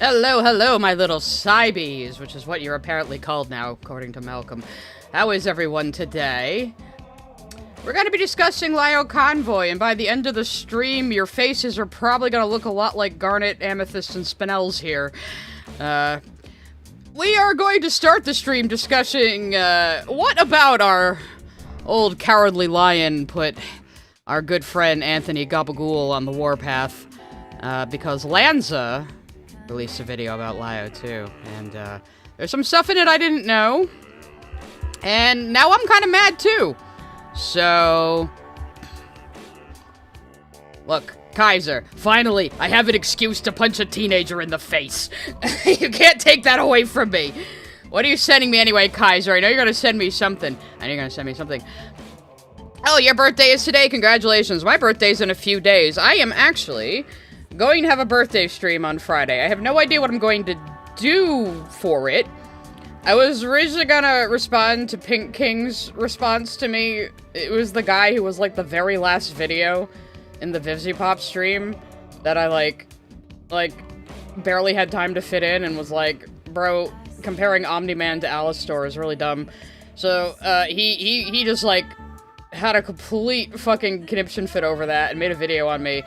Hello, hello, my little Cybees, which is what you're apparently called now, according to Malcolm. How is everyone today? We're going to be discussing Lio Convoy, and by the end of the stream, your faces are probably going to look a lot like Garnet, Amethyst, and Spinels here. We are going to start the stream discussing, what about our old cowardly lion put our good friend Anthony Gabagool on the warpath, because Lanza released a video about Lio too, and there's some stuff in it I didn't know, and now I'm kind of mad too. So, look, Kaiser, finally, I have an excuse to punch a teenager in the face. You can't take that away from me. What are you sending me anyway, Kaiser? I know you're gonna send me something. I know you're gonna send me something. Oh, your birthday is today? Congratulations. My birthday's in a few days. I am actually going to have a birthday stream on Friday. I have no idea what I'm going to do for it. I was originally gonna respond to Pink King's response to me. It was the guy who was, like, the very last video in the VivziePop stream that I, like, barely had time to fit in and was like, bro, comparing Omni-Man to Alistor is really dumb. So, he just, like, had a complete fucking conniption fit over that and made a video on me.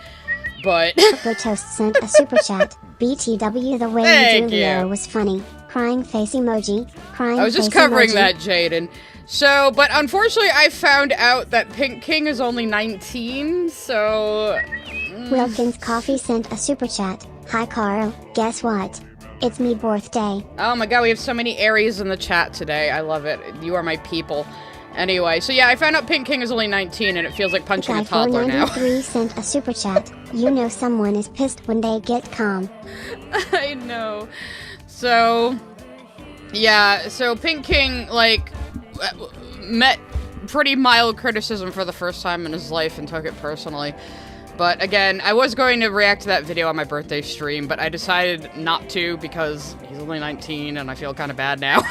But Toast sent a super chat. BTW, the way you drew Lio was funny. Crying face emoji. Crying. I was just covering that, Jaden. So, but unfortunately, I found out that Pink King is only 19. So. Wilkins Coffee sent a super chat. Hi, Carl. Guess what? It's me birthday. Oh my god, we have so many Aries in the chat today. I love it. You are my people. Anyway, so yeah, I found out Pink King is only 19, and it feels like punching a toddler now. Guy 493 sent a super chat. You know someone is pissed when they get calm. I know. So, yeah, so Pink King, like, met pretty mild criticism for the first time in his life and took it personally. But again, I was going to react to that video on my birthday stream, but I decided not to because he's only 19 and I feel kind of bad now.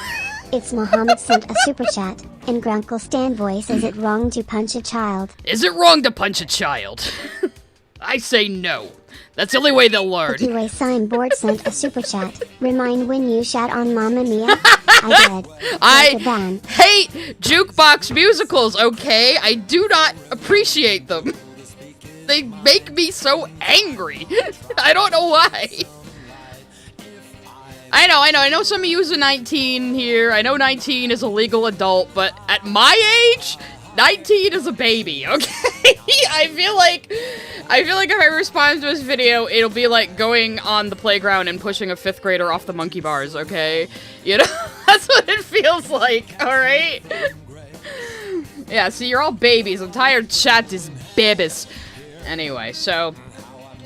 It's Mohammed sent a super chat, and Grunkle Stanboy says it wrong to punch a child. Is it wrong to punch a child? I say no. That's the only way they'll learn. QA Signboard sent a super chat. Remind when you shat on Mamma Mia? I did. I hate jukebox musicals, okay? I do not appreciate them. They make me so angry. I don't know why. I know some of you are 19 here. I know 19 is a legal adult, but at my age, 19 is a baby, okay? I feel like if I respond to this video, it'll be like going on the playground and pushing a 5th grader off the monkey bars, okay? You know, that's what it feels like, alright? Yeah, see, you're all babies. Entire chat is babies. Anyway, so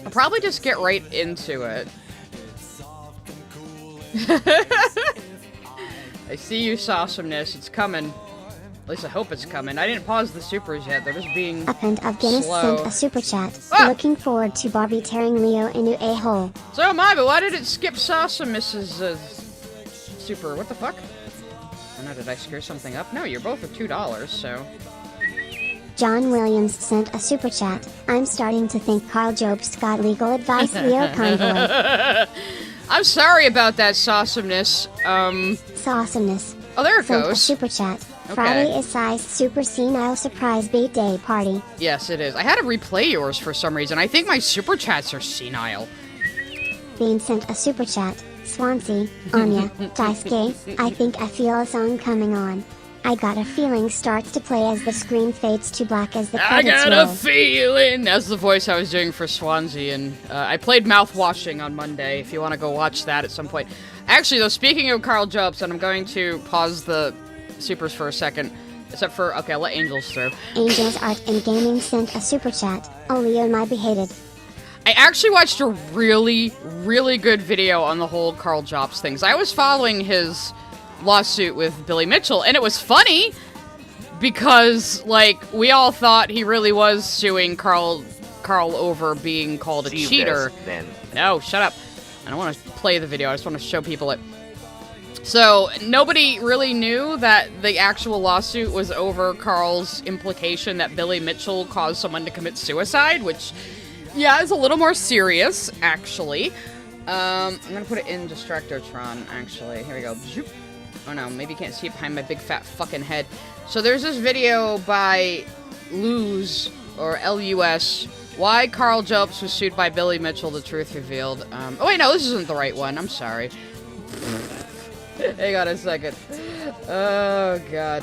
I'll probably just get right into it. I see you, Sawesomeness. It's coming. At least I hope it's coming. I didn't pause the supers yet. They're just being Append of Guinness slow. sent a super chat. Ah! Looking forward to Barbie tearing Lio into a hole. So am I, but why did it skip Sawesomeness's super? What the fuck? Oh no, did I screw something up? No, you're both at $2, so. John Williams sent a super chat. I'm starting to think Carl Jobst got legal advice. Lio Convoy. I'm sorry about that, Sawesomeness. Sawesomeness. Oh, there it sent goes. a super chat. Okay. Friday is Sai's super senile surprise beat day party. Yes, it is. I had to replay yours for some reason. I think my super chats are senile. Bean sent a super chat. Swansea, Anya, Daisuke, I think I feel a song coming on. I got a feeling starts to play as the screen fades to black as the I credits got roll. a feeling. That's the voice I was doing for Swansea, and I played Mouthwashing on Monday, if you want to go watch that at some point. Actually, though, speaking of Carl Jobst, and I'm going to pause the supers for a second, except for, okay, I'll let Angels through. Angels Art and Gaming sent a super chat. Oh, Leo, my behated. I actually watched a really, really good video on the whole Carl Jobst things. I was following his lawsuit with Billy Mitchell, and it was funny because, like, we all thought he really was suing Carl over being called a cheater. No, shut up. I don't want to play the video, I just want to show people it. So, nobody really knew that the actual lawsuit was over Carl's implication that Billy Mitchell caused someone to commit suicide, which, yeah, is a little more serious, actually. I'm gonna put it in Distractotron, actually. Here we go. Zoop. Oh no, maybe you can't see it behind my big fat fucking head. So there's this video by Luz, or L-U-S, Why Carl Jobs was sued by Billy Mitchell, the truth revealed. Oh wait, no, this isn't the right one. I'm sorry. Hang on a second. Oh, God.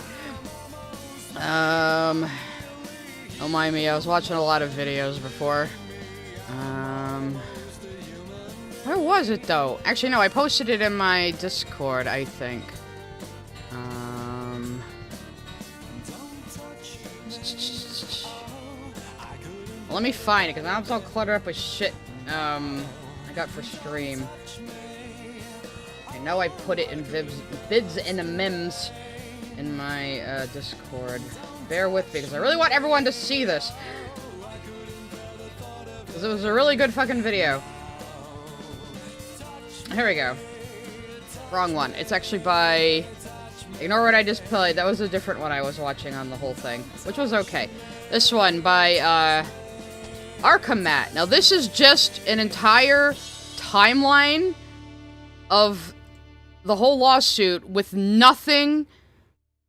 Don't mind me, I was watching a lot of videos before. Where was it, though? Actually, no, I posted it in my Discord, I think. Well, let me find it, because now it's all cluttered up with shit, I got for stream. I know I put it in vids and the memes in my, Discord. Bear with me, because I really want everyone to see this. Because it was a really good fucking video. Here we go. Wrong one. It's actually by... Ignore what I just played. That was a different one I was watching on the whole thing, which was okay. This one by, Arkamat. Now, this is just an entire timeline of the whole lawsuit with nothing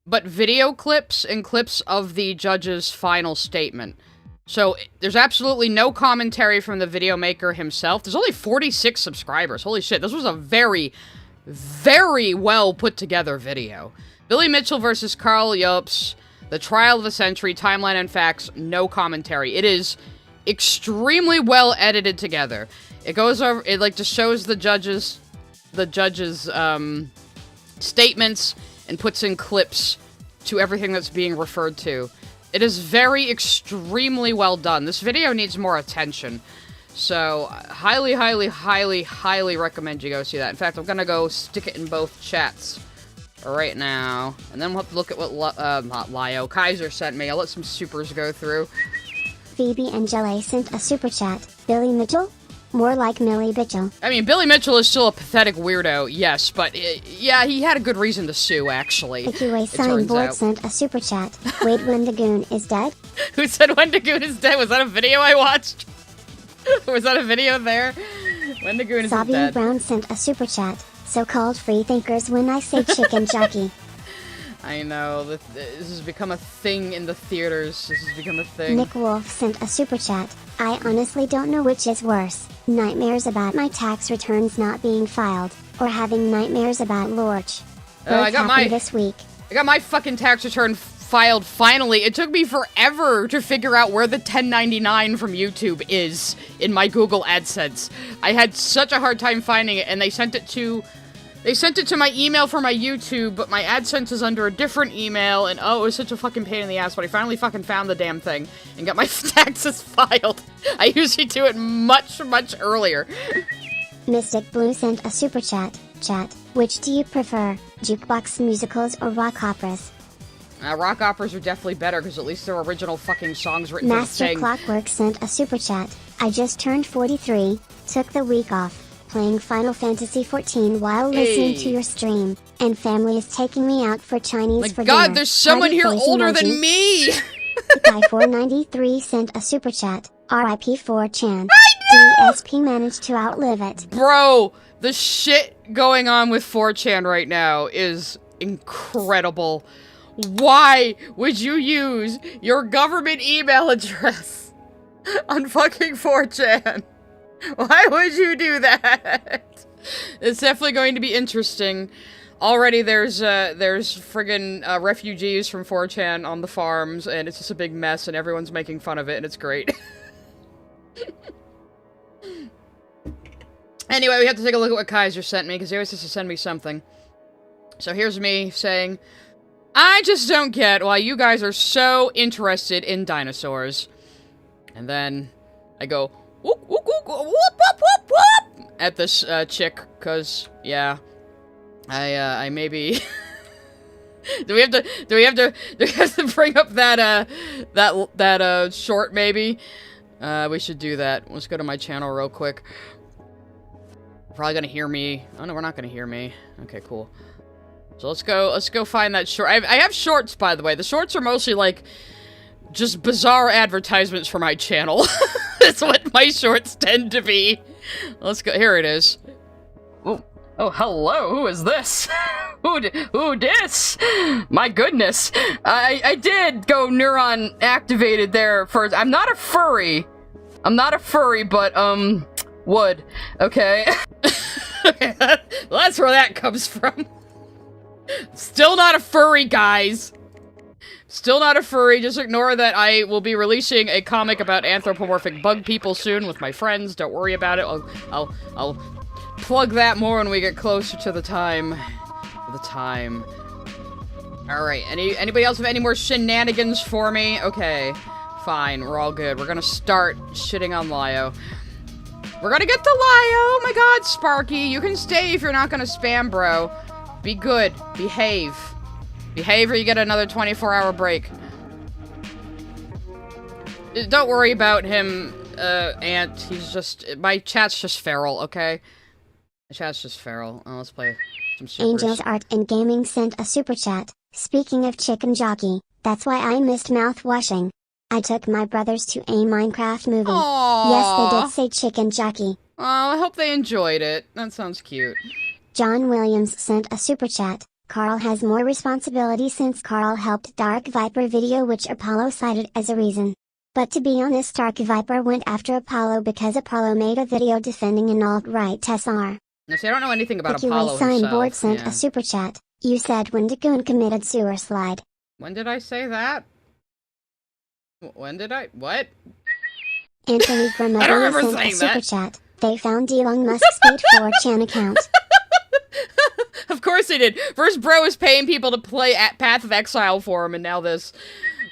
but video clips and clips of the judge's final statement. So, there's absolutely no commentary from the video maker himself. There's only 46 subscribers. Holy shit, this was a very, very well put together video. Billy Mitchell versus Carl Jobs, the trial of the century, timeline and facts, no commentary. It is extremely well edited together. It goes over, it like just shows the judge's statements and puts in clips to everything that's being referred to. It is very extremely well done. This video needs more attention. So, highly, highly, highly, highly recommend you go see that. In fact, I'm gonna go stick it in both chats right now. And then we'll have to look at what, not Lio, Kaiser sent me. I'll let some supers go through. Phoebe Angele sent a super chat. Billy Mitchell? More like Millie Mitchell. I mean, Billy Mitchell is still a pathetic weirdo, yes, but yeah, he had a good reason to sue, actually. AQA Signboard sent a super chat. Wait, Wendigoon is dead? Who said Wendigoon is dead? Was that a video I watched? Was that a video there? Wendigoon is Sabi dead. Brown sent a super chat. So-called free thinkers when I say chicken jockey. I know, this has become a thing in the theaters. This has become a thing. Nick Wolf sent a super chat. I honestly don't know which is worse. Nightmares about my tax returns not being filed, or having nightmares about Lorch. Oh, I got my this week. I got my fucking tax return filed finally. It took me forever to figure out where the 1099 from YouTube is in my Google AdSense. I had such a hard time finding it, and they sent it to my email for my YouTube, but my AdSense is under a different email, and oh, it was such a fucking pain in the ass, but I finally fucking found the damn thing, and got my taxes filed. I usually do it much, much earlier. Mystic Blue sent a super chat. Which do you prefer, jukebox musicals or rock operas? Rock operas are definitely better, because at least they're original fucking songs written Master for the thing. Clockwork sent a super chat. I just turned 43, took the week off, playing Final Fantasy XIV while listening to your stream, and family is taking me out for Chinese for dinner. My god, there's someone here older than me! Guy493 sent a super chat. RIP 4chan. DSP managed to outlive it. Bro, the shit going on with 4chan right now is incredible. Why would you use your government email address on fucking 4chan? Why would you do that? It's definitely going to be interesting. Already there's friggin' refugees from 4chan on the farms, and it's just a big mess, and everyone's making fun of it, and it's great. Anyway, we have to take a look at what Kaiser sent me, because he always has to send me something. So here's me saying, I just don't get why you guys are so interested in dinosaurs. And then I go, whoop, whoop, whoop, whoop, whoop, whoop, whoop, at this chick, because, yeah, I maybe... do we have to bring up that short, maybe? We should do that. Let's go to my channel real quick. Probably gonna hear me. Oh no, we're not gonna hear me. Okay, cool. So let's go find that short. I have shorts, by the way. The shorts are mostly, like, just bizarre advertisements for my channel. That's what my shorts tend to be. Let's go. Here it is. Oh, hello, who is this? Who dis? My goodness. I did go neuron activated there first. I'm not a furry. But, would. Okay. Okay, well, that's where that comes from. Still not a furry, guys. Still not a furry. Just ignore that I will be releasing a comic about anthropomorphic bug people soon with my friends. Don't worry about it. I'll plug that more when we get closer to the time. Alright, anybody else have any more shenanigans for me? Okay, fine, we're all good. We're gonna start shitting on Lio. We're gonna get to Lio! Oh my god, Sparky, you can stay if you're not gonna spam, bro. Be good. Behave. Behave or you get another 24-hour break. Don't worry about him, Ant. He's just... My chat's just feral, okay? My chat's just feral. Oh, let's play some supers. Angels Art and Gaming sent a super chat. Speaking of chicken jockey, that's why I missed mouth washing. I took my brothers to a Minecraft movie. Aww. Yes, they did say chicken jockey. Oh, I hope they enjoyed it. That sounds cute. John Williams sent a super chat. Carl has more responsibility since Carl helped Dark Viper video which Apollo cited as a reason. But to be honest, Dark Viper went after Apollo because Apollo made a video defending an alt-right SR. Now, see, I don't know anything about The Apollo Signboard himself. sent a super chat. You said Wendigoon committed sewer slide. When did I say that? When did I? What? Anthony I don't remember Grammaria sent a saying super that. chat. They found Elon Musk's paid 4chan account. Of course they did. First, bro was paying people to play at Path of Exile for him, and now this.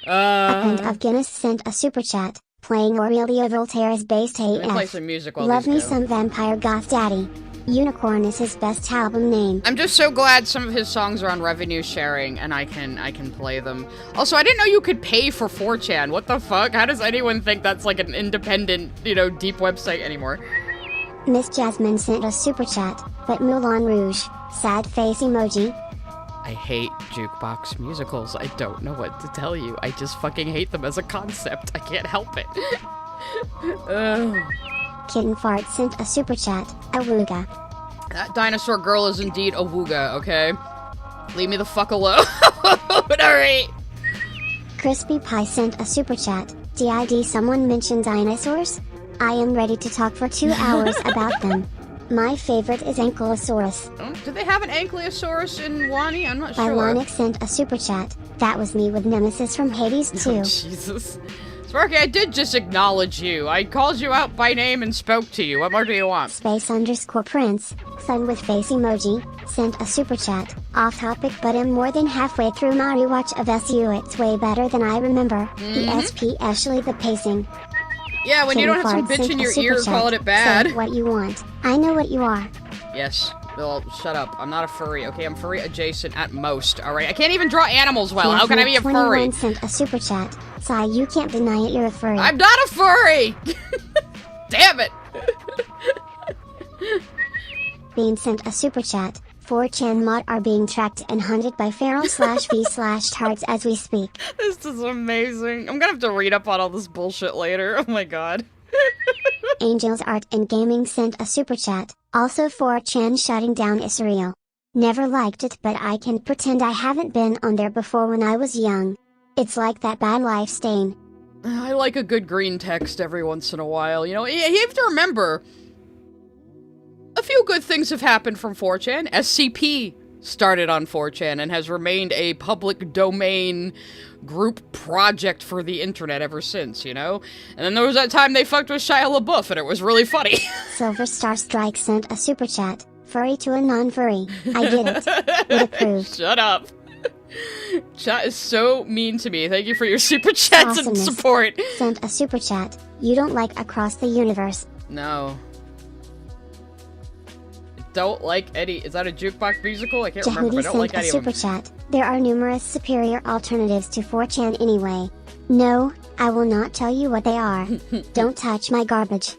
A pint of Guinness sent a super chat. Playing Aurelia Voltaire's bass Let me play AF. some music while Love these me go. some Vampire Goth Daddy. Unicorn is his best album name. I'm just so glad some of his songs are on revenue sharing, and I can play them. Also, I didn't know you could pay for 4chan. What the fuck? How does anyone think that's like an independent, deep website anymore? Miss Jasmine sent a super chat, but Moulin Rouge, sad face emoji. I hate jukebox musicals. I don't know what to tell you. I just fucking hate them as a concept. I can't help it. Ugh. Kitten Fart sent a super chat, Awooga. That dinosaur girl is indeed a wooga, okay? Leave me the fuck alone. Alright. Crispy Pie sent a super chat. Did someone mention dinosaurs? I am ready to talk for 2 hours about them. My favorite is Ankylosaurus. Oh, do they have an Ankylosaurus in Wani? I'm not sure. Bylonic sent a super chat. That was me with Nemesis from Hades too. Oh, Jesus. Sparky, I did just acknowledge you. I called you out by name and spoke to you. What more do you want? Space_Prince, sun with face emoji, sent a super chat. Off topic but I'm more than halfway through my rewatch of SU. It's way better than I remember. Especially the pacing. Yeah, when you don't have some bitch in your ear calling it bad. Say what you want. I know what you are. Yes. Well, shut up. I'm not a furry, okay? I'm furry adjacent at most, alright? I can't even draw animals well. How can I be a furry? 21 sent a super chat. Sai, you can't deny it, you're a furry. I'm not a furry! Damn it! Bean sent a super chat. 4chan mod are being tracked and hunted by feral/v/tards as we speak. This is amazing. I'm gonna have to read up on all this bullshit later. Oh my god. Angels Art and Gaming sent a super chat. Also 4chan shutting down is real. Never liked it but I can pretend I haven't been on there before when I was young. It's like that bad life stain. I like a good green text every once in a while. You have to remember, a few good things have happened from 4chan. SCP started on 4chan and has remained a public domain group project for the internet ever since, And then there was that time they fucked with Shia LaBeouf and it was really funny. Silver Star Strike sent a super chat. Furry to a non-furry. I get it. Would approve. Shut up. Chat is so mean to me. Thank you for your super chats and Awesomeness support. Sent a super chat. You don't like Across the Universe. No. Don't like any. Is that a jukebox musical? I can't remember. Jehudi But I don't like sent a any of them. super chat. There are numerous superior alternatives to 4chan anyway. No, I will not tell you what they are. Don't touch my garbage.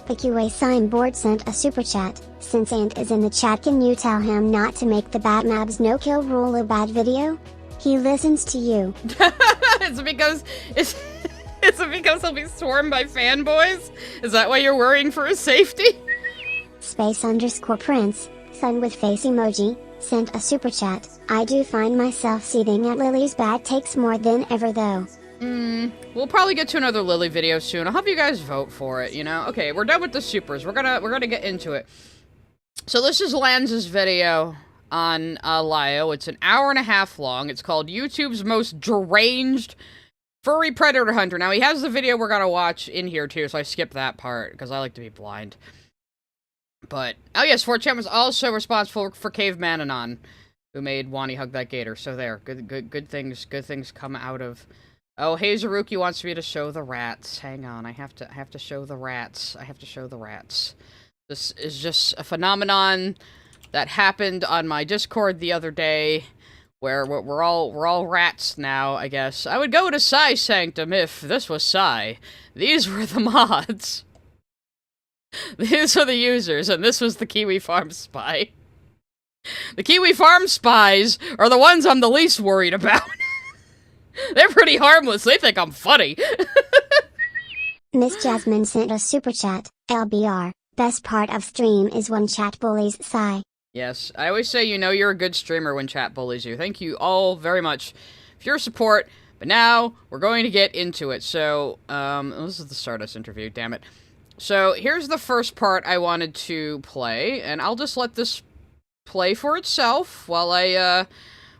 PQA Signboard sent a super chat. Since Ant is in the chat, can you tell him not to make the Batmabs no kill rule a bad video? He listens to you. It's because he'll be swarmed by fanboys? Is that why you're worrying for his safety? _prince, sun with face emoji, sent a super chat. I do find myself seething at Lily's bad takes more than ever though. We'll probably get to another Lily video soon. I'll have you guys vote for it, you know? Okay, we're done with the supers. We're gonna get into it. So this is Lanza's video on Lio. It's an hour and a half long. It's called YouTube's Most Deranged Furry Predator Hunter. Now, he has the video we're gonna watch in here, too, so I skipped that part, because I like to be blind. But, oh yes, 4chan was also responsible for Caveman Anon, who made Wani hug that gator. So there, good things come out of... Oh, Hazaruki wants me to show the rats. Hang on, I have to show the rats. I have to show the rats. This is just a phenomenon that happened on my Discord the other day, where we're all rats now, I guess. I would go to Psy Sanctum if this was Psy. These were the mods. These were the users, and this was the Kiwi Farm Spy. The Kiwi Farm Spies are the ones I'm the least worried about. They're pretty harmless. They think I'm funny. Miss Jasmine sent a super chat. LBR, best part of stream is when chat bullies sigh. Yes, I always say, you know, you're a good streamer when chat bullies you. Thank you all very much for your support. But now, we're going to get into it. So, this is the Stardust interview, damn it. So, here's the first part I wanted to play, and I'll just let this play for itself while I,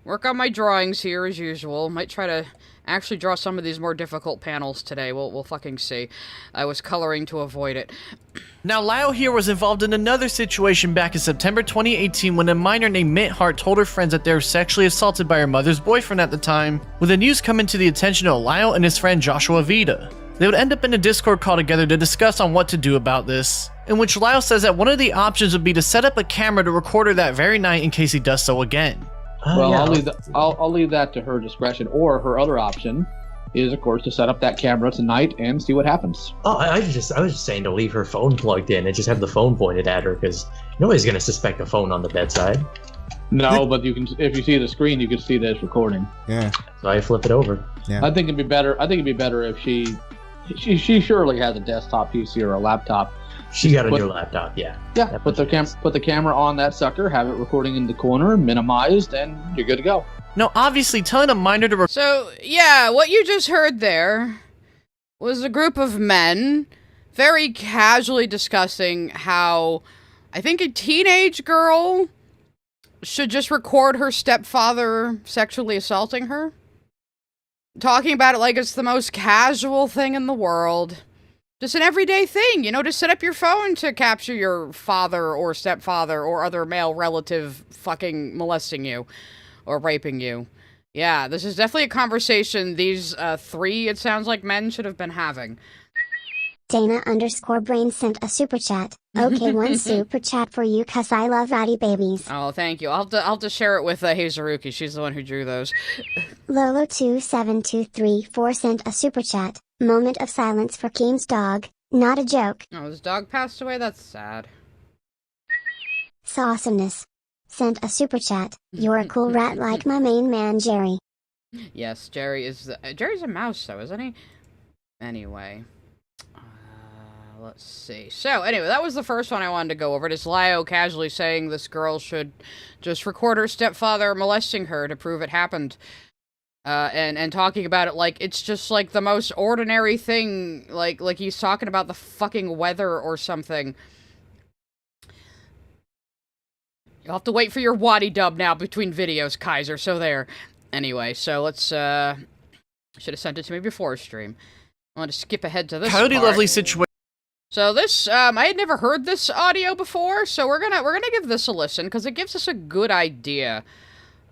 work on my drawings here as usual. Might try to actually draw some of these more difficult panels today. We'll fucking see. I was coloring to avoid it. Now, Lio here was involved in another situation back in September 2018 when a minor named Mint Heart told her friends that they were sexually assaulted by her mother's boyfriend at the time, with the news coming to the attention of Lio and his friend Joshua Vida. They would end up in a Discord call together to discuss on what to do about this, in which Lio says that one of the options would be to set up a camera to record her that very night in case he does so again. Well, yeah. I'll leave that to her discretion. Or her other option is, of course, to set up that camera tonight and see what happens. Oh, I was just saying to leave her phone plugged in and just have the phone pointed at her, because nobody's gonna suspect a phone on the bedside. No, but you can. If you see the screen, you can see that it's recording. Yeah. So I flip it over. Yeah. I think it'd be better. If she surely has a desktop PC or a laptop. She got a new laptop, yeah. Yeah, put the camera on that sucker, have it recording in the corner, minimized, and you're good to go. Now, obviously, telling a minor to So, yeah, what you just heard there was a group of men very casually discussing how I think a teenage girl should just record her stepfather sexually assaulting her. Talking about it like it's the most casual thing in the world. Just an everyday thing, you know, to set up your phone to capture your father or stepfather or other male relative fucking molesting you or raping you. Yeah, this is definitely a conversation these three, it sounds like, men should have been having. Dana_brain sent a super chat. Okay, one super chat for you cause I love ratty babies. Oh, thank you. I'll have to share it with Hazaruki. She's the one who drew those. Lolo27234 sent a super chat. Moment of silence for Keen's dog. Not a joke. Oh, his dog passed away? That's sad. Sawesomeness sent a super chat. You're a cool rat like my main man Jerry. Yes, Jerry's a mouse though, isn't he? Anyway. Let's see. So, anyway, that was the first one I wanted to go over. It is Lio casually saying this girl should just record her stepfather molesting her to prove it happened. And talking about it like it's just like the most ordinary thing, like he's talking about the fucking weather or something. You'll have to wait for your Wani Dub now between videos, Kaiser, so there. Anyway, so let's, should have sent it to me before stream. I want to skip ahead to this Coyote part. Lovely situation. So this, I had never heard this audio before, so we're gonna give this a listen, because it gives us a good idea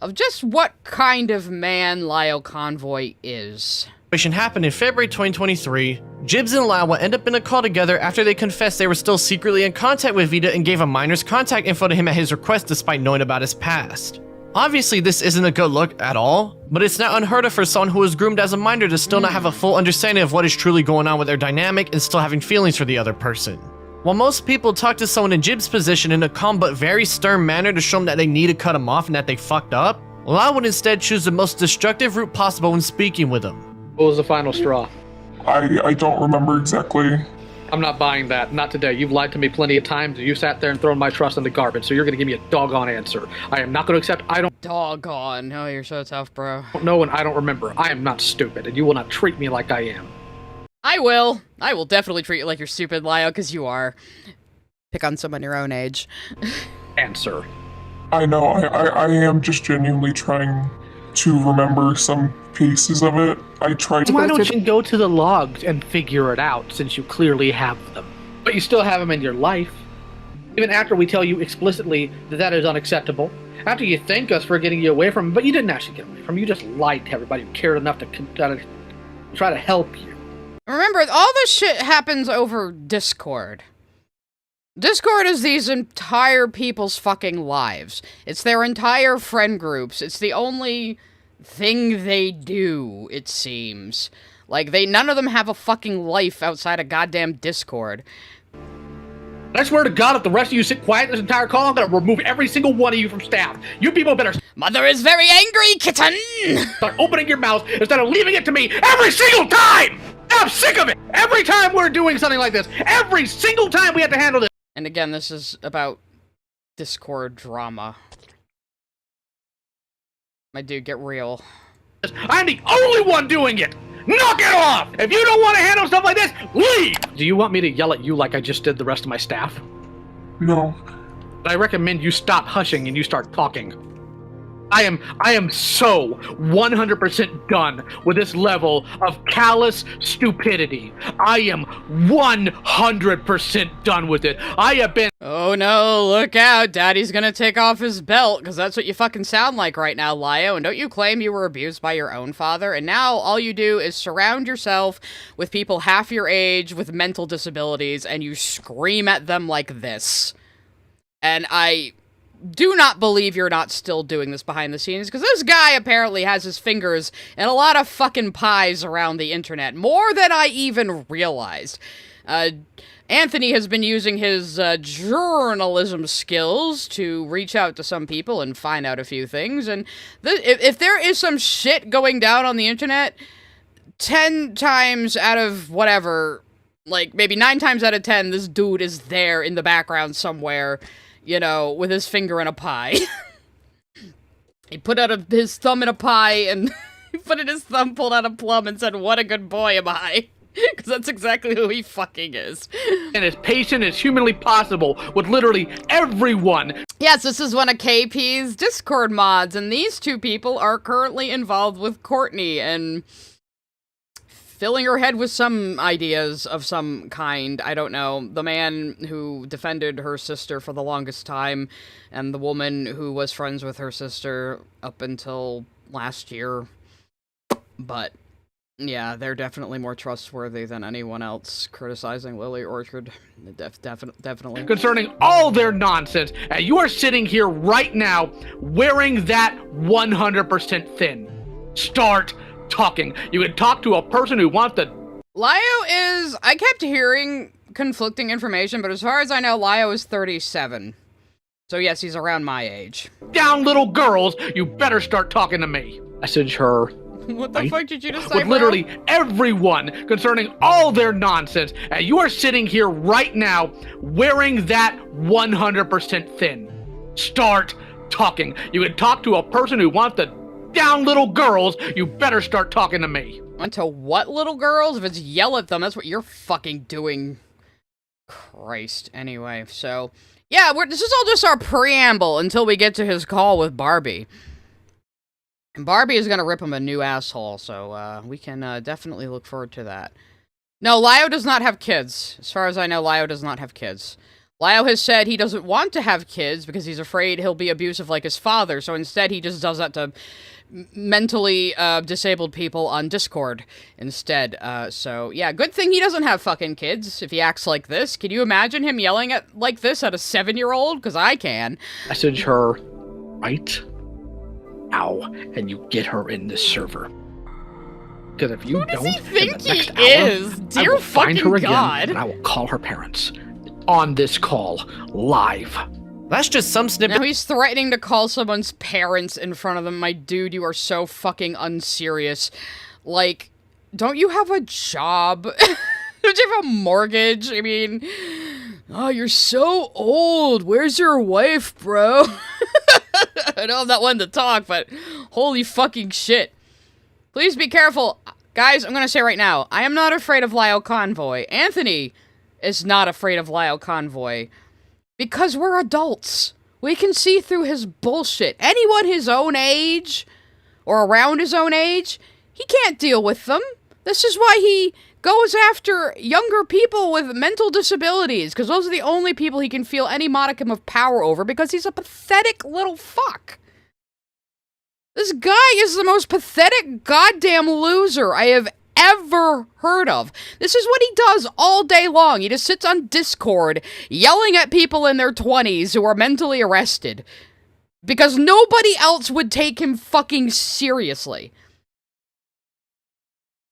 of just what kind of man Lio Convoy is. Happened in February 2023. Jibs and Lio would end up in a call together after they confessed they were still secretly in contact with Vida and gave a minor's contact info to him at his request despite knowing about his past. Obviously, this isn't a good look at all, but it's not unheard of for someone who was groomed as a minor to still not have a full understanding of what is truly going on with their dynamic and still having feelings for the other person. While most people talk to someone in Jib's position in a calm but very stern manner to show them that they need to cut him off and that they fucked up, Lio would instead choose the most destructive route possible when speaking with him. What was the final straw? I don't remember exactly. I'm not buying that. Not today. You've lied to me plenty of times. You sat there and thrown my trust in the garbage, so you're going to give me a doggone answer. I am not going to accept. I don't Doggone. Oh, you're so tough, bro. know and I don't remember. I am not stupid, and you will not treat me like I am. I will. I will definitely treat you like you're stupid, Lio, because you are. Pick on someone your own age. Answer. I know, I am just genuinely trying to remember some pieces of it. I tried to Why don't you go to the logs and figure it out, since you clearly have them? But you still have them in your life. Even after we tell you explicitly that that is unacceptable. After you thank us for getting you away from him, but you didn't actually get away from him. You just lied to everybody who cared enough to try to help you. Remember, all this shit happens over Discord. Discord is these entire people's fucking lives. It's their entire friend groups. It's the only thing they do, it seems. Like, none of them have a fucking life outside of goddamn Discord. I swear to God, if the rest of you sit quiet this entire call, I'm gonna remove every single one of you from staff. You people better Mother is very angry, kitten! start opening your mouth instead of leaving it to me every single time! I'm sick of it! Every time we're doing something like this, every single time we have to handle this. And again, this is about Discord drama. My dude, get real. I'm the only one doing it! Knock it off! If you don't want to handle stuff like this, leave! Do you want me to yell at you like I just did the rest of my staff? No. I recommend you stop hushing and you start talking. I am so 100% done with this level of callous stupidity. I am 100% done with it. I have been— Oh no, look out, Daddy's gonna take off his belt, because that's what you fucking sound like right now, Lio, and don't you claim you were abused by your own father, and now all you do is surround yourself with people half your age with mental disabilities, and you scream at them like this. And I do not believe you're not still doing this behind the scenes, because this guy apparently has his fingers in a lot of fucking pies around the internet, more than I even realized. Anthony has been using his journalism skills to reach out to some people and find out a few things, and if there is some shit going down on the internet, 10 times out of whatever, like maybe 9 times out of 10, this dude is there in the background somewhere, you know, with his finger in a pie. He put out his thumb in a pie, and he put in his thumb, pulled out a plum, and said, "What a good boy am I." Because that's exactly who he fucking is. And as patient as humanly possible with literally everyone. Yes, this is one of KP's Discord mods, and these two people are currently involved with Courtney, and filling her head with some ideas of some kind. I don't know. The man who defended her sister for the longest time, and the woman who was friends with her sister up until last year. But yeah, they're definitely more trustworthy than anyone else criticizing Lily Orchard. Definitely. Concerning all their nonsense, and you are sitting here right now wearing that 100% thin. Start talking. You can talk to a person who wants to— Lio is— I kept hearing conflicting information, but as far as I know, Lio is 37. So yes, he's around my age. down little girls, you better start talking to me. Message her. What the fuck did you just say, With literally everyone concerning all their nonsense, and you are sitting here right now wearing that 100% thin. Start talking. You can talk to a person who wants to down little girls, you better start talking to me. To what little girls? If it's yell at them, that's what you're fucking doing. Christ. Anyway, so yeah, this is all just our preamble until we get to his call with Barbie. And Barbie is gonna rip him a new asshole, so we can definitely look forward to that. No, Lio does not have kids. As far as I know, Lio does not have kids. Lio has said he doesn't want to have kids because he's afraid he'll be abusive like his father, so instead he just does that to mentally disabled people on Discord instead. So yeah, good thing he doesn't have fucking kids if he acts like this. Can you imagine him yelling at like this at a 7-year-old? Because I can. Message her right now, and you get her in this server. Because if you Who does don't, he think in the next he hour, is? I Dear will find fucking her God. again, and I will call her parents on this call live. That's just some snippet. Now he's threatening to call someone's parents in front of them. My dude, you are so fucking unserious. Like, don't you have a job? Don't you have a mortgage? I mean, oh, you're so old. Where's your wife, bro? I know I'm not one to talk, but holy fucking shit. Please be careful. Guys, I'm gonna say right now, I am not afraid of Lio Convoy. Anthony is not afraid of Lio Convoy. Because we're adults. We can see through his bullshit. Anyone his own age, or around his own age, he can't deal with them. This is why he goes after younger people with mental disabilities, because those are the only people he can feel any modicum of power over, because he's a pathetic little fuck. This guy is the most pathetic goddamn loser I have ever heard of. This is what he does all day long. He just sits on Discord yelling at people in their 20s who are mentally arrested. Because nobody else would take him fucking seriously.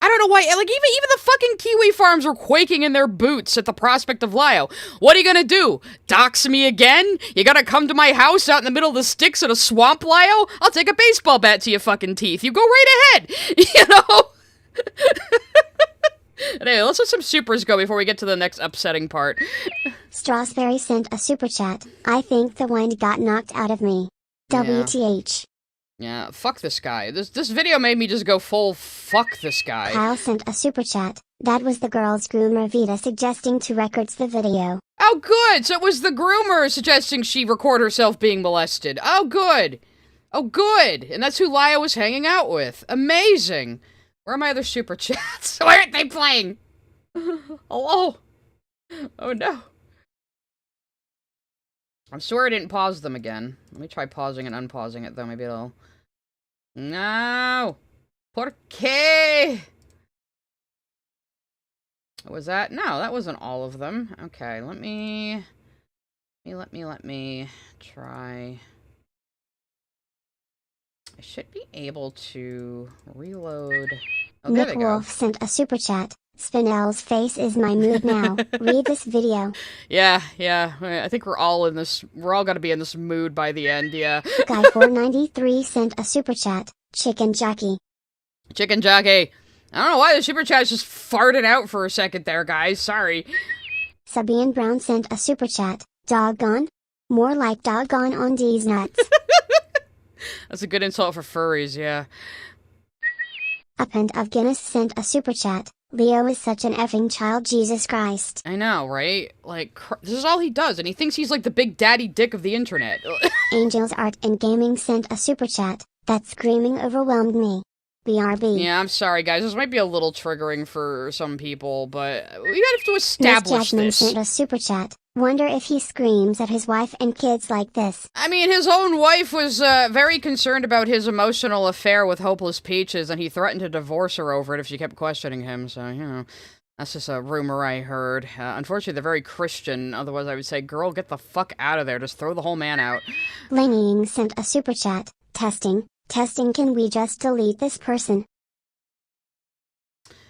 I don't know why, like, even the fucking kiwi farms were quaking in their boots at the prospect of Lio. What are you gonna do? Dox me again? You gotta come to my house out in the middle of the sticks in a swamp, Lio? I'll take a baseball bat to your fucking teeth. You go right ahead, you know? Anyway, let's let some supers go before we get to the next upsetting part. Strasberry sent a super chat. I think the wind got knocked out of me. WTH. Yeah, fuck this guy. This video made me just go full fuck this guy. Kyle sent a super chat. That was the girl's groomer Vita suggesting to records the video. Oh, good! So it was the groomer suggesting she record herself being molested. Oh, good! Oh, good! And that's who Lio was hanging out with. Amazing! Where are my other super chats? Why aren't they playing? Hello? Oh, no. I swear I didn't pause them again. Let me try pausing and unpausing it, though. Maybe it'll... No! ¿Por qué? Was that? No, that wasn't all of them. Okay, let me try... I should be able to reload... Oh, there Nick they go. Wolf sent a super chat. Spinel's face is my mood now. Read this video. Yeah. I think we're all in this... We're all gonna be in this mood by the end, yeah. Guy493 sent a super chat. Chicken jockey. Chicken jockey. I don't know why the super chat just farted out for a second there, guys. Sorry. Sabian Brown sent a super chat. Doggone? More like doggone on these nuts. That's a good insult for furries, yeah. Append of Guinness sent a super chat. Lio is such an effing child, Jesus Christ. I know, right? Like, this is all he does, and he thinks he's like the big daddy dick of the internet. Angels Art and Gaming sent a super chat. That screaming overwhelmed me. BRB. Yeah, I'm sorry, guys. This might be a little triggering for some people, but we gotta have to establish Miss Jackman this. sent a super chat. Wonder if he screams at his wife and kids like this. I mean, his own wife was very concerned about his emotional affair with Hopeless Peaches, and he threatened to divorce her over it if she kept questioning him, so, you know, that's just a rumor I heard. Unfortunately, they're very Christian, otherwise I would say, girl, get the fuck out of there, just throw the whole man out. Laneying sent a super chat. Testing, can we just delete this person?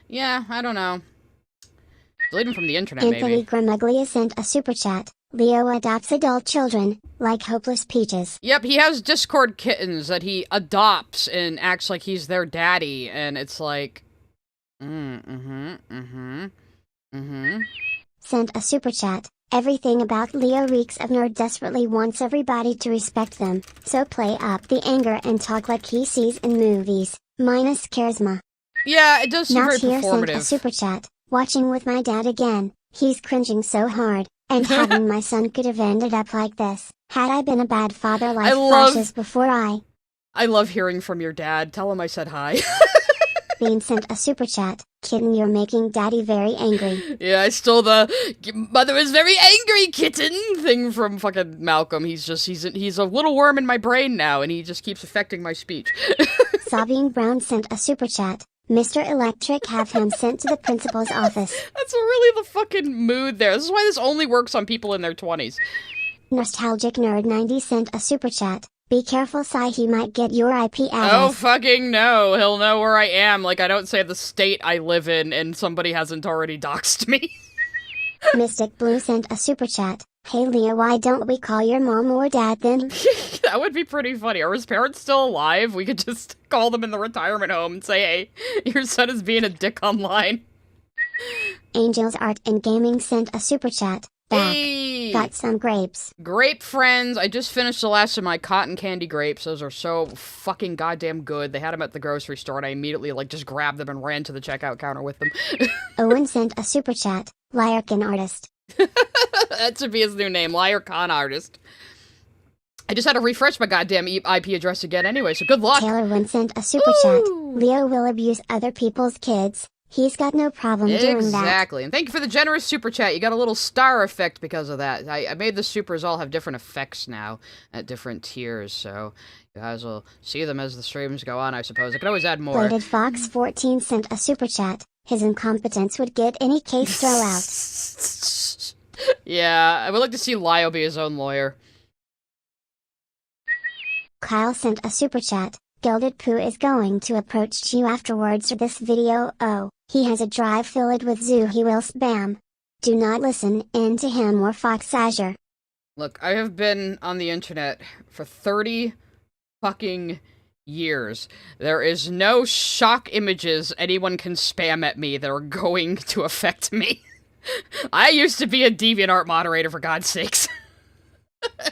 Yeah, I don't know. Delete him from the internet, Anthony maybe. Gramaglia sent a super chat. Lio adopts adult children, like Hopeless Peaches. Yep, he has Discord kittens that he adopts and acts like he's their daddy, and it's like... Sent a super chat. Everything about Lio reeks of nerd desperately wants everybody to respect them, so play up the anger and talk like he sees in movies, minus charisma. Yeah, it does seem Not very here sent a performative. super chat. Watching with my dad again, he's cringing so hard, and having my son could have ended up like this. Had I been a bad father like flashes before I love hearing from your dad. Tell him I said hi. Bean sent a super chat. Kitten, you're making daddy very angry. Yeah, I stole the mother is very angry kitten thing from fucking Malcolm. He's a little worm in my brain now, and he just keeps affecting my speech. Sabine Brown sent a super chat. Mr. Electric, have him sent to the principal's office. That's really the fucking mood there. This is why this only works on people in their 20s. Nostalgic Nerd 90 sent a super chat. Be careful, Sai, he might get your IP address. Oh, fucking no. He'll know where I am. Like, I don't say the state I live in, and somebody hasn't already doxed me. Mystic Blue sent a super chat. Hey Leo, why don't we call your mom or dad then? That would be pretty funny. Are his parents still alive? We could just call them in the retirement home and say, hey, your son is being a dick online. Angels Art and Gaming sent a super chat. Back. Hey! Got some grapes. Grape friends. I just finished the last of my cotton candy grapes. Those are so fucking goddamn good. They had them at the grocery store, and I immediately, just grabbed them and ran to the checkout counter with them. Owen sent a super chat. Liar Can Artist. That should be his new name, Liar Con Artist. I just had to refresh my goddamn IP address again anyway, so good luck. Taylor Wynn sent a super chat. Leo will abuse other people's kids. He's got no problem doing that. Exactly. And thank you for the generous super chat. You got a little star effect because of that. I made the supers all have different effects now at different tiers, so you guys will see them as the streams go on, I suppose. I could always add more. Bladed Fox 14 sent a super chat. His incompetence would get any case throw out. Yeah, I would like to see Lio be his own lawyer. Kyle sent a super chat. Gilded Poo is going to approach you afterwards for this video. Oh, he has a drive filled with zoo. He will spam. Do not listen in to him or Fox Azure. Look, I have been on the internet for 30 fucking years. There is no shock images anyone can spam at me that are going to affect me. I used to be a DeviantArt moderator, for God's sakes.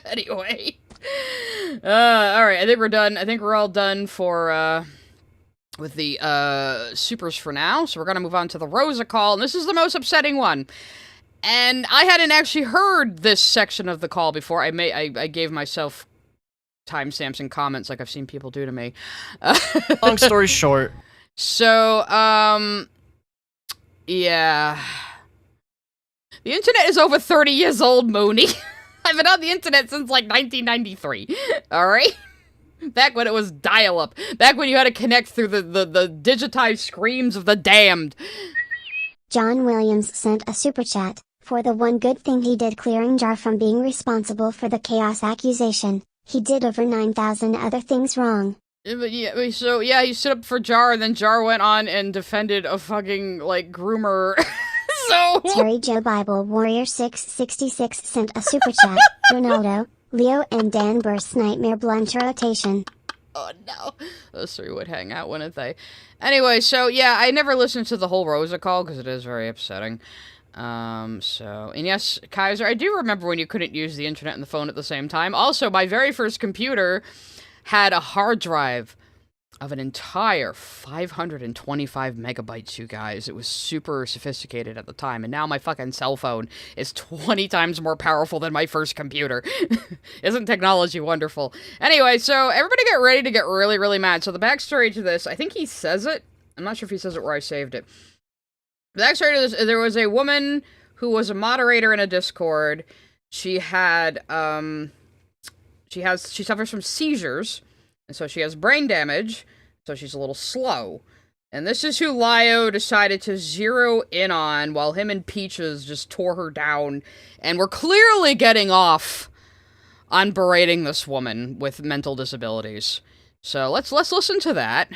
Anyway. Alright, I think we're done. I think we're all done for, with the, supers for now. So we're gonna move on to the Rosa call, and this is the most upsetting one. And I hadn't actually heard this section of the call before. I gave myself timestamps and comments like I've seen people do to me. Long story short. So, yeah. The internet is over 30 years old, Mooney. I've been on the internet since, 1993. Alright? Back when it was dial-up. Back when you had to connect through the digitized screams of the damned. John Williams sent a super chat. For the one good thing he did clearing Jar from being responsible for the chaos accusation, he did over 9,000 other things wrong. So, yeah, he stood up for Jar, and then Jar went on and defended a fucking, groomer. So... Terry Joe Bible Warrior 666 sent a super chat. Ronaldo, Leo and Dan burst nightmare blunt rotation. Oh no. Those three would hang out, wouldn't they? Anyway, so yeah, I never listened to the whole Rosa call because it is very upsetting. And yes, Kaiser, I do remember when you couldn't use the internet and the phone at the same time. Also, my very first computer had a hard drive of an entire 525 megabytes, you guys. It was super sophisticated at the time, and now my fucking cell phone is 20 times more powerful than my first computer. Isn't technology wonderful? Anyway, so everybody get ready to get really, really mad. So the backstory to this, I think he says it. I'm not sure if he says it where I saved it. The backstory to this, there was a woman who was a moderator in a Discord. She had, she suffers from seizures, and so she has brain damage, so she's a little slow. And this is who Lio decided to zero in on while him and Peaches just tore her down. And we're clearly getting off on berating this woman with mental disabilities. So let's listen to that.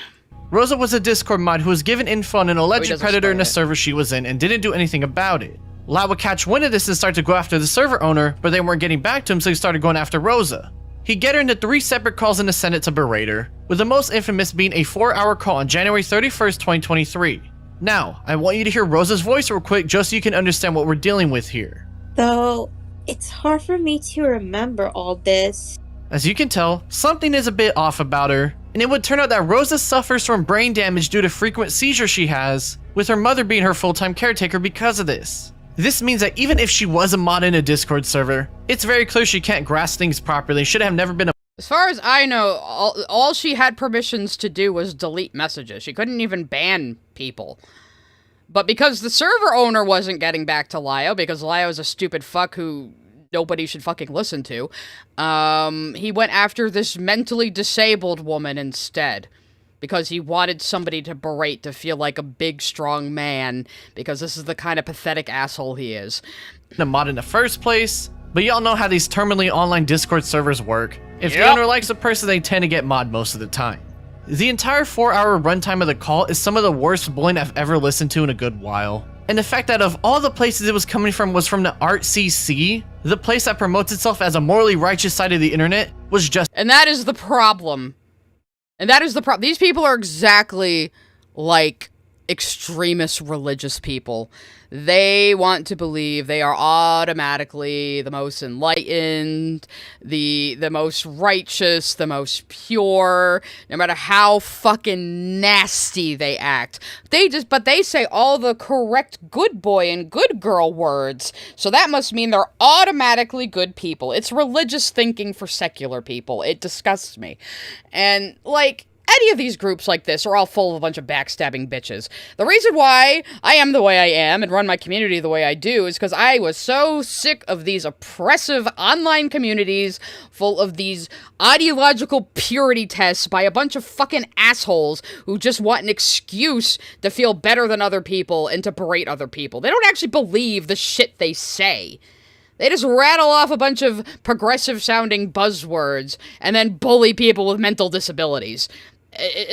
Rosa was a Discord mod who was given info on an alleged predator in a it. server she was in and didn't do anything about it. Lio would catch wind of this and start to go after the server owner, but they weren't getting back to him, so he started going after Rosa. He'd get her into 3 separate calls in the Senate to berate her, with the most infamous being a 4-hour call on January 31st, 2023. Now, I want you to hear Rosa's voice real quick just so you can understand what we're dealing with here. Though, it's hard for me to remember all this. As you can tell, something is a bit off about her, and it would turn out that Rosa suffers from brain damage due to frequent seizures she has, with her mother being her full-time caretaker because of this. This means that even if she was a mod in a Discord server, it's very clear she can't grasp things properly and should have never been a— As far as I know, all she had permissions to do was delete messages. She couldn't even ban people. But because the server owner wasn't getting back to Lio, because Lio is a stupid fuck who nobody should fucking listen to, he went after this mentally disabled woman instead. Because he wanted somebody to berate to feel like a big, strong man, because this is the kind of pathetic asshole he is. a mod in the first place, but y'all know how these terminally online Discord servers work. If the owner likes a person, they tend to get mod most of the time. The entire 4-hour runtime of the call is some of the worst bullying I've ever listened to in a good while. And the fact that of all the places it was coming from was from the ArtCC, the place that promotes itself as a morally righteous side of the internet, was just— And that is the problem. And that is the problem. These people are exactly like extremist religious people. They want to believe they are automatically the most enlightened, the most righteous, the most pure, no matter how fucking nasty they act. But they say all the correct good boy and good girl words, so that must mean they're automatically good people. It's religious thinking for secular people. It disgusts me. And, like, any of these groups like this are all full of a bunch of backstabbing bitches. The reason why I am the way I am and run my community the way I do is because I was so sick of these oppressive online communities full of these ideological purity tests by a bunch of fucking assholes who just want an excuse to feel better than other people and to berate other people. They don't actually believe the shit they say. They just rattle off a bunch of progressive-sounding buzzwords and then bully people with mental disabilities.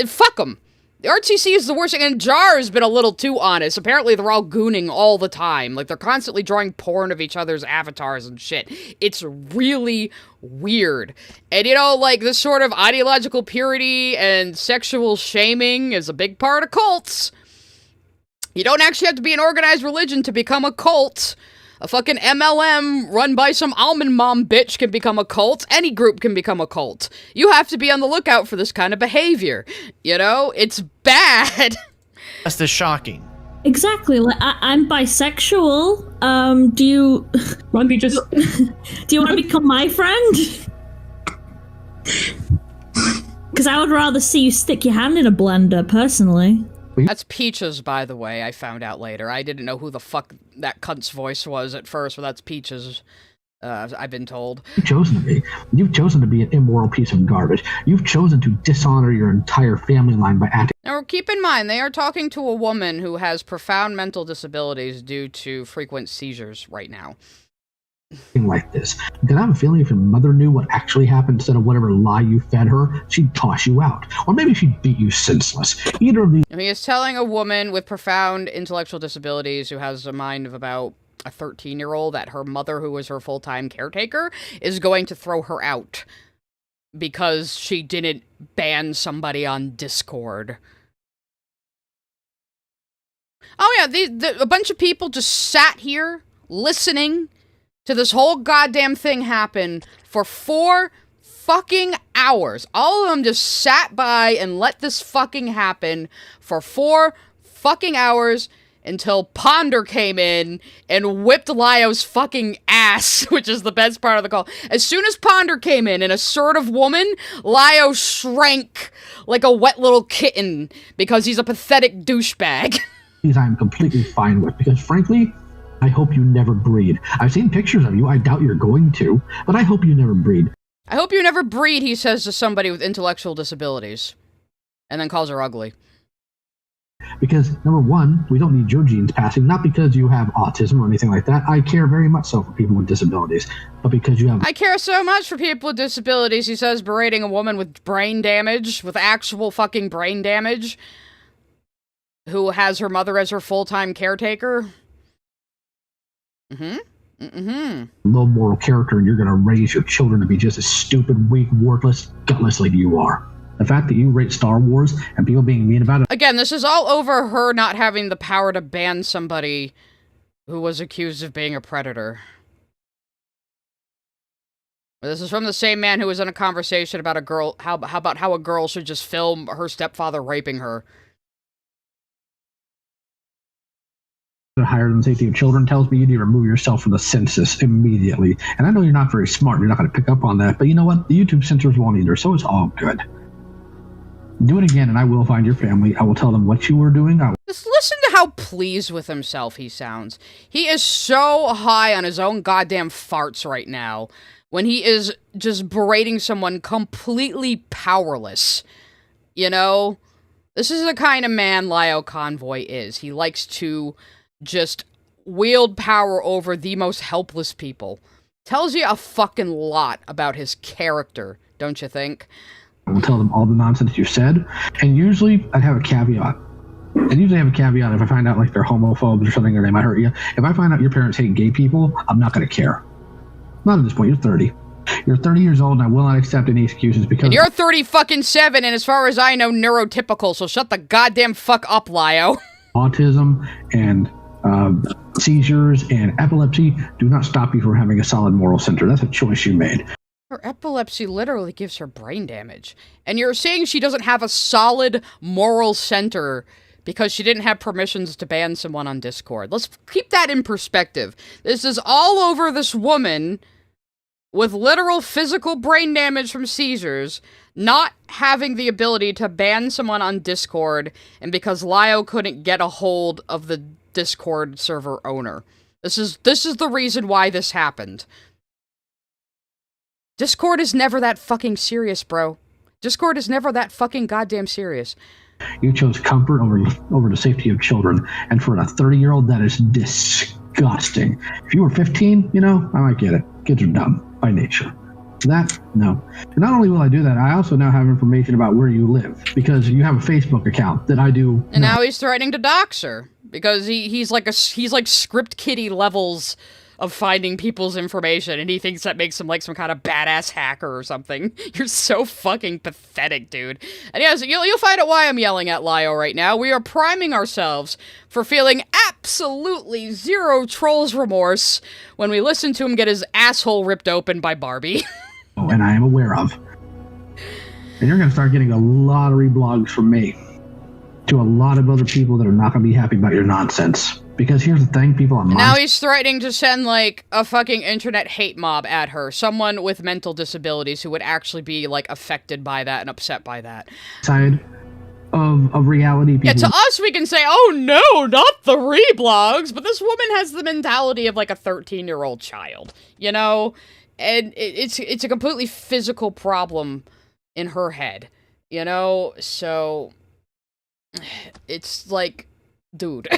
Fuck them. The RTC is the worst thing, and Jar has been a little too honest. Apparently, they're all gooning all the time. Like, they're constantly drawing porn of each other's avatars and shit. It's really weird. And, you know, like, this sort of ideological purity and sexual shaming is a big part of cults. You don't actually have to be an organized religion to become a cult. A fucking MLM run by some almond mom bitch can become a cult. Any group can become a cult. You have to be on the lookout for this kind of behavior. You know? It's bad. That's the shocking. Exactly. Like, I'm bisexual. Do you... Want me just... Do you want to become my friend? Because I would rather see you stick your hand in a blender, personally. That's Peaches, by the way, I found out later. I didn't know who the fuck that cunt's voice was at first, but that's Peaches, I've been told. You've chosen to be. You've chosen to be an immoral piece of garbage. You've chosen to dishonor your entire family line by acting. Now, keep in mind, they are talking to a woman who has profound mental disabilities due to frequent seizures right now. Like this. Because I have a feeling if your mother knew what actually happened instead of whatever lie you fed her, she'd toss you out. Or maybe she'd beat you senseless. Either of these... He is telling a woman with profound intellectual disabilities who has a mind of about a 13-year-old that her mother, who is her full-time caretaker, is going to throw her out because she didn't ban somebody on Discord. Oh yeah, a bunch of people just sat here listening to this whole goddamn thing happen for 4 fucking hours. All of them just sat by and let this fucking happen for 4 fucking hours until Ponder came in and whipped Lio's fucking ass, which is the best part of the call. As soon as Ponder came in, an assertive woman, Lio shrank like a wet little kitten because he's a pathetic douchebag. I'm completely fine with, because frankly, I hope you never breed. I've seen pictures of you. I doubt you're going to, but I hope you never breed. I hope you never breed, he says to somebody with intellectual disabilities. And then calls her ugly. Because, number one, we don't need your genes passing, not because you have autism or anything like that. I care very much so for people with disabilities, but because you have... I care so much for people with disabilities, he says, berating a woman with brain damage, with actual fucking brain damage, who has her mother as her full-time caretaker. Low moral character, and you're going to raise your children to be just as stupid, weak, worthless, gutless like you are. The fact that you rate Star Wars and people being mean about it... Again, this is all over her not having the power to ban somebody who was accused of being a predator. This is from the same man who was in a conversation about a girl, how about how a girl should just film her stepfather raping her. Higher than the safety of children tells me you need to remove yourself from the census immediately. And I know you're not very smart, you're not going to pick up on that, but you know what? The YouTube censors won't either, so it's all good. Do it again and I will find your family. I will tell them what you were doing. Just listen to how pleased with himself he sounds. He is so high on his own goddamn farts right now when he is just berating someone completely powerless. You know? This is the kind of man Lio Convoy is. He likes to just wield power over the most helpless people. Tells you a fucking lot about his character, don't you think? I will tell them all the nonsense you said, and usually I'd have a caveat. And usually I have a caveat if I find out like they're homophobes or something or they might hurt you. If I find out your parents hate gay people, I'm not going to care. Not at this point, you're 30. You're 30 years old and I will not accept any excuses because... And you're 30 fucking 7 and as far as I know, neurotypical, so shut the goddamn fuck up, Lio. autism and seizures and epilepsy do not stop you from having a solid moral center. That's a choice you made. Her epilepsy literally gives her brain damage. And you're saying she doesn't have a solid moral center because she didn't have permissions to ban someone on Discord. Let's keep that in perspective. This is all over this woman with literal physical brain damage from seizures, not having the ability to ban someone on Discord, and because Lio couldn't get a hold of the Discord server owner. This is the reason why this happened. Discord is never that fucking serious, bro. Discord is never that fucking goddamn serious. You chose comfort over the safety of children, and for a 30-year-old, that is disgusting. If you were 15, I might get it. Kids are dumb by nature. That, no. And not only will I do that, I also now have information about where you live, because you have a Facebook account that I do. And now he's threatening to dox her, because he's like script kiddie levels of finding people's information, and he thinks that makes him like some kind of badass hacker or something. You're so fucking pathetic, dude. And yes, you'll find out why I'm yelling at Lio right now. We are priming ourselves for feeling absolutely zero trolls remorse when we listen to him get his asshole ripped open by Barbie. And I am aware of. And you're going to start getting a lot of reblogs from me to a lot of other people that are not going to be happy about your nonsense. Because here's the thing, people on my Now he's threatening to send, like, a fucking internet hate mob at her. Someone with mental disabilities who would actually be, like, affected by that and upset by that. Side of reality. People. Yeah, to us we can say, oh no, not the reblogs, but this woman has the mentality of, like, a 13-year-old child, And it's a completely physical problem in her head, So, it's like, dude.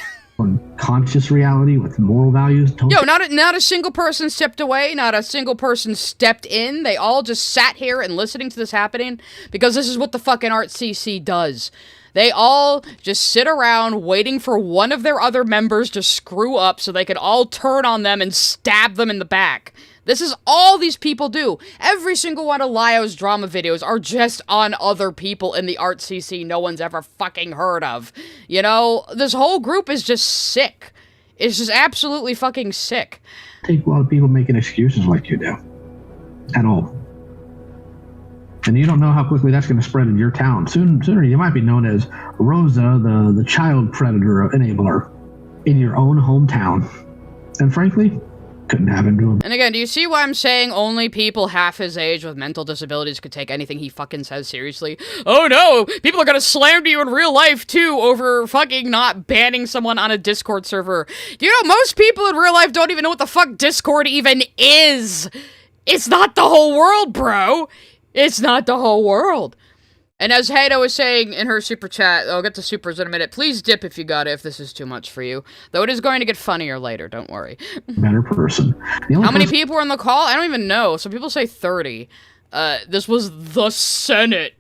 Conscious reality with moral values. Yo, not a single person stepped away, not a single person stepped in. They all just sat here and listening to this happening because this is what the fucking Art CC does. They all just sit around waiting for one of their other members to screw up so they can all turn on them and stab them in the back. This is all these people do. Every single one of Lio's drama videos are just on other people in the Art CC no one's ever fucking heard of. This whole group is just sick. It's just absolutely fucking sick. Take a lot of people making excuses like you do. At all. And you don't know how quickly that's going to spread in your town. Sooner you might be known as Rosa, the child predator enabler in your own hometown. And frankly, couldn't happen to him. And again, do you see why I'm saying only people half his age with mental disabilities could take anything he fucking says seriously? Oh no, people are gonna slam you in real life too over fucking not banning someone on a Discord server. Most people in real life don't even know what the fuck Discord even is. It's not the whole world, bro. It's not the whole world. And as Hado was saying in her super chat, I'll get to supers in a minute, please dip if you got it, if this is too much for you. Though it is going to get funnier later, don't worry. Better person. How many people were on the call? I don't even know. Some people say 30. This was the Senate.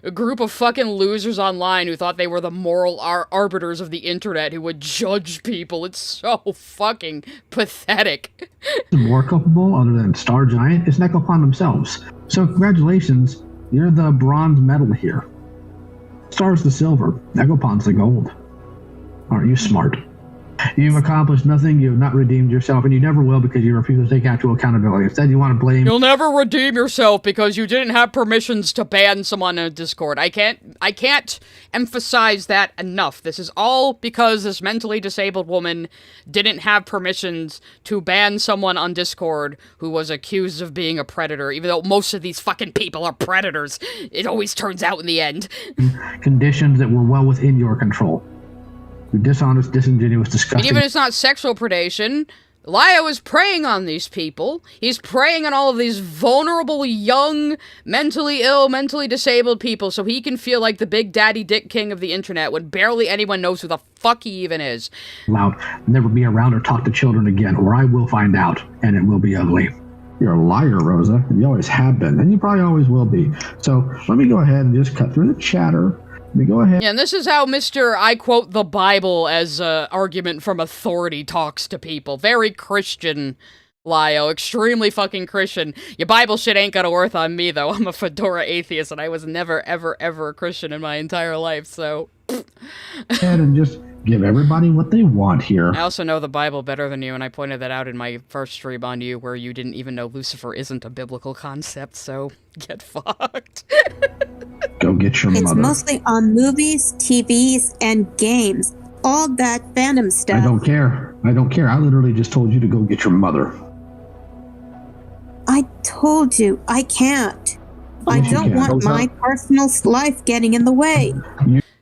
A group of fucking losers online who thought they were the moral arbiters of the internet who would judge people. It's so fucking pathetic. More culpable, other than Star Giant, is Necropon themselves. So congratulations. You're the bronze medal here. Star's the silver. Egopon's the gold. Aren't you smart? You've accomplished nothing, you have not redeemed yourself, and you never will because you refuse to take actual accountability. Instead, you want to blame... You'll never redeem yourself because you didn't have permissions to ban someone on Discord. I can't emphasize that enough. This is all because this mentally disabled woman didn't have permissions to ban someone on Discord who was accused of being a predator, even though most of these fucking people are predators. It always turns out in the end. Conditions that were well within your control. You're dishonest, disingenuous, disgusting. And even if it's not sexual predation, Lio is preying on these people. He's preying on all of these vulnerable, young, mentally ill, mentally disabled people so he can feel like the big daddy dick king of the internet when barely anyone knows who the fuck he even is. Loud. Never be around or talk to children again, or I will find out, and it will be ugly. You're a liar, Rosa. You always have been, and you probably always will be. So let me go ahead and just cut through the chatter. Let me go ahead. Yeah, and this is how Mr. I quote the Bible as argument from authority talks to people. Very Christian, Lio. Extremely fucking Christian. Your Bible shit ain't gonna worth on me, though. I'm a fedora atheist, and I was never, ever, ever a Christian in my entire life, so... And just give everybody what they want here. I also know the Bible better than you, and I pointed that out in my first stream on you, where you didn't even know Lucifer isn't a biblical concept, so get fucked. Go get your It's mother. mostly on movies, TVs, and games. All that fandom stuff. I don't care. I don't care. I literally just told you to go get your mother. I told you, I can't. I Yes, you don't can. want my personal life getting in the way.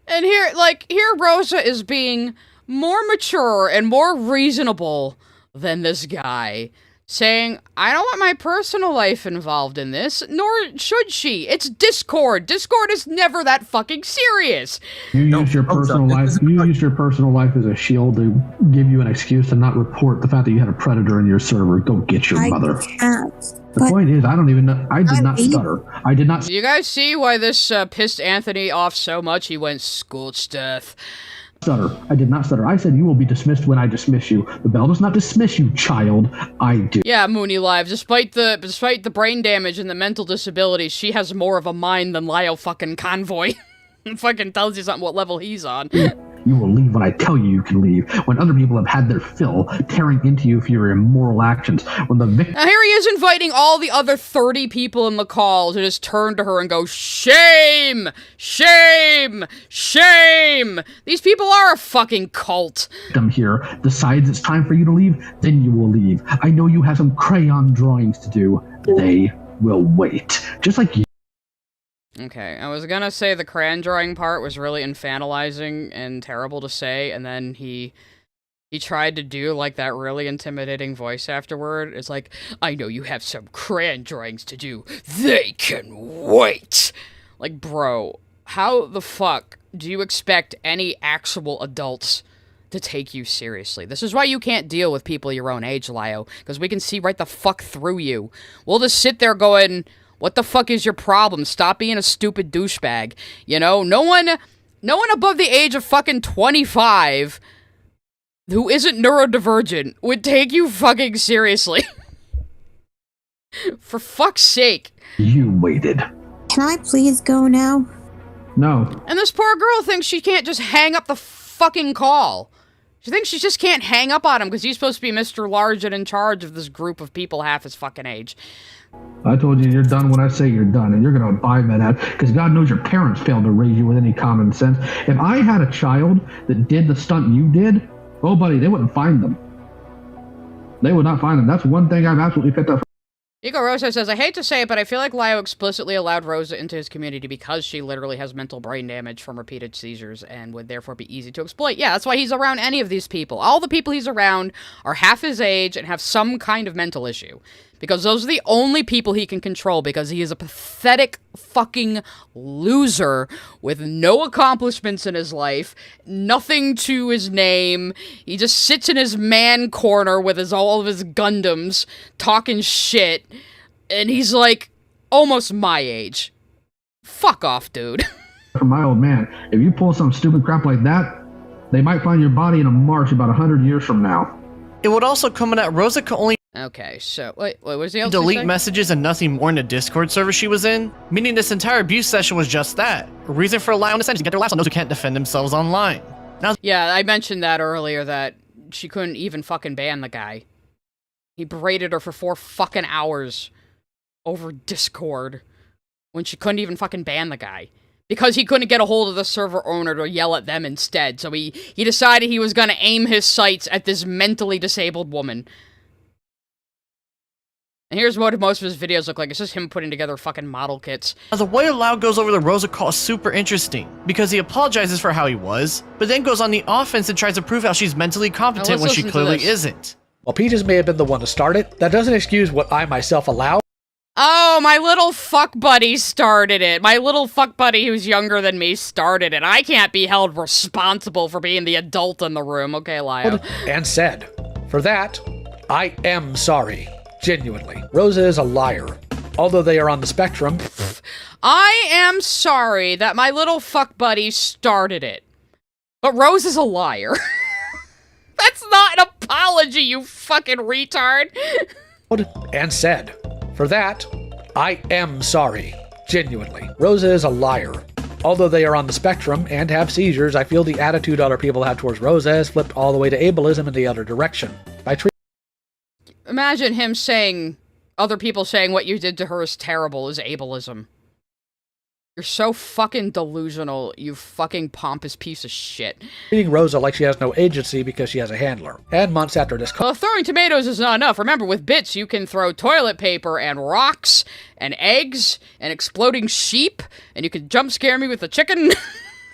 And here Rosa is being more mature and more reasonable than this guy, saying, I don't want my personal life involved in this, nor should she. It's Discord. Discord is never that fucking serious. You use your personal life. You use your personal life as a shield to give you an excuse to not report the fact that you had a predator in your server. Go get your mother. The point is, I don't even know. I did not stutter. I did not. Do you guys see why this pissed Anthony off so much? He went scorched earth. Stutter. I did not stutter. I said you will be dismissed when I dismiss you. The bell does not dismiss you, child. I do. Yeah, Mooney Live. Despite the brain damage and the mental disabilities, she has more of a mind than Lio fucking Convoy. Fucking tells you something what level he's on. You will leave when I tell you can leave. When other people have had their fill, tearing into you for your immoral actions. When the victim. Now here he is inviting all the other 30 people in the call to just turn to her and go, shame! Shame! Shame! These people are a fucking cult. Here decides it's time for you to leave, then you will leave. I know you have some crayon drawings to do. They will wait. Just like you. Okay, I was gonna say the crayon drawing part was really infantilizing and terrible to say, and then he tried to do, like, that really intimidating voice afterward. It's like, I know you have some crayon drawings to do. They can wait! Like, bro, how the fuck do you expect any actual adults to take you seriously? This is why you can't deal with people your own age, Lio, because we can see right the fuck through you. We'll just sit there going, what the fuck is your problem? Stop being a stupid douchebag. You know, no one above the age of fucking 25 who isn't neurodivergent would take you fucking seriously. For fuck's sake. You waited. Can I please go now? No. And this poor girl thinks she can't just hang up the fucking call. She thinks she just can't hang up on him because he's supposed to be Mr. Large and in charge of this group of people half his fucking age. I told you you're done when I say you're done, and you're going to abide by that, because God knows your parents failed to raise you with any common sense. If I had a child that did the stunt you did, oh, buddy, they wouldn't find them. They would not find them. That's one thing I've absolutely picked up. Ego Rosa says, I hate to say it, but I feel like Lio explicitly allowed Rosa into his community because she literally has mental brain damage from repeated seizures and would therefore be easy to exploit. Yeah, that's why he's around any of these people. All the people he's around are half his age and have some kind of mental issue. Because those are the only people he can control, because he is a pathetic fucking loser with no accomplishments in his life, nothing to his name. He just sits in his man corner with all of his Gundams, talking shit, and he's like, almost my age. Fuck off, dude. From my old man, if you pull some stupid crap like that, they might find your body in a marsh about 100 years from now. It would also come in that Rosa could only Okay, so, wait, what was the other delete messages and nothing more in the Discord server she was in, meaning this entire abuse session was just that. A reason for allowing this is to get their laughs on those who can't defend themselves online. Now, yeah, I mentioned that earlier, that she couldn't even fucking ban the guy. He berated her for 4 fucking hours over Discord when she couldn't even fucking ban the guy. Because he couldn't get a hold of the server owner to yell at them instead, so he decided he was gonna aim his sights at this mentally disabled woman. And here's what most of his videos look like. It's just him putting together fucking model kits. the way Lau goes over the Rosa call is super interesting, because he apologizes for how he was, but then goes on the offense and tries to prove how she's mentally competent when she clearly isn't. While Peaches may have been the one to start it, that doesn't excuse what I myself allow. Oh, my little fuck buddy started it. My little fuck buddy who's younger than me started it. I can't be held responsible for being the adult in the room. Okay, Lio. And said, for that, I am sorry. Genuinely. Rosa is a liar. Although they are on the spectrum. I am sorry that my little fuck buddy started it. But Rose is a liar. That's not an apology, you fucking retard. And said, for that, I am sorry. Genuinely. Rosa is a liar. Although they are on the spectrum and have seizures, I feel the attitude other people have towards Rosa has flipped all the way to ableism in the other direction. Imagine him saying, other people saying what you did to her is terrible is ableism. You're so fucking delusional, you fucking pompous piece of shit. Treating Rosa like she has no agency because she has a handler. And months after this Well, throwing tomatoes is not enough. Remember, with bits, you can throw toilet paper and rocks and eggs and exploding sheep, and you can jump scare me with a chicken.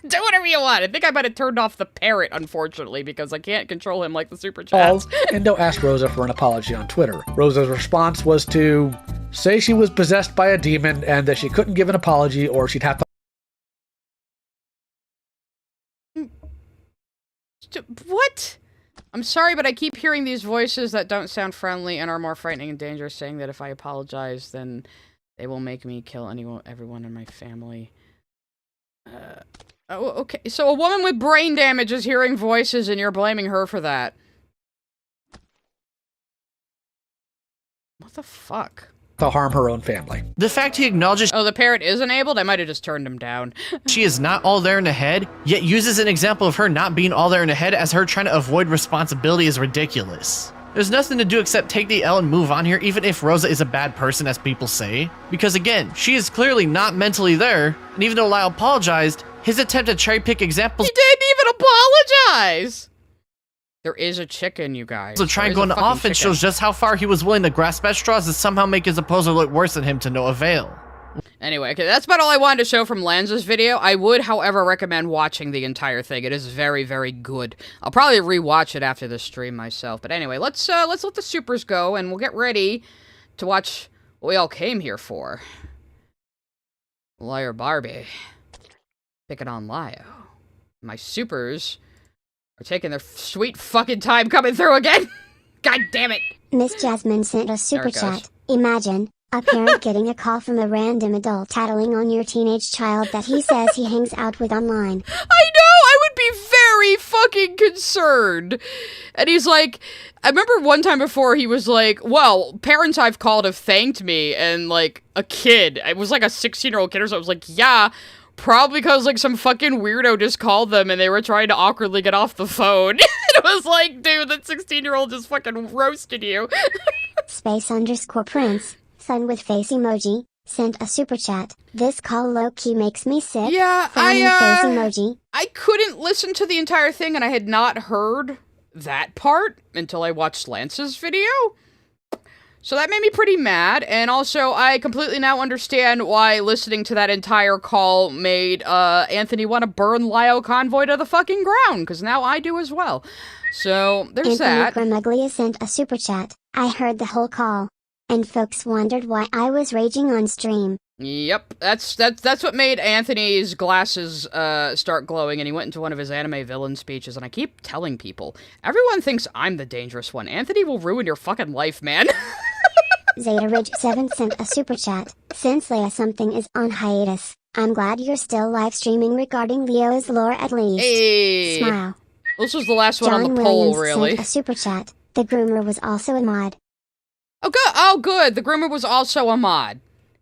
Do whatever you want. I think I might have turned off the parrot, unfortunately, because I can't control him like the super chats. Endo asked Rosa for an apology on Twitter. Rosa's response was to say she was possessed by a demon and that she couldn't give an apology or she'd have to... What? I'm sorry, but I keep hearing these voices that don't sound friendly and are more frightening and dangerous, saying that if I apologize, then they will make me kill everyone in my family. Oh, okay. So a woman with brain damage is hearing voices and you're blaming her for that. What the fuck? To harm her own family. The fact he acknowledges the parrot is enabled? I might have just turned him down. She is not all there in the head, yet uses an example of her not being all there in the head as her trying to avoid responsibility is ridiculous. There's nothing to do except take the L and move on here, even if Rosa is a bad person, as people say. Because again, she is clearly not mentally there, and even though Lio apologized, his attempt to cherry-pick examples— He didn't even apologize! There is a chicken, you guys. So trying going off and shows just how far he was willing to grasp at straws to somehow make his opposer look worse than him to no avail. Anyway, okay, that's about all I wanted to show from Lanza's video. I would, however, recommend watching the entire thing. It is very, very good. I'll probably rewatch it after the stream myself. But anyway, let's let the supers go, and we'll get ready to watch what we all came here for. Lawyer Barbea. Picking on Lio. My supers are taking their sweet fucking time coming through again. God damn it. Miss Jasmine sent a super chat. Imagine a parent getting a call from a random adult tattling on your teenage child that he says he hangs out with online. I know! I would be very fucking concerned. And he's like, I remember one time before he was like, well, parents I've called have thanked me, and like a kid, it was like a 16-year-old kid or so, I was like, yeah, probably because like some fucking weirdo just called them and they were trying to awkwardly get off the phone. It was like, dude, that 16-year-old just fucking roasted you. Space_Prince, son with face emoji, sent a super chat. This call low-key makes me sick. Yeah, face emoji. I couldn't listen to the entire thing and I had not heard that part until I watched Lance's video. So that made me pretty mad, and also I completely now understand why listening to that entire call made Anthony want to burn Lio Convoy to the fucking ground, because now I do as well. So there's that. Anthony Gramuglia sent a super chat. I heard the whole call, and folks wondered why I was raging on stream. Yep, that's what made Anthony's glasses start glowing, and he went into one of his anime villain speeches, and I keep telling people, everyone thinks I'm the dangerous one. Anthony will ruin your fucking life, man. Zeta Ridge 7 sent a super chat. Since Leia something is on hiatus, I'm glad you're still live streaming regarding Lio's lore at least. Hey. Smile. This was the last one John on the poll, Williams really. Sent a super chat. The groomer was also a mod. Oh good. Oh good. The groomer was also a mod.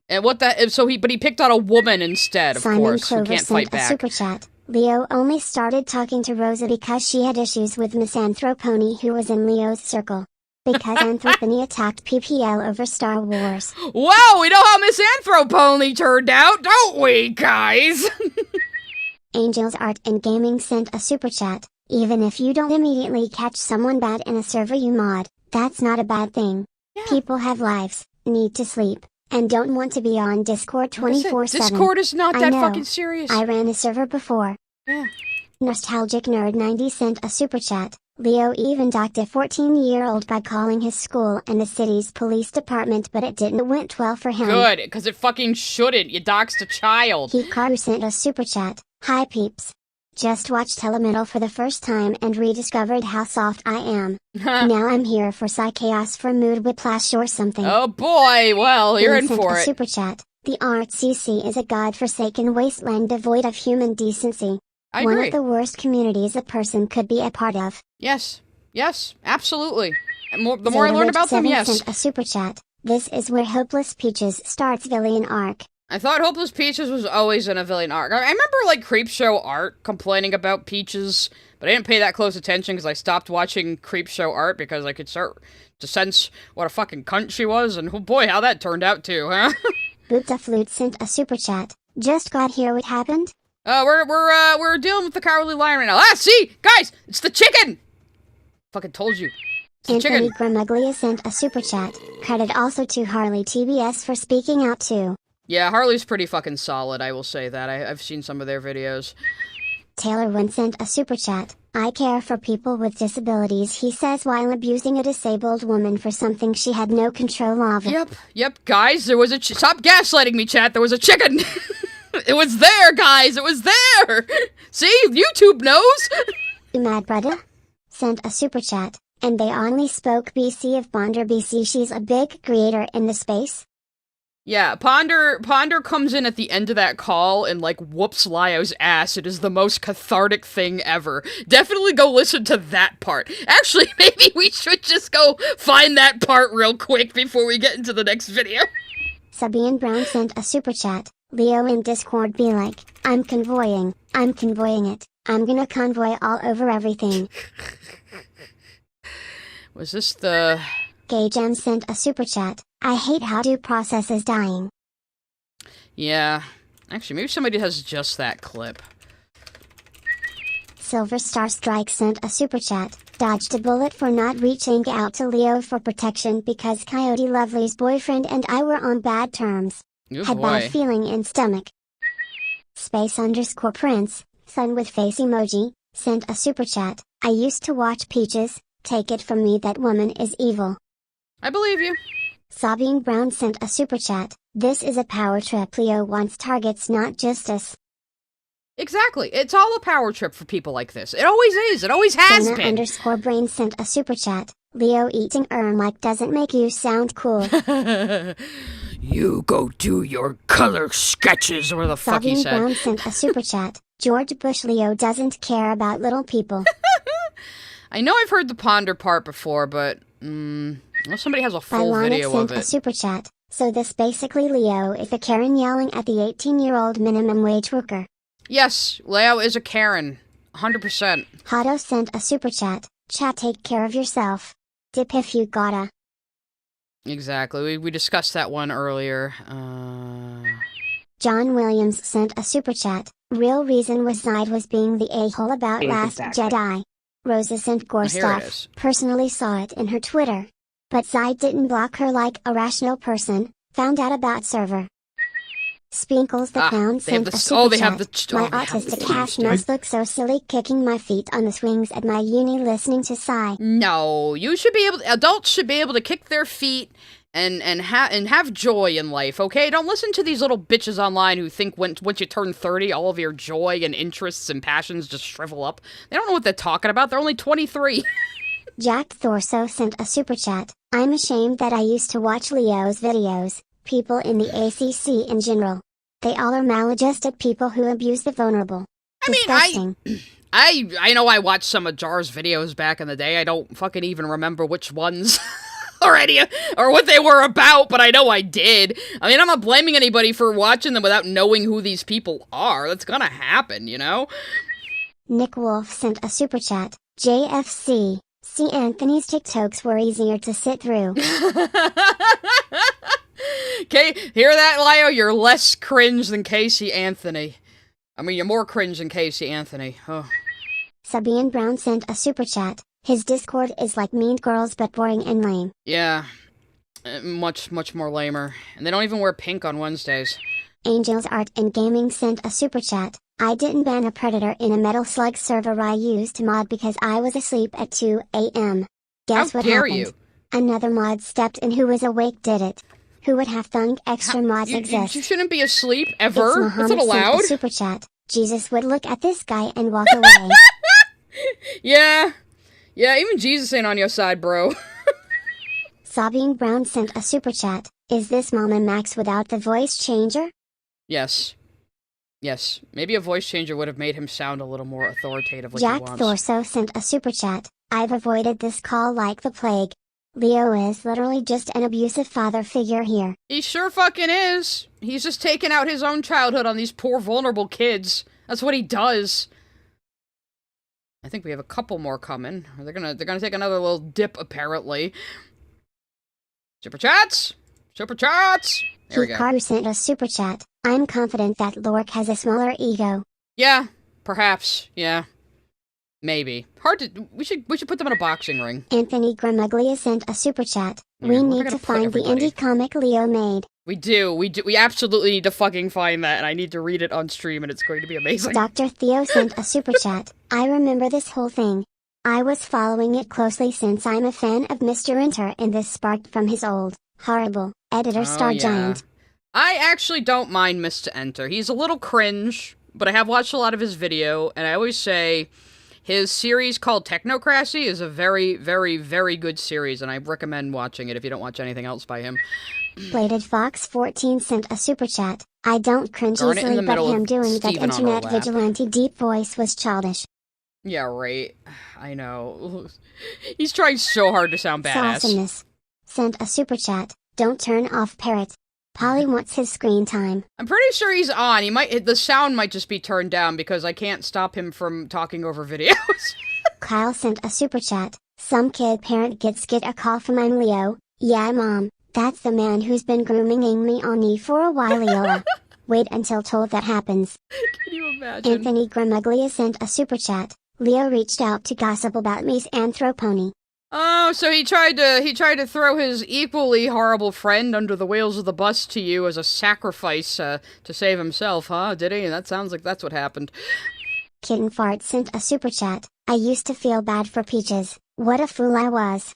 And what that? So he picked out a woman instead, of Simon course, Clover who can't sent fight back. A super chat. Lio only started talking to Rosa because she had issues with Misanthropony, who was in Lio's circle. Because Anthropony attacked PPL over Star Wars. Wow, we know how Misanthropony turned out, don't we, guys? Angels Art and Gaming sent a super chat. Even if you don't immediately catch someone bad in a server you mod, that's not a bad thing. Yeah. People have lives, need to sleep, and don't want to be on Discord 24/7. Discord is not that fucking serious. I ran a server before. Yeah. Nostalgic Nerd 90 sent a super chat. Lio even docked a 14-year-old by calling his school and the city's police department, but it didn't went well for him. Good, because it fucking shouldn't. You doxed a child. Hikaru sent a super chat. Hi peeps. Just watched Telemetal for the first time and rediscovered how soft I am. Now I'm here for Psychaos for Mood Whiplash or something. Oh boy, well, you're in sent for a it. Super chat. The RCC is a godforsaken wasteland devoid of human decency. I One agree. of the worst communities a person could be a part of. Yes, absolutely. And the more I learn about them, yes. Sent a super chat. This is where Hopeless Peaches starts villain arc. I thought Hopeless Peaches was always in a villain arc. I remember, like, Creepshow Art complaining about Peaches, but I didn't pay that close attention because I stopped watching Creepshow Art because I could start to sense what a fucking cunt she was, and oh boy, how that turned out too, huh? Boopta Flute sent a super chat. Just got here, what happened? We're dealing with the Cowardly Lion right now. Ah, see? Guys, it's the chicken! Fucking told you. It's the Anthony chicken. Gramuglia sent a super chat. Credit also to Harley TBS for speaking out too. Yeah, Harley's pretty fucking solid, I will say that. I've seen some of their videos. Taylor Wynn sent a super chat. I care for people with disabilities, he says while abusing a disabled woman for something she had no control over. Yep, guys, there was a stop gaslighting me, chat. There was a chicken. It was there, guys. It was there. See, YouTube knows. Mad Brother sent a super chat. And they only spoke BC of Bonder BC. She's a big creator in the space. Yeah, Ponder comes in at the end of that call and, like, whoops Lio's ass. It is the most cathartic thing ever. Definitely go listen to that part. Actually, maybe we should just go find that part real quick before we get into the next video. Sabian Brown sent a super chat. Lio in Discord be like, I'm convoying it. I'm gonna convoy all over everything. Was this the... Gay Gem sent a super chat. I hate how due process is dying. Yeah. Actually, maybe somebody has just that clip. Silver Star Strike sent a super chat. Dodged a bullet for not reaching out to Lio for protection because Coyote Lovely's boyfriend and I were on bad terms. Oh, Had boy. bad feeling in stomach. Space_Prince, sun with face emoji, sent a super chat. I used to watch Peaches. Take it from me that woman is evil. I believe you. Sabine Brown sent a super chat. This is a power trip. Lio wants targets, not justice. Exactly. It's all a power trip for people like this. It always is. It always has been. _Brain sent a super chat. Lio eating mic doesn't make you sound cool. You go do your color sketches, or the fuck he Sabine said. Brown sent a super chat. George Bush Lio doesn't care about little people. I know I've heard the Ponder part before, but well, somebody has a full Bylonic video sent of a it. super chat. So this basically Lio if a Karen yelling at the 18-year-old minimum wage worker. Yes, Leo is a Karen. 100%. Hato sent a super chat. Chat, take care of yourself. Dip if you gotta. Exactly. We discussed that one earlier. John Williams sent a super chat. Real reason was Zide was being the a-hole about Last Jedi. Rosa sent Gore Here it stuff. is. Personally saw it in her Twitter. But Zide didn't block her like a rational person. Found out about server. Spinkles the clown they have sent the- a super oh, they chat. have the- My oh, they have autistic the- half must look so silly kicking my feet on the swings at my uni listening to Psy. No, you should be able to, adults should be able to kick their feet and have joy in life, okay? Don't listen to these little bitches online who think once you turn 30, all of your joy and interests and passions just shrivel up. They don't know what they're talking about. They're only 23. Jack Thorso sent a super chat. I'm ashamed that I used to watch Leo's videos. People in the ACC in general. They all are maladjusted people who abuse the vulnerable. Disgusting. I know I watched some of Jar's videos back in the day. I don't fucking even remember which ones already or what they were about, but I know I did. I mean, I'm not blaming anybody for watching them without knowing who these people are. That's gonna happen, you know? Nick Wolf sent a super chat. JFC. See, Anthony's TikToks were easier to sit through. Okay, hear that, Lio? You're less cringe than Casey Anthony. I mean, you're more cringe than Casey Anthony. Oh. Sabian Brown sent a super chat. His Discord is like Mean Girls but boring and lame. Yeah. Much more lamer. And they don't even wear pink on Wednesdays. Angels Art and Gaming sent a super chat. I didn't ban a predator in a Metal Slug server I used to mod because I was asleep at 2 a.m. Guess How what dare happened? you? Another mod stepped in who was awake did it. Who would have thunk extra mods You exist? shouldn't be asleep, It's ever. Is it Muhammad sent allowed? a super chat. Jesus would look at this guy and walk away. Yeah, even Jesus ain't on your side, bro. Sabine Brown sent a super chat. Is this Mama Max without the voice changer? Yes. Maybe a voice changer would have made him sound a little more authoritative like Jack he wants. Thorso sent a super chat. I've avoided this call like the plague. Lio is literally just an abusive father figure here. He sure fucking is. He's just taking out his own childhood on these poor, vulnerable kids. That's what he does. I think we have a couple more coming. They're gonna take another little dip, apparently. Super chats! Super chats! There we go. Hikaru sent a super chat. I'm confident that Lork has a smaller ego. Yeah, perhaps. Yeah. Maybe. Hard to... We should put them in a boxing ring. Anthony Gramuglia sent a super chat. Yeah, We we're need gonna to put find the everybody. indie comic Lio made. We do. We absolutely need to fucking find that, and I need to read it on stream, and it's going to be amazing. Dr. Theo sent a super chat. I remember this whole thing. I was following it closely since I'm a fan of Mr. Enter, and this sparked from his old, horrible, editor Star Giant. I actually don't mind Mr. Enter. He's a little cringe, but I have watched a lot of his video, and I always say his series called Technocracy is a very, very, very good series, and I recommend watching it if you don't watch anything else by him. Bladed Fox 14 sent a super chat. I don't cringe Darn it, in easily, the but middle him of doing that Steven on our internet lap. vigilante deep voice was childish. Yeah, right. I know. He's trying so hard to sound badass. Awesomeness. Sent a super chat. Don't turn off Parrot. Polly wants his screen time. I'm pretty sure he's on. The sound might just be turned down because I can't stop him from talking over videos. Kyle sent a super chat. Some kid parent get a call from I'm Lio. Yeah, mom. That's the man who's been grooming me on me for a while, Leola. Wait until told that happens. Can you imagine? Anthony Gramuglia sent a super chat. Lio reached out to gossip about me's anthropony. Oh, so he tried to throw his equally horrible friend under the wheels of the bus to you as a sacrifice to save himself, huh? Did he? That sounds like that's what happened. Kitten Fart sent a super chat. I used to feel bad for Peaches. What a fool I was.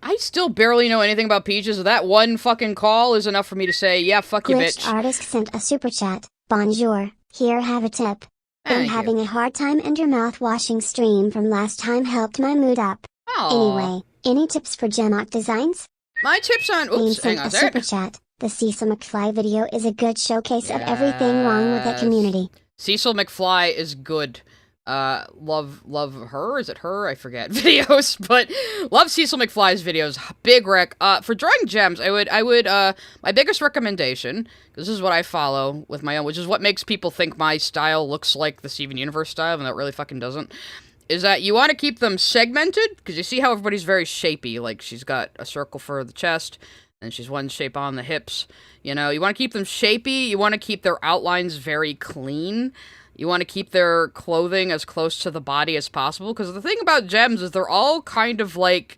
I still barely know anything about Peaches. That one fucking call is enough for me to say, yeah, fuck you, Glitched bitch. Artist sent a super chat. Bonjour. Here, have a tip. Been Thank you. having a hard time, and your mouth-washing stream from last time helped my mood up. Aw. Anyway, any tips for Gemok designs? My tips on... Bean Oops, hang sent on a a sec. super chat. The Cecil McFly video is a good showcase of everything wrong with the community. Cecil McFly is good. Love her? Is it her? I forget. Videos, but love Cecil McFly's videos. Big rec. For drawing gems, I would, my biggest recommendation, because this is what I follow with my own, which is what makes people think my style looks like the Steven Universe style, and that really fucking doesn't, is that you want to keep them segmented, because you see how everybody's very shapey, like she's got a circle for the chest, and she's one shape on the hips, you know, you want to keep them shapey, you want to keep their outlines very clean, you want to keep their clothing as close to the body as possible, because the thing about gems is they're all kind of like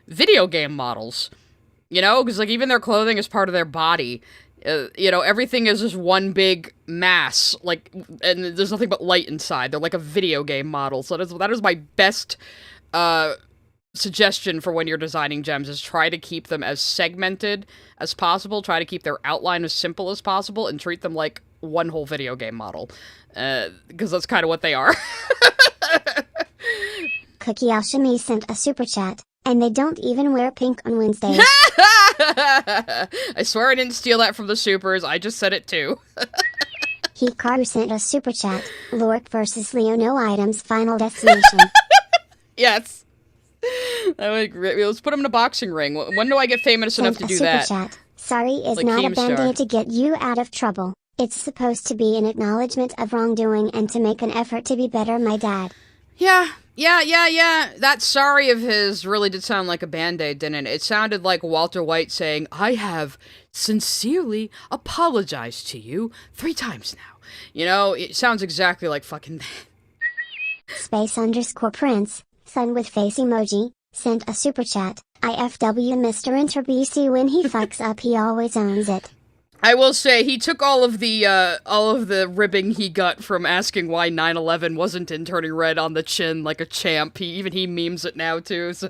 video game models, you know, because like even their clothing is part of their body, you know, everything is just one big mass, like, and there's nothing but light inside. They're like a video game model, so that is my best suggestion for when you're designing gems, is try to keep them as segmented as possible, try to keep their outline as simple as possible, and treat them like one whole video game model, because that's kind of what they are. Cookie Alchemy sent a super chat, and they don't even wear pink on Wednesdays. I swear I didn't steal that from the supers, I just said it too. Hikaru sent a super chat. Lork versus Leo, no items, final destination. Yes. That would be great. Let's put him in a boxing ring. When do I get famous enough to Sent do a super that? chat. Sorry is Like not a Keemstar. band-aid to get you out of trouble. It's supposed to be an acknowledgement of wrongdoing and to make an effort to be better, my dad. Yeah. That sorry of his really did sound like a Band-Aid, didn't it? It sounded like Walter White saying, I have sincerely apologized to you 3 times now. You know, it sounds exactly like fucking that. Space_Prince, son with face emoji, sent a super chat. IFW Mr. InterBC, when he fucks up he always owns it. I will say, he took all of the ribbing he got from asking why 9/11 wasn't in turning red on the chin like a champ. He memes it now too, so.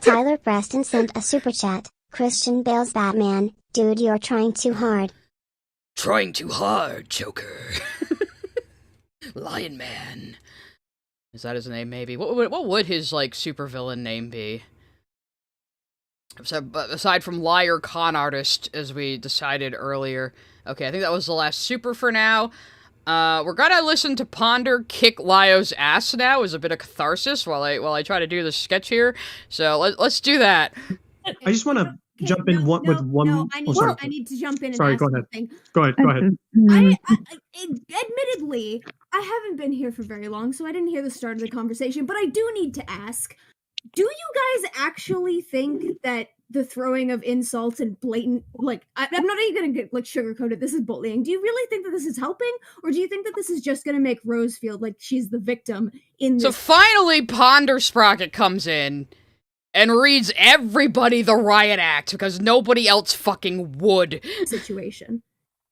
Tyler Preston sent a super chat. Christian Bale's Batman, dude, you're trying too hard. Trying too hard, Joker. Lion Man. Is that his name, maybe? What would his, like, supervillain name be? So, but aside from Liar Con Artist, as we decided earlier. Okay, I think that was the last super for now. We're gonna listen to Ponder kick Lio's ass now as a bit of catharsis while I try to do the sketch here. So let's do that. I just want to jump in with one. No, I sorry. need to jump in. Sorry, and go ask ahead. something. Go ahead. Admittedly, I haven't been here for very long, so I didn't hear the start of the conversation. But I do need to ask: do you guys actually think that the throwing of insults and blatant, like, I'm not even gonna get like sugarcoated, this is bullying? Do you really think that this is helping, or do you think that this is just gonna make Rose feel like she's the victim in this? So finally, Ponder Sprocket comes in and reads everybody the riot act because nobody else fucking would. Situation.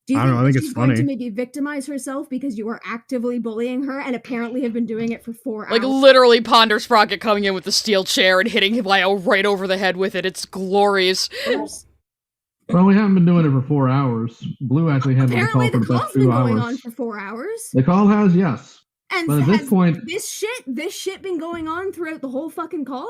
Do you I don't know, I think she's it's going funny. to maybe victimize herself because you are actively bullying her and apparently have been doing it for 4 hours? Like, literally, Ponder Sprocket coming in with the steel chair and hitting Lio right over the head with it. It's glorious. Well, we haven't been doing it for 4 hours. Blue actually had the Apparently call the for the call's past been 2 going hours. on for 4 hours. The call has, yes. And But at has this point, this shit been going on throughout the whole fucking call?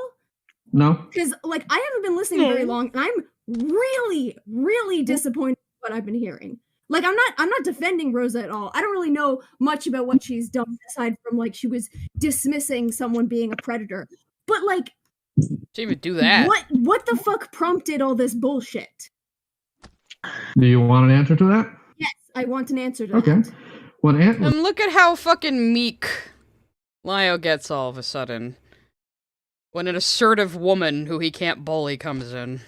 no. Because, like, I haven't been listening very long, and I'm really, really disappointed with what I've been hearing. Like, I'm not defending Rosa at all. I don't really know much about what she's done aside from, like, she was dismissing someone being a predator. But, like, She didn't even do that. what the fuck prompted all this bullshit? Do you want an answer to that? Yes, I want an answer to Okay. that. When Ant was And look at how fucking meek Lio gets all of a sudden. When an assertive woman who he can't bully comes in.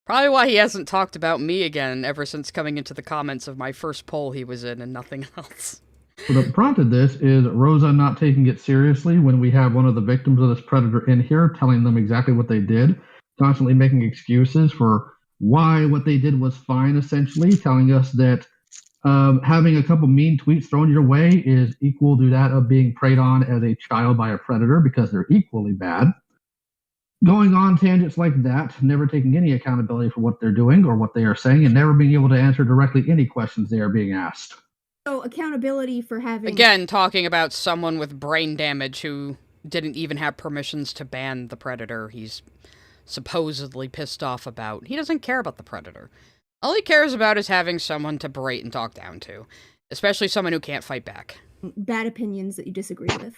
Probably why he hasn't talked about me again ever since coming into the comments of my first poll he was in and nothing else. What prompted this is Rosa not taking it seriously when we have one of the victims of this predator in here telling them exactly what they did, constantly making excuses for why what they did was fine, essentially, telling us that having a couple mean tweets thrown your way is equal to that of being preyed on as a child by a predator because they're equally bad. Going on tangents like that, never taking any accountability for what they're doing or what they are saying, and never being able to answer directly any questions they are being asked. So, accountability for having... Again, talking about someone with brain damage who didn't even have permissions to ban the Predator he's supposedly pissed off about. He doesn't care about the Predator. All he cares about is having someone to berate and talk down to. Especially someone who can't fight back. Bad opinions that you disagree with.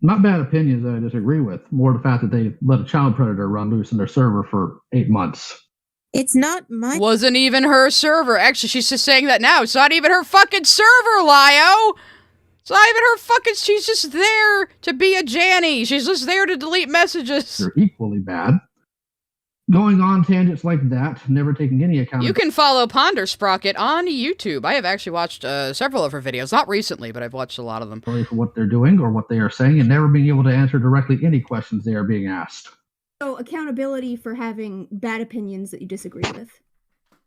Not bad opinions that I disagree with. More the fact that they let a child predator run loose in their server for 8 months. It's not my... Wasn't even her server. Actually, she's just saying that now. It's not even her fucking server, Lio! It's not even her fucking... She's just there to be a Janny. She's just there to delete messages. They're equally bad. Going on tangents like that, never taking any accountability. You can follow Ponder Sprocket on YouTube. I have actually watched several of her videos. Not recently, but I've watched a lot of them. For what they're doing or what they are saying, and never being able to answer directly any questions they are being asked. So, accountability for having bad opinions that you disagree with.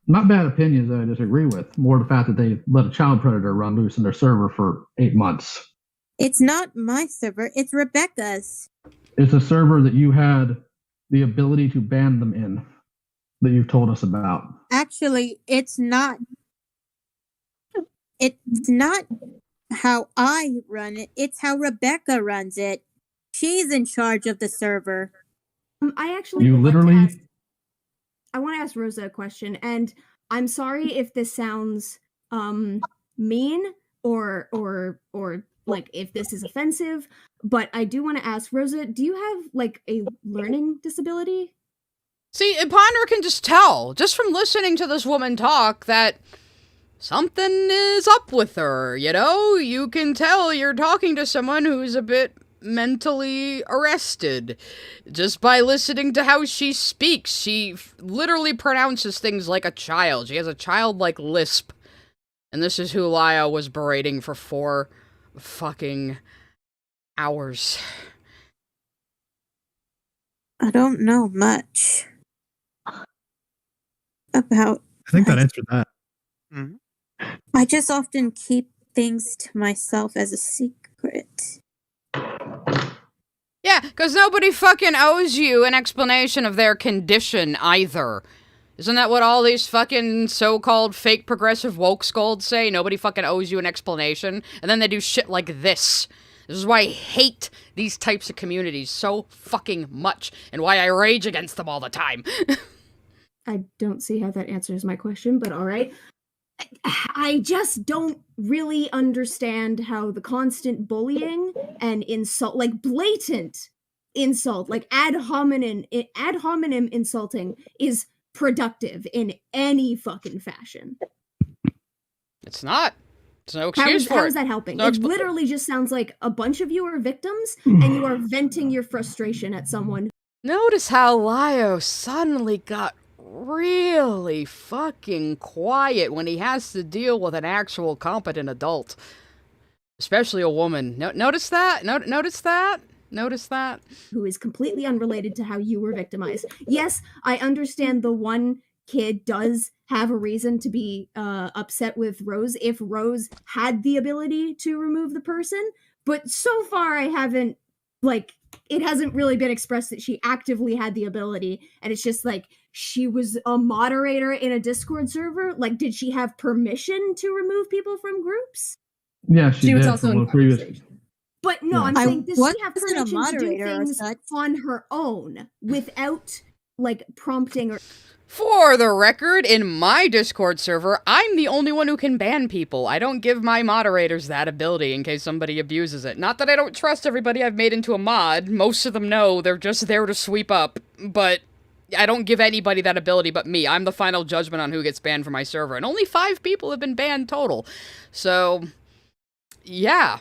Not bad opinions that I disagree with. More the fact that they let a child predator run loose in their server for 8 months. It's not my server, it's Rebecca's. It's a server that you had the ability to ban them in, that you've told us about. Actually, it's not. It's not how I run it, it's how Rebecca runs it. She's in charge of the server. I actually You literally... I want to ask Rosa a question, and I'm sorry if this sounds mean or like if this is offensive, but I do want to ask Rosa, do you have like a learning disability? See, Ponder can just tell, just from listening to this woman talk, that something is up with her, you know? You can tell you're talking to someone who's a bit mentally arrested. Just by listening to how she speaks, she literally pronounces things like a child. She has a childlike lisp. And this is who Lio was berating for 4 fucking hours. I don't know much about... I think that answered that. I just often keep things to myself as a secret. Yeah, because nobody fucking owes you an explanation of their condition either. Isn't that what all these fucking so-called fake progressive woke scolds say? Nobody fucking owes you an explanation. And then they do shit like this. This is why I hate these types of communities so fucking much, and why I rage against them all the time. I don't see how that answers my question, but alright. I just don't really understand how the constant bullying and insult, like blatant insult, like ad hominem insulting is productive in any fucking fashion. It's not. There's no excuse for it. How is that helping? No It literally just sounds like a bunch of you are victims and you are venting your frustration at someone. Notice how Lio suddenly got really fucking quiet when he has to deal with an actual competent adult. Especially a woman. Notice that? Notice that? Notice that? Who is completely unrelated to how you were victimized. Yes, I understand the one kid does have a reason to be upset with Rose if Rose had the ability to remove the person, but so far I haven't, like, it hasn't really been expressed that she actively had the ability, and it's just like she was a moderator in a Discord server. Like, did she have permission to remove people from groups? Yeah, she was did also from in a previous. But no, Yeah. I'm saying, does she have wasn't a permission to do moderator or things such. on her own without, like, prompting or... For the record, in my Discord server, I'm the only one who can ban people. I don't give my moderators that ability in case somebody abuses it. Not that I don't trust everybody I've made into a mod. Most of them know they're just there to sweep up. But I don't give anybody that ability but me. I'm the final judgment on who gets banned from my server. And only 5 people have been banned total. So, yeah.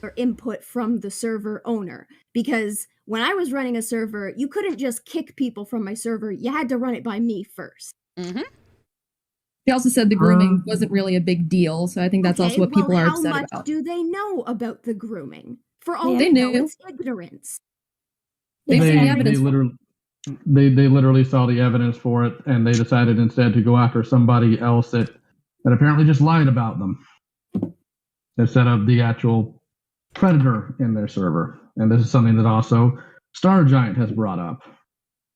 or input from the server owner. Because when I was running a server, you couldn't just kick people from my server. You had to run it by me first. Mm-hmm. She also said the grooming wasn't really a big deal, so I think that's also what people are upset how much about. do they know about the grooming? For all They they know, knew. it's ignorance. They've seen the evidence. They literally saw the evidence for it, and they decided instead to go after somebody else that apparently just lied about them instead of the actual predator in their server. And this is something that also Star Giant has brought up.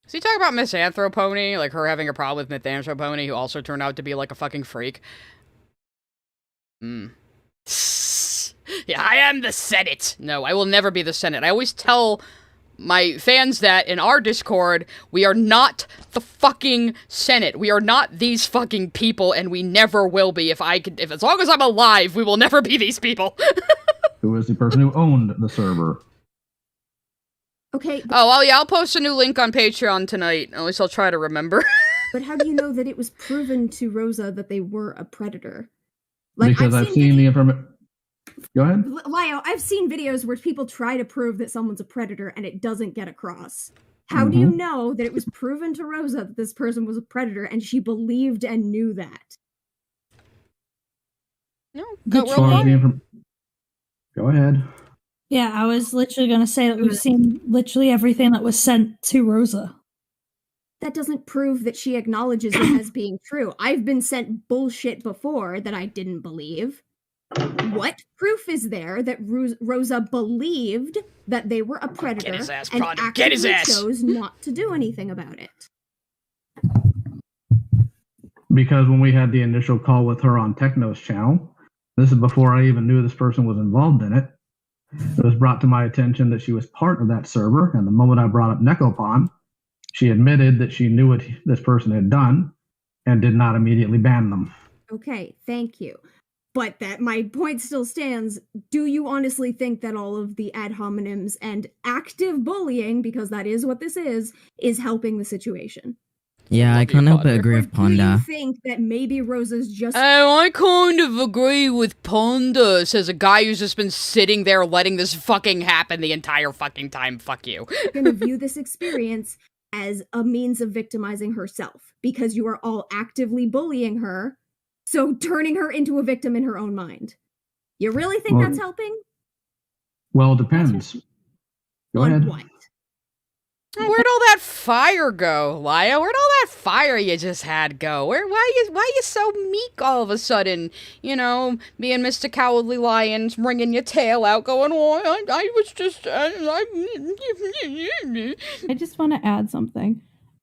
Is he talking about Miss Anthropony? Like her having a problem with Miss Anthropony, who also turned out to be like a fucking freak? Yeah, I am the Senate. No, I will never be the Senate. I always tell my fans that in our Discord, we are not the fucking Senate. We are not these fucking people, and we never will be. If as long as I'm alive, we will never be these people. Who is the person who owned the server? Okay. Oh, well, yeah, I'll post a new link on Patreon tonight. At least I'll try to remember. But how do you know that it was proven to Rosa that they were a predator? Like, Because I've seen the information. Go ahead. Lio, I've seen videos where people try to prove that someone's a predator and it doesn't get across. How do you know that it was proven to Rosa that this person was a predator and she believed and knew that? No, Go ahead. Yeah, I was literally going to say that we've seen literally everything that was sent to Rosa. That doesn't prove that she acknowledges it as being true. I've been sent bullshit before that I didn't believe. What proof is there that Rosa believed that they were a predator and actively chose not to do anything about it? Because when we had the initial call with her on Techno's channel, this is before I even knew this person was involved in it. It was brought to my attention that she was part of that server, and the moment I brought up Necopon, she admitted that she knew what this person had done and did not immediately ban them. Okay, thank you. But that my point still stands. Do you honestly think that all of the ad hominems and active bullying, because that is what this is helping the situation? Yeah, I can't help but agree with Do you Ponda. think that maybe Rosa's just... Oh, I kind of agree with Ponda, says a guy who's just been sitting there letting this fucking happen the entire fucking time. Fuck you. gonna view this experience as a means of victimizing herself, because you are all actively bullying her, so turning her into a victim in her own mind. You really think that's helping? Well, it depends. Go ahead. What? Where'd all that fire go, Lio? Where'd all that fire you just had go? Why you so meek all of a sudden? You know, being Mr. Cowardly Lion, wringing your tail out, going, "Oh, I was just, I just want to add something.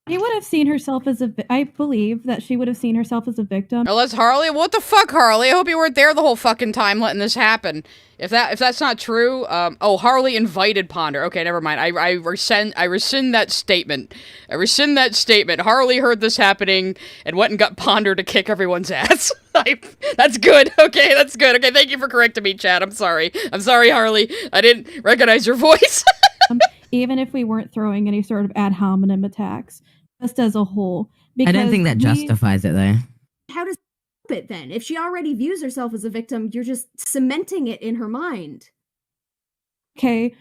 She would have seen herself as I believe that she would have seen herself as a victim. Unless Harley, what the fuck, Harley? I hope you weren't there the whole fucking time letting this happen. If that's not true, oh, Harley invited Ponder. Okay, never mind. I rescind that statement. I rescind that statement. Harley heard this happening and went and got Ponder to kick everyone's ass. That's good. Okay, that's good. Okay, thank you for correcting me, Chad. I'm sorry. I'm sorry, Harley. I didn't recognize your voice. Even if we weren't throwing any sort of ad hominem attacks, just as a whole. I don't think that justifies it, though. How does it then? If she already views herself as a victim, you're just cementing it in her mind. Okay,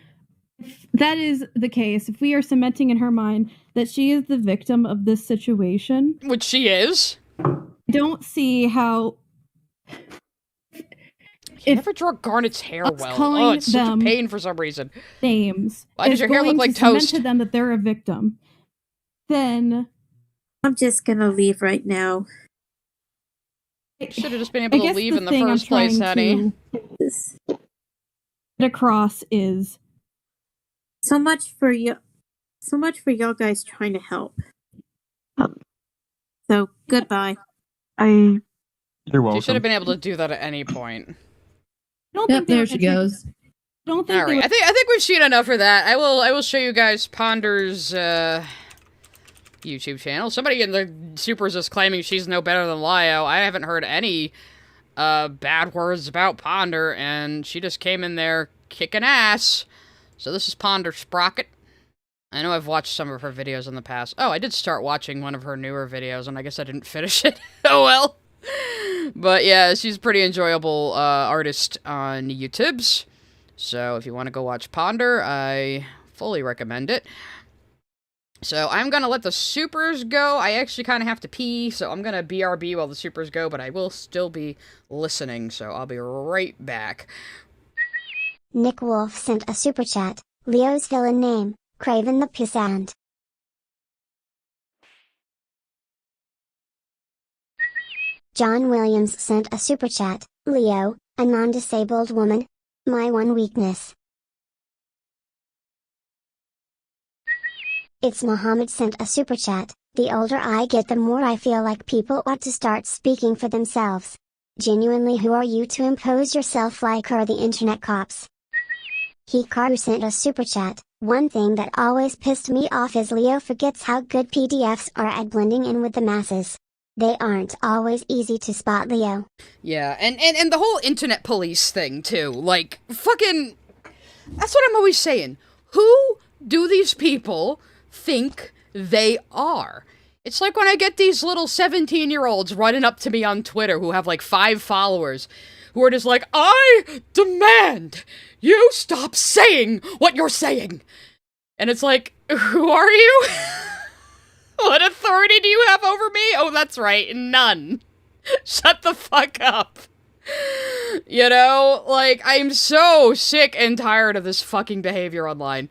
if that is the case, if we are cementing in her mind that she is the victim of this situation, which she is, I don't see how. You never draw Garnet's hair well. Oh, it's such a pain for some reason. Names. Why does your hair look like toast? To them that they're a victim. Then I'm just gonna leave right now. Should have just been able to leave in the first place, honey. Get across is so much for you. So much for y'all guys trying to help. So goodbye. You're welcome. She should have been able to do that at any point. Yep, there she goes. Don't think. All right, I think we've seen enough for that. I will show you guys Ponder's YouTube channel. Somebody in the supers is claiming she's no better than Lio. I haven't heard any bad words about Ponder, and she just came in there kicking ass. So this is Ponder Sprocket. I know I've watched some of her videos in the past. Oh, I did start watching one of her newer videos, and I guess I didn't finish it. Oh well. But yeah, she's a pretty enjoyable artist on YouTubes. So if you want to go watch Ponder, I fully recommend it. So I'm going to let the supers go. I actually kind of have to pee, so I'm going to BRB while the supers go, but I will still be listening, so I'll be right back. Nick Wolf sent a super chat. Leo's villain name, Craven the Pissant. John Williams sent a super chat. Lio, a non-disabled woman. My one weakness. It's Mohammed sent a super chat. The older I get, the more I feel like people ought to start speaking for themselves. Genuinely, who are you to impose yourself like her the internet cops? Hikaru sent a super chat. One thing that always pissed me off is Lio forgets how good PDFs are at blending in with the masses. They aren't always easy to spot, Lio. Yeah, and the whole internet police thing, too. Like, fucking... That's what I'm always saying. Who do these people think they are? It's like when I get these little 17-year-olds running up to me on Twitter who have, like, 5 followers, who are just like, I demand you stop saying what you're saying! And it's like, who are you? What authority do you have over me? Oh, that's right, none. Shut the fuck up. You know, like, I'm so sick and tired of this fucking behavior online.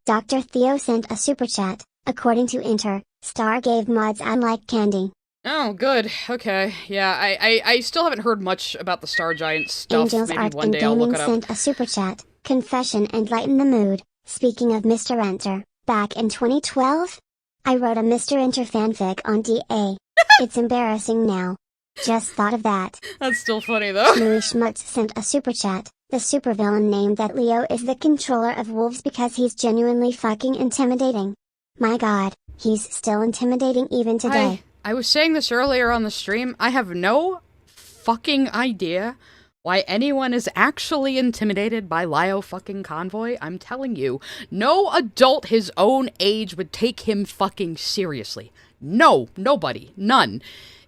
Dr. Theo sent a super chat. According to Inter, Star gave mods unlike candy. Oh, good. Okay. Yeah, I still haven't heard much about the Star Giant stuff. Angels Maybe Art one and day I'll look Gaming it up. sent a super chat. Confession and lighten the mood. Speaking of Mr. Enter, back in 2012, I wrote a Mr. Enter fanfic on DA. It's embarrassing now. Just thought of that. That's still funny, though. Louis Schmutz sent a super chat. The supervillain named that Lio is the controller of wolves because he's genuinely fucking intimidating. My god, he's still intimidating even today. I was saying this earlier on the stream. I have no fucking idea why anyone is actually intimidated by Lio fucking Convoy. I'm telling you, no adult his own age would take him fucking seriously. No, nobody, none.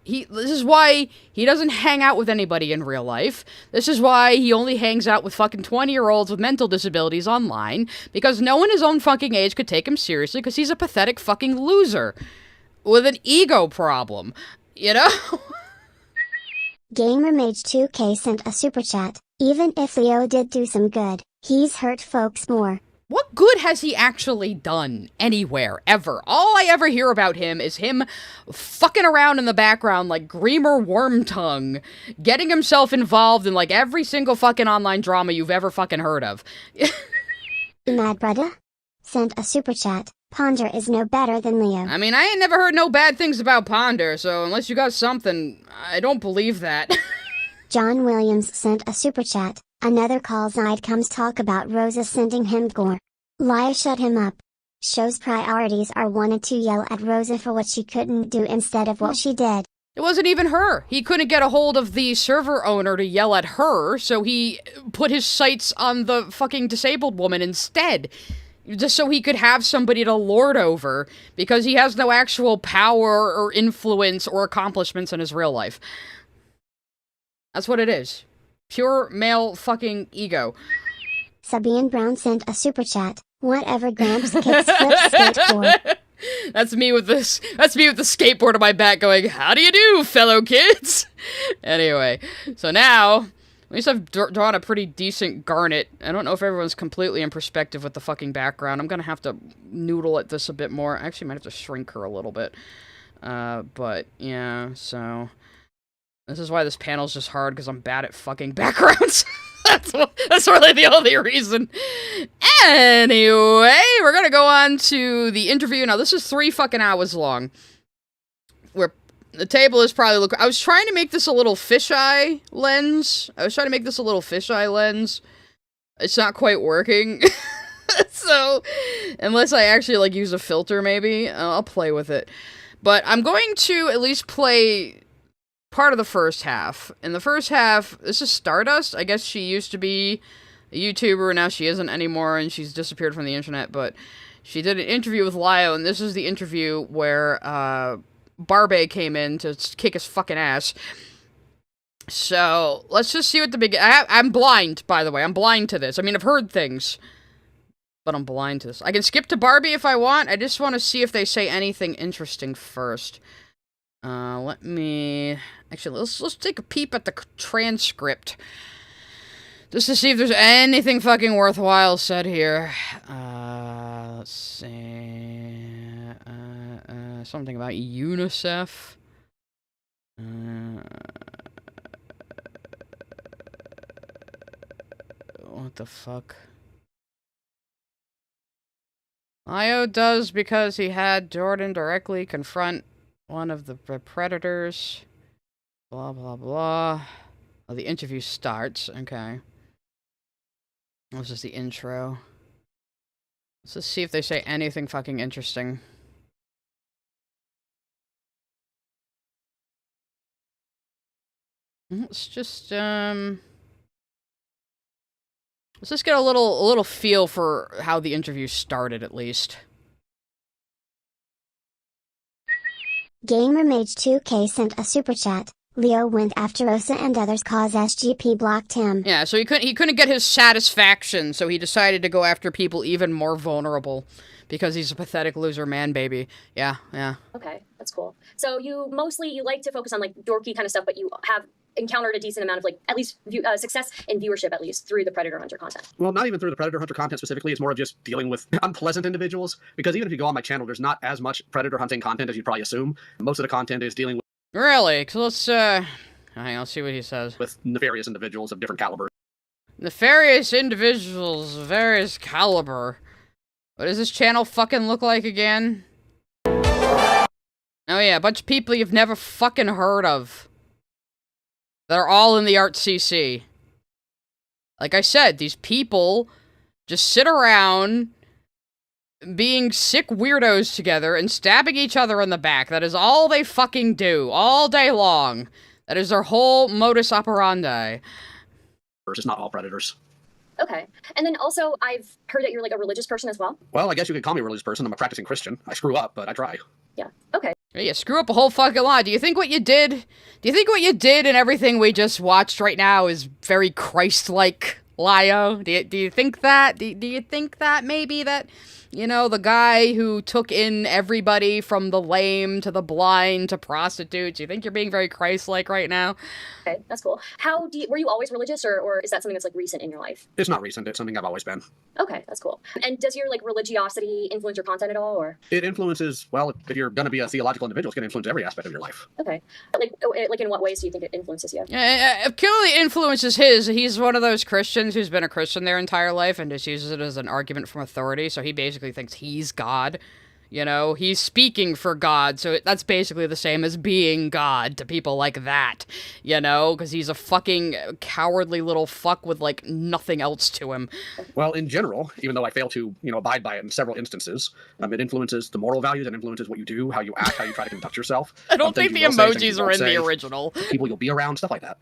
This is why he doesn't hang out with anybody in real life. This is why he only hangs out with fucking 20-year-olds with mental disabilities online, because no one his own fucking age could take him seriously, because he's a pathetic fucking loser with an ego problem, you know? GamerMage2K sent a super chat. Even if Lio did do some good, he's hurt folks more. What good has he actually done anywhere, ever? All I ever hear about him is him fucking around in the background like Greamer Wormtongue, getting himself involved in like every single fucking online drama you've ever fucking heard of. Mad Brudda sent a super chat. Ponder is no better than Lio. I mean, I ain't never heard no bad things about Ponder, so unless you got something, I don't believe that. John Williams sent a super chat. Another call side comes talk about Rosa sending him gore. Lio shut him up. Show's priorities are wanted to yell at Rosa for what she couldn't do instead of what she did. It wasn't even her. He couldn't get a hold of the server owner to yell at her, so he put his sights on the fucking disabled woman instead. Just so he could have somebody to lord over, because he has no actual power or influence or accomplishments in his real life. That's what it is. Pure male fucking ego. Sabian Brown sent a super chat. Whatever Gramps kicks flip skateboard. That's me with this. That's me with the skateboard on my back going, how do you do, fellow kids? Anyway, so now, at least I've drawn a pretty decent garnet. I don't know if everyone's completely in perspective with the fucking background. I'm gonna have to noodle at this a bit more. I actually might have to shrink her a little bit. But, yeah, so... This is why this panel's just hard, because I'm bad at fucking backgrounds. That's really the only reason. Anyway, we're gonna go on to the interview. Now, this is 3 fucking hours long. Where the table is probably... I was trying to make this a little fisheye lens. It's not quite working. So, unless I actually, like, use a filter, maybe, I'll play with it. But I'm going to at least play... part of the first half. In the first half, this is Stardust. I guess she used to be a YouTuber, now she isn't anymore, and she's disappeared from the internet, but she did an interview with Lio, and this is the interview where, Barbea came in to kick his fucking ass. So, let's just see what the I'm blind, by the way. I'm blind to this. I mean, I've heard things, but I'm blind to this. I can skip to Barbea if I want. I just want to see if they say anything interesting first. Let me... Actually, let's take a peep at the transcript. Just to see if there's anything fucking worthwhile said here. Let's see... something about UNICEF. What the fuck? Lio does because he had Jordan directly confront one of the predators. Blah, blah, blah. Oh, the interview starts. Okay. This is the intro. Let's just see if they say anything fucking interesting. Let's just get a little feel for how the interview started, at least. GamerMage2K sent a super chat. Lio went after Rosa and others cause SGP blocked him. Yeah, so he couldn't get his satisfaction, so he decided to go after people even more vulnerable. Because he's a pathetic loser man baby. Yeah. Okay, that's cool. So you like to focus on like dorky kind of stuff, but you have encountered a decent amount of like at least success in viewership, at least through the Predator Hunter content. Well, not even through the Predator Hunter content specifically. It's more of just dealing with unpleasant individuals. Because even if you go on my channel, there's not as much predator hunting content as you'd probably assume. Most of the content is dealing with... Really? So let's hang on, let's see what he says. With nefarious individuals of different caliber. Nefarious individuals of various caliber. What does this channel fucking look like again? Oh yeah, a bunch of people you've never fucking heard of. They're all in the Art CC. Like I said, these people just sit around being sick weirdos together and stabbing each other in the back. That is all they fucking do, all day long. That is their whole modus operandi. Versus not all predators. Okay. And then also, I've heard that you're like a religious person as well. Well, I guess you could call me a religious person. I'm a practicing Christian. I screw up, but I try. Yeah. Okay. You screw up a whole fucking lot. Do you think what you did and everything we just watched right now is very Christ-like, Lio? Do you think that? Do you think that maybe that, you know, the guy who took in everybody from the lame to the blind to prostitutes, you think you're being very Christ-like right now? Okay, that's cool. Were you always religious, or is that something that's like recent in your life? It's not recent. It's something I've always been. Okay, that's cool. And does your like religiosity influence your content at all, or? It influences, well, if you're going to be a theological individual, it's going to influence every aspect of your life. Okay. Like in what ways do you think it influences you? It clearly influences his. He's one of those Christians friends who's been a Christian their entire life and just uses it as an argument from authority, so he basically thinks he's God. You know, he's speaking for God, so that's basically the same as being God to people like that, you know, because he's a fucking cowardly little fuck with, like, nothing else to him. Well, in general, even though I fail to, abide by it in several instances, it influences the moral values, it influences what you do, how you act, how you try to conduct yourself. I don't think the emojis are in the original. People you'll be around, stuff like that.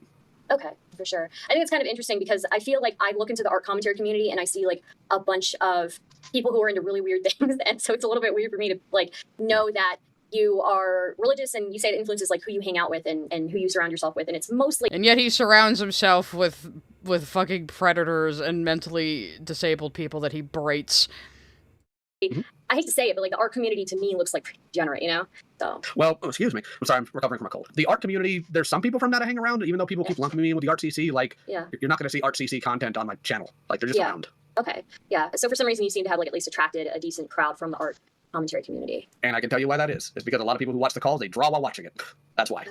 Okay, for sure. I think it's kind of interesting because I feel like I look into the art commentary community and I see like a bunch of people who are into really weird things, and so it's a little bit weird for me to like know that you are religious and you say it influences like who you hang out with and who you surround yourself with, and it's mostly. And yet he surrounds himself with fucking predators and mentally disabled people that he berates. I hate to say it, but like the art community to me looks like pretty degenerate, you know? So. Well, excuse me. I'm sorry, I'm recovering from a cold. The art community, there's some people from that I hang around, even though people keep lumping me in with the Art CC, like, you're not going to see Art CC content on my channel. Like, they're just around. Okay, yeah. So for some reason you seem to have like at least attracted a decent crowd from the art commentary community. And I can tell you why that is. It's because a lot of people who watch the calls, they draw while watching it. That's why.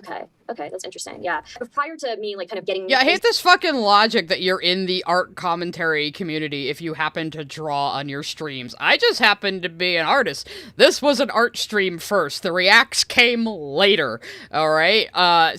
Okay, that's interesting. Yeah. But prior to me like kind of getting. Yeah, I hate this fucking logic that you're in the art commentary community if you happen to draw on your streams. I just happen to be an artist. This was an art stream first. The reacts came later. Alright?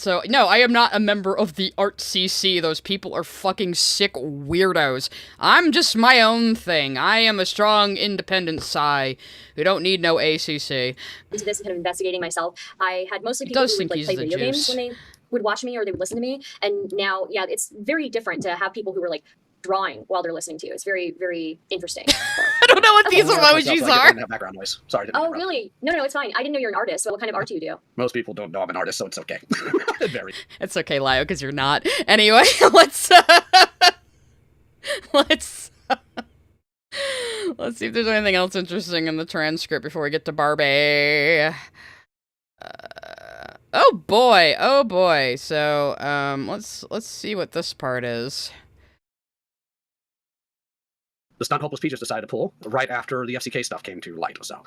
So, no, I am not a member of the Art CC. Those people are fucking sick weirdos. I'm just my own thing. I am a strong, independent Psy who don't need no ACC. Into this and kind of investigating myself, I had mostly people who would like play video games when they would watch me or they would listen to me, and now it's very different to have people who were like drawing while they're listening to you. It's very, very interesting. I don't know what these emojis are. Background noise. Sorry. Oh, really? No, it's fine. I didn't know you're an artist. So what kind of art do you do? Most people don't know I'm an artist, so it's okay. It's okay, Lio, because you're not. Anyway, let's let's see if there's anything else interesting in the transcript before we get to Barbea. Oh boy. So, let's see what this part is. The stunt Hopeless Peaches decided to pull right after the FCK stuff came to light, so.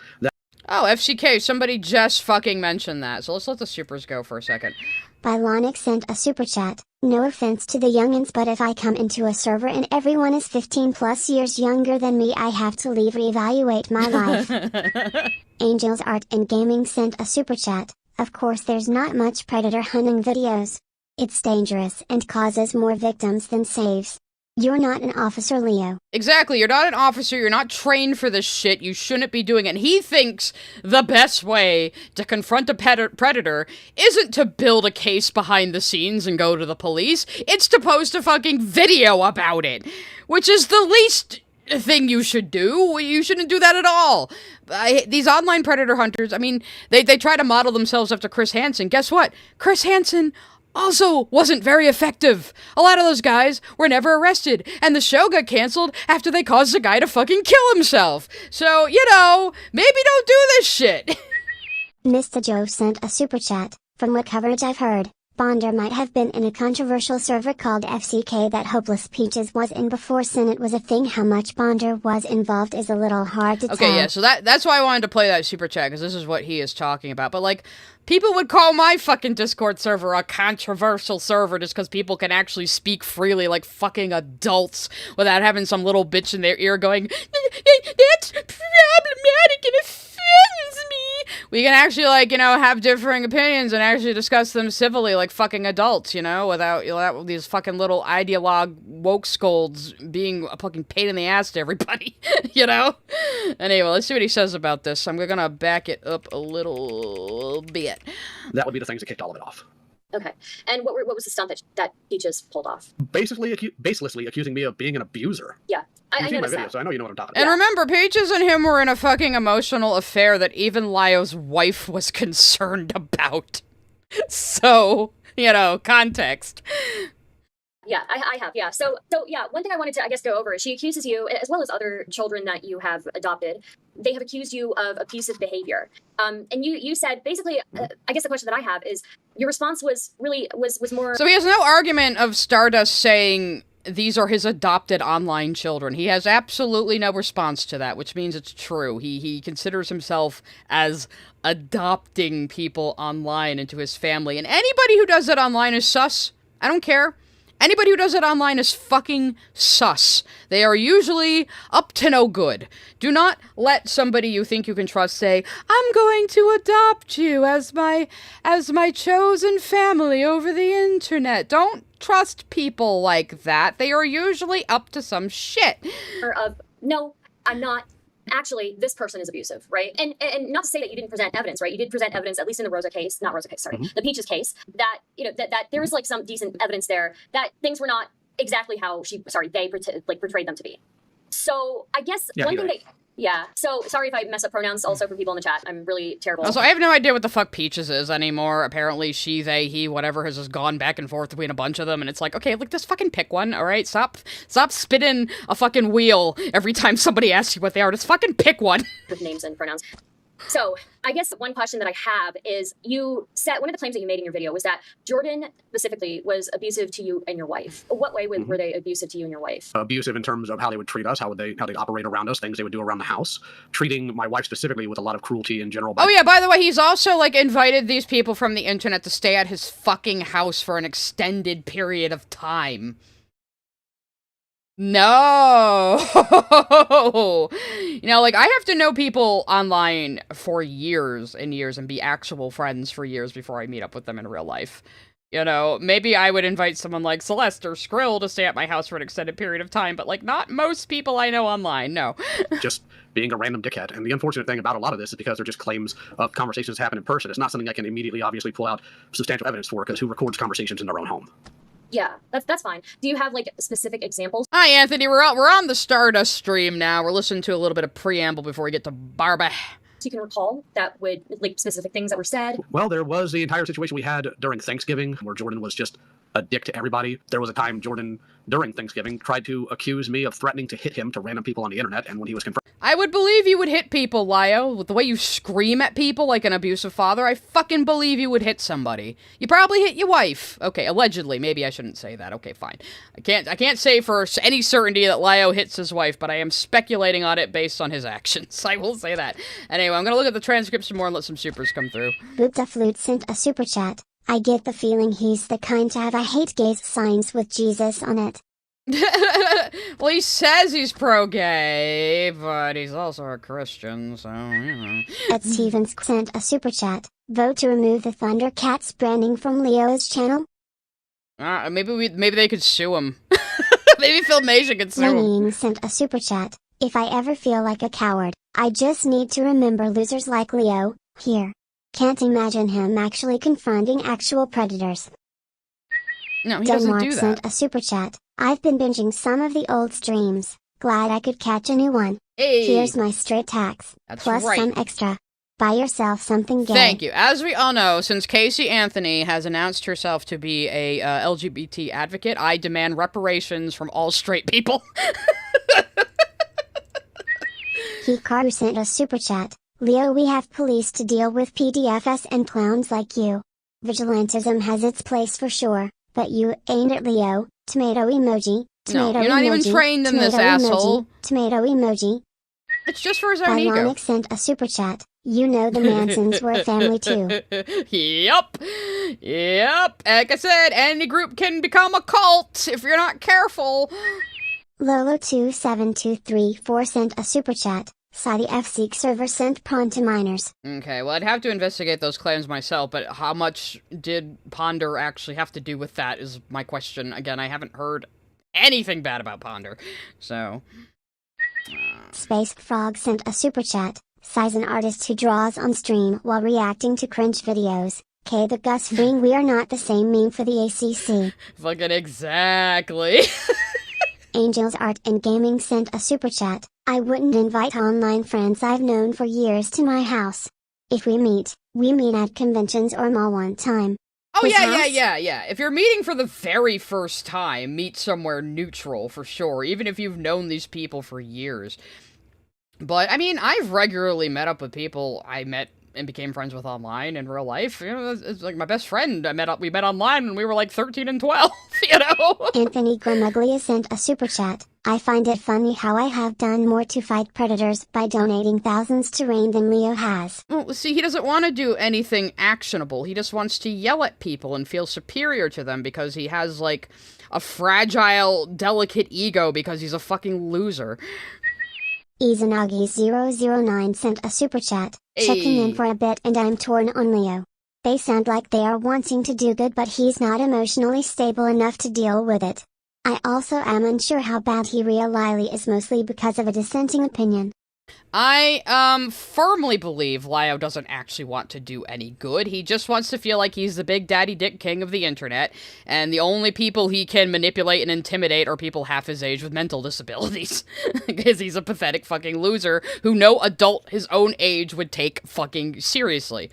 Oh, FCK, somebody just fucking mentioned that, so let's let the supers go for a second. Bylonic sent a super chat. No offense to the youngins, but if I come into a server and everyone is 15 plus years younger than me, I have to leave, reevaluate my life. Angels Art and Gaming sent a super chat. Of course there's not much predator hunting videos. It's dangerous and causes more victims than saves. You're not an officer, Lio. Exactly, you're not an officer, you're not trained for this shit, you shouldn't be doing it. And he thinks the best way to confront a predator isn't to build a case behind the scenes and go to the police, it's to post a fucking video about it. Which is the least thing you should do. You shouldn't do that at all. These online predator hunters, I mean, they try to model themselves after Chris Hansen. Guess what? Chris Hansen also wasn't very effective. A lot of those guys were never arrested, and the show got canceled after they caused a guy to fucking kill himself. So, maybe don't do this shit. Mr. Joe sent a super chat. From what coverage I've heard, Bonder might have been in a controversial server called FCK that Hopeless Peaches was in before Senate was a thing. How much Bonder was involved is a little hard to tell. Okay, yeah, so that's why I wanted to play that super chat, because this is what he is talking about. But, like, people would call my fucking Discord server a controversial server just because people can actually speak freely like fucking adults without having some little bitch in their ear going, that's problematic and offends me. We can actually, have differing opinions and actually discuss them civilly like fucking adults, without these fucking little ideologue woke scolds being a fucking pain in the ass to everybody, Anyway, let's see what he says about this. I'm gonna back it up a little bit. That would be the things that kicked all of it off. Okay. And what was the stunt that Peaches pulled off? Basically, baselessly accusing me of being an abuser. Yeah. I seen my noticed video, that. so I know you know what I'm talking about. And remember, Peaches and him were in a fucking emotional affair that even Lio's wife was concerned about. So, context. Yeah, I have, yeah. So yeah, one thing I wanted to, go over is she accuses you, as well as other children that you have adopted, they have accused you of abusive behavior. And you said, basically, I guess the question that I have is, your response was more... So he has no argument of Stardust saying these are his adopted online children. He has absolutely no response to that, which means it's true. He considers himself as adopting people online into his family. And anybody who does that online is sus. I don't care. Anybody who does it online is fucking sus. They are usually up to no good. Do not let somebody you think you can trust say, I'm going to adopt you as my chosen family over the internet. Don't trust people like that. They are usually up to some shit. No, I'm not. Actually, this person is abusive, right? And not to say that you didn't present evidence, right? You did present evidence, at least in the the Peaches case, that, you know, that there was like some decent evidence there that things were not exactly how they portrayed them to be. So I guess one thing so sorry if I mess up pronouns also for people in the chat. I'm really terrible. Also, I have no idea what the fuck Peaches is anymore. Apparently she, they, he, whatever has just gone back and forth between a bunch of them, and it's like, okay, look, just fucking pick one, alright? Stop spinning a fucking wheel every time somebody asks you what they are. Just fucking pick one. With names and pronouns. So I guess one question that I have is, you said one of the claims that you made in your video was that Jordan specifically was abusive to you and your wife. What way were they abusive to you and your wife? Abusive in terms of how they would treat us, how they operate around us, things they would do around the house, treating my wife specifically with a lot of cruelty in general. Oh yeah, by the way, he's also like invited these people from the internet to stay at his fucking house for an extended period of time. No. You know, like, I have to know people online for years and years and be actual friends for years before I meet up with them in real life. You know, maybe I would invite someone like Celeste or Skrill to stay at my house for an extended period of time, but, like, not most people I know online, no. Just being a random dickhead. And the unfortunate thing about a lot of this is because they're just claims of conversations that happen in person. It's not something I can immediately, obviously, pull out substantial evidence for, because who records conversations in their own home? Yeah, that's fine. Do you have, like, specific examples? Hi, Anthony. We're on the Stardust stream now. We're listening to a little bit of preamble before we get to Barbea. So you can recall that would, like, specific things that were said? Well, there was the entire situation we had during Thanksgiving where Jordan was just a dick to everybody. There was a time Jordan, during Thanksgiving, tried to accuse me of threatening to hit him to random people on the internet, and when he was confronted... I would believe you would hit people, Lio. With the way you scream at people like an abusive father, I fucking believe you would hit somebody. You probably hit your wife. Okay, allegedly. Maybe I shouldn't say that. Okay, fine. I can't say for any certainty that Lio hits his wife, but I am speculating on it based on his actions. I will say that. Anyway, I'm gonna look at the transcript some more and let some supers come through. Boopta Flute sent a super chat. I get the feeling he's the kind to have I hate gays signs with Jesus on it. Well, he says he's pro-gay, but he's also a Christian, so, you know. Ed Stevens sent a super chat. Vote to remove the Thundercats branding from Leo's channel. Maybe they could sue him. Maybe Filmation could sue him. Lenny sent a super chat. If I ever feel like a coward, I just need to remember losers like Lio. Here. Can't imagine him actually confronting actual predators. No, he doesn't do that. Sent a super chat. I've been binging some of the old streams. Glad I could catch a new one. Hey. Here's my straight tax. That's plus right. some extra. Buy yourself something gay. Thank you. As we all know, since Casey Anthony has announced herself to be a LGBT advocate, I demand reparations from all straight people. Hikaru sent a super chat. Lio, we have police to deal with PDFS and clowns like you. Vigilantism has its place for sure, but you ain't it, Lio. Tomato emoji. Tomato no, you're not emoji, even trained in this, emoji, asshole. Tomato emoji. It's just for his own ego. Ironic sent a super chat. You know the Mansons were a family too. Yup. Like I said, any group can become a cult if you're not careful. Lolo27234 sent a super chat. Saudi FC server sent prawn to minors. Okay, well, I'd have to investigate those claims myself, but how much did Ponder actually have to do with that is my question. Again, I haven't heard anything bad about Ponder, so... Space Frog sent a super chat. Size an artist who draws on stream while reacting to cringe videos. K the Gus Fring, we are not the same meme for the ACC. Fucking exactly. Angels Art and Gaming sent a super chat. I wouldn't invite online friends I've known for years to my house. If we meet at conventions or mall one time. Oh, yeah. If you're meeting for the very first time, meet somewhere neutral, for sure, even if you've known these people for years. But, I mean, I've regularly met up with people I met and became friends with online in real life. You know, it's like my best friend we met online when we were like 13 and 12, you know? Anthony Gramuglia sent a super chat. I find it funny how I have done more to fight predators by donating thousands to Rain than Lio has. Well, see, he doesn't want to do anything actionable. He just wants to yell at people and feel superior to them because he has, like, a fragile, delicate ego because he's a fucking loser. Izanagi009 sent a super chat, checking in for a bit, and I'm torn on Lio. They sound like they are wanting to do good, but he's not emotionally stable enough to deal with it. I also am unsure how bad he really is, mostly because of a dissenting opinion. I, firmly believe Lio doesn't actually want to do any good. He just wants to feel like he's the big daddy dick king of the internet, and the only people he can manipulate and intimidate are people half his age with mental disabilities. Because he's a pathetic fucking loser who no adult his own age would take fucking seriously.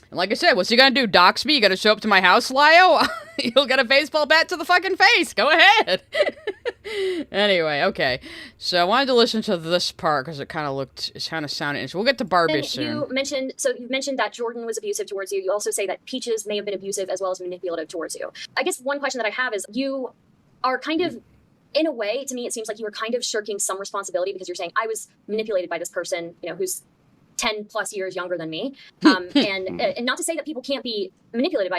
And like I said, what's he gonna do? Dox me? You gotta show up to my house, Lio? You'll get a baseball bat to the fucking face. Go ahead. Anyway, okay. So I wanted to listen to this part because it kind of sounded interesting. We'll get to Barbea soon. You mentioned that Jordan was abusive towards you. You also say that Peaches may have been abusive as well as manipulative towards you. I guess one question that I have is, you are kind of, in a way, to me, it seems like you were kind of shirking some responsibility because you're saying, I was manipulated by this person, you know, who's 10 plus years younger than me. And not to say that people can't be manipulated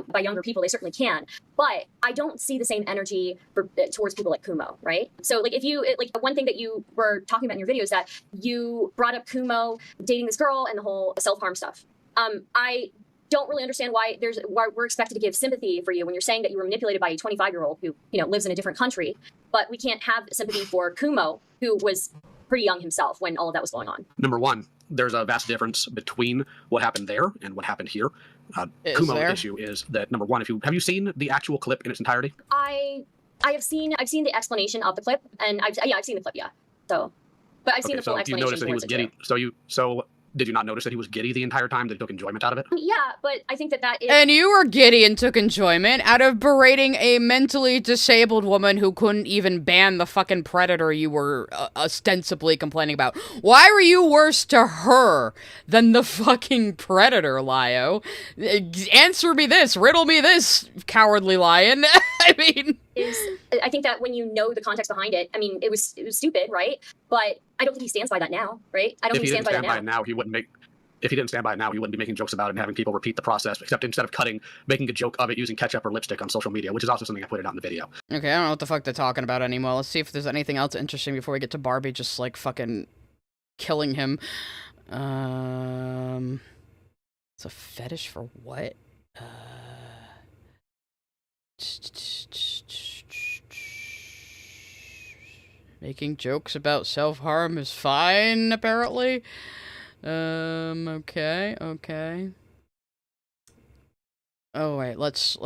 by younger people, they certainly can. But I don't see the same energy towards people like Kumo, right? So like one thing that you were talking about in your video is that you brought up Kumo dating this girl and the whole self-harm stuff. I don't really understand why we're expected to give sympathy for you when you're saying that you were manipulated by a 25-year-old who, you know, lives in a different country, but we can't have sympathy for Kumo, who was pretty young himself when all of that was going on. Number one, there's a vast difference between what happened there and what happened here. Kumo's issue is that, number one, have you seen the actual clip in its entirety? I've seen the explanation of the clip, and I've seen the clip, yeah. So, but I've seen the full explanation. You noticed that he was giddy. So did you not notice that he was giddy the entire time? That he took enjoyment out of it? Yeah, but I think that is... And you were giddy and took enjoyment out of berating a mentally disabled woman who couldn't even ban the fucking predator you were ostensibly complaining about. Why were you worse to her than the fucking predator, Lio? Answer me this, riddle me this, cowardly lion. I mean... I think that when you know the context behind it, I mean, it was stupid, right? But I don't think he stands by that now, right? I don't think he stands by that now. If he didn't stand by it now, he wouldn't be making jokes about it and having people repeat the process, except instead of making a joke of it using ketchup or lipstick on social media, which is also something I pointed out in the video. Okay, I don't know what the fuck they're talking about anymore. Let's see if there's anything else interesting before we get to Barbea just, like, fucking killing him. It's a fetish for what? Making jokes about self-harm is fine, apparently. Okay. Oh, wait, let's...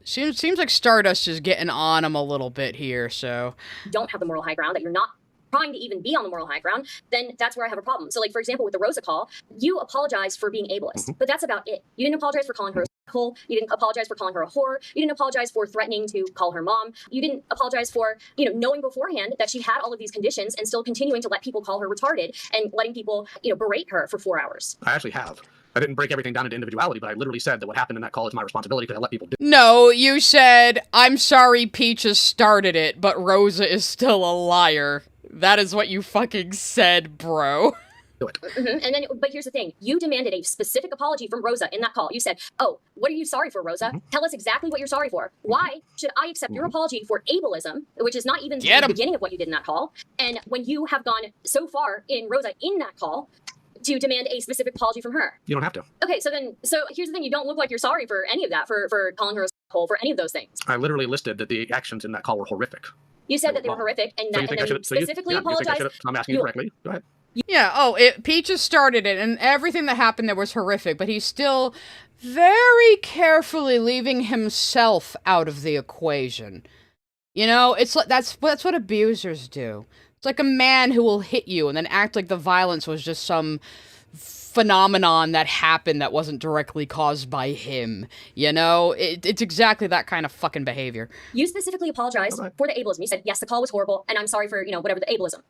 Seems like Stardust is getting on him a little bit here, so... Don't have the moral high ground, that you're not trying to even be on the moral high ground, then that's where I have a problem. So, like, for example, with the Rosa call, you apologized for being ableist, but that's about it. You didn't apologize for calling her a hole. You didn't apologize for calling her a whore. You didn't apologize for threatening to call her mom. You didn't apologize for, you know, knowing beforehand that she had all of these conditions and still continuing to let people call her retarded and letting people, you know, berate her for 4 hours. I actually have. I didn't break everything down into individuality, but I literally said that what happened in that call is my responsibility because I let people do it. No, you said, I'm sorry Peaches started it, but Rosa is still a liar. That is what you fucking said, bro. Do it. And then, but here's the thing. You demanded a specific apology from Rosa in that call. You said, oh, what are you sorry for, Rosa? Tell us exactly what you're sorry for. Why should I accept your apology for ableism, which is not even the beginning of what you did in that call? And when you have gone so far in Rosa in that call to demand a specific apology from her. You don't have to. Okay, so here's the thing. You don't look like you're sorry for any of that, for calling her a hole, for any of those things. I literally listed that the actions in that call were horrific. You said that they were horrific, and then specifically apologized. I'm asking you correctly. Go ahead. Yeah, Peaches started it, and everything that happened there was horrific, but he's still very carefully leaving himself out of the equation. You know, it's like that's what abusers do. It's like a man who will hit you and then act like the violence was just some phenomenon that happened that wasn't directly caused by him. You know, it's exactly that kind of fucking behavior. You specifically apologized for the ableism. You said, yes, the call was horrible, and I'm sorry for, you know, whatever the ableism.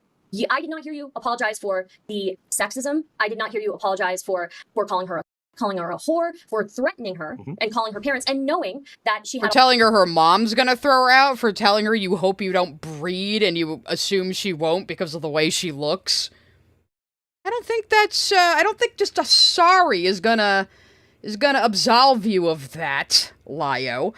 I did not hear you apologize for the sexism. I did not hear you apologize for calling her a calling her a whore, for threatening her and calling her parents, and knowing that she For had telling her mom's gonna throw her out, for telling her you hope you don't breed and you assume she won't because of the way she looks. I don't think that's, I don't think just a sorry is gonna absolve you of that, Lio.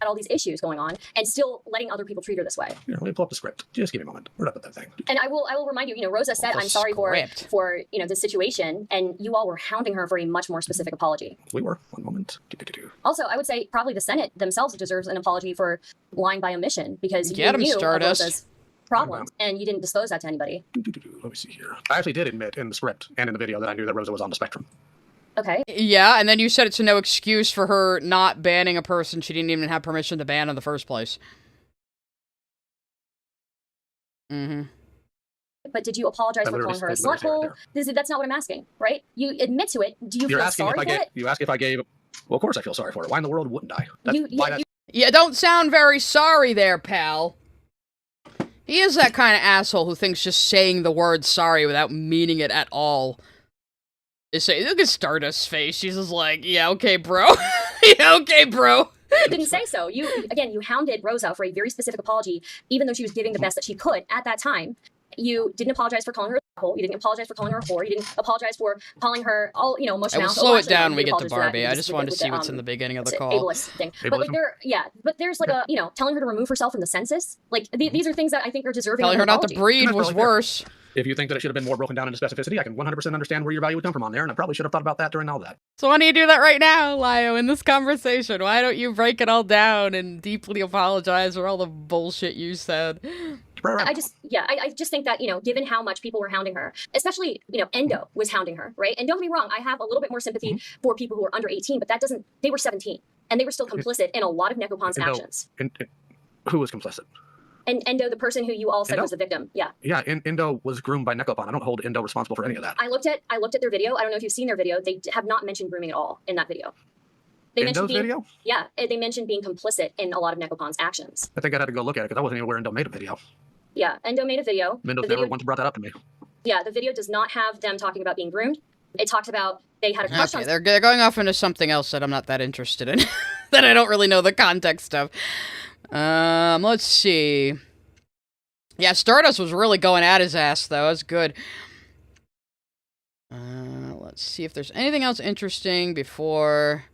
had all these issues going on and still letting other people treat her this way. Here, let me pull up the script. Just give me a moment. Where'd I put that thing? And I will remind you, you know, Rosa said, I'm sorry for, you know, this situation, and you all were hounding her for a much more specific apology. We were. One moment. Also, I would say probably the Senate themselves deserves an apology for lying by omission, because Get you him, knew of Stardust. Rosa's problems and you didn't disclose that to anybody. Let me see here. I actually did admit in the script and in the video that I knew that Rosa was on the spectrum. Okay. Yeah, and then you said it's no excuse for her not banning a person she didn't even have permission to ban in the first place. Mm-hmm. But did you apologize for calling her a slut hole? That's not what I'm asking, right? You admit to it. Do you feel sorry for it? You ask if I gave... Well, of course I feel sorry for it. Why in the world wouldn't I? Yeah, don't sound very sorry there, pal. He is that kind of asshole who thinks just saying the word sorry without meaning it at all. Look at Stardust's face. She's just like, yeah, okay, bro. Yeah, okay, bro. You didn't say so. You hounded Rosa for a very specific apology, even though she was giving the best that she could at that time. You didn't apologize for calling her a hole. You didn't apologize for calling her a whore. You didn't apologize for calling her all, you know, mush mouth. I will slow it down when we get to Barbie. I just wanted to see what's in the beginning of the call. Ableist thing. But like there's like a, you know, telling her to remove herself from the census. Like these are things that I think are deserving telling of her not apology. to breed was worse. If you think that it should have been more broken down into specificity, I can 100% understand where your value would come from on there, and I probably should have thought about that during all that. So why don't you do that right now, Lio, in this conversation? Why don't you break it all down and deeply apologize for all the bullshit you said? I just think that, you know, given how much people were hounding her, especially, you know, Endo was hounding her, right? And don't get me wrong, I have a little bit more sympathy for people who are under 18, but that doesn't, they were 17, and they were still complicit in a lot of Nekopon's actions. Who was complicit? And Endo, the person who you all said was the victim. Yeah. Yeah, Endo was groomed by Nekopon. I don't hold Endo responsible for any of that. I looked at their video. I don't know if you've seen their video. They have not mentioned grooming at all in that video. They mentioned video? Yeah, they mentioned being complicit in a lot of Nekopon's actions. I think I'd have to go look at it, because I wasn't even aware Endo made a video. Yeah, Endo made a video. Endo's never once brought that up to me. Yeah, the video does not have them talking about being groomed. It talks about they had a crush on... They're going off into something else that I'm not that interested in. That I don't really know the context of. Let's see... Yeah, Stardust was really going at his ass, though. That's good. Let's see if there's anything else interesting before...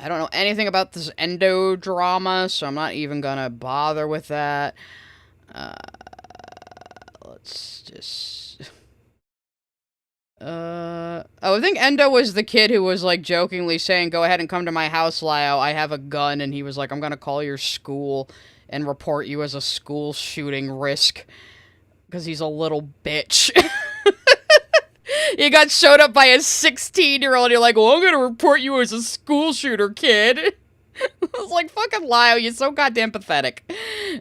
I don't know anything about this Endo drama, so I'm not even gonna bother with that. Let's just... I think Endo was the kid who was, like, jokingly saying, go ahead and come to my house, Lio. I have a gun, and he was like, I'm gonna call your school and report you as a school shooting risk. Because he's a little bitch. You got showed up by a 16-year-old, you're like, well, I'm gonna report you as a school shooter, kid. I was like, fucking Lio, you're so goddamn pathetic.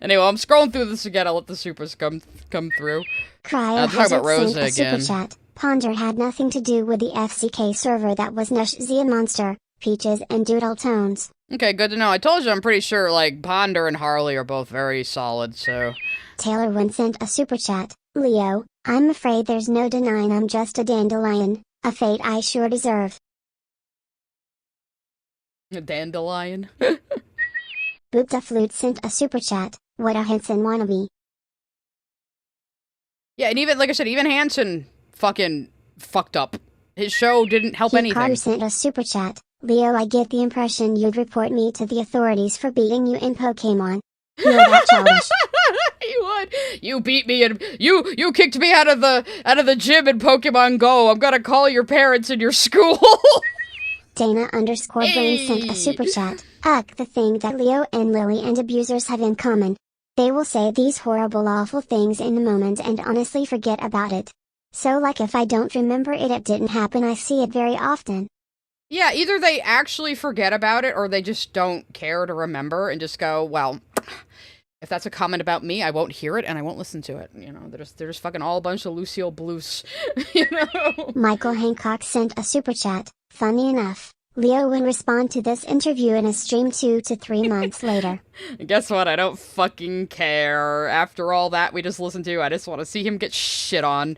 Anyway, I'm scrolling through this again, I'll let the supers come through. Cryo talk about Rosa again. Super chat. Ponder had nothing to do with the FCK server that was Nushzia Monster, Peaches, and Doodle Tones. Okay, good to know. I told you I'm pretty sure, like, Ponder and Harley are both very solid, so... Taylor Wynn sent a super chat. Lio, I'm afraid there's no denying I'm just a dandelion, a fate I sure deserve. A dandelion? Boopta Flute sent a super chat. What a Hanson wannabe. Yeah, and even, like I said, even Hanson fucking fucked up. His show didn't help anything. Carter sent a super chat. Lio, I get the impression you'd report me to the authorities for beating you in Pokemon. You're that childish. You would. You beat me and you kicked me out of the gym in Pokemon Go. I'm gonna call your parents in your school. Dana_Brain sent a super chat. The thing that Lio and Lily and abusers have in common. They will say these horrible awful things in the moment and honestly forget about it. So like if I don't remember it, it didn't happen. I see it very often. Yeah, either they actually forget about it or they just don't care to remember and just go, well, if that's a comment about me, I won't hear it and I won't listen to it. You know, they're just fucking all a bunch of Lucille Blues. You know? Michael Hancock sent a super chat. Funny enough, Lio will respond to this interview in a stream 2 to 3 months later. Guess what? I don't fucking care. After all that we just listened to, I just want to see him get shit on.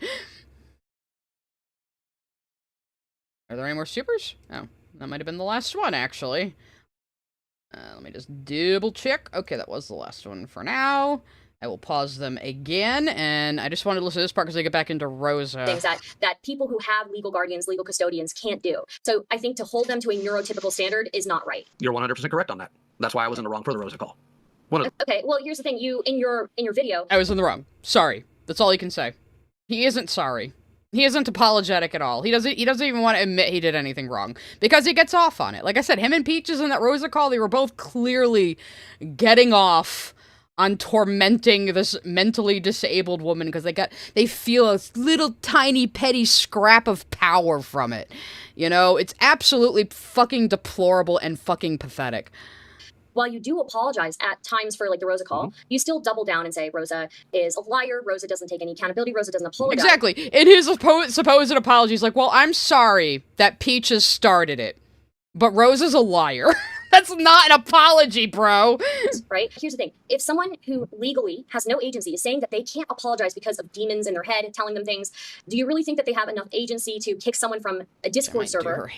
Are there any more supers? Oh, that might have been the last one, actually. Let me just double check. Okay, that was the last one for now. I will pause them again, and I just wanted to listen to this part because I get back into Rosa. Things that people who have legal guardians, legal custodians can't do. So I think to hold them to a neurotypical standard is not right. You're 100% correct on that. That's why I was in the wrong for the Rosa call. Okay, well, here's the thing. You, in your video... I was in the wrong. Sorry. That's all he can say. He isn't sorry. He isn't apologetic at all. He doesn't even want to admit he did anything wrong. Because he gets off on it. Like I said, him and Peaches in that Rosa call, they were both clearly getting off on tormenting this mentally disabled woman because they feel a little tiny petty scrap of power from it. You know, it's absolutely fucking deplorable and fucking pathetic. While you do apologize at times for like the Rosa call, you still double down and say Rosa is a liar, Rosa doesn't take any accountability, Rosa doesn't apologize. Exactly. In his supposed apology, he's like, well, I'm sorry that Peaches started it, but Rosa's a liar. That's not an apology, bro. Right? Here's the thing. If someone who legally has no agency is saying that they can't apologize because of demons in their head telling them things, do you really think that they have enough agency to kick someone from a Discord server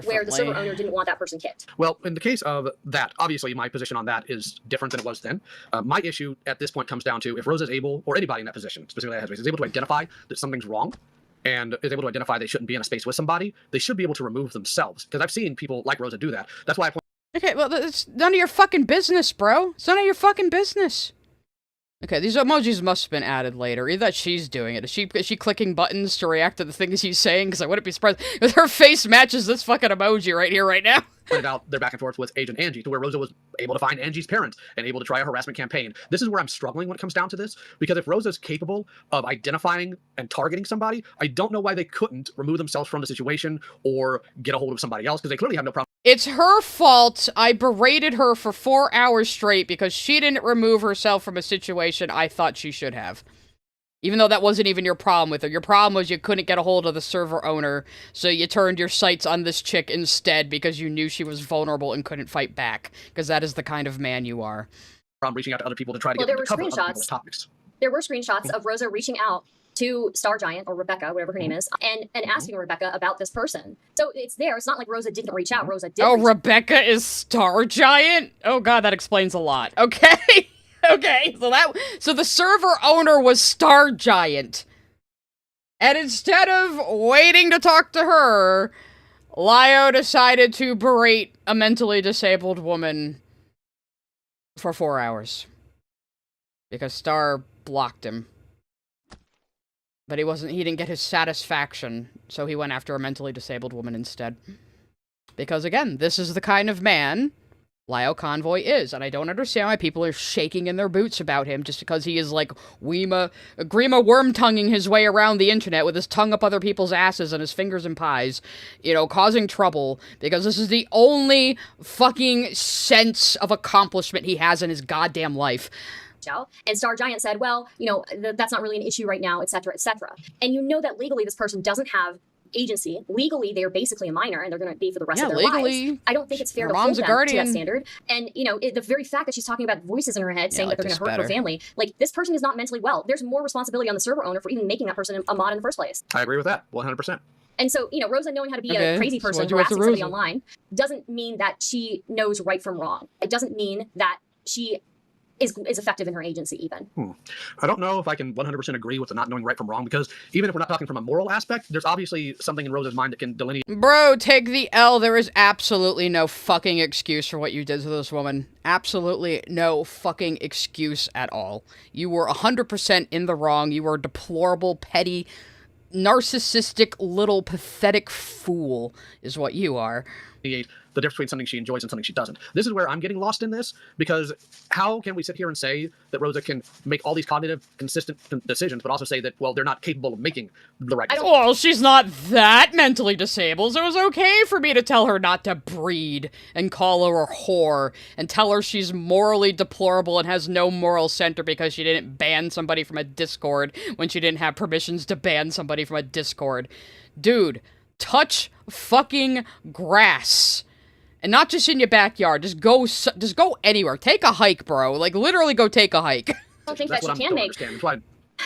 where the server owner didn't want that person kicked? Well, in the case of that, obviously my position on that is different than it was then. My issue at this point comes down to if Rosa is able, or anybody in that position, specifically is able to identify that something's wrong, and is able to identify they shouldn't be in a space with somebody, they should be able to remove themselves. Because I've seen people like Rosa do that. That's why I point. Okay, well, it's none of your fucking business, bro. It's none of your fucking business. Okay, these emojis must have been added later. Either that she's doing it. Is she clicking buttons to react to the things he's saying? Because I wouldn't be surprised if her face matches this fucking emoji right here, right now. Pointed out their back and forth with Agent Angie, to where Rosa was able to find Angie's parents and able to try a harassment campaign. This is where I'm struggling when it comes down to this, because if Rosa's capable of identifying and targeting somebody, I don't know why they couldn't remove themselves from the situation or get a hold of somebody else, because they clearly have no problem. It's her fault. I berated her for 4 hours straight because she didn't remove herself from a situation I thought she should have. Even though that wasn't even your problem with her. Your problem was you couldn't get a hold of the server owner, so you turned your sights on this chick instead because you knew she was vulnerable and couldn't fight back. Because that is the kind of man you are. I'm reaching out to other people to try to get them to cover other people's topics. There were screenshots of Rosa reaching out to Star Giant, or Rebecca, whatever her name is, and asking Rebecca about this person. So it's there. It's not like Rosa didn't reach out. Rosa did. Oh, Rebecca is Star Giant? Oh god, that explains a lot. Okay. Okay, so the server owner was Star Giant. And instead of waiting to talk to her, Lio decided to berate a mentally disabled woman for 4 hours. Because Star blocked him. But he didn't get his satisfaction, so he went after a mentally disabled woman instead. Because again, this is the kind of man Lio Convoy is, and I don't understand why people are shaking in their boots about him just because he is like Grima worm-tonguing his way around the internet with his tongue up other people's asses and his fingers in pies, you know, causing trouble, because this is the only fucking sense of accomplishment he has in his goddamn life. And Star Giant said, well, you know, that's not really an issue right now, etc., etc. And you know that legally this person doesn't have agency. Legally, they're basically a minor, and they're going to be for the rest of their lives. I don't think it's fair to hold them to that standard. And, you know, the very fact that she's talking about voices in her head saying that they're going to hurt her family, like, this person is not mentally well. There's more responsibility on the server owner for even making that person a mod in the first place. I agree with that, 100%. And so, you know, Rosa knowing how to be a crazy person harassing somebody online doesn't mean that she knows right from wrong. It doesn't mean that she is effective in her agency even. I don't know if I can 100% agree with the not knowing right from wrong, because even if we're not talking from a moral aspect, there's obviously something in Rosa's mind that can delineate. Bro, take the L. There is absolutely no fucking excuse for what you did to this woman. Absolutely no fucking excuse at all. You were 100% in the wrong. You were a deplorable, petty, narcissistic, little pathetic fool is what you are. The difference between something she enjoys and something she doesn't. This is where I'm getting lost in this, because how can we sit here and say that Rosa can make all these cognitive, consistent decisions, but also say that, well, they're not capable of making the right decision? Well, she's not that mentally disabled, so it was okay for me to tell her not to breed and call her a whore and tell her she's morally deplorable and has no moral center because she didn't ban somebody from a Discord when she didn't have permissions to ban somebody from a Discord. Dude, touch fucking grass. And not just in your backyard. Just go anywhere. Take a hike, bro. Like, literally go take a hike. I don't think that she can make...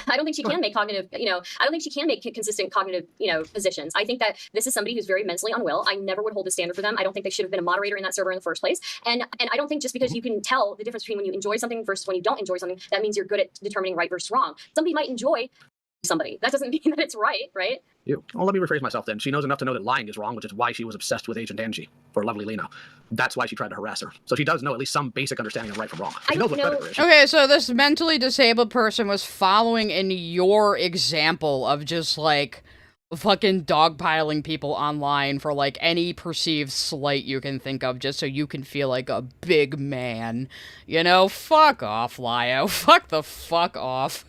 I don't think she can make cognitive, I don't think she can make consistent cognitive, positions. I think that this is somebody who's very mentally unwell. I never would hold a standard for them. I don't think they should have been a moderator in that server in the first place. And I don't think just because you can tell the difference between when you enjoy something versus when you don't enjoy something, that means you're good at determining right versus wrong. Somebody might enjoy somebody. That doesn't mean that it's right, right? Well, let me rephrase myself then. She knows enough to know that lying is wrong, which is why she was obsessed with Agent Angie for lovely Lena. That's why she tried to harass her. So she does know at least some basic understanding of right from wrong. She knows what predator is. Okay, so this mentally disabled person was following in your example of just, like, fucking dogpiling people online for, like, any perceived slight you can think of just so you can feel like a big man. Fuck off, Lio. Fuck the fuck off.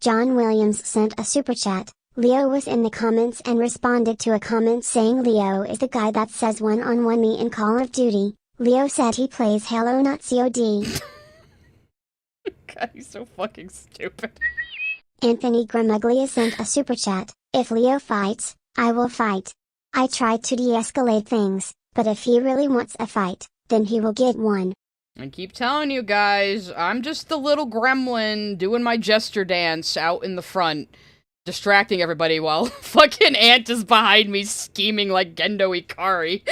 John Williams sent a super chat. Lio was in the comments and responded to a comment saying Lio is the guy that says one-on-one me in Call of Duty. Lio said he plays Halo not COD. God, he's so fucking stupid. Anthony Gramuglia sent a super chat. If Lio fights, I will fight. I tried to de-escalate things, but if he really wants a fight, then he will get one. I keep telling you guys, I'm just the little gremlin doing my gesture dance out in the front, distracting everybody while fucking Ant is behind me scheming like Gendo Ikari.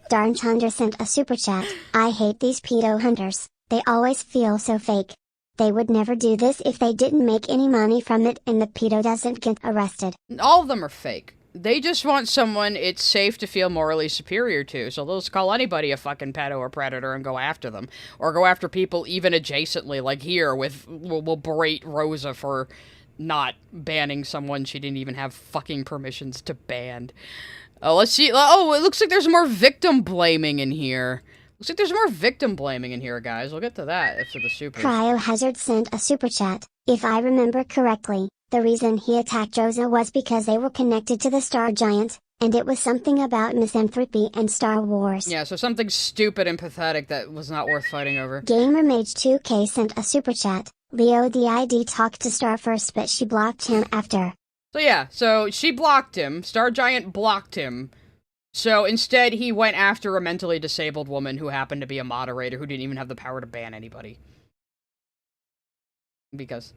Darn Chandra sent a super chat. I hate these pedo hunters. They always feel so fake. They would never do this if they didn't make any money from it and the pedo doesn't get arrested. All of them are fake. They just want someone it's safe to feel morally superior to, so they'll just call anybody a fucking pedo or predator and go after them. Or go after people even adjacently, like here, we'll berate Rosa for not banning someone she didn't even have fucking permissions to ban. Oh, let's see. Oh, it looks like there's more victim blaming in here. Looks like there's more victim blaming in here, guys. We'll get to that after the super. Cryohazard sent a super chat. If I remember correctly, the reason he attacked Rosa was because they were connected to the Star Giant, and it was something about misanthropy and Star Wars. Yeah, so something stupid and pathetic that was not worth fighting over. GamerMage2K sent a super chat. Lio DID talked to Star first, but she blocked him after. So yeah, so she blocked him. Star Giant blocked him. So instead, he went after a mentally disabled woman who happened to be a moderator who didn't even have the power to ban anybody. Because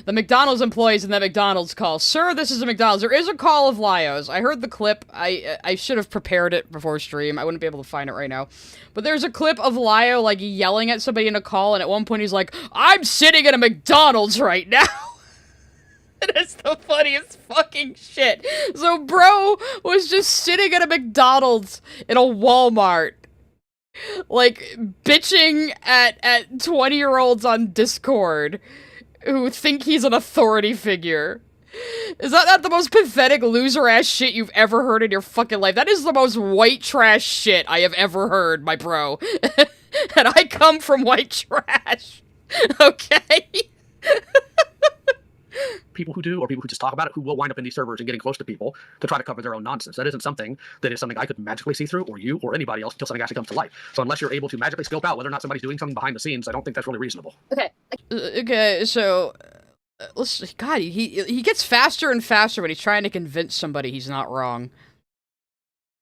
the McDonald's employees in that McDonald's call. Sir, this is a McDonald's. There is a call of Lio's. I heard the clip. I should have prepared it before stream. I wouldn't be able to find it right now. But there's a clip of Lio, like, yelling at somebody in a call, and at one point he's like, I'm sitting at a McDonald's right now. It is the funniest fucking shit. So bro was just sitting at a McDonald's in a Walmart, like, bitching at 20-year-olds on Discord who think he's an authority figure. Is that not the most pathetic loser-ass shit you've ever heard in your fucking life? That is the most white trash shit I have ever heard, my bro. And I come from white trash. Okay? People who do, or people who just talk about it, who will wind up in these servers and getting close to people to try to cover their own nonsense. That isn't something that is something I could magically see through, or you, or anybody else, until something actually comes to light. So unless you're able to magically scope out whether or not somebody's doing something behind the scenes, I don't think that's really reasonable. Okay. Okay, so let's. God, he gets faster and faster when he's trying to convince somebody he's not wrong.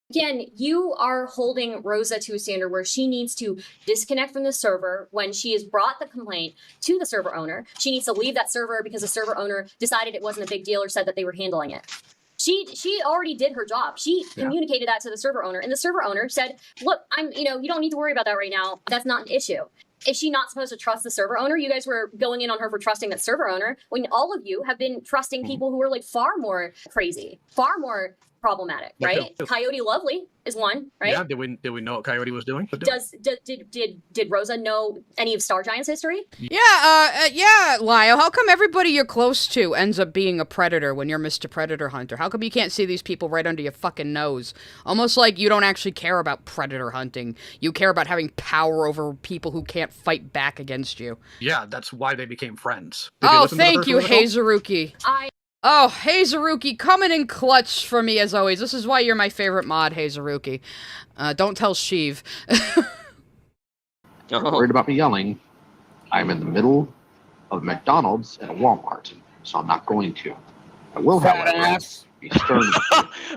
Again, you are holding Rosa to a standard where she needs to disconnect from the server when she has brought the complaint to the server owner. She needs to leave that server because the server owner decided it wasn't a big deal or said that they were handling it. She already did her job. She communicated that to the server owner, and the server owner said, look, you don't need to worry about that right now. That's not an issue. Is she not supposed to trust the server owner? You guys were going in on her for trusting that server owner when all of you have been trusting people who are, like, far more crazy, far more problematic, right? Coyote Lovely is one, right? Yeah, did we know what Coyote was doing? Did Rosa know any of Star Giant's history? Yeah, Lio, how come everybody you're close to ends up being a predator when you're Mr. Predator Hunter? How come you can't see these people right under your fucking nose? Almost like you don't actually care about predator hunting. You care about having power over people who can't fight back against you. Yeah, that's why they became friends. Oh, thank you, Hazaruki. Oh, Hazaruki, coming in clutch for me as always. This is why you're my favorite mod, Hazaruki. Don't tell Sheev. You're worried about me yelling. I'm in the middle of McDonald's and a Walmart, so I'm not going to. I will, however, be stern.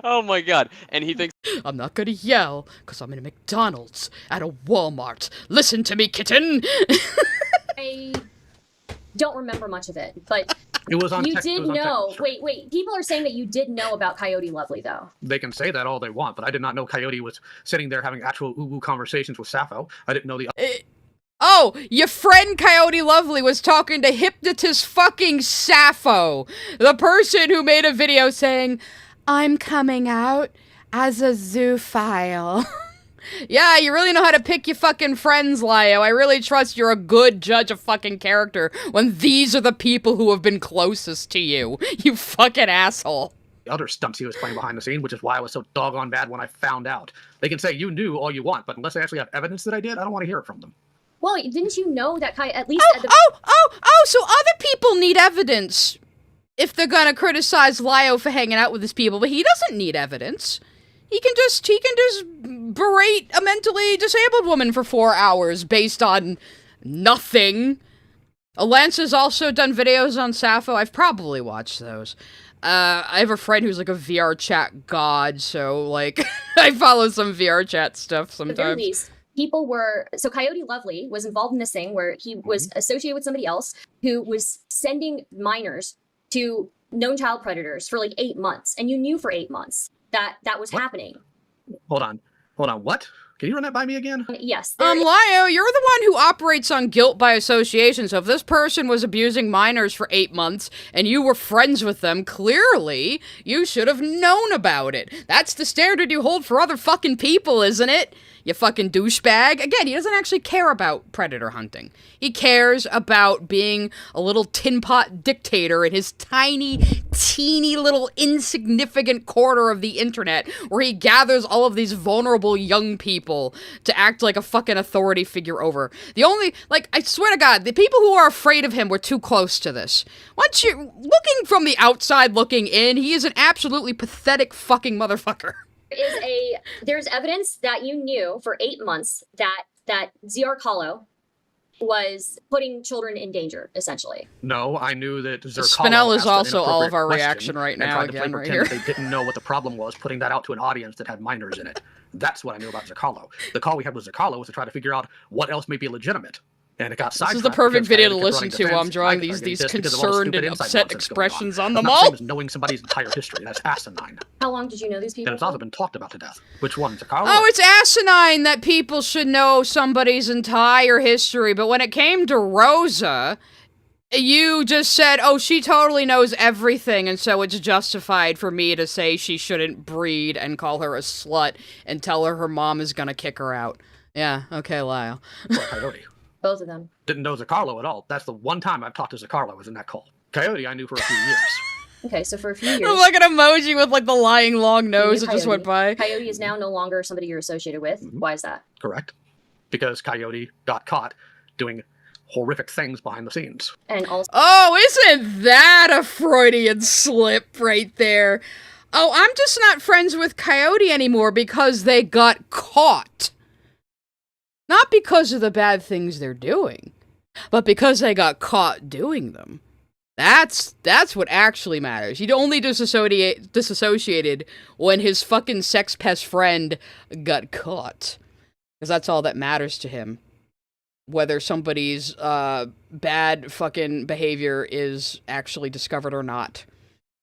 Oh my god. And he thinks, I'm not gonna yell, because I'm in a McDonald's at a Walmart. Listen to me, kitten! I remember much of it, but It was on you text- it did was on text, know. sure. Wait. People are saying that you did know about Coyote Lovely, though. They can say that all they want, but I did not know Coyote was sitting there having actual ooh conversations with Sappho. I didn't know the. Oh, your friend Coyote Lovely was talking to Hypnotist fucking Sappho, the person who made a video saying, "I'm coming out as a zoophile." Yeah, you really know how to pick your fucking friends, Lio. I really trust you're a good judge of fucking character when these are the people who have been closest to you. You fucking asshole. Other stunts he was playing behind the scene, which is why I was so doggone bad when I found out. They can say you knew all you want, but unless they actually have evidence that I did, I don't want to hear it from them. Well, didn't you know that at least at the So other people need evidence if they're gonna criticize Lio for hanging out with his people, but he doesn't need evidence. He can just berate a mentally disabled woman for 4 hours based on nothing. Lanza's also done videos on Sappho. I've probably watched those. I have a friend who's like a VR chat god, so like I follow some VR chat stuff At the very sometimes. least, people were so Coyote Lovely was involved in this thing where he was associated with somebody else who was sending minors to known child predators for like 8 months, and you knew for 8 months that was happening. Hold on, what? Can you run that by me again? Yes. Lio, you're the one who operates on guilt by association, so if this person was abusing minors for 8 months and you were friends with them, clearly you should have known about it. That's the standard you hold for other fucking people, isn't it? You fucking douchebag. Again, he doesn't actually care about predator hunting. He cares about being a little tin pot dictator in his tiny, teeny little insignificant corner of the internet where he gathers all of these vulnerable young people to act like a fucking authority figure over. The only, like, I swear to God, the people who are afraid of him were too close to this. Once you're looking from the outside looking in, he is an absolutely pathetic fucking motherfucker. There's evidence that you knew for 8 months that ZR Kahlo was putting children in danger, essentially. No, I knew that Spinell is also all of our question reaction right and now tried to again, play right pretend here. that they didn't know what the problem was, putting that out to an audience that had minors in it. That's what I knew about Zerkalo. The call we had with Zerkalo was to try to figure out what else may be legitimate. And it got sidetracked. This is the perfect because video to Coyote kept listen running to while defense. I'm drawing I these because of all the concerned stupid and inside upset nonsense going expressions on That's the not the same mall. as knowing somebody's entire history. That's asinine. How long did you know these people? And it's also been talked about to death. Which one, Zerkalo? Oh, it's asinine that people should know somebody's entire history, but when it came to Rosa, you just said, oh, she totally knows everything, and so it's justified for me to say she shouldn't breed and call her a slut and tell her mom is gonna kick her out. Yeah, okay, Lyle. Or Coyote. Both of them. Didn't know Zerkalo at all. That's the one time I've talked to Zerkalo was in that call. Coyote I knew for a few years. Okay, so for a few years. Like an emoji with like the lying long you nose knew that just went by. Coyote is now no longer somebody you're associated with. Why is that? Correct. Because Coyote got caught doing horrific things behind the scenes. And also. Oh, isn't that a Freudian slip right there? Oh, I'm just not friends with Coyote anymore because they got caught. Not because of the bad things they're doing, but because they got caught doing them. That's what actually matters. He'd only disassociated when his fucking sex pest friend got caught. Because that's all that matters to him. Whether somebody's bad fucking behavior is actually discovered or not.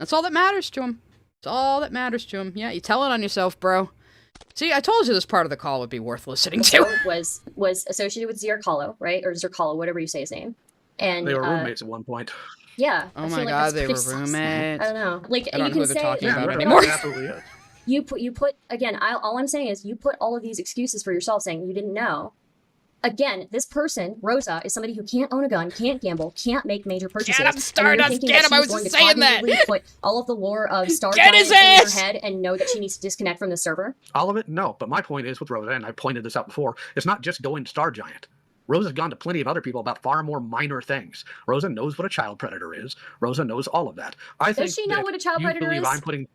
That's all that matters to him. That's all that matters to him. Yeah, you tell it on yourself, bro. See, I told you this part of the call would be worth listening to. was associated with ZR Kahlo, right? Or Zerkalo, whatever you say his name. And they were roommates at one point. Yeah. Oh my god, they were roommates. I don't know. Like, I don't you know who can they're say, talking about anymore. Absolutely is. You put again. All I'm saying is you put all of these excuses for yourself, saying you didn't know. Again, this person, Rosa, is somebody who can't own a gun, can't gamble, can't make major purchases. Get him, Stardust! Get him! I was just saying that! Put all of the lore of Stardust Get his in her ass! head and know that she needs to disconnect from the server. All of it? No. But my point is with Rosa, and I pointed this out before, it's not just going to Star Giant. Rosa's gone to plenty of other people about far more minor things. Rosa knows what a child predator is. Rosa knows all of that. Does she know what a child predator is? I'm putting...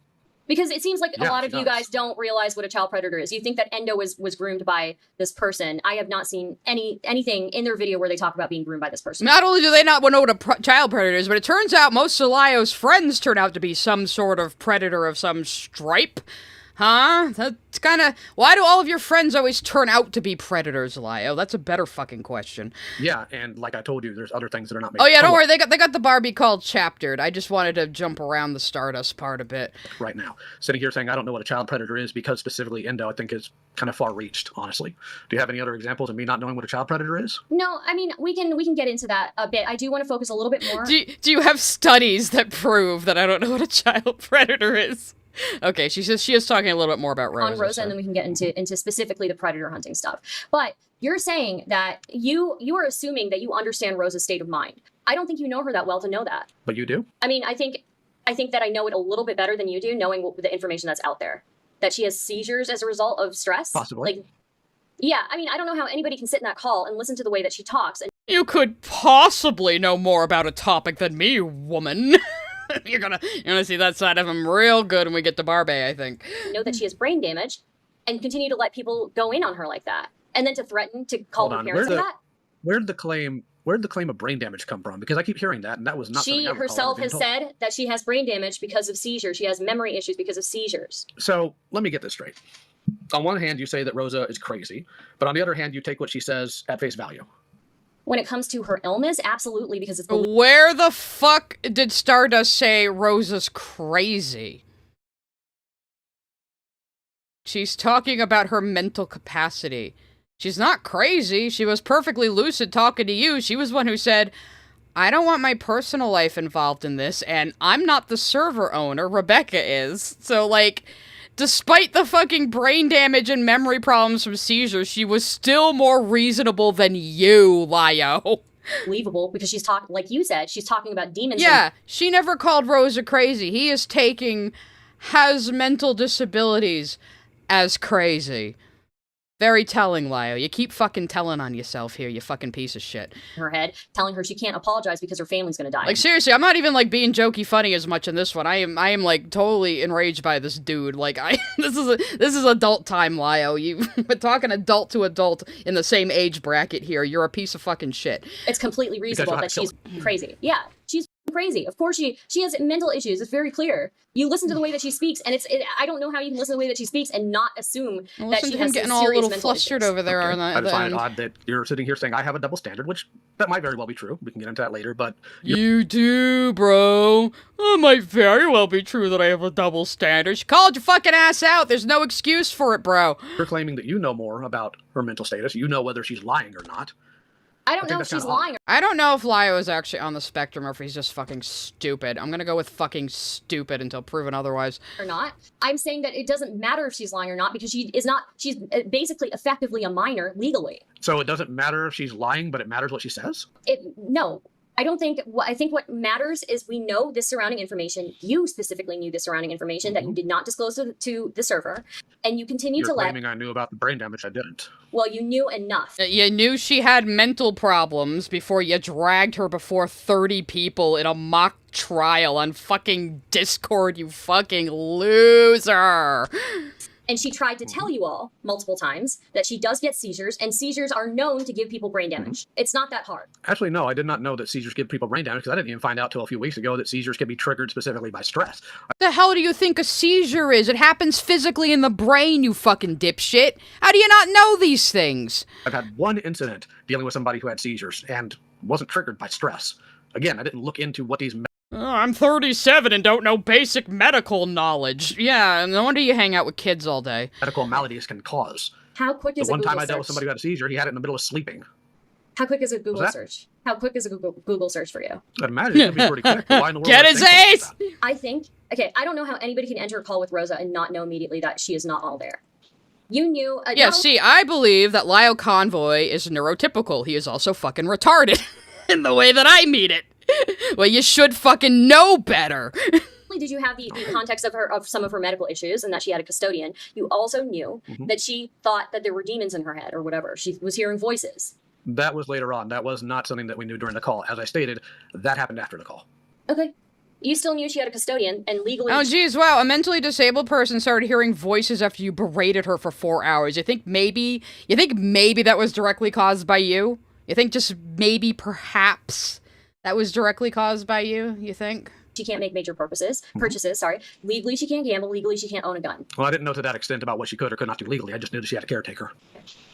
Because it seems like a lot of she you does. guys don't realize what a child predator is. You think that Endo was groomed by this person. I have not seen anything in their video where they talk about being groomed by this person. Not only do they not know what a child predator is, but it turns out most of Lio's friends turn out to be some sort of predator of some stripe. Huh? That's kinda... Why do all of your friends always turn out to be predators, Lio? That's a better fucking question. Yeah, and like I told you, there's other things that are not made Oh yeah, don't public worry, they got the Barbie called Chaptered. I just wanted to jump around the Stardust part a bit. right now. Sitting here saying I don't know what a child predator is because specifically Endo, I think is kind of far-reached, honestly. Do you have any other examples of me not knowing what a child predator is? No, I mean we can get into that a bit. I do want to focus a little bit more. Do you have studies that prove that I don't know what a child predator is? Okay, she says she is talking a little bit more about Rosa. On Rosa, and then we can get into specifically the predator hunting stuff. But you're saying that you are assuming that you understand Rosa's state of mind. I don't think you know her that well to know that. But you do? I mean, I think that I know it a little bit better than you do, knowing the information that's out there. That she has seizures as a result of stress. Possibly. Like, yeah, I mean, I don't know how anybody can sit in that call and listen to the way that she talks. And You could possibly know more about a topic than me, woman. You're gonna see that side of him real good when we get to Barbie, I think. know that she has brain damage, and continue to let people go in on her like that, and then to threaten to call Hold her on, parents of that. Where did the claim of brain damage come from? Because I keep hearing that, and that was not She something I recall herself ever has being told. said that she has brain damage because of seizures. She has memory issues because of seizures. So let me get this straight. On one hand, you say that Rosa is crazy, but on the other hand, you take what she says at face value. When it comes to her illness, absolutely, because it's Where the fuck did Stardust say Rosa's crazy? She's talking about her mental capacity. She's not crazy. She was perfectly lucid talking to you. She was one who said, I don't want my personal life involved in this, and I'm not the server owner. Rebecca is. So, like, despite the fucking brain damage and memory problems from seizures, she was still more reasonable than you, Lio. believable because she's talking, like you said, she's talking about demons. Yeah, she never called Rosa crazy. He is taking has mental disabilities as crazy. Very telling, Lio. You keep fucking telling on yourself here, you fucking piece of shit. In her head, telling her she can't apologize because her family's gonna die. Like, seriously, I'm not even, like, being jokey funny as much in this one. I am, like, totally enraged by this dude. Like, this is adult time, Lio. We're talking adult to adult in the same age bracket here. You're a piece of fucking shit. It's completely reasonable that she's crazy. Yeah, she's crazy. Of course she has mental issues. It's very clear. You listen to the way that she speaks, and I don't know how you can listen to the way that she speaks and not assume that she has getting some all a serious little mental flustered issues. over there. Okay. On I the just find end. it odd that you're sitting here saying I have a double standard, which that might very well be true. We can get into that later, but You do, bro. It might very well be true that I have a double standard. She called your fucking ass out. There's no excuse for it, bro. you're claiming that you know more about her mental status. You know whether she's lying or not. I don't think know if that's she's kinda odd. lying. I don't know if Lio is actually on the spectrum or if he's just fucking stupid. I'm gonna go with fucking stupid until proven otherwise. Or not. I'm saying that it doesn't matter if she's lying or not because she's basically effectively a minor legally. So it doesn't matter if she's lying, but it matters what she says? No. I don't think, I think what matters is we know this surrounding information. You specifically knew this surrounding information that you did not disclose to the server. And you continue You're to let, claiming I knew about the brain damage. I didn't. well, you knew enough. You knew she had mental problems before you dragged her before 30 people in a mock trial on fucking Discord, you fucking loser. And she tried to tell you all multiple times that she does get seizures, and seizures are known to give people brain damage. It's not that hard. Actually, no, I did not know that seizures give people brain damage because I didn't even find out till a few weeks ago that seizures can be triggered specifically by stress. The hell do you think a seizure is? It happens physically in the brain, you fucking dipshit. How do you not know these things? I've had one incident dealing with somebody who had seizures and wasn't triggered by stress. Again, I didn't look into what these I'm 37 and don't know basic medical knowledge. Yeah, no wonder you hang out with kids all day. medical maladies can cause. How quick is The a one Google time I dealt with search? somebody who had a seizure, he had it in the middle of sleeping. How quick is a Google that? search? How quick is a Google search for you? I'd imagine it could be pretty quick. But why in the world Get would I his think ace! something like I think, okay, I don't know how anybody can enter a call with Rosa and not know immediately that she is not all there. You knew... Yeah, no- see, I believe that Lio Convoy is neurotypical. He is also fucking retarded. In the way that I mean it. Well, you should fucking know better. Not only did you have the context of some of her medical issues and that she had a custodian, you also knew that she thought that there were demons in her head or whatever. She was hearing voices. that. That was later on. That was not something that we knew during the call. As I stated, that happened after the call. Okay. You still knew she had a custodian and legally... Oh, geez, wow. A mentally disabled person started hearing voices after you berated her for 4 hours. You think maybe that was directly caused by you? You think just maybe, perhaps, that was directly caused by you, you think? She can't make major purchases. Sorry. Legally, she can't gamble. Legally, she can't own a gun. Well, I didn't know to that extent about what she could or could not do legally. I just knew that she had a caretaker.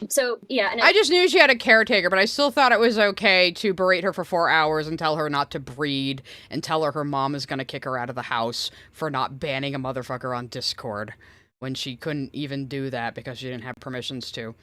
So, yeah. And I just knew she had a caretaker, but I still thought it was okay to berate her for 4 hours and tell her not to breed and tell her mom is going to kick her out of the house for not banning a motherfucker on Discord when she couldn't even do that because she didn't have permissions to.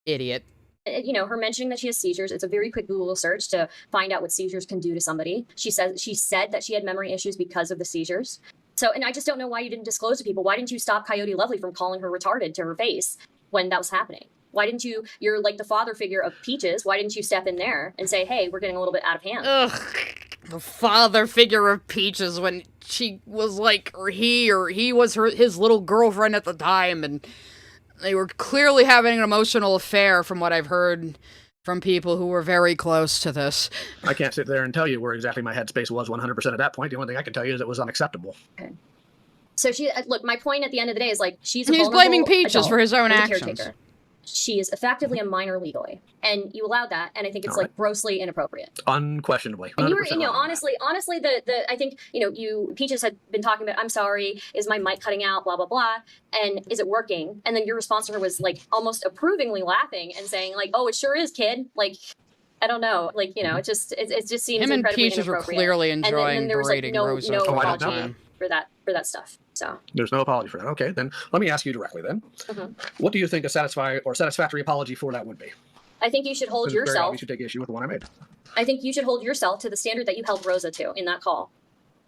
Idiot. You know, her mentioning that she has seizures, it's a very quick Google search to find out what seizures can do to somebody. She said that she had memory issues because of the seizures. So, and I just don't know why you didn't disclose to people. Why didn't you stop Coyote Lovely from calling her retarded to her face when that was happening? Why didn't you, you're like the father figure of Peaches, why didn't you step in there and say, hey, we're getting a little bit out of hand? Ugh, the father figure of Peaches when she was like, or he was his little girlfriend at the time, and they were clearly having an emotional affair from what I've heard from people who were very close to this. I can't sit there and tell you where exactly my headspace was 100% at that point. The only thing I can tell you is it was unacceptable. Okay. So look, my point at the end of the day is like, he's blaming Peaches for his own actions. Caretaker. She is effectively a minor legally, and you allowed that, and I think it's like grossly inappropriate. Unquestionably. And you were, honestly, I think, Peaches had been talking about, I'm sorry, is my mic cutting out, blah, blah, blah, and is it working? And then your response to her was like almost approvingly laughing and saying like, oh, it sure is, kid. Like, I don't know, like, it just seems him and incredibly Peaches were inappropriate. clearly enjoying and there was like berating no Rosa. apology for that stuff. So there's no apology for that. Okay, then let me ask you directly then. What do you think a satisfactory apology for that would be? I think you should hold Very yourself. obvious you take issue with the one I made. I think you should hold yourself to the standard that you held Rosa to in that call,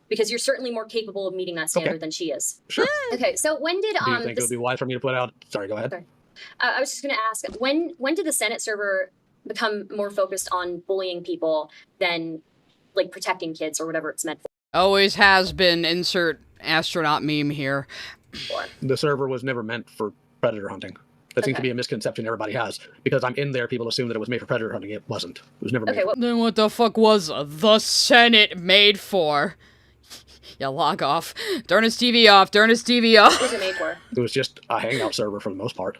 because you're certainly more capable of meeting that standard than she is. Sure. Okay, so when did Do you think it would be wise for me to put out? Sorry, go ahead. Sorry. I was just going to ask, when did the Senate server become more focused on bullying people than like protecting kids or whatever it's meant for? Always has been. Insert astronaut meme here. The server was never meant for predator hunting. That seems to be a misconception everybody has. Because I'm in there, people assume that it was made for predator hunting. It wasn't. It was never made. Then what the fuck was the Senate made for? Yeah, log off. Turn his TV off. Turn his TV off. What was it made for? It was just a hangout server for the most part.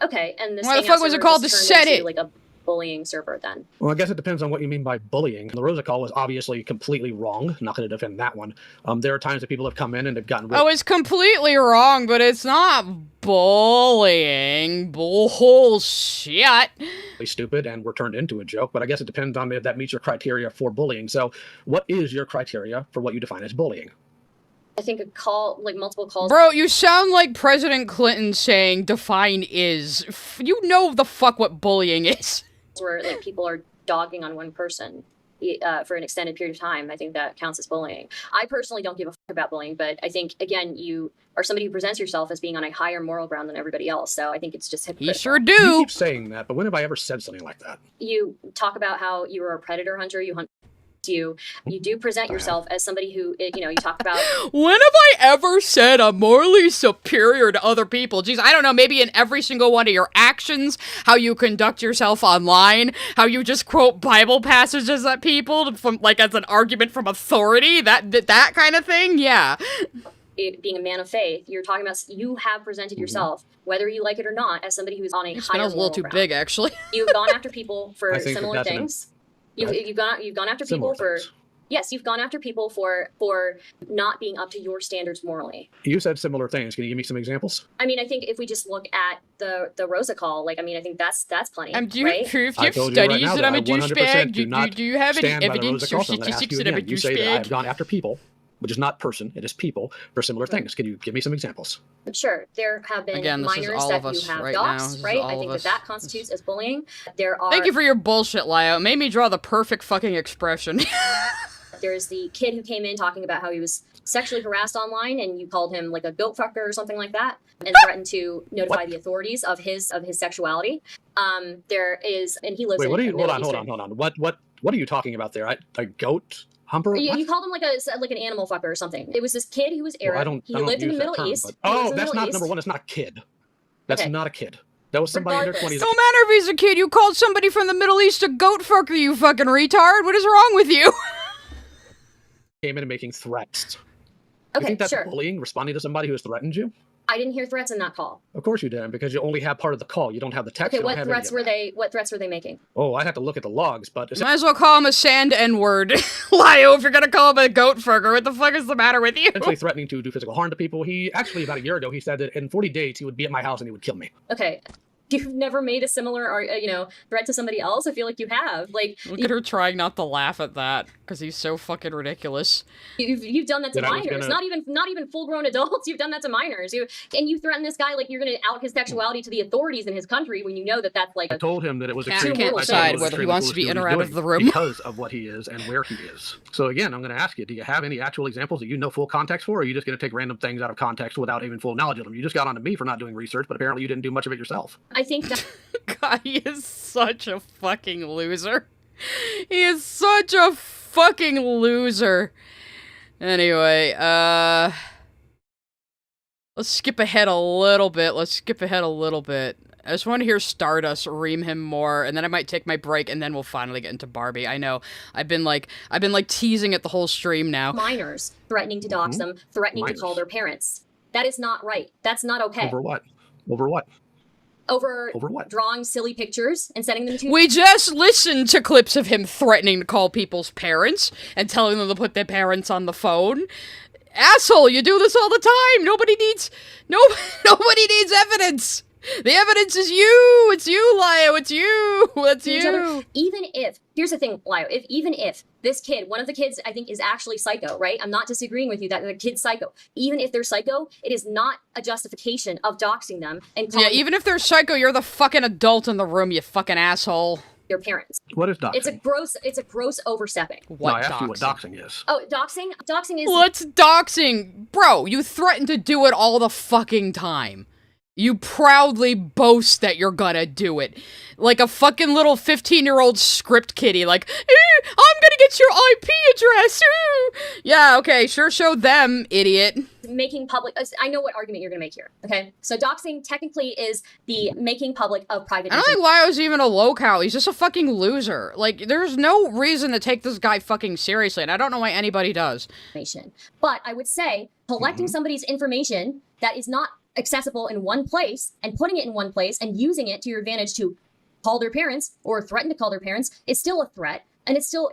Okay, and this why the fuck was it called the Senate? Like a bullying server then? Well, I guess it depends on what you mean by bullying. The Rosa call was obviously completely wrong. I'm not going to defend that one. There are times that people have come in and have gotten... Oh, it's completely wrong, but it's not bullying. Bullshit. Stupid and were turned into a joke, but I guess it depends on if that meets your criteria for bullying. So what is your criteria for what you define as bullying? I think a call, like multiple calls. Bro, you sound like President Clinton saying define is. You know the fuck what bullying is. Where like people are dogging on one person for an extended period of time, I think that counts as bullying. I personally don't give a fuck about bullying, but I think, again, you are somebody who presents yourself as being on a higher moral ground than everybody else, so I think it's just hypocritical. You sure do. You keep saying that, but when have I ever said something like that? You talk about how you were a predator hunter, you hunt. You do present yourself as somebody who, you talk about... When have I ever said I'm morally superior to other people? Jeez, I don't know, maybe in every single one of your actions, how you conduct yourself online, how you just quote Bible passages at people from, like, as an argument from authority, that kind of thing, yeah. Being a man of faith, you're talking about, you have presented yourself, whether you like it or not, as somebody who's on a higher moral ground. It's a little too big, actually. You've gone after people for similar things. You've gone after people for you've gone after people for not being up to your standards morally. You said similar things. Can you give me some examples? I mean, I think if we just look at the Rosa call, like, I mean, I think that's plenty. Do you right? prove your studies that I'm a douchebag? Do you have any evidence or statistics that I'm a douchebag? You say that I have gone after people, which is not person, it is people, for similar things. Can you give me some examples? Sure. There have been minors that you have doxed, right? I think that constitutes as bullying. There are... Thank you for your bullshit, Lio. It made me draw the perfect fucking expression. There's the kid who came in talking about how he was sexually harassed online, and you called him like a goat fucker or something like that, and threatened to notify the authorities of his sexuality. There is, and he lives in... Wait, hold on. What are you talking about there? A goat... Humper? You called him like an animal fucker or something. It was this kid who was Arab. He lived in the Middle East. That's not number one. It's not a kid. That's not a kid. That was somebody in their 20s. No matter if he's a kid. You called somebody from the Middle East a goat fucker, you fucking retard. What is wrong with you? Came in and making threats. Okay, you think that's bullying, responding to somebody who has threatened you? I didn't hear threats in that call. Of course you didn't, because you only have part of the call. You don't have the text. Okay, you don't what have threats any of were they? What threats were they making? Oh, I'd have to look at the logs, but Might as well call him a sand N-word. Lio, if you're gonna call him a goat furger, what the fuck is the matter with you? essentially threatening to do physical harm to people. He actually, about a year ago, he said that in 40 days he would be at my house and he would kill me. Okay. You've never made a similar, threat to somebody else? I feel like you have. Like, Look at her trying not to laugh at that, because he's so fucking ridiculous. You've done that to minors, not even full-grown adults. You've done that to minors. You threaten this guy like you're going to out his sexuality to the authorities in his country when you know that that's like. I told him that it was Cat can't decide whether he wants to be in or out of the room because of what he is and where he is. So again, I'm going to ask you: do you have any actual examples that you know full context for, or are you just going to take random things out of context without even full knowledge of them? You just got on to me for not doing research, but apparently you didn't do much of it yourself. I think that. God, he is such a fucking loser. He is such a fucking loser. Anyway, let's skip ahead a little bit. I just want to hear Stardust ream him more, and then I might take my break, and then we'll finally get into Barbie. I know. I've been teasing it the whole stream now. Minors threatening to dox them, threatening to call their parents. That is not right. That's not okay. Over what? Over what? Over what? Drawing silly pictures and sending them to. We just listened to clips of him threatening to call people's parents and telling them to put their parents on the phone. Asshole, you do this all the time. Nobody needs evidence. The evidence is you. It's you, Lio. It's you. It's you. Even if, here's the thing, Lio, even if this kid, one of the kids, I think, is actually psycho, right? I'm not disagreeing with you that the kid's psycho. Even if they're psycho, it is not a justification of doxing them and calling even if they're psycho, you're the fucking adult in the room, you fucking asshole. Their parents. What is doxing? It's a gross overstepping. I asked you what doxing is. Oh, doxing? Doxing is. What's doxing? Bro, you threaten to do it all the fucking time. You proudly boast that you're gonna do it. Like a fucking little 15-year-old script kiddie, like, I'm gonna get your IP address, Yeah, okay, sure show them, idiot. Making public, I know what argument you're gonna make here, okay? So doxing technically is the making public of private I don't think Lio's even a locale, he's just a fucking loser. Like, there's no reason to take this guy fucking seriously, and I don't know why anybody does. But I would say, collecting somebody's information that is not accessible in one place and putting it in one place and using it to your advantage to call their parents or threaten to call their parents is still a threat, and it's still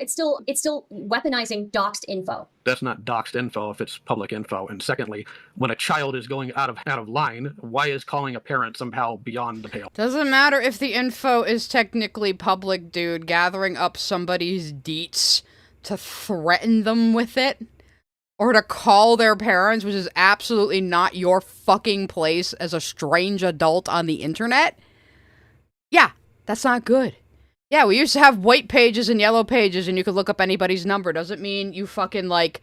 weaponizing doxed info. That's not doxed info if it's public info. And secondly, when a child is going out of line, why is calling a parent somehow beyond the pale? Doesn't matter if the info is technically public, dude. Gathering up somebody's deets to threaten them with it, or to call their parents, which is absolutely not your fucking place as a strange adult on the internet. Yeah, that's not good. Yeah, we used to have white pages and yellow pages and you could look up anybody's number. Doesn't mean you fucking, like,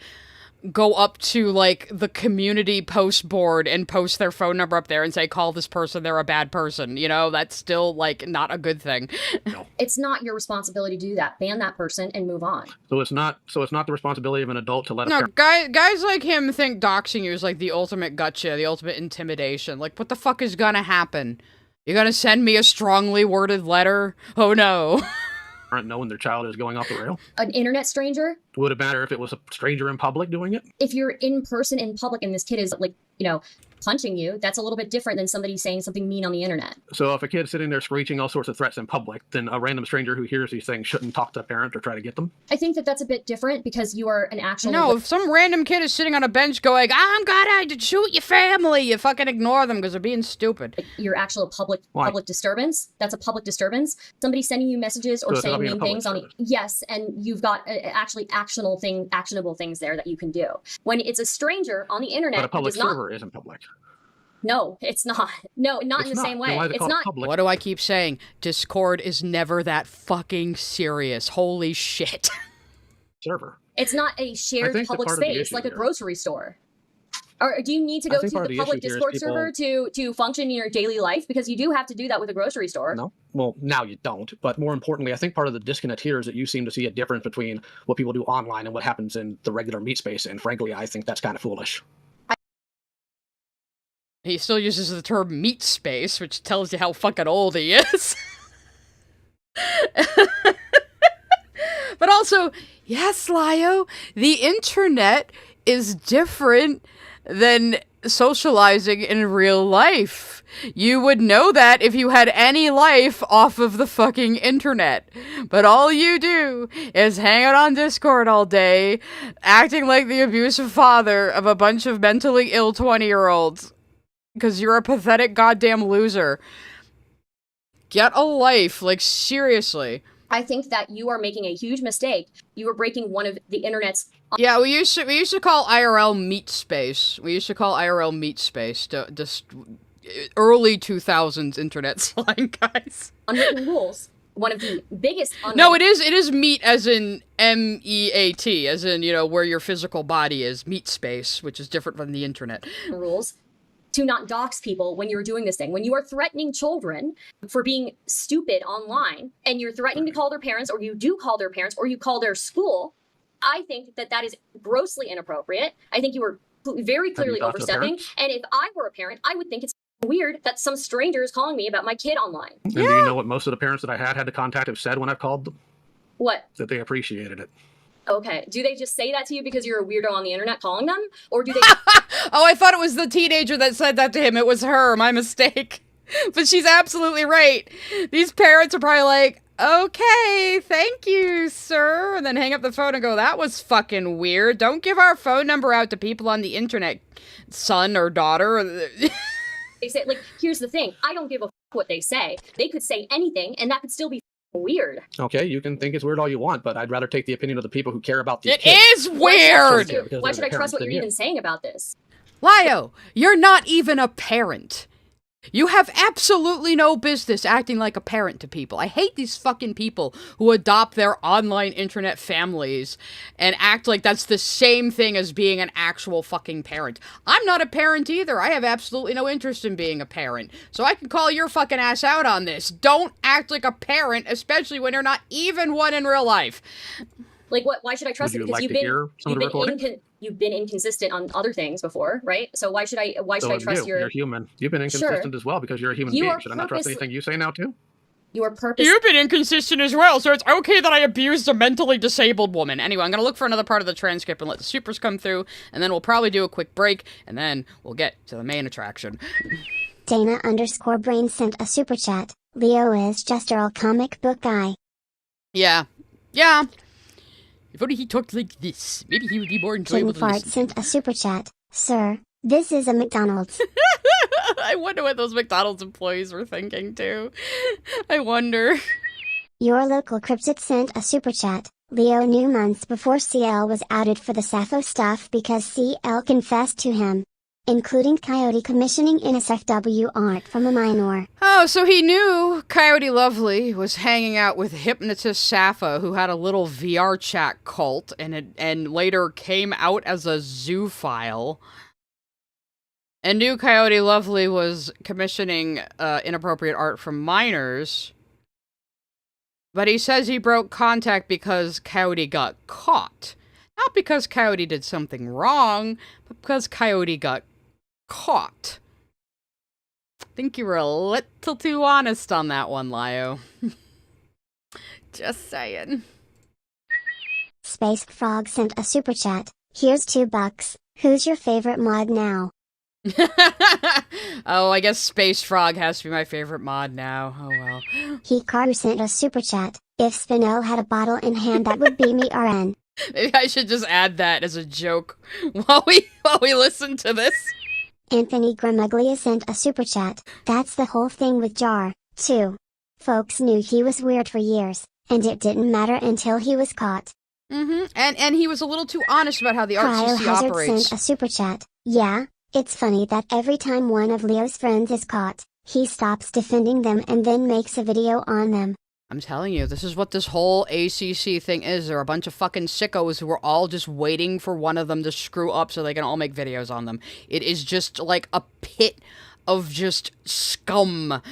go up to, like, the community post board and post their phone number up there and say, call this person, they're a bad person. You know, that's still, like, not a good thing. No. It's not your responsibility to do that. Ban that person and move on. So it's not the responsibility of an adult to let a No, parent... guys like him think doxing you is, like, the ultimate gotcha, the ultimate intimidation. Like, what the fuck is gonna happen? You gonna send me a strongly worded letter? Oh, no. Knowing their child is going off the rail? An internet stranger? Would it matter if it was a stranger in public doing it? If you're in person in public and this kid is, like, punching you, that's a little bit different than somebody saying something mean on the internet. So if a kid's sitting there screeching all sorts of threats in public, then a random stranger who hears these things shouldn't talk to a parent or try to get them? I think that that's a bit different because you are an actual... No, if some random kid is sitting on a bench going, I'm gonna shoot your family, you fucking ignore them because they're being stupid. Your actual public disturbance, that's a public disturbance. Somebody sending you messages or saying mean things on it. Yes, and you've got actually actionable things there that you can do. When it's a stranger on the internet... But a public server isn't public. No, it's not. No, not in the same way. It's not. What do I keep saying? Discord is never that fucking serious. Holy shit. Server. It's not a shared public space like a grocery store. Or do you need to go to the public Discord server to function in your daily life? Because you do have to do that with a grocery store. No. Well, now you don't. But more importantly, I think part of the disconnect here is that you seem to see a difference between what people do online and what happens in the regular meat space. And frankly, I think that's kind of foolish. He still uses the term meat space, which tells you how fucking old he is. But also, yes, Lio, the internet is different than socializing in real life. You would know that if you had any life off of the fucking internet. But all you do is hang out on Discord all day, acting like the abusive father of a bunch of mentally ill 20-year-olds. Because you're a pathetic goddamn loser. Get a life, like, seriously. I think that you are making a huge mistake. You are breaking one of the internet's. Yeah, we used to call IRL meat space. We used to call IRL meat space. Just early 2000s internet slang, guys. Unwritten rules. One of the biggest. No, it is meat as in MEAT, as in, you know, where your physical body is. Meat space, which is different from the internet. Rules. To not dox people when you're doing this thing. When you are threatening children for being stupid online, and you're threatening to call their parents, or you do call their parents, or you call their school, I think that that is grossly inappropriate. I think you were very clearly overstepping. And if I were a parent, I would think it's weird that some stranger is calling me about my kid online. And do you know what most of the parents that I had to contact have said when I've called them? What? That they appreciated it. Okay. Do they just say that to you because you're a weirdo on the internet calling them? Or do they... Oh, I thought it was the teenager that said that to him. It was her. My mistake. But she's absolutely right. These parents are probably like, okay, thank you, sir. And then hang up the phone and go, that was fucking weird. Don't give our phone number out to people on the internet, son or daughter. They say, like, here's the thing. I don't give a f what they say. They could say anything, and that could still be weird. Okay, you can think it's weird all you want, but I'd rather take the opinion of the people who care about these kids. It is weird! Why should I trust what you're even saying about this? Lio, you're not even a parent. You have absolutely no business acting like a parent to people. I hate these fucking people who adopt their online internet families and act like that's the same thing as being an actual fucking parent. I'm not a parent either. I have absolutely no interest in being a parent. So I can call your fucking ass out on this. Don't act like a parent, especially when you're not even one in real life. Like, what? Why should I trust it? Because you've been inconsistent on other things before, right? So why should I trust your... You're human. You've been inconsistent as well because you're a human being. Should I not trust anything you say now too? You've been inconsistent as well, so it's okay that I abused a mentally disabled woman. Anyway, I'm gonna look for another part of the transcript and let the supers come through, and then we'll probably do a quick break, and then we'll get to the main attraction. Dana_Brain sent a super chat. Lio is just our comic book guy. Yeah. Yeah. If only he talked like this, maybe he would be more enjoyable to listen. Sent a super chat. Sir, this is a McDonald's. I wonder what those McDonald's employees were thinking, too. I wonder. Your local cryptid sent a super chat. Lio knew months before CL was outed for the Sappho stuff because CL confessed to him, including Coyote commissioning NSFW art from a minor. Oh, so he knew Coyote Lovely was hanging out with hypnotist Sappho, who had a little VR chat cult, and later came out as a zoophile. And knew Coyote Lovely was commissioning inappropriate art from minors. But he says he broke contact because Coyote got caught. Not because Coyote did something wrong, but because Coyote got caught. I think you were a little too honest on that one, Lio. Just saying. Space Frog sent a super chat. Here's $2. Who's your favorite mod now? Oh, I guess Space Frog has to be my favorite mod now. Oh well. Hikaru sent a super chat. If Spinel had a bottle in hand, that would be me RN. Maybe I should just add that as a joke while we listen to this. Anthony Gramaglia sent a super chat. That's the whole thing with Jar, too. Folks knew he was weird for years, and it didn't matter until he was caught. Mm-hmm. And he was a little too honest about how the RCC Hazard operates. sent a super chat. Yeah, it's funny that every time one of Leo's friends is caught, he stops defending them and then makes a video on them. I'm telling you, this is what this whole ACC thing is. There are a bunch of fucking sickos who are all just waiting for one of them to screw up so they can all make videos on them. It is just like a pit of just scum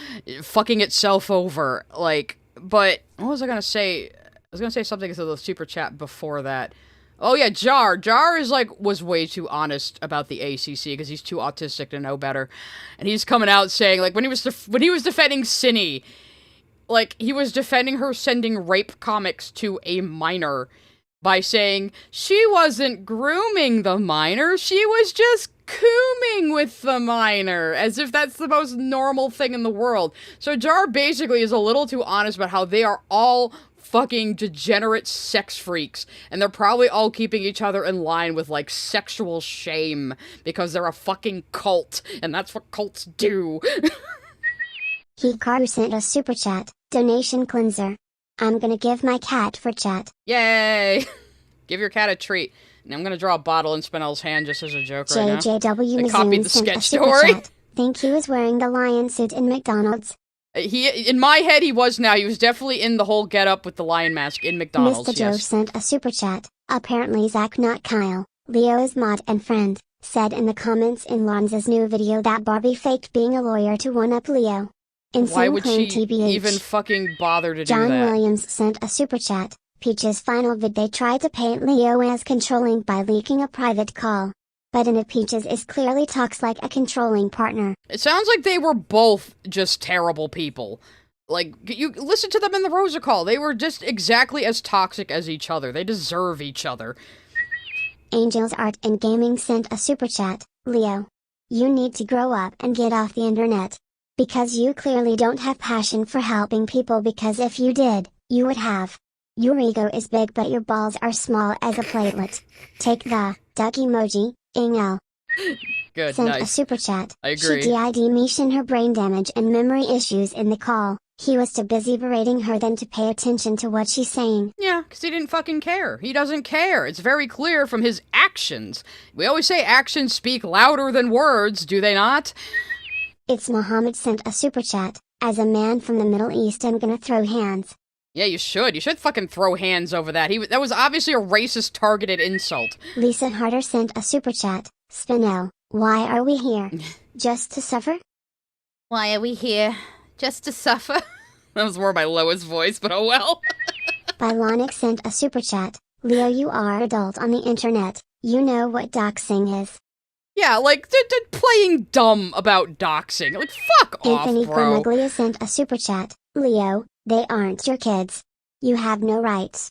fucking itself over. Like, but what was I gonna say? I was gonna say something to the super chat before that. Oh yeah, Jar. Jar is like, was way too honest about the ACC because he's too autistic to know better. And he's coming out saying, like, when he was defending Cinny, like, he was defending her sending rape comics to a minor by saying she wasn't grooming the minor, she was just cooming with the minor, as if that's the most normal thing in the world. So Jar basically is a little too honest about how they are all fucking degenerate sex freaks, and they're probably all keeping each other in line with, like, sexual shame, because they're a fucking cult, and that's what cults do. Hikaru sent a super chat, donation cleanser. I'm gonna give my cat for chat. Yay! Give your cat a treat. And I'm gonna draw a bottle in Spinell's hand just as a joke right now. JJW I copied Mizoon the sent a sketch super story. chat. Think he was wearing the lion suit in McDonald's. In my head, he was now. He was definitely in the whole get-up with the lion mask in McDonald's, Mr. Joe yes. sent a super chat. Apparently Zach, not Kyle, Leo's mod and friend, said in the comments in Lanza's new video that Barbie faked being a lawyer to one-up Lio. Insane Why would claim she TBH. even fucking bother to John do that? Williams sent a super chat. Peach's final vid, they tried to paint Lio as controlling by leaking a private call. But in it, Peaches is clearly talks like a controlling partner. It sounds like they were both just terrible people. Like, you listen to them in the Rosa Call. They were just exactly as toxic as each other. They deserve each other. Angels Art and Gaming sent a super chat. Lio, you need to grow up and get off the internet. Because you clearly don't have passion for helping people, because if you did, you would have. Your ego is big but your balls are small as a platelet. Take the duck emoji, Ingel. Good, Sent nice. a super chat. I agree. She did mention her brain damage and memory issues in the call. He was too busy berating her than to pay attention to what she's saying. Yeah, because he didn't fucking care. He doesn't care. It's very clear from his actions. We always say actions speak louder than words, do they not? It's Mohammed sent a super chat. As a man from the Middle East, I'm gonna throw hands. Yeah, you should. You should fucking throw hands over that. That was obviously a racist targeted insult. Lisa Harder sent a super chat. Spinell, why are we here? Just to suffer? Why are we here? Just to suffer? That was more my lowest voice, but oh well. Bylonic sent a super chat. Leo, you are adult on the internet. You know what doxing is. Yeah, like, playing dumb about doxing. Like, fuck Anthony off, bro. Gramaglia sent a super chat. Leo, they aren't your kids. You have no rights.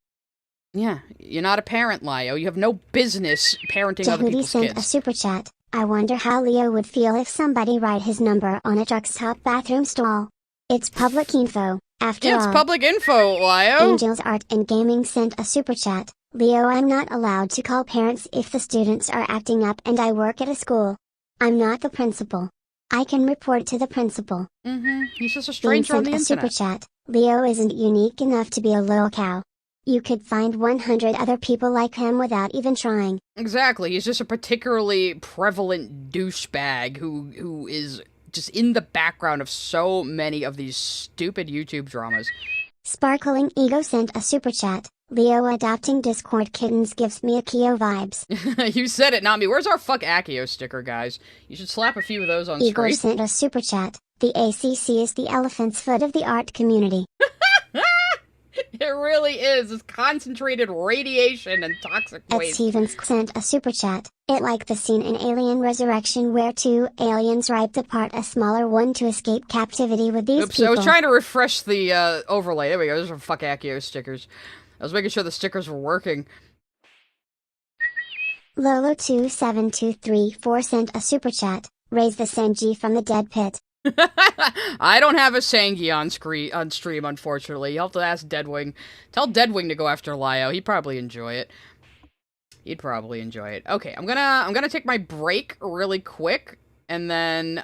Yeah, you're not a parent, Lio. You have no business parenting other Jahudi people's sent kids. a super chat. I wonder how Leo would feel if somebody write his number on a truck's top bathroom stall. It's public info, after all. Yeah, it's public info, Lio. Angels Art and Gaming sent a super chat. Leo, I'm not allowed to call parents if the students are acting up and I work at a school. I'm not the principal. I can report to the principal. He's just a Ian stranger on sent the a super internet. chat. Leo isn't unique enough to be a lil cow. You could find 100 other people like him without even trying. Exactly, he's just a particularly prevalent douchebag who is just in the background of so many of these stupid YouTube dramas. Sparkling Ego sent a super chat. Leo adopting Discord kittens gives me Akio vibes. You said it, not me. Where's our fuck Akio sticker, guys? You should slap a few of those on Igor screen. sent a super chat. The ACC is the elephant's foot of the art community. It really is. It's concentrated radiation and toxic Ed waste. Stevens sent a super chat. It like the scene in Alien Resurrection where two aliens ripped apart a smaller one to escape captivity with these Oops, people. I was trying to refresh the overlay. There we go. Those are fuck Akio stickers. I was making sure the stickers were working. Lolo27234 sent a super chat. Raise the Senji from the dead pit. I don't have a Sangi on stream, unfortunately. You'll have to ask Deadwing. Tell Deadwing to go after Lio. He'd probably enjoy it. He'd probably enjoy it. Okay, I'm gonna take my break really quick, and then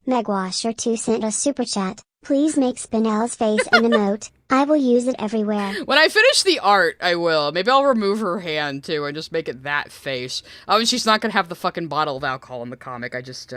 Megwasher2 sent a super chat. Please make Spinell's face an emote. I will use it everywhere. When I finish the art, I will. Maybe I'll remove her hand, too, and just make it that face. Obviously, she's not gonna have the fucking bottle of alcohol in the comic. I just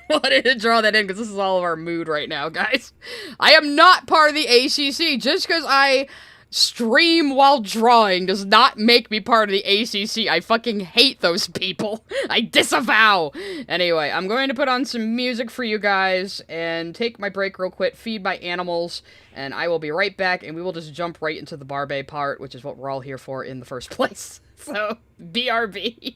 wanted to draw that in, because this is all of our mood right now, guys. I am not part of the ACC. Just because I stream while drawing does not make me part of the ACC. I fucking hate those people. I disavow. Anyway, I'm going to put on some music for you guys and take my break real quick, feed my animals, and I will be right back, and we will just jump right into the Barbea part, which is what we're all here for in the first place. So, BRB.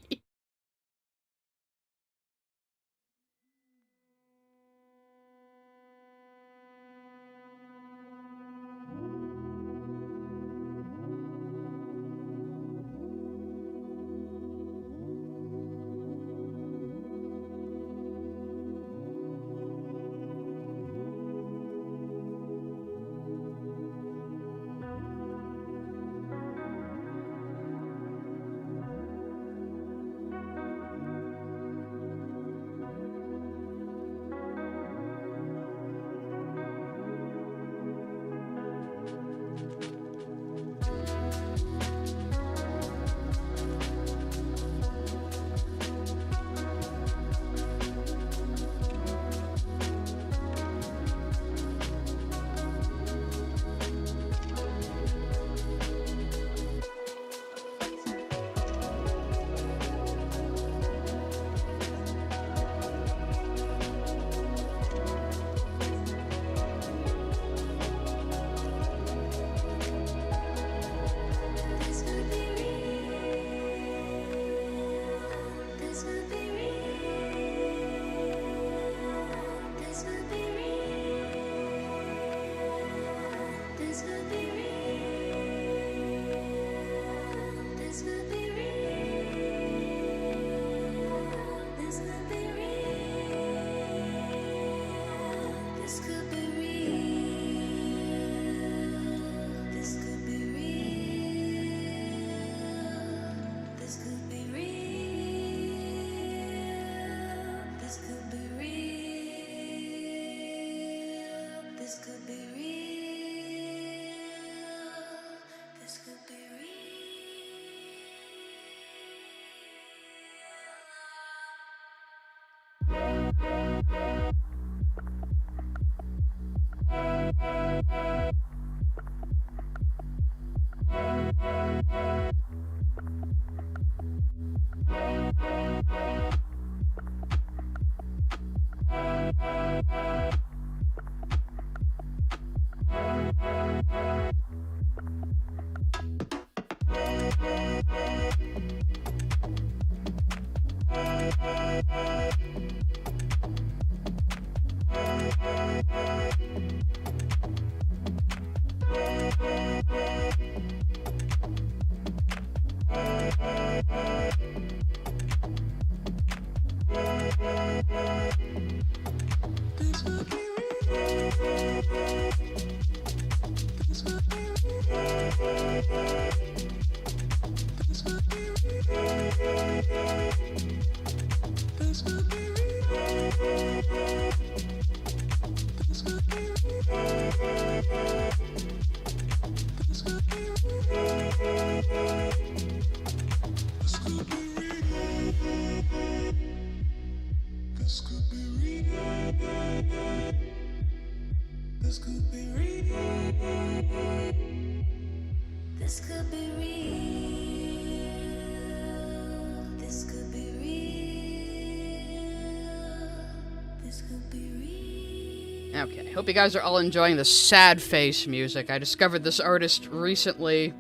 Okay, hope you guys are all enjoying the sad face music. I discovered this artist recently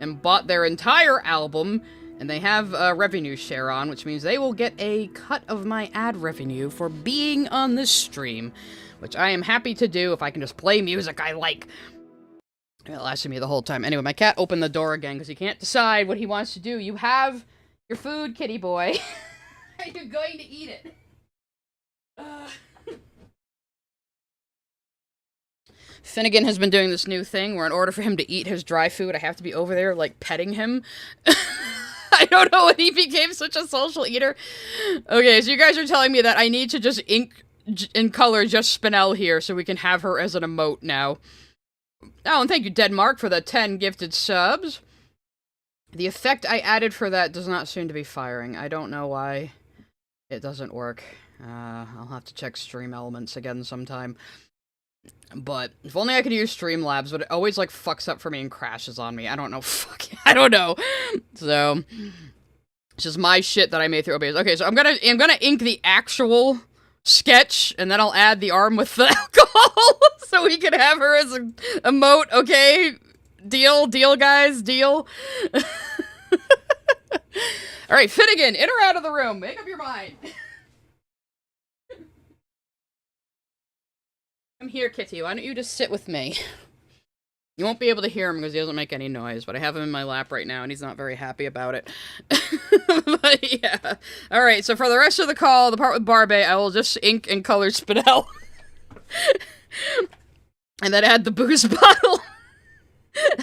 and bought their entire album, and they have a revenue share on, which means they will get a cut of my ad revenue for being on this stream, which I am happy to do if I can just play music I like. It lasted me the whole time. Anyway, my cat opened the door again because he can't decide what he wants to do. You have your food, kitty boy. Are you going to eat it? Finnegan has been doing this new thing where in order for him to eat his dry food, I have to be over there, like, petting him. I don't know when he became such a social eater. Okay, so you guys are telling me that I need to just ink and color just Spinel here so we can have her as an emote now. Oh, and thank you, Denmark, for the 10 gifted subs. The effect I added for that does not seem to be firing. I don't know why it doesn't work. I'll have to check Stream Elements again sometime. But if only I could use Streamlabs, but it always, like, fucks up for me and crashes on me. I don't know. I don't know. So, it's just my shit that I made through OBS. Okay, so I'm gonna ink the actual sketch, and then I'll add the arm with the alcohol, so we can have her as an emote, okay? Deal, guys, deal. Alright, Finnegan, in or out of the room? Make up your mind. Come here, Kitty. Why don't you just sit with me? You won't be able to hear him because he doesn't make any noise, but I have him in my lap right now, and he's not very happy about it. But, yeah. Alright, so for the rest of the call, the part with Barbea, I will just ink and color Spinel. And then add the booze bottle.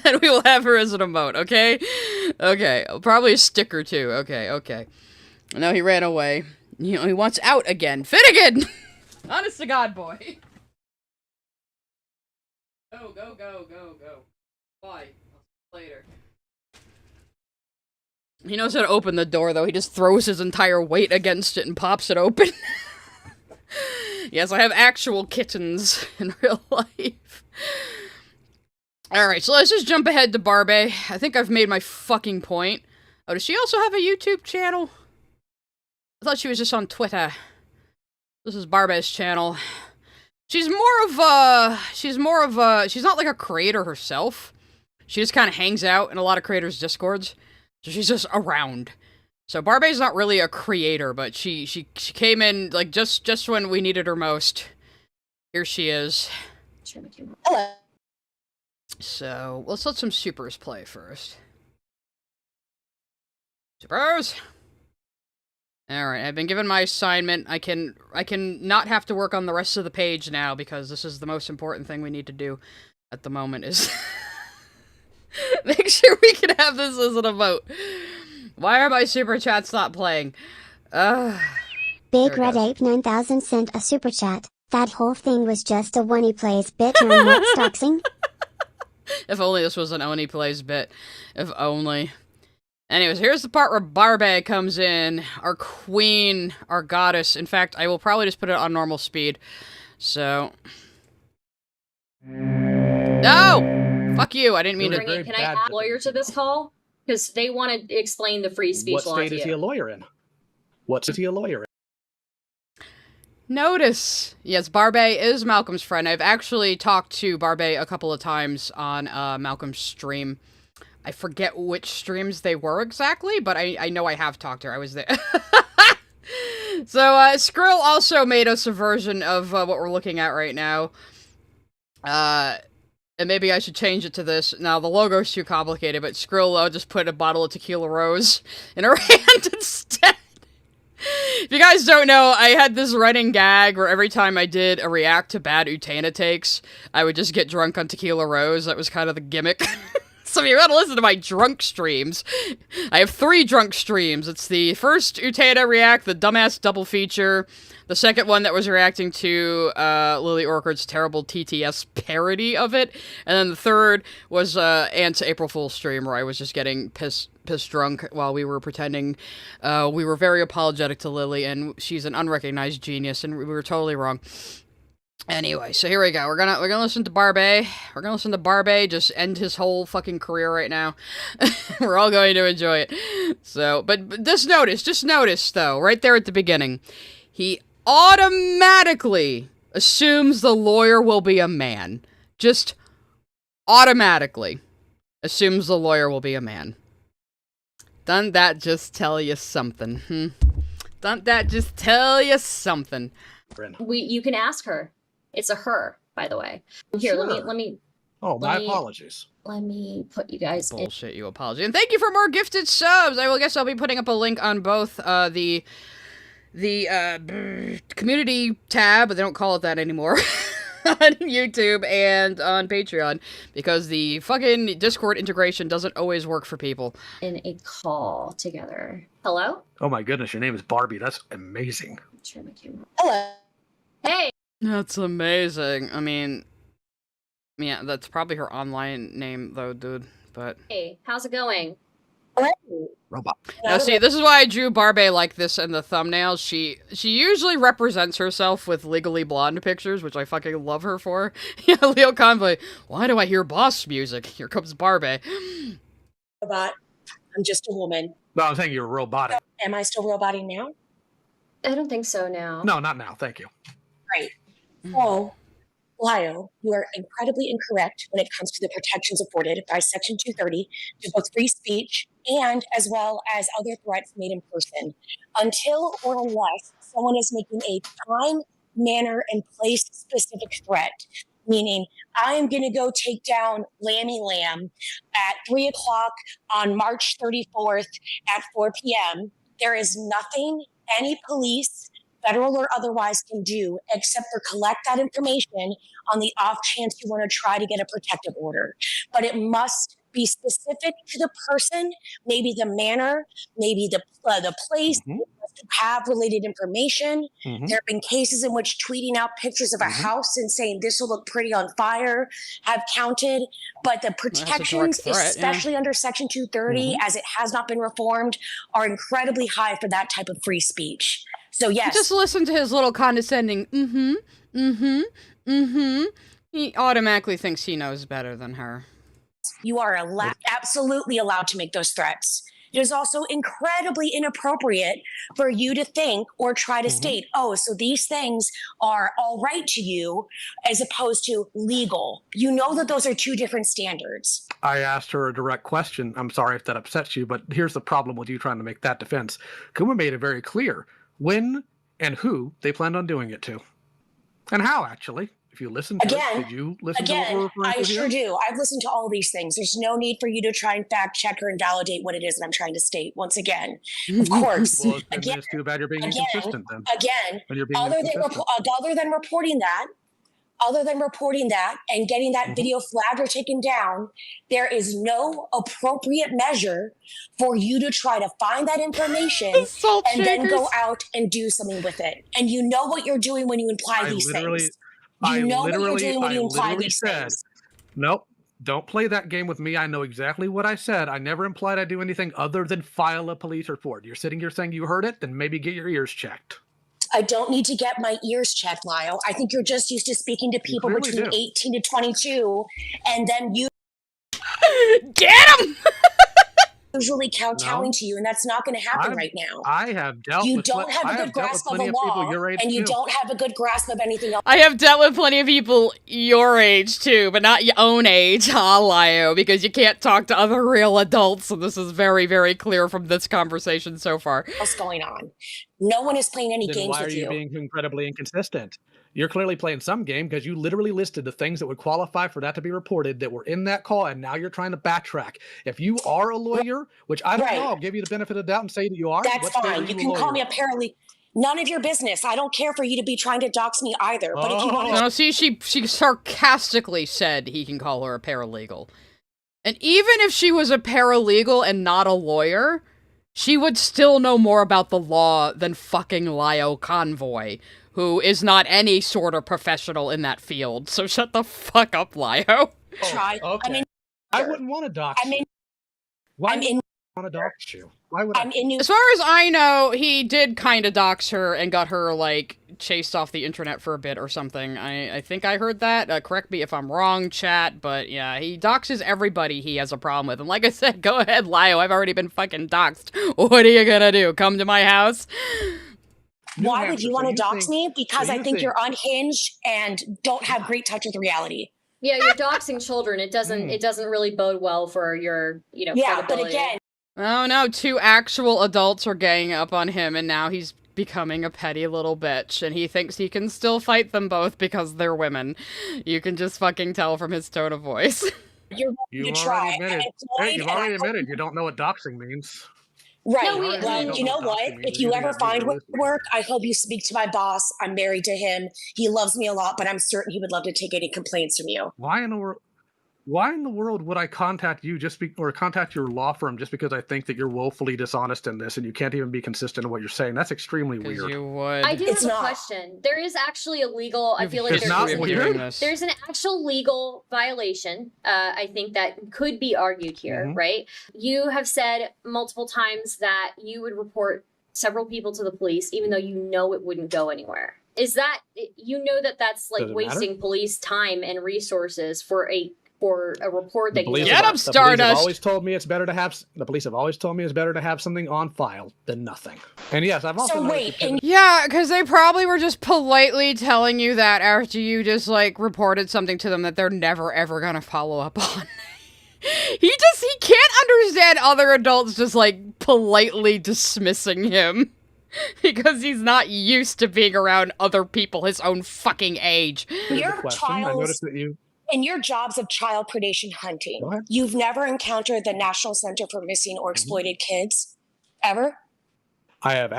And we will have her as an emote, okay? Okay, probably a sticker, too. Okay. No, he ran away. You know, he wants out again. Finnegan! Honest to God, boy. Go. Bye. Later. He knows how to open the door, though. He just throws his entire weight against it and pops it open. Yes, I have actual kittens in real life. Alright, so let's just jump ahead to Barbea. I think I've made my fucking point. Oh, does she also have a YouTube channel? I thought she was just on Twitter. This is Barbea's channel. She's not like a creator herself. She just kind of hangs out in a lot of creators' discords. So she's just around. So Barbea's not really a creator, but she came in, like, just when we needed her most. Here she is. Hello. So, let's let some supers play first. Supers! Alright, I've been given my assignment. I can not have to work on the rest of the page now, because this is the most important thing we need to do at the moment, is make sure we can have this as an emote. Why are my super chats not playing? Big Red Ape 9000 sent a super chat. That whole thing was just a Wani Plays bit and not stoxing. If only this was an Oni Plays bit. If only. Anyways, here's the part where Barbea comes in. Our queen, our goddess. In fact, I will probably just put it on normal speed. So... No! Fuck you, I didn't mean to... Can I add a lawyer to this call? Because they want to explain the free speech law. What state is he a lawyer in? What is he a lawyer in? Notice! Yes, Barbea is Malcolm's friend. I've actually talked to Barbea a couple of times on Malcolm's stream. I forget which streams they were exactly, but I know I have talked to her. I was there. So, Skrill also made us a version of what we're looking at right now. And maybe I should change it to this. Now, the logo's too complicated, but Skrill just put a bottle of Tequila Rose in her hand instead. If you guys don't know, I had this running gag where every time I did a react to bad Utena takes, I would just get drunk on Tequila Rose. That was kind of the gimmick. So if you want to listen to my drunk streams, I have 3 drunk streams. It's the first Utena React, the dumbass double feature. The second one that was reacting to Lily Orchard's terrible TTS parody of it. And then the third was Ant's April Fool's stream, where I was just getting piss drunk while we were pretending we were very apologetic to Lily, and she's an unrecognized genius, and we were totally wrong. Anyway, so here we go. We're gonna listen to Barbea. We're gonna listen to Barbea just end his whole fucking career right now. We're all going to enjoy it. So, but just notice though, right there at the beginning, he automatically assumes the lawyer will be a man. Just automatically assumes the lawyer will be a man. Doesn't that just tell you something? Doesn't that just tell you something? You can ask her. It's a her, by the way. Here, Sure. let me. Oh, my apologies. Let me put you guys in. Bullshit, you apology. And thank you for more gifted subs. I will guess I'll be putting up a link on both the community tab, but they don't call it that anymore, on YouTube and on Patreon, because the fucking Discord integration doesn't always work for people. In a call together. Hello? Oh my goodness, your name is Barbie. That's amazing. Hello. Hey. That's amazing. I mean, yeah, that's probably her online name, though, dude. But Hey, how's it going? Robot. now, see, this is why I drew Barbea like this in the thumbnail. She usually represents herself with Legally Blonde pictures, which I fucking love her for. Yeah, Lio Convoy. Why do I hear boss music? Here comes Barbea. Robot. I'm just a woman. No, I'm saying you're robotic. Am I still roboting now? I don't think so now. No, not now. Thank you. Right. So, Lio, you are incredibly incorrect when it comes to the protections afforded by Section 230 to both free speech and as well as other threats made in person. Until or unless someone is making a time, manner, and place-specific threat, meaning I am going to go take down Lammy Lamb at 3 o'clock on March 34th at 4 p.m., there is nothing any police, federal or otherwise, can do except for collect that information on the off chance you want to try to get a protective order. But it must be specific to the person, maybe the manner, maybe the place, to have related information. There have been cases in which tweeting out pictures of a house and saying this will look pretty on fire have counted, but the protections, especially under Section 230, as it has not been reformed, are incredibly high for that type of free speech. So yes. Just listen to his little condescending He automatically thinks he knows better than her. You are absolutely allowed to make those threats. It is also incredibly inappropriate for you to think or try to state, oh, so these things are all right to you as opposed to legal. You know that those are 2 different standards. I asked her a direct question. I'm sorry if that upsets you, but here's the problem with you trying to make that defense. Kuma made it very clear when and who they planned on doing it to. And how, actually. If you listened to it, did you listen to what we're referring to I sure do. I've listened to all these things. There's no need for you to try and fact check or invalidate what it is that I'm trying to state. Once again, of course. Well, it's too bad you're being inconsistent then. When you're being other than reporting that and getting that video flagged or taken down, there is no appropriate measure for you to try to find that information and then go out and do something with it. And you know what you're doing when you imply these things. You know what you're doing when you imply these things. Nope. Don't play that game with me. I know exactly what I said. I never implied I'd do anything other than file a police report. You're sitting here saying you heard it, then maybe get your ears checked. I don't need to get my ears checked, Lio. I think you're just used to speaking to people between 18 to 22, and then you get them. Usually kowtowing to you, and that's not going to happen right now. I have dealt you with don't have a good grasp of the law, and you don't have a good grasp of anything else. I have dealt with plenty of people your age too, but not your own age, Lio, because you can't talk to other real adults, and this is very, very clear from this conversation so far. What's going on? No one is playing any games with you. Why are you being incredibly inconsistent? You're clearly playing some game because you literally listed the things that would qualify for that to be reported that were in that call, and now you're trying to backtrack. If you are a lawyer, which I don't know, I'll give you the benefit of the doubt and say that you are. That's fine. You can call me a paralegal. None of your business. I don't care for you to be trying to dox me either. But if you want to... No, see, she sarcastically said he can call her a paralegal. And even if she was a paralegal and not a lawyer, she would still know more about the law than fucking Lio Convoy, who is not any sort of professional in that field. So shut the fuck up, Lio. Try. Okay. I mean, I wouldn't want to dox you. Why would I want to dox you? Why would As far as I know, he did kind of dox her and got her, like, chased off the internet for a bit or something. I think I heard that. Correct me if I'm wrong, chat, but yeah, he doxes everybody he has a problem with. And like I said, go ahead, Lio, I've already been fucking doxed. What are you gonna do? Come to my house? why would you want to dox me? Because I think you're unhinged and don't have great touch with reality. Yeah, you're doxing children. It doesn't really bode well for your, Yeah, but credibility. again, Oh no, 2 actual adults are ganging up on him, and now he's becoming a petty little bitch, and he thinks he can still fight them both because they're women. You can just fucking tell from his tone of voice. you're You've to try. you've already admitted you don't know what doxing means. Right. No, well, you know what? If you ever find work, I hope you speak to my boss. I'm married to him. He loves me a lot, but I'm certain he would love to take any complaints from you. Why in the world would I contact you or contact your law firm just because I think that you're woefully dishonest in this and you can't even be consistent in what you're saying? That's extremely weird. You would. I do have a question. There is actually a legal. I feel like It's not weird. There's an actual legal violation. I think that could be argued here, right? You have said multiple times that you would report several people to the police, even though you know it wouldn't go anywhere. Is that that's like wasting police time and resources for a report that you get up, Stardust. The police have always told me it's better to have something on file than nothing. And yes, I've also yeah, because they probably were just politely telling you that after you just like reported something to them that they're never ever gonna follow up on. He can't understand other adults just like politely dismissing him. Because he's not used to being around other people his own fucking age. Your trials in your jobs of child predation hunting, you've never encountered the National Center for Missing or Exploited Kids, ever? I have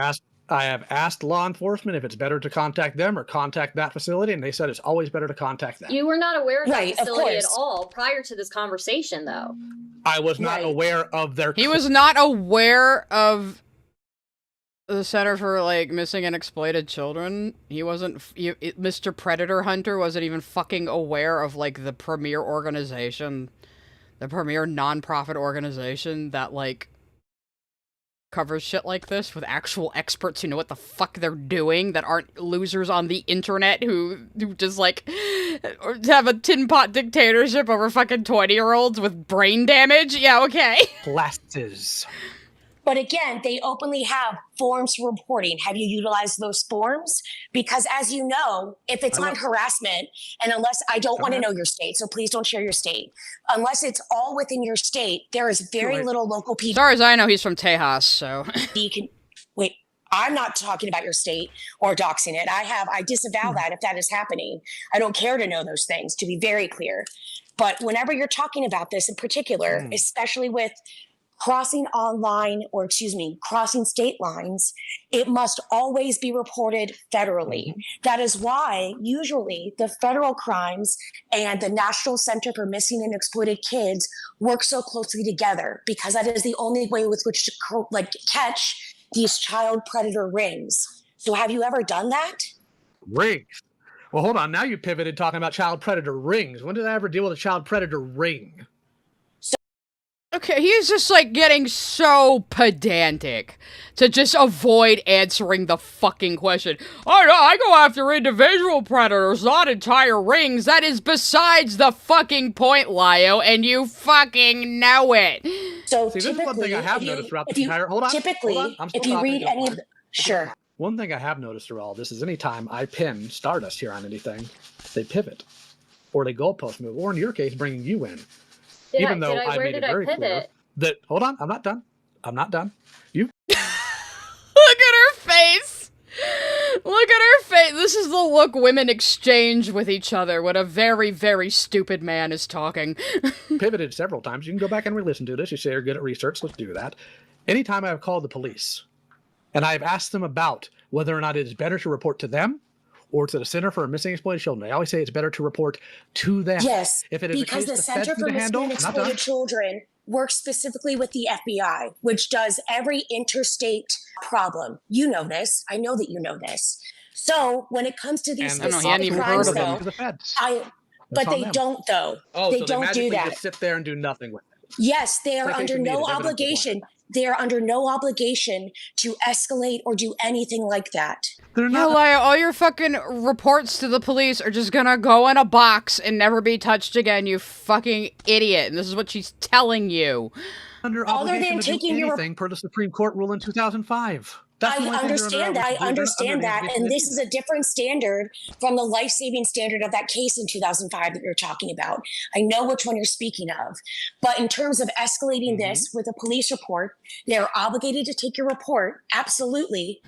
asked law enforcement if it's better to contact them or contact that facility, and they said it's always better to contact them. You were not aware of that facility at course. all prior to this conversation, though. I was not aware of their. He was not aware of the Center for, like, Missing and Exploited Children. He wasn't... Mr. Predator Hunter wasn't even fucking aware of, like, the premier organization. The premier non-profit organization that, like, covers shit like this with actual experts who know what the fuck they're doing, that aren't losers on the internet who just, like, have a tin pot dictatorship over fucking 20-year-olds with brain damage. Yeah, okay. Classes. But again, they openly have forms for reporting. Have you utilized those forms? Because as you know, if it's on harassment, and unless I don't want to know your state, so please don't share your state. Unless it's all within your state, there is very little local people. As far as I know, he's from Tejas, so. You can wait. I'm not talking about your state or doxing it. I disavow that if that is happening. I don't care to know those things, to be very clear. But whenever you're talking about this in particular, especially with crossing state lines, it must always be reported federally. That is why usually the federal crimes and the National Center for Missing and Exploited Kids work so closely together, because that is the only way with which to catch these child predator rings. So have you ever done that? Rings? Well, hold on. Now you pivoted talking about child predator rings. When did I ever deal with a child predator ring? Okay, he's just, like, getting so pedantic to just avoid answering the fucking question. Oh, no, I go after individual predators, not entire rings. That is besides the fucking point, Lio, and you fucking know it. So see, this is one thing I have noticed throughout this entire... Hold on. Typically, if you read any of the... Sure. One thing I have noticed through all this is anytime I pin Stardust here on anything, they pivot. Or they goalpost move. Or in your case, bringing you in. Even though I made it very clear that, hold on, I'm not done. You look at her face. Look at her face. This is the look women exchange with each other when a very, very stupid man is talking. Pivoted several times. You can go back and re-listen to this. You say you're good at research. Let's do that. Anytime I've called the police and I've asked them about whether or not it is better to report to them or to the Center for Missing and Exploited Children. They always say it's better to report to them. Yes, if it is because a case the Center feds for need to Missing handle, and not Exploited done. Children works specifically with the FBI, which does every interstate problem. You know this. I know that you know this. So when it comes to these And specific crimes, though, but they don't, though. Oh, they so don't do that. Just sit there and do nothing with it. Yes, they are under Citation no needed, evidence obligation. They are under no obligation to escalate or do anything like that. Yeah, Lio, all your fucking reports to the police are just gonna go in a box and never be touched again, you fucking idiot. And this is what she's telling you. Under Other obligation than to do taking your anything per the Supreme Court rule in 2005. That's the I only thing they're understand that. I under obligation to do. They're understand under that. the And obligation this to is a different standard from the life-saving standard of that case in 2005 that you're talking about. I know which one you're speaking of. But in terms of escalating this with a police report, they're obligated to take your report. Absolutely.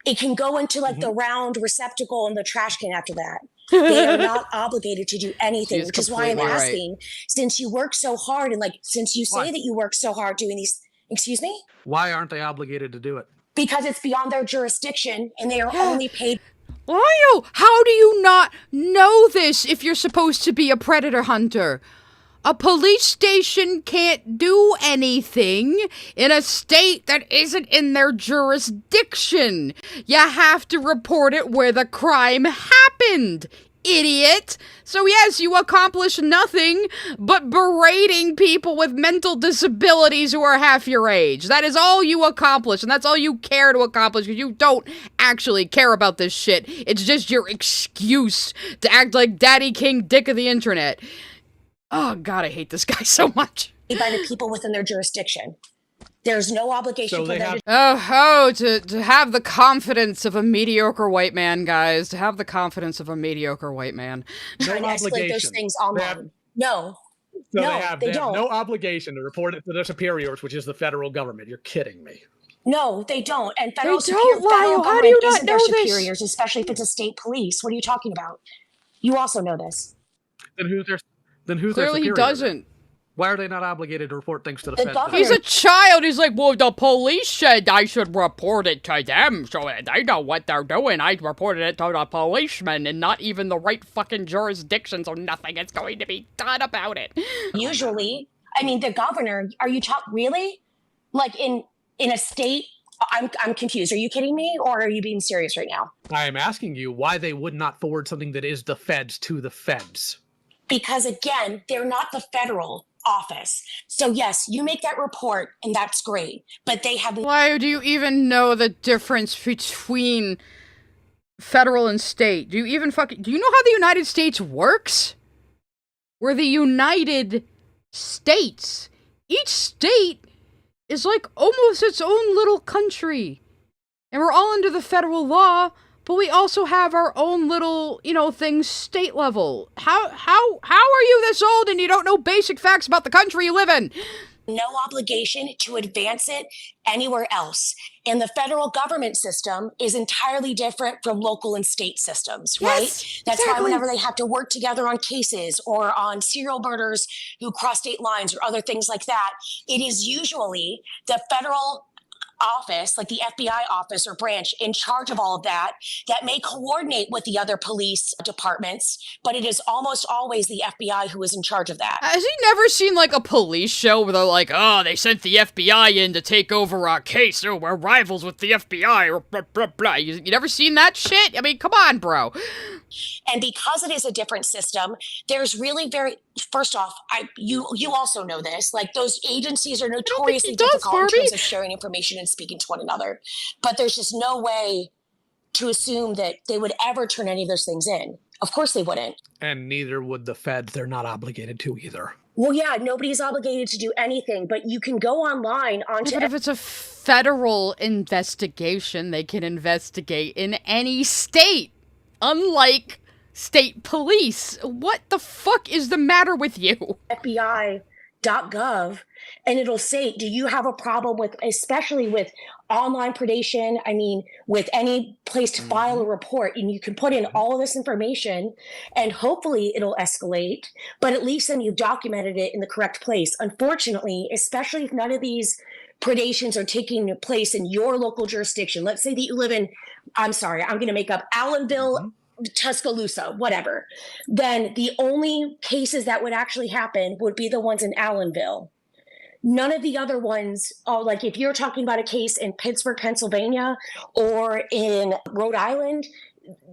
It can go into like the round receptacle in the trash can after that. They are not obligated to do anything, which is why I'm completely right. asking, since you work so hard and since you say that you work so hard doing these, excuse me? Why aren't they obligated to do it? Because it's beyond their jurisdiction and they are only paid. Lio, how do you not know this if you're supposed to be a predator hunter? A police station can't do anything in a state that isn't in their jurisdiction. You have to report it where the crime happened, idiot. So yes, you accomplish nothing but berating people with mental disabilities who are half your age. That is all you accomplish, and that's all you care to accomplish, because you don't actually care about this shit. It's just your excuse to act like Daddy King Dick of the internet. Oh god, I hate this guy so much. By the people within their jurisdiction. There's no obligation for them to have the confidence of a mediocre white man, guys. To have the confidence of a mediocre white man. trying to escalate those things online. No. So No, they have don't. no obligation to report it to their superiors, which is the federal government. You're kidding me. No, they don't. And They federal don't, Lio. How do government you not isn't their know this? superiors, especially if it's a state police. What are you talking about? You also know this. Then who's their Clearly he superior? doesn't. Why are they not obligated to report things to the The feds? governor- He's a child. He's like, well, the police said I should report it to them, so they know what they're doing. I reported it to the policeman, and not even the right fucking jurisdiction, so nothing is going to be done about it. Usually, I mean, the governor, are you talking, really? Like in a state, I'm confused. Are you kidding me, or are you being serious right now? I am asking you why they would not forward something that is the feds to the feds. Because again, they're not the federal office. So yes, you make that report and that's great, but they have. Why do you even know the difference between federal and state? Do you even do you know how the United States works? We're the United States. Each state is like almost its own little country. And we're all under the federal law, but we also have our own little, things state level. How are you this old and you don't know basic facts about the country you live in? No obligation to advance it anywhere else. And the federal government system is entirely different from local and state systems, right? That's why whenever they have to work together on cases or on serial murders who cross state lines or other things like that, it is usually the federal office, like the FBI office or branch in charge of all of that may coordinate with the other police departments, but it is almost always the FBI who is in charge of that. Has he never seen like a police show where they're like, oh, they sent the FBI in to take over our case, oh, we're rivals with the FBI, or blah, blah, blah. You never seen that shit? I mean, come on, bro. And because it is a different system, there's really first off, you also know this, like those agencies are notoriously difficult in terms of sharing information and speaking to one another. But there's just no way to assume that they would ever turn any of those things in. Of course they wouldn't. And neither would the feds. They're not obligated to either. Well, yeah, nobody's obligated to do anything, but you can go online onto. But if it's a federal investigation, they can investigate in any state. Unlike state police. What the fuck is the matter with you? FBI.gov, and it'll say, do you have a problem with, especially with online predation? I mean, with any place to file a report, and you can put in all of this information and hopefully it'll escalate, but at least then you've documented it in the correct place. Unfortunately, especially if none of these predations are taking place in your local jurisdiction. Let's say that you live in, I'm sorry, I'm going to make up Allenville, Tuscaloosa, whatever, then the only cases that would actually happen would be the ones in Allenville. None of the other ones, like if you're talking about a case in Pittsburgh, Pennsylvania, or in Rhode Island,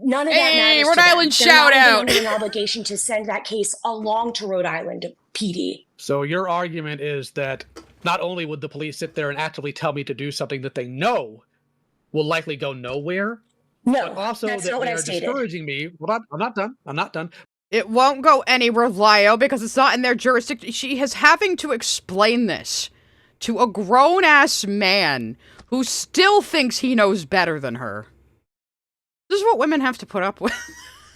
none of that matters. Rhode to them. Island, They're shout not even out. under an obligation to send that case along to Rhode Island PD. So your argument is that not only would the police sit there and actively tell me to do something that they know will likely go nowhere, no, but also that's that not what they I are stated. discouraging me. Well, I'm not done. I'm not done. It won't go anywhere, Lio, because it's not in their jurisdiction. She is having to explain this to a grown-ass man who still thinks he knows better than her. This is what women have to put up with.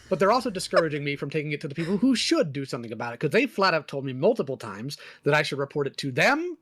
But they're also discouraging me from taking it to the people who should do something about it, because they flat out told me multiple times that I should report it to them,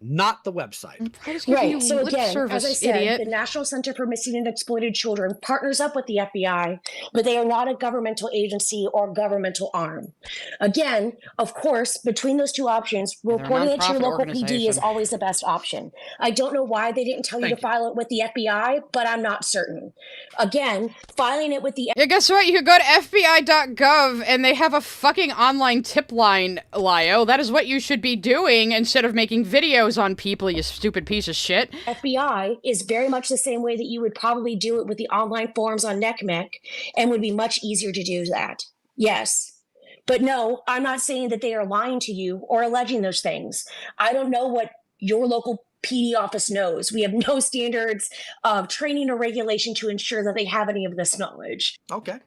not the website. Right. So again, service, as I said, idiot. the National Center for Missing and Exploited Children partners up with the FBI, but they are not a governmental agency or governmental arm. Again, of course, between those two options, reporting it to your local PD is always the best option. I don't know why they didn't tell you to file it with the FBI, but I'm not certain. Again, filing it with the Yeah, guess what? You could go to FBI.gov and they have a fucking online tip line, Lio. That is what you should be doing instead of making videos on people, you stupid piece of shit. FBI is very much the same way that you would probably do it with the online forums on NCMEC, and would be much easier to do that. Yes. But no, I'm not saying that they are lying to you or alleging those things. I don't know what your local PD office knows. We have no standards of training or regulation to ensure that they have any of this knowledge. Okay.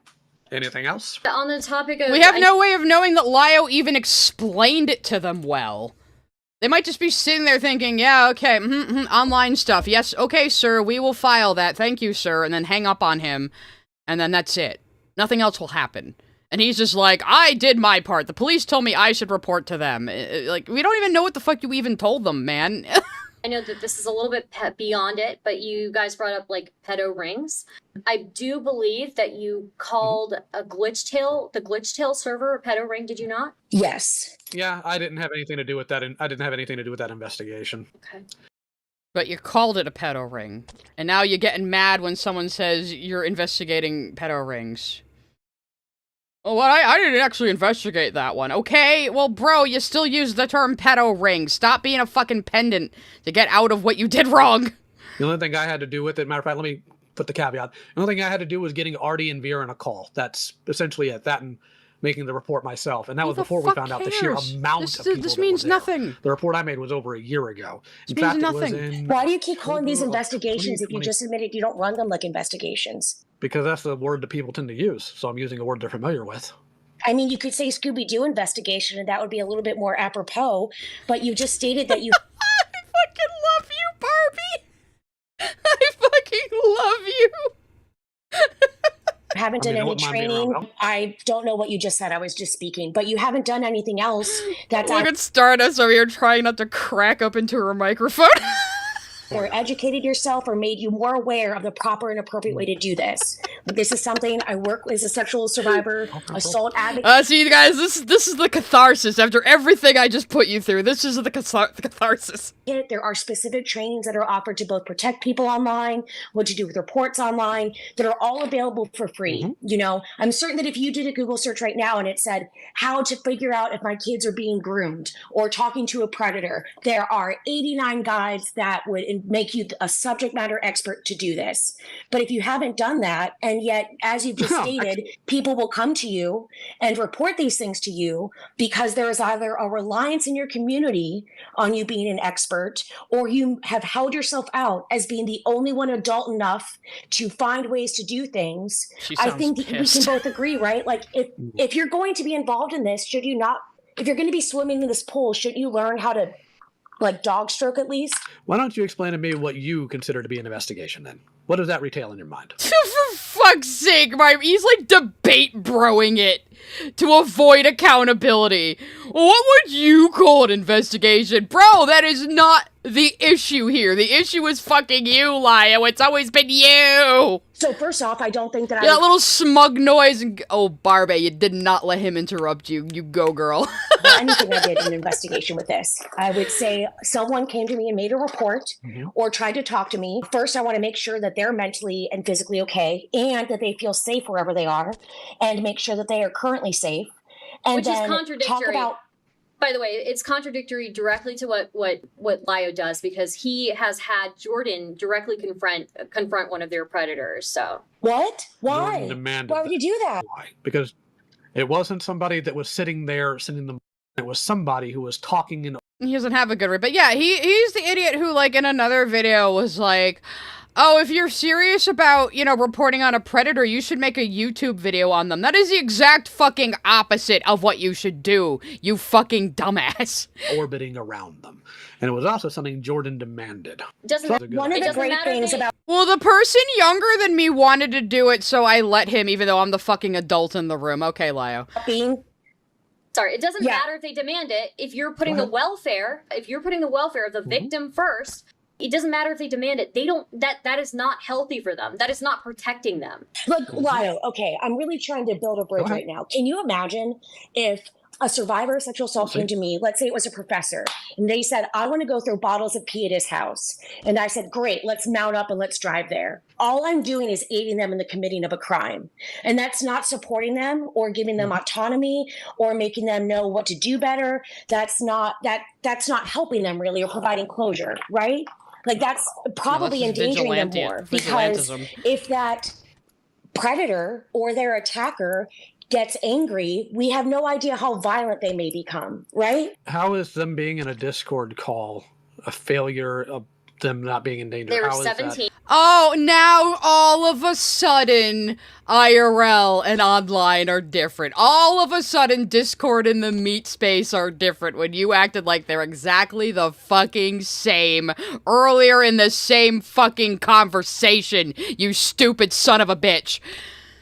Anything else? On the topic of... We have no way of knowing that Lio even explained it to them well. They might just be sitting there thinking, yeah, okay, online stuff. Yes, okay, sir, we will file that. Thank you, sir. And then hang up on him. And then that's it. Nothing else will happen. And he's just like, I did my part. The police told me I should report to them. Like, we don't even know what the fuck you even told them, man. I know that this is a little bit beyond it, but you guys brought up, like, pedo rings. I do believe that you called a the Glitch Tail server a pedo ring, did you not? Yes. Yeah, I didn't have anything to do with that. I didn't have anything to do with that investigation. Okay. But you called it a pedo ring. And now you're getting mad when someone says you're investigating pedo rings. Oh, well, I didn't actually investigate that one. Okay, well, bro, you still use the term pedo ring. Stop being a fucking pendant to get out of what you did wrong. The only thing I had to do with it, matter of fact, let me put the caveat. The only thing I had to do was getting Artie and Vera in a call. That's essentially it. That and making the report myself. And that was before we found out the sheer amount of people This that means were there. nothing. The report I made was over a year ago. In This fact, means it was nothing. in... Why do you keep calling these October of investigations if you 2020. just admitted you don't run them like investigations? Because that's the word that people tend to use. So I'm using a word they're familiar with. I mean, you could say Scooby-Doo investigation, and that would be a little bit more apropos, but you just stated that you... I fucking love you, Barbie! I fucking love you! haven't done any training. I don't know what you just said. I was just speaking, but you haven't done anything else that's Look at Stardust over here trying not to crack up into her microphone. or educated yourself or made you more aware of the proper and appropriate way to do this. But this is something I work as a sexual survivor, assault advocate. See, guys, this is the catharsis. After everything I just put you through, this is the catharsis. There are specific trainings that are offered to both protect people online, what to do with reports online, that are all available for free. You know, I'm certain that if you did a Google search right now and it said how to figure out if my kids are being groomed or talking to a predator, there are 89 guides that would make you a subject matter expert to do this. But if you haven't done that, and yet, as you've just stated, people will come to you and report these things to you because there is either a reliance in your community on you being an expert, or you have held yourself out as being the only one adult enough to find ways to do things. I think that we can both agree, right? Like, if you're going to be involved in this, should you not, if you're going to be swimming in this pool, shouldn't you learn how to, like, dog stroke at least? Why don't you explain to me what you consider to be an investigation then? What does that retail in your mind? For fuck's sake, he's like debate broing it to avoid accountability. What would you call an investigation? Bro, that is not the issue here. The issue is fucking you, Lio. It's always been you. So first off, I don't think that that little smug noise. And oh, Barbea, you did not let him interrupt you. You go, girl. anything I did in an investigation with this. I would say someone came to me and made a report or tried to talk to me. First, I want to make sure that they're mentally and physically okay and that they feel safe wherever they are and make sure that they are currently safe. And Which is then contradictory. talk about By the way, it's contradictory directly to what Lio does because he has had Jordan directly confront one of their predators. So what? Why? Jordan demanded Why would you do that? Why? Because it wasn't somebody that was sitting there sending them. It was somebody who was talking in. He doesn't have a good read, but yeah, he's the idiot who, like, in another video was like, oh, if you're serious about, you know, reporting on a predator, you should make a YouTube video on them. That is the exact fucking opposite of what you should do, you fucking dumbass. Orbiting around them. And it was also something Jordan demanded. One of the great things about Well, the person younger than me wanted to do it, so I let him, even though I'm the fucking adult in the room. Okay, Lio. Sorry, it doesn't matter if they demand it. If you're putting the welfare of the victim first, it doesn't matter if they demand it. They don't. That is not healthy for them. That is not protecting them. Look, Lio, okay, I'm really trying to build a bridge right now. Can you imagine if a survivor of sexual assault came to me, let's say it was a professor, and they said, I want to go throw bottles of pee at his house. And I said, great, let's mount up and let's drive there. All I'm doing is aiding them in the committing of a crime. And that's not supporting them or giving them autonomy or making them know what to do better. That's not helping them really or providing closure, right? Like that's probably endangering them more because if that predator or their attacker gets angry, we have no idea how violent they may become, right? How is them being in a Discord call a failure of them not being in danger? They were How is 17. Oh, now all of a sudden, IRL and online are different. All of a sudden, Discord and the meat space are different when you acted like they're exactly the fucking same earlier in the same fucking conversation, you stupid son of a bitch.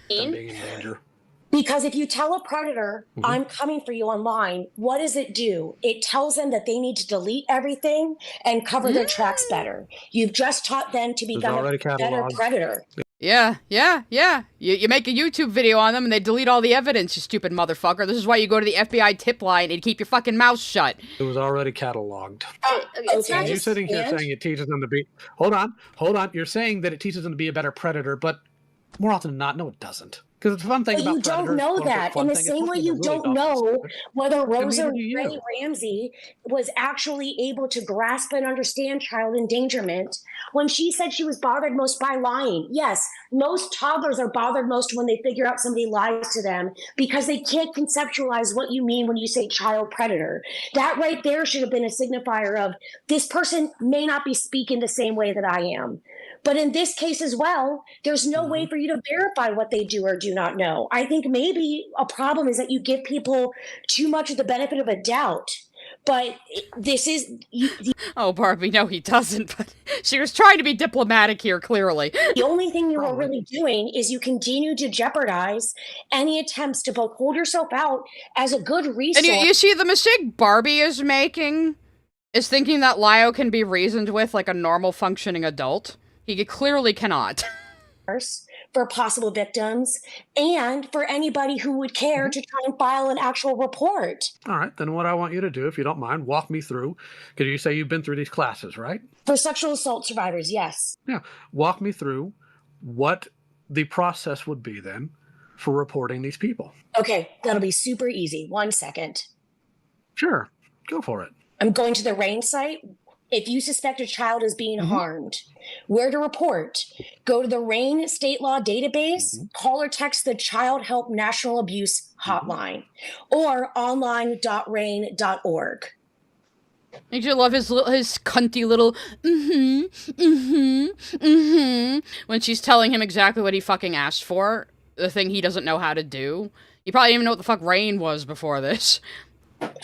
Them being in danger. Because if you tell a predator, I'm coming for you online, what does it do? It tells them that they need to delete everything and cover their tracks better. You've just taught them to become a better predator. Yeah. You make a YouTube video on them and they delete all the evidence, you stupid motherfucker. This is why you go to the FBI tip line and keep your fucking mouth shut. It was already cataloged. It's not You're just sitting here saying it teaches them to be... Hold on. You're saying that it teaches them to be a better predator, but more often than not, no, it doesn't. Because the fun thing about you don't know that. In the same way you don't know whether Rosa Ray Ramsey was actually able to grasp and understand child endangerment when she said she was bothered most by lying. Yes, most toddlers are bothered most when they figure out somebody lies to them because they can't conceptualize what you mean when you say child predator. That right there should have been a signifier of this person may not be speaking the same way that I am. But in this case as well, there's no way for you to verify what they do or do not know. I think maybe a problem is that you give people too much of the benefit of a doubt. But this is... Oh, Barbie, no, he doesn't. But she was trying to be diplomatic here, clearly. The only thing you are really doing is you continue to jeopardize any attempts to both hold yourself out as a good resource. And you see, the mistake Barbie is making is thinking that Lio can be reasoned with like a normal functioning adult. He clearly cannot. For possible victims and for anybody who would care to try and file an actual report. All right, then what I want you to do, if you don't mind, walk me through, because you say you've been through these classes, right? For sexual assault survivors, yes. Yeah, walk me through what the process would be then for reporting these people. Okay, that'll be super easy. 1 second. Sure, go for it. I'm going to the RAIN site. If you suspect a child is being harmed, where to report? Go to the RAIN state law database, call or text the Child Help National Abuse Hotline, or online.rain.org. Don't you love his cunty little when she's telling him exactly what he fucking asked for, the thing he doesn't know how to do. He probably didn't even know what the fuck RAIN was before this.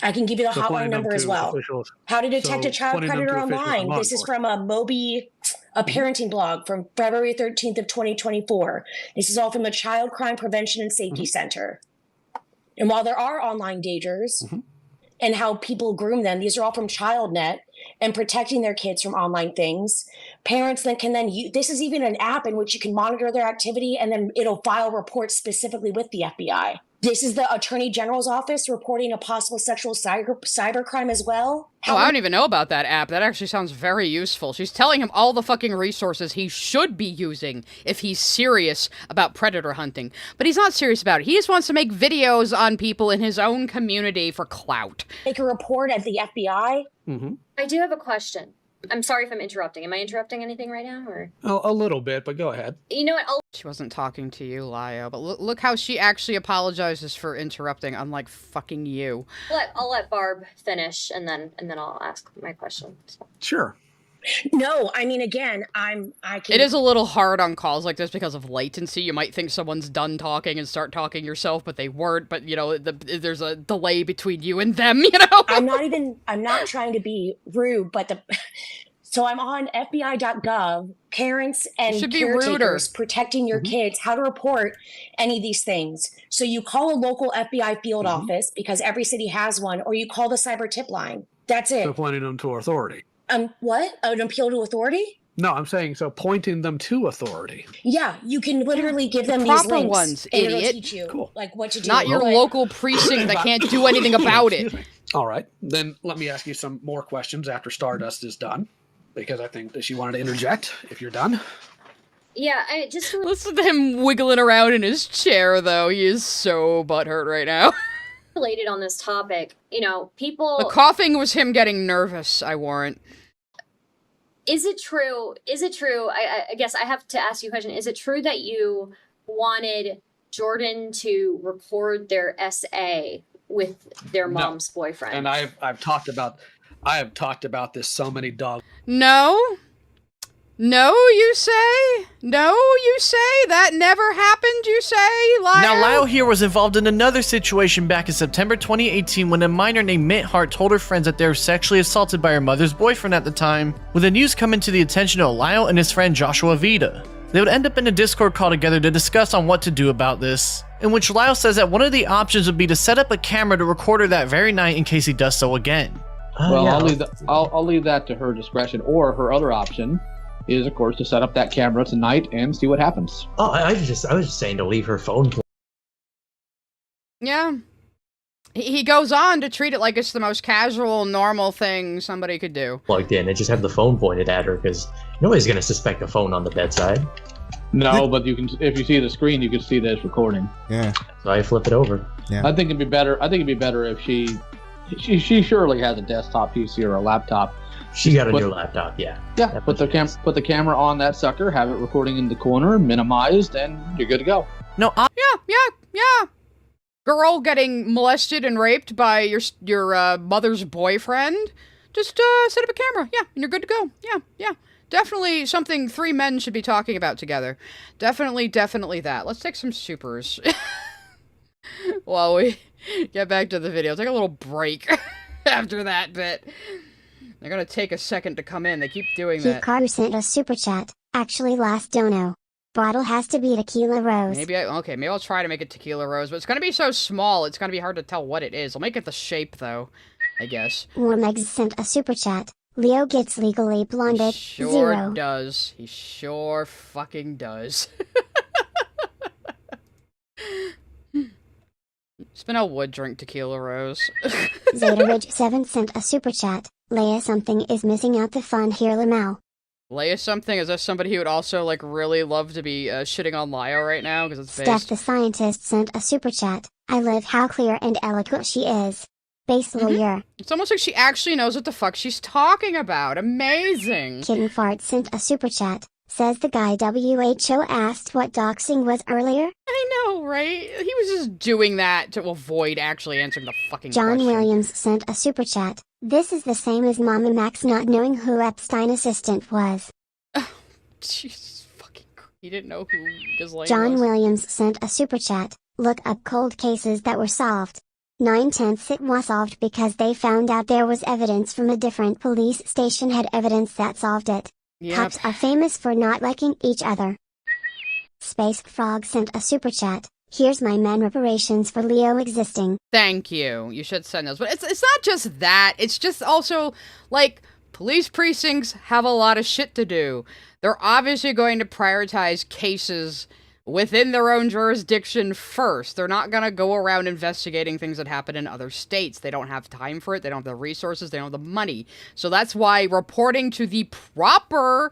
I can give you the hotline number as well. How to detect a child predator online. This is from a Moby, a parenting blog from February 13th of 2024. This is all from the Child Crime Prevention and Safety Center. And while there are online dangers and how people groom them, these are all from ChildNet and protecting their kids from online things. Parents then can this is even an app in which you can monitor their activity, and then it'll file reports specifically with the FBI. This is the Attorney General's office reporting a possible sexual cybercrime as well. Oh, I don't even know about that app. That actually sounds very useful. She's telling him all the fucking resources he should be using if he's serious about predator hunting. But he's not serious about it. He just wants to make videos on people in his own community for clout. Make a report at the FBI. Mm-hmm. I do have a question. I'm sorry if I'm interrupting. Am I interrupting anything right now, or? Oh, a little bit, but go ahead. You know what? She wasn't talking to you, Lio, but look how she actually apologizes for interrupting, unlike fucking you. I'll let Barb finish, and then I'll ask my question. Sure. No, I mean, again, I can... It is a little hard on calls like this because of latency. You might think someone's done talking and start talking yourself, but they weren't. But, you know, there's a delay between you and them, you know? I'm not trying to be rude, but so I'm on FBI.gov, parents and caretakers protecting your kids, how to report any of these things. So you call a local FBI field office, because every city has one, or you call the cyber tip line. That's it. So pointing them to authority. What? An appeal to authority? No, I'm saying so pointing them to authority. Yeah, you can literally give them proper these links. Ones, and idiot. It'll teach you, like, what to do. Not your local precinct that can't do anything about it. All right, then let me ask you some more questions after Stardust is done, because I think that she wanted to interject. If you're done. Yeah, I just listen to him wiggling around in his chair, though. He is so butthurt right now. Related on this topic, you know, people. The coughing was him getting nervous. I warrant. Is it true? I guess I have to ask you a question. Is it true that you wanted Jordan to record their SA with their mom's boyfriend? And I have talked about this so many dogs. No, you say? No, you say? That never happened, you say, Lio? Now, Lio here was involved in another situation back in September 2018 when a minor named Mint Hart told her friends that they were sexually assaulted by her mother's boyfriend at the time, with the news coming to the attention of Lio and his friend Joshua Vida. They would end up in a Discord call together to discuss on what to do about this, in which Lio says that one of the options would be to set up a camera to record her that very night in case he does so again. Well, yeah. I'll leave that to her discretion, or her other option is, of course, to set up that camera tonight and see what happens. Oh, I was just saying to leave her phone. Yeah. He goes on to treat it like it's the most casual, normal thing somebody could do. Plugged in and just have the phone pointed at her, because nobody's going to suspect a phone on the bedside. No, but you can. If you see the screen, you can see that it's recording. Yeah. So I flip it over. Yeah. I think it'd be better. If she surely has a desktop PC or a laptop. She got a new laptop, yeah. Yeah, put the camera on that sucker, have it recording in the corner, minimized, and you're good to go. No, Yeah. Girl getting molested and raped by your mother's boyfriend. Just set up a camera, yeah, and you're good to go. Yeah. Definitely something 3 men should be talking about together. Definitely that. Let's take some supers. While we get back to the video. Take a little break after that bit. They're gonna take a second to come in. They keep doing that. Hikaru sent a super chat. Actually, last dono. Bottle has to be Tequila Rose. Maybe I'll try to make it Tequila Rose, but it's gonna be so small, it's gonna be hard to tell what it is. I'll make it the shape, though, I guess. Warmegs sent a super chat. Lio gets legally blonded. He 0. Does. He sure fucking does. Spinel would drink Tequila Rose. Zeta Ridge 7 sent a super chat. Leia something is missing out the fun here, Lamau. Leia something? Is that somebody who would also, like, really love to be shitting on Lio right now? Because it's based. Steph the scientist sent a super chat. I love how clear and eloquent she is. Base lawyer. It's almost like she actually knows what the fuck she's talking about. Amazing. Kitten Fart sent a super chat. Says the guy WHO asked what doxing was earlier. I know, right? He was just doing that to avoid actually answering the fucking John question. Williams sent a super chat. This is the same as Mama Max not knowing who Epstein assistant was. Jesus fucking Christ. He didn't know who Ghislaine John was. Williams sent a super chat. Look up cold cases that were solved. 9/10 it was solved because they found out there was evidence from a different police station had evidence that solved it. Yep. Cops are famous for not liking each other. Space Frog sent a super chat. Here's my man reparations for Lio existing. Thank you. You should send those. But it's not just that. It's just also, like, Police precincts have a lot of shit to do. They're obviously going to prioritize cases within their own jurisdiction first. They're not gonna go around investigating things that happen in other states. They don't have time for it. They don't have the resources. They don't have the money. So that's why reporting to the proper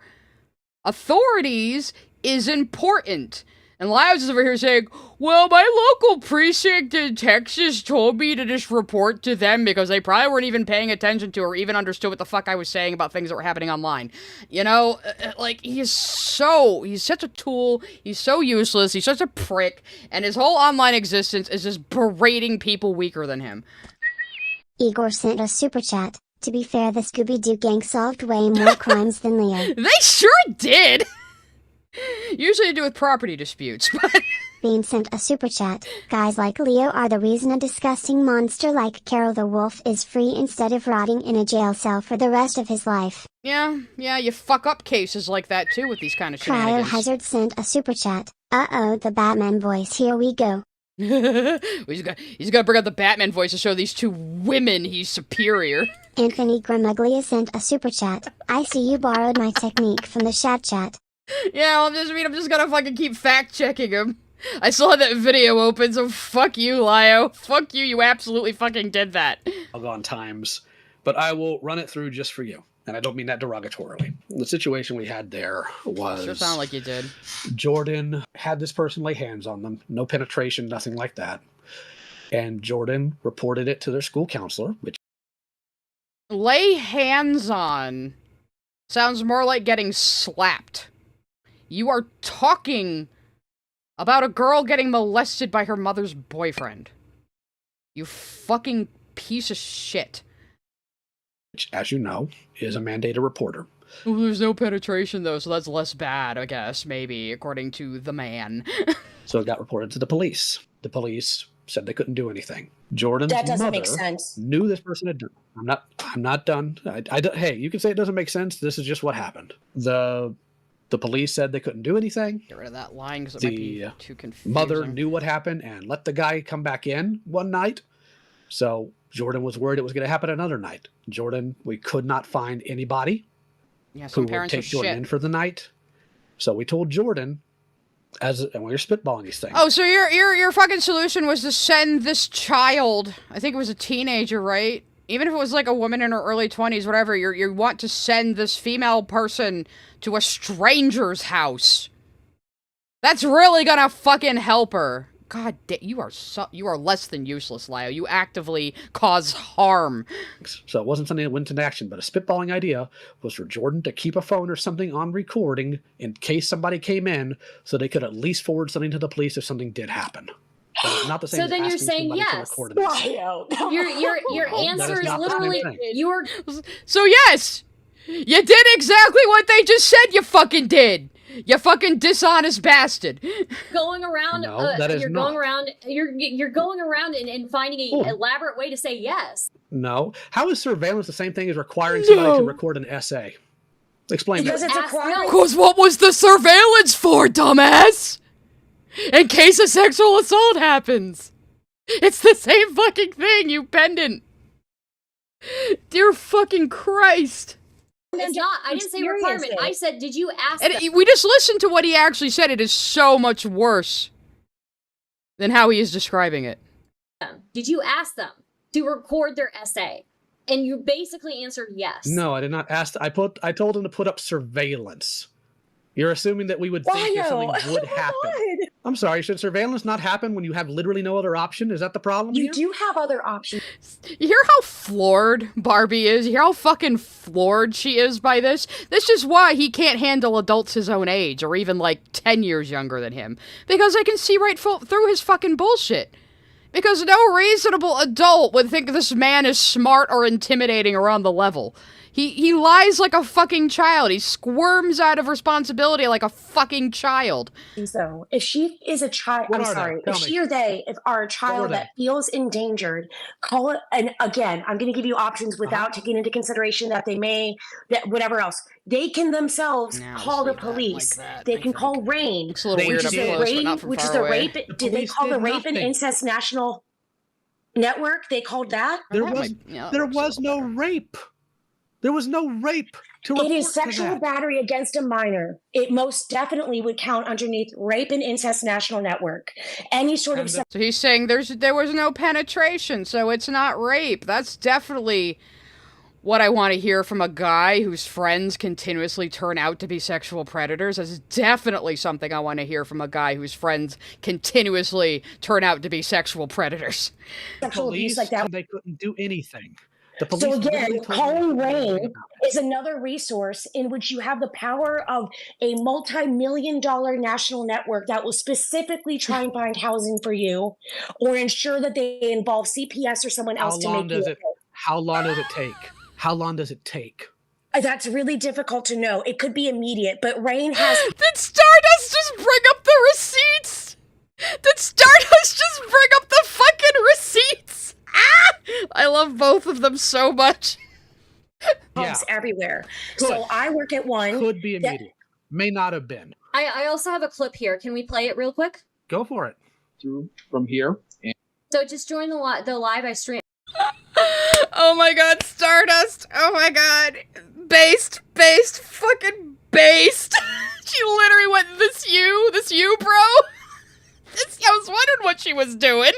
authorities is important. And Lio's is over here saying, well, my local precinct in Texas told me to just report to them because they probably weren't even paying attention to or even understood what the fuck I was saying about things that were happening online. You know, like, he's such a tool, he's so useless, he's such a prick, and his whole online existence is just berating people weaker than him. Igor sent a super chat. To be fair, the Scooby-Doo gang solved way more crimes than Leo. They sure did! Usually to do with property disputes, but... Bean sent a super chat. Guys like Leo are the reason a disgusting monster like Carol the Wolf is free instead of rotting in a jail cell for the rest of his life. Yeah, you fuck up cases like that too with these kind of shenanigans. Cryohazard sent a super chat. Uh-oh, the Batman voice, here we go. he's got to bring out the Batman voice to show these two women he's superior. Anthony Gramaglia sent a super chat. I see you borrowed my technique from the chat. Yeah, I'm just gonna fucking keep fact-checking him. I still have that video open, so fuck you, Lio. Fuck you, you absolutely fucking did that. Doggone times. But I will run it through just for you. And I don't mean that derogatorily. The situation we had there was... Sure sounded like you did. Jordan had this person lay hands on them. No penetration, nothing like that. And Jordan reported it to their school counselor, which... Lay hands on sounds more like getting slapped. You are talking about a girl getting molested by her mother's boyfriend. You fucking piece of shit. Which, as you know, is a mandated reporter. Well, there's no penetration, though, so that's less bad, I guess, maybe, according to the man. So it got reported to the police. The police said they couldn't do anything. Jordan's That doesn't mother make sense. knew this person had done. I'm not done. Hey, you can say it doesn't make sense. This is just what happened. The police said they couldn't do anything. Get rid of that line because it might be too confusing. Mother knew what happened and let the guy come back in one night. So Jordan was worried it was going to happen another night. Jordan, we could not find anybody who would take Jordan in for the night. So we told Jordan, and we were spitballing these things. Oh, so your fucking solution was to send this child, I think it was a teenager, right? Even if it was like a woman in her early 20s, whatever, you want to send this female person to a stranger's house. That's really gonna fucking help her. God damn, you are less than useless, Lio. You actively cause harm. So it wasn't something that went into action, but a spitballing idea was for Jordan to keep a phone or something on recording in case somebody came in, so they could at least forward something to the police if something did happen. Not the same. So then you're saying yes. Your answer is literally you're. So yes, you did exactly what they just said. You fucking did. You fucking dishonest bastard. Going around. No, that is you're not. going around. You're going around and finding an elaborate way to say yes. No. How is surveillance the same thing as requiring somebody to record an essay? Explain Because that. it's a Because what was the surveillance for, dumbass? In case a sexual assault happens. It's the same fucking thing, you pendant. Dear fucking Christ. It's not. I didn't say requirement. I said, did you ask them? And we just listened to what he actually said. It is so much worse than how he is describing it. Did you ask them to record their essay? And you basically answered yes. No, I did not ask. I told him to put up surveillance. You're assuming that we would think that something would happen. I'm sorry, should surveillance not happen when you have literally no other option? Is that the problem You here? do have other options. You hear how floored Barbie is? You hear how fucking floored she is by this? This is why he can't handle adults his own age, or even like 10 years younger than him. Because they can see right through his fucking bullshit. Because no reasonable adult would think this man is smart or intimidating or on the level. He lies like a fucking child. He squirms out of responsibility like a fucking child. So, if she is a child, I'm sorry, if she or they are a child that feels endangered, call it, and again, I'm going to give you options without taking into consideration that they may, that whatever else, they can themselves call the police. They can call RAIN, Looks a little weird up close, which is the rape. Did they call the Rape and Incest National Network? They called that? There was no rape. There was no rape to report It is to sexual that. battery against a minor. It most definitely would count underneath Rape and Incest National Network. Any sort of So he's saying there was no penetration, so it's not rape. That's definitely what I want to hear from a guy whose friends continuously turn out to be sexual predators. That's definitely something I want to hear from a guy whose friends continuously turn out to be sexual predators. sexual abuse Police, like that. they couldn't do anything. The police So literally again, told me calling they couldn't do anything Rain about it. is another resource in which you have the power of a multi-million-dollar national network that will specifically try and find housing for you, or ensure that they involve CPS or someone else to make you. How long does it take? How long does it take? That's really difficult to know. It could be immediate, but Rain has. Did Stardust just bring up the receipts? Did Stardust just bring up the fucking receipts? Ah! I love both of them so much. Homes everywhere. So I work at one. Could be immediate. May not have been. I also have a clip here. Can we play it real quick? Go for it. Through from here. So just join the live I stream. Oh my god, Stardust. Oh my god. Based, fucking based. She literally went, this you, bro? I was wondering what she was doing.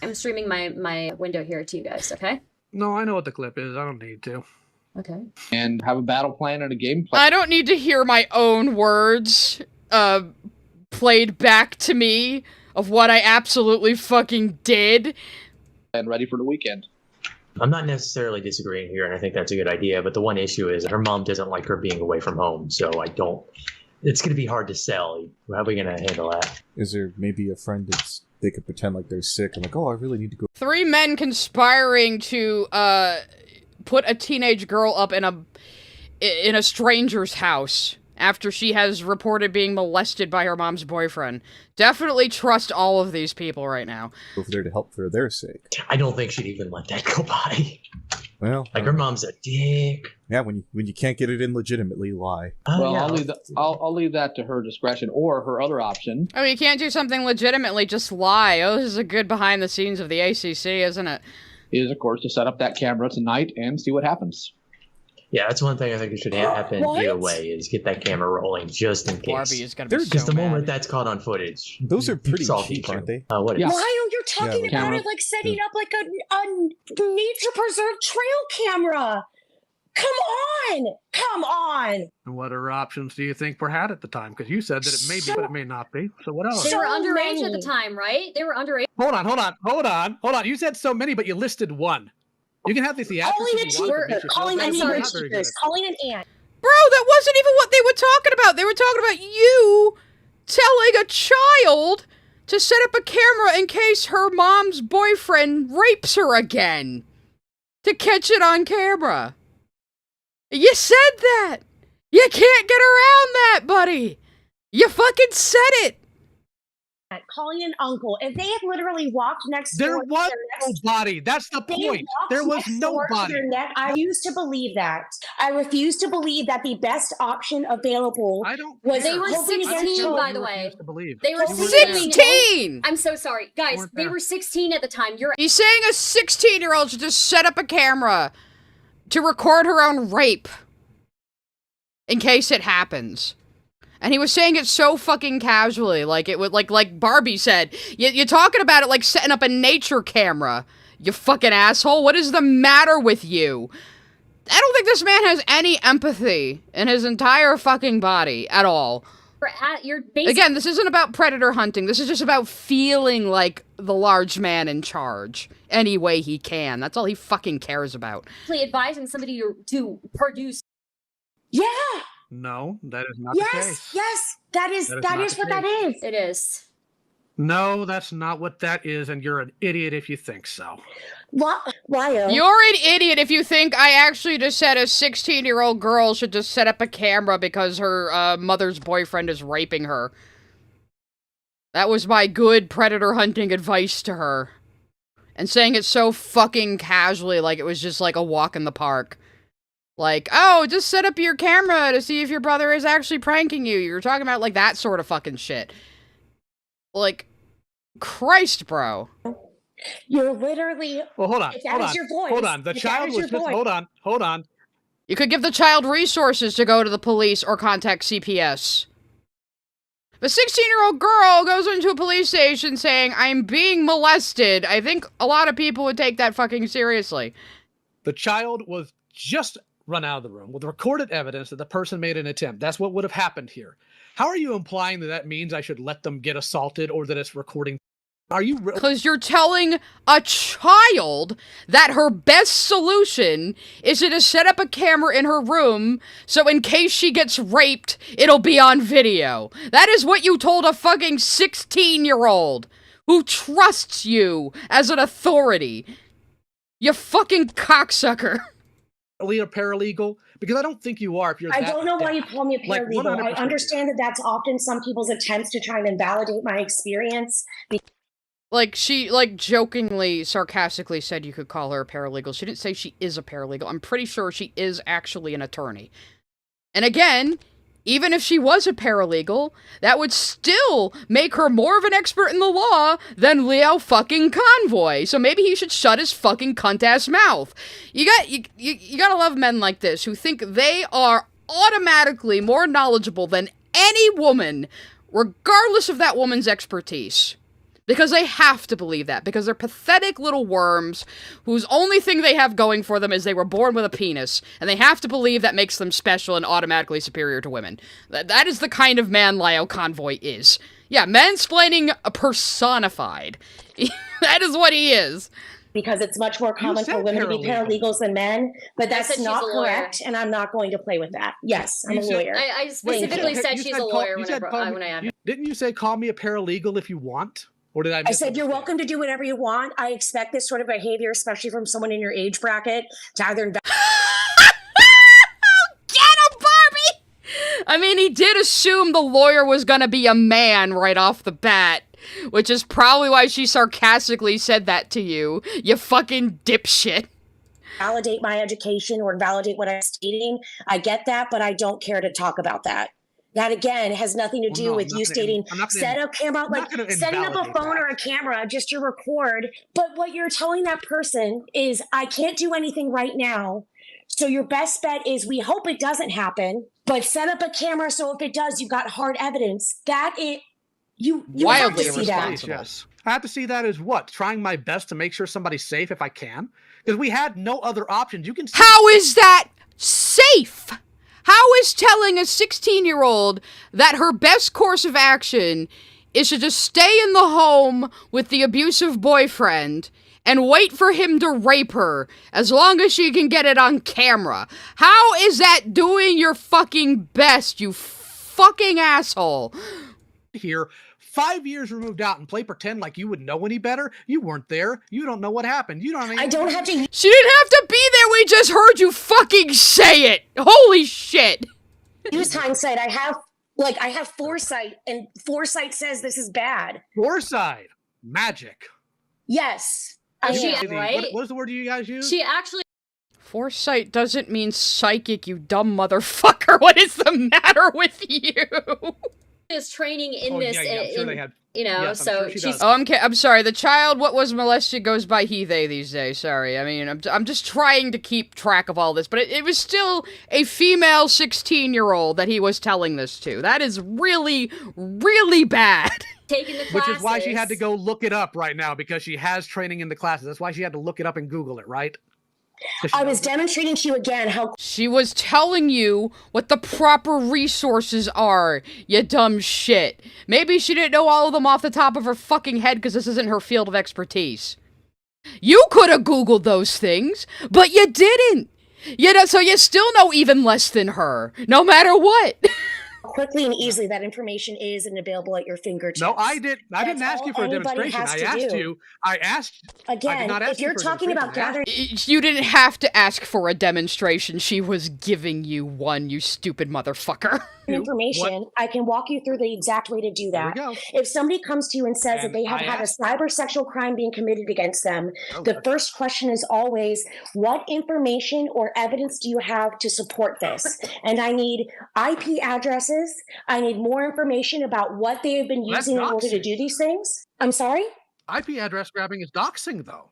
I'm streaming my window here to you guys, okay? No, I know what the clip is. I don't need to. Okay. And have a battle plan and a game plan. I don't need to hear my own words played back to me of what I absolutely fucking did. And ready for the weekend. I'm not necessarily disagreeing here, and I think that's a good idea, but the one issue is her mom doesn't like her being away from home, so I don't... It's going to be hard to sell. How are we going to handle that? Is there maybe a friend that's... They could pretend like they're sick and like, oh, I really need to go. 3 men conspiring to put a teenage girl up in a stranger's house after she has reported being molested by her mom's boyfriend. Definitely trust all of these people right now. Over there to help for their sake. I don't think she'd even let that go by. Well, like her mom's a dick. Yeah, when you can't get it in legitimately, lie. Well, yeah. I'll leave that to her discretion, or her other option. Oh, you can't do something legitimately, just lie. Oh, this is a good behind the scenes of the ACC, isn't it? Is, of course, to set up that camera tonight and see what happens. Yeah, that's one thing I think should happen either way, is get that camera rolling just in case. Barbie is gonna be Because so the moment mad. that's caught on footage, those are pretty solve the cheap, issue. aren't they? What is? Why you're talking Yeah, about camera. it like setting up like a nature preserve trail camera? Come on! And what other options do you think were had at the time? Because you said that it may be, but it may not be. So what else? They were underage at the time, right? They were underage. Hold on. You said so many, but you listed one. You can have the theatrics. Calling an aunt. Bro, that wasn't even what they were talking about. They were talking about you telling a child to set up a camera in case her mom's boyfriend rapes her again. To catch it on camera. You said that. You can't get around that, buddy. You fucking said it. Calling an uncle. If they had literally walked next There door, was nobody. That's the point. There was nobody. I refuse to believe that. I refuse to believe that the best option available was. They were hoping 16, by the way. They were 16! I'm so sorry. Guys, they were 16 at the time. He's saying a 16-year-old should just set up a camera to record her own rape. In case it happens. And he was saying it so fucking casually, like it would, like Barbie said. You're talking about it like setting up a nature camera. You fucking asshole. What is the matter with you? I don't think this man has any empathy in his entire fucking body at all. You're Again, this isn't about predator hunting. This is just about feeling like the large man in charge any way he can. That's all he fucking cares about. basically advising somebody to produce. Yeah. No, that is not the case. Yes, that is what that is. It is. No, that's not what that is, and you're an idiot if you think so. Lio. You're an idiot if you think I actually just said a 16-year-old girl should just set up a camera because her mother's boyfriend is raping her. That was my good predator hunting advice to her. And saying it so fucking casually like it was just like a walk in the park. Like, oh, just set up your camera to see if your brother is actually pranking you. You're talking about, like, that sort of fucking shit. Like, Christ, bro. You're literally... Well, hold on. If that is your voice... Hold on. The child was just... Hold on. You could give the child resources to go to the police or contact CPS. The 16-year-old girl goes into a police station saying, I'm being molested. I think a lot of people would take that fucking seriously. The child was just run out of the room with recorded evidence that the person made an attempt. That's what would have happened here. How are you implying that that means I should let them get assaulted or that it's recording? Are you Because you're telling a child that her best solution is to set up a camera in her room so in case she gets raped, it'll be on video. That is what you told a fucking 16-year-old who trusts you as an authority. You fucking cocksucker. A paralegal? Because I don't think you are. If you're I don't know why you call me a Like, paralegal. 100% I understand that that's often some people's attempts to try and invalidate my experience. Like, she, jokingly, sarcastically said you could call her a paralegal. She didn't say she is a paralegal. I'm pretty sure she is actually an attorney. And again, even if she was a paralegal, that would still make her more of an expert in the law than Lio fucking Convoy. So maybe he should shut his fucking cunt-ass mouth. You gotta love men like this, who think they are automatically more knowledgeable than any woman, regardless of that woman's expertise. Because they have to believe that. Because they're pathetic little worms whose only thing they have going for them is they were born with a penis. And they have to believe that makes them special and automatically superior to women. That is the kind of man Lio Convoy is. Yeah, mansplaining personified. That is what he is. Because it's much more common for women to be paralegals than men, but that's not correct, and I'm not going to play with that. Yes, I'm a lawyer. I specifically said she's a lawyer when I asked. Didn't you say call me a paralegal if you want? Or did I said you're welcome to do whatever you want. I expect this sort of behavior, especially from someone in your age bracket, to either Get him, Barbie! I mean, he did assume the lawyer was gonna be a man right off the bat, which is probably why she sarcastically said that to you, you fucking dipshit. Validate my education or validate what I'm stating. I get that, but I don't care to talk about that. That, again, has nothing to do with you stating, set up camera, like setting up a phone or a camera just to record. But what you're telling that person is, I can't do anything right now. So your best bet is we hope it doesn't happen, but set up a camera so if it does, you've got hard evidence. That it, you have to see that. Yes. I have to see that as what? Trying my best to make sure somebody's safe if I can? Because we had no other options. You can see— How is that safe? How is telling a 16-year-old that her best course of action is to just stay in the home with the abusive boyfriend and wait for him to rape her as long as she can get it on camera? How is that doing your fucking best, you fucking asshole? Here, 5 years removed out and play pretend like you would know any better. You weren't there. You don't know what happened. You don't even— I don't have to— She didn't have to be there. We just heard you fucking say it. Holy shit. Use hindsight. I have foresight, and foresight says this is bad. Foresight. Magic. Yes. Right? What is the word you guys use? She actually— Foresight doesn't mean psychic, you dumb motherfucker. What is the matter with you? is training in this, yeah, I'm sure they had— you know, yes, so sure she's— Oh, I'm sorry. The child what was molested goes by he, they these days. Sorry. I mean, I'm just trying to keep track of all this, but it was still a female 16-year-old that he was telling this to. That is really, really bad. Taking the classes. Which is why she had to go look it up right now, because she has training in the classes. That's why she had to look it up and Google it, right? I was demonstrating to you again how— She was telling you what the proper resources are, you dumb shit. Maybe she didn't know all of them off the top of her fucking head because this isn't her field of expertise. You could have Googled those things, but you didn't. You know, so you still know even less than her, no matter what. quickly and easily that information is and available at your fingertips. No, I didn't ask you for a demonstration. I asked again, if you're talking about gathering— You didn't have to ask for a demonstration. She was giving you one, you stupid motherfucker. Information, I can walk you through the exact way to do that. If somebody comes to you and says that they have had a cyber sexual crime being committed against them, the first question is always, what information or evidence do you have to support this? And I need IP addresses. I need more information about what they have been using in order to do these things. I'm sorry? IP address grabbing is doxing, though.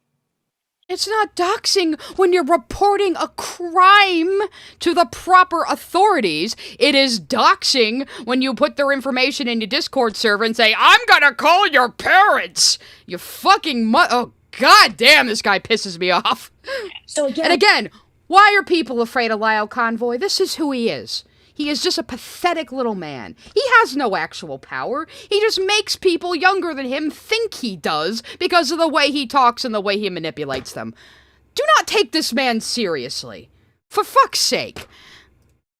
It's not doxing when you're reporting a crime to the proper authorities. It is doxing when you put their information in your Discord server and say, I'm gonna call your parents! You fucking oh, god damn, this guy pisses me off. So again... And again, why are people afraid of Lio Convoy? This is who he is. He is just a pathetic little man. He has no actual power. He just makes people younger than him think he does because of the way he talks and the way he manipulates them. Do not take this man seriously. For fuck's sake.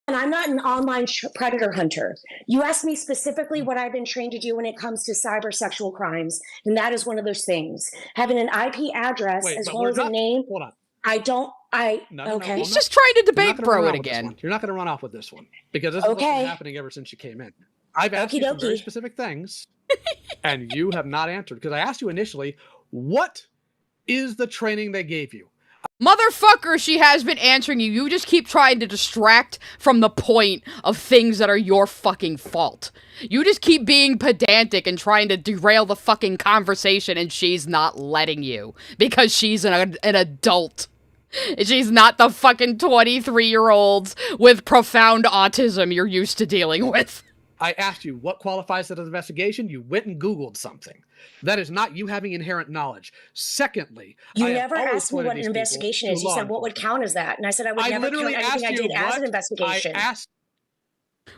And I'm not an online predator hunter. You asked me specifically what I've been trained to do when it comes to cyber sexual crimes, and that is one of those things. Having an IP address as well as a name. Hold on. Okay. He's just trying to debate bro it again. You're not going to run off with this one because this is what's been happening ever since you came in. I've asked you some very specific things, and you have not answered because I asked you initially, what is the training they gave you? Motherfucker, she has been answering you. You just keep trying to distract from the point of things that are your fucking fault. You just keep being pedantic and trying to derail the fucking conversation, and she's not letting you. Because she's an adult. She's not the fucking 23-year-olds with profound autism you're used to dealing with. I asked you what qualifies as an investigation. You went and Googled something. That is not you having inherent knowledge. Secondly, you never asked me what an investigation is. You said what would count as that, and I said I would never count anything I did as an investigation.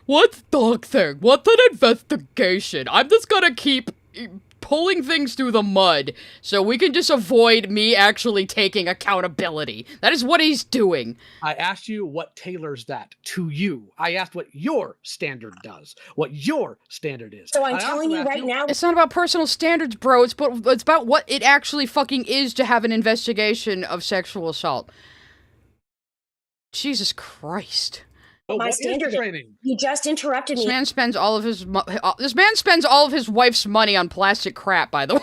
What's dog thing? What's an investigation? I'm just gonna keep pulling things through the mud so we can just avoid me actually taking accountability. That is what he's doing. I asked you what tailors that to you. I asked what your standard does, what your standard is. So I'm telling you right now, it's not about personal standards, bro. It's about what it actually fucking is to have an investigation of sexual assault. Jesus Christ. My standard training. You just interrupted me. This man spends all of his wife's money on plastic crap, by the way.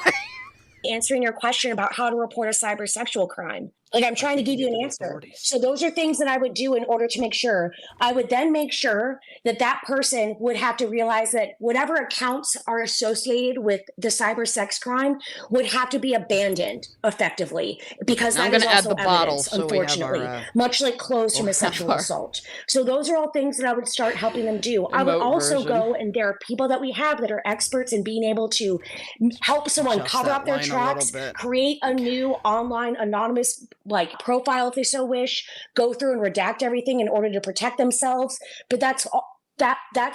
Answering your question about how to report a cybersexual crime. Like, I'm trying to give you an answer. So those are things that I would do in order to make sure. I would then make sure that that person would have to realize that whatever accounts are associated with the cyber sex crime would have to be abandoned effectively, because that is also evidence, unfortunately, much like clothes from a sexual assault. So those are all things that I would start helping them do. I would also go, and there are people that we have that are experts in being able to help someone cover up their tracks, create a new online anonymous profile if they so wish, go through and redact everything in order to protect themselves. But that's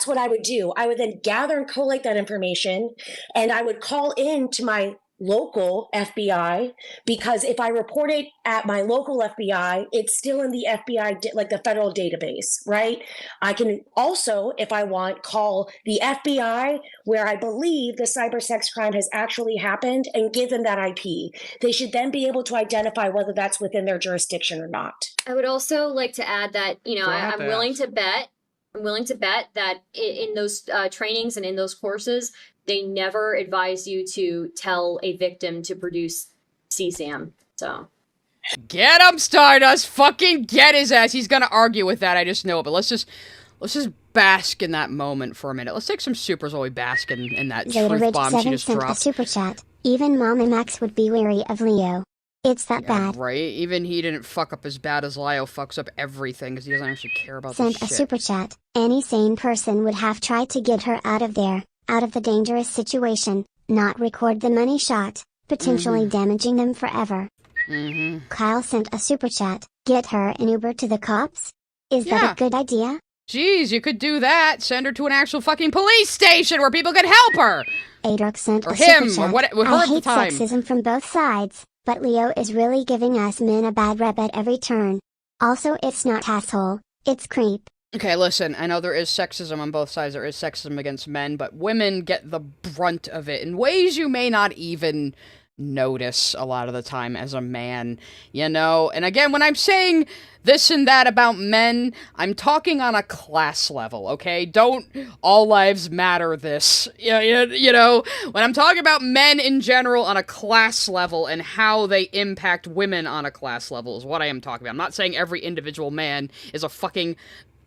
what I would do. I would then gather and collate that information, and I would call in to my local FBI, because if I report it at my local FBI, it's still in the FBI, like the federal database, right? I can also, if I want, call the FBI where I believe the cyber sex crime has actually happened and give them that IP. They should then be able to identify whether that's within their jurisdiction or not. I would also like to add that, I'm willing to bet that in those trainings and in those courses, they never advise you to tell a victim to produce CSAM. So get him, Stardust! Fucking get his ass! He's gonna argue with that, I just know it, but let's just bask in that moment for a minute. Let's take some supers while we bask in that truth bomb she just dropped. A super chat. Even Mom and Max would be wary of Lio. It's that bad. Right? Even he didn't fuck up as bad as Lio fucks up everything because he doesn't actually care about this shit. Sent a super chat. Any sane person would have tried to get her out of there, out of the dangerous situation, not record the money shot, potentially damaging them forever. Kyle sent a super chat. Get her an Uber to the cops? Is that a good idea? Jeez, you could do that. Send her to an actual fucking police station where people could help her. Adrock sent or a him, super chat. or what? I hate sexism from both sides, but Lio is really giving us men a bad rep at every turn. Also, it's not asshole, it's creep. Okay, listen, I know there is sexism on both sides. There is sexism against men, but women get the brunt of it in ways you may not even notice a lot of the time as a man, And again, when I'm saying this and that about men, I'm talking on a class level, okay? Don't all lives matter this. When I'm talking about men in general on a class level and how they impact women on a class level is what I am talking about. I'm not saying every individual man is a fucking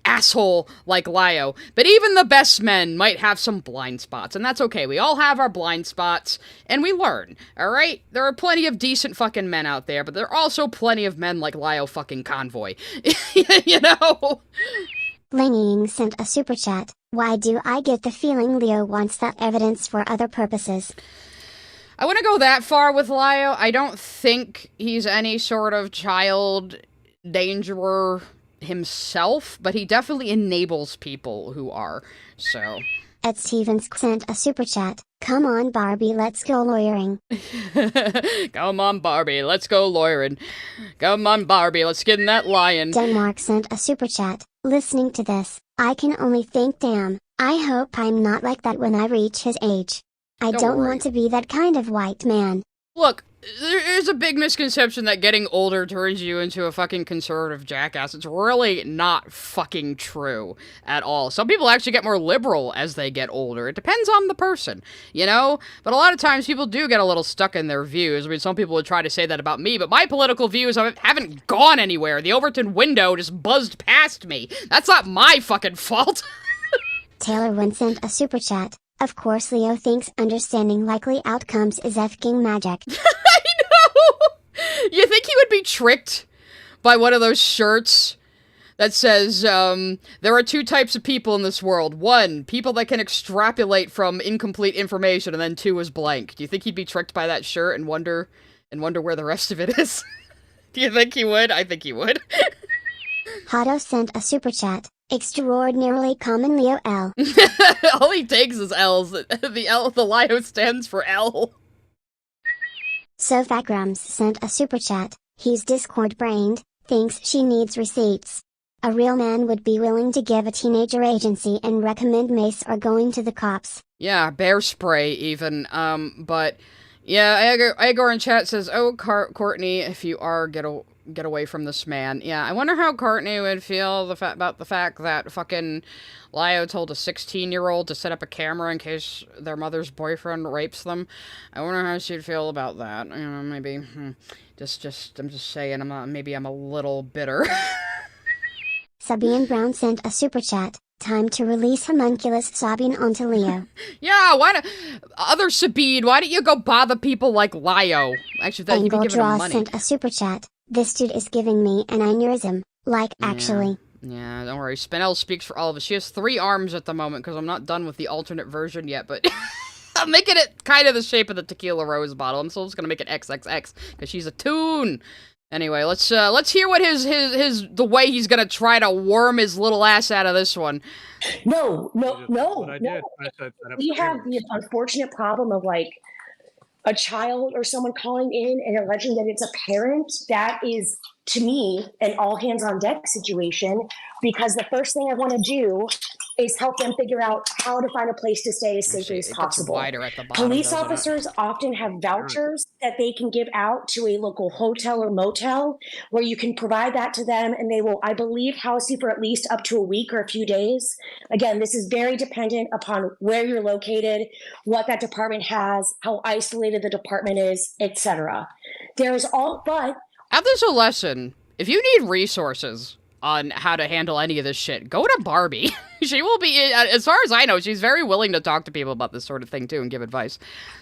asshole like Lio. But even the best men might have some blind spots, and that's okay. We all have our blind spots, and we learn, alright? There are plenty of decent fucking men out there, but there are also plenty of men like Lio fucking Convoy. You know? Langing sent a super chat. Why do I get the feeling Lio wants that evidence for other purposes? I wouldn't go that far with Lio. I don't think he's any sort of child dangerer himself, but he definitely enables people who are, so. Ed Stevens sent a super chat. Come on, Barbie, let's go lawyering. Come on, Barbie, let's go lawyering. Come on, Barbie, let's get in that lion. Denmark sent a super chat. Listening to this, I can only think, damn, I hope I'm not like that when I reach his age. I don't want to be that kind of white man. Look, there's a big misconception that getting older turns you into a fucking conservative jackass. It's really not fucking true at all. Some people actually get more liberal as they get older. It depends on the person, you know? But a lot of times people do get a little stuck in their views. I mean, some people would try to say that about me, but my political views haven't gone anywhere. The Overton window just buzzed past me. That's not my fucking fault. Taylor Wynn sent a super chat. Of course Lio thinks understanding likely outcomes is effing magic. I know! You think he would be tricked by one of those shirts that says, there are two types of people in this world. One, people that can extrapolate from incomplete information, and then two is blank. Do you think he'd be tricked by that shirt and wonder where the rest of it is? Do you think he would? I think he would. Hato sent a super chat. Extraordinarily common Lio L. All he takes is L's. The Lio stands for L. Sofagrams sent a super chat. He's Discord-brained, thinks she needs receipts. A real man would be willing to give a teenager agency and recommend mace or going to the cops. Yeah, bear spray even, but... Yeah, Agor in chat says, oh, Courtney, if you are, get away from this man. Yeah, I wonder how Courtney would feel about the fact that fucking Lio told a 16-year-old to set up a camera in case their mother's boyfriend rapes them. I wonder how she'd feel about that. You know, maybe, I'm just saying, maybe I'm a little bitter. Sabine Brown sent a super chat. Time to release homunculus Sabine onto Lio. Yeah, other Sabine, why don't you go bother people like Lio? Actually, that you'd be giving him money. Sent a super chat. This dude is giving me an aneurysm. Actually. Yeah, don't worry. Spinel speaks for all of us. She has 3 arms at the moment, because I'm not done with the alternate version yet, but... I'm making it kind of the shape of the Tequila Rose bottle. I'm still just gonna make it XXX, because she's a toon. Anyway, let's hear what the way he's gonna try to worm his little ass out of this one. No. We have the unfortunate problem of like a child or someone calling in and alleging that it's a parent. That is, to me, an all hands on deck situation, because the first thing I want to do is help them figure out how to find a place to stay as safely as possible. Police officers often have vouchers that they can give out to a local hotel or motel where you can provide that to them, and they will, I believe, house you for at least up to a week or a few days. Again, this is very dependent upon where you're located, what that department has, how isolated the department is, etc. There's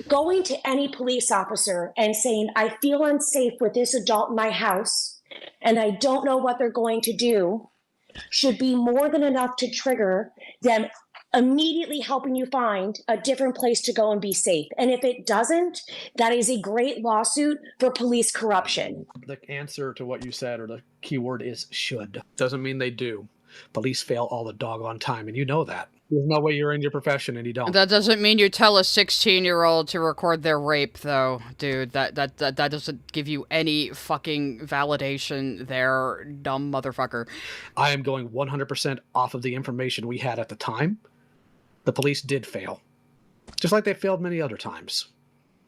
Going to any police officer and saying, I feel unsafe with this adult in my house and I don't know what they're going to do, should be more than enough to trigger them immediately helping you find a different place to go and be safe. And if it doesn't, that is a great lawsuit for police corruption. The answer to what you said, or the key word, is should. Doesn't mean they do. Police fail all the doggone time, and you know that. There's no way you're in your profession and you don't. That doesn't mean you tell a 16-year-old to record their rape, though, dude. That doesn't give you any fucking validation there, dumb motherfucker. I am going 100% off of the information we had at the time. The police did fail. Just like they failed many other times.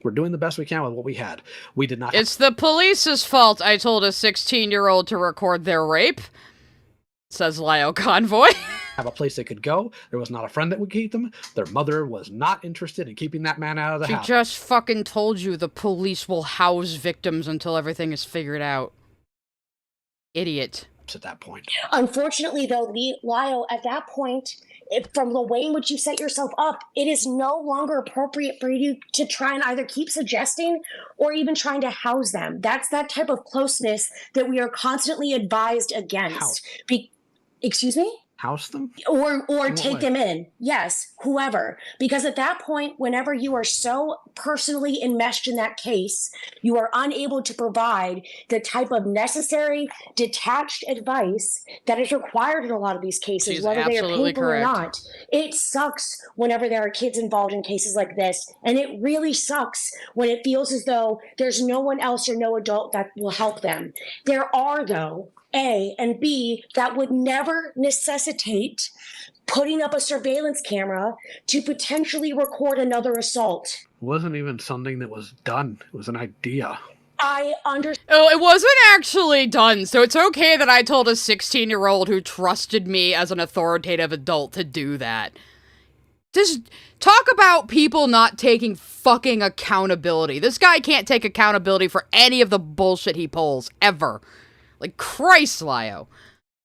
We're doing the best we can with what we had. We did not... It's the police's fault I told a 16-year-old to record their rape, says Lio Convoy. Have a place they could go. There was not a friend that would keep them. Their mother was not interested in keeping that man out of the house. She just fucking told you the police will house victims until everything is figured out. Idiot. at that point. Unfortunately, though, Lio, at that point, from the way in which you set yourself up, it is no longer appropriate for you to try and either keep suggesting or even trying to house them. That's that type of closeness that we are constantly advised against. Excuse me? House them? Or take them in. Yes, whoever. Because at that point, whenever you are so personally enmeshed in that case, you are unable to provide the type of necessary, detached advice that is required in a lot of these cases, She's whether they are absolutely painful or correct. not. It sucks whenever there are kids involved in cases like this, and it really sucks when it feels as though there's no one else or no adult that will help them. There are, though. A, and B, that would never necessitate putting up a surveillance camera to potentially record another assault. It wasn't even something that was done. It was an idea. I understand. Oh, it wasn't actually done, so it's okay that I told a 16-year-old who trusted me as an authoritative adult to do that. Just talk about people not taking fucking accountability. This guy can't take accountability for any of the bullshit he pulls, ever. Like, Christ, Lio.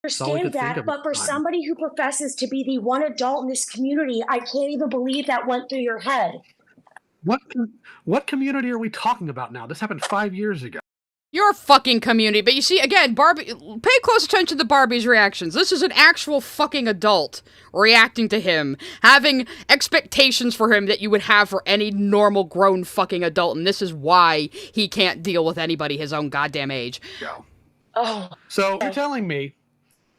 Understand that, but for somebody who professes to be the one adult in this community, I can't even believe that went through your head. What community are we talking about now? This happened 5 years ago. Your fucking community, but you see, again, Barbie, pay close attention to Barbie's reactions. This is an actual fucking adult reacting to him, having expectations for him that you would have for any normal grown fucking adult, and this is why he can't deal with anybody his own goddamn age. Go. Oh. So you're telling me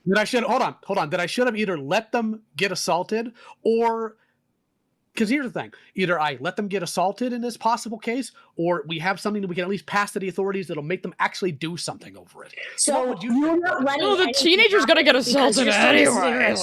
that I should hold on, that I should have either let them get assaulted or, because here's the thing, either I let them get assaulted in this possible case, or we have something that we can at least pass to the authorities that'll make them actually do something over it. So you're not letting the teenager's gonna get assaulted anyway.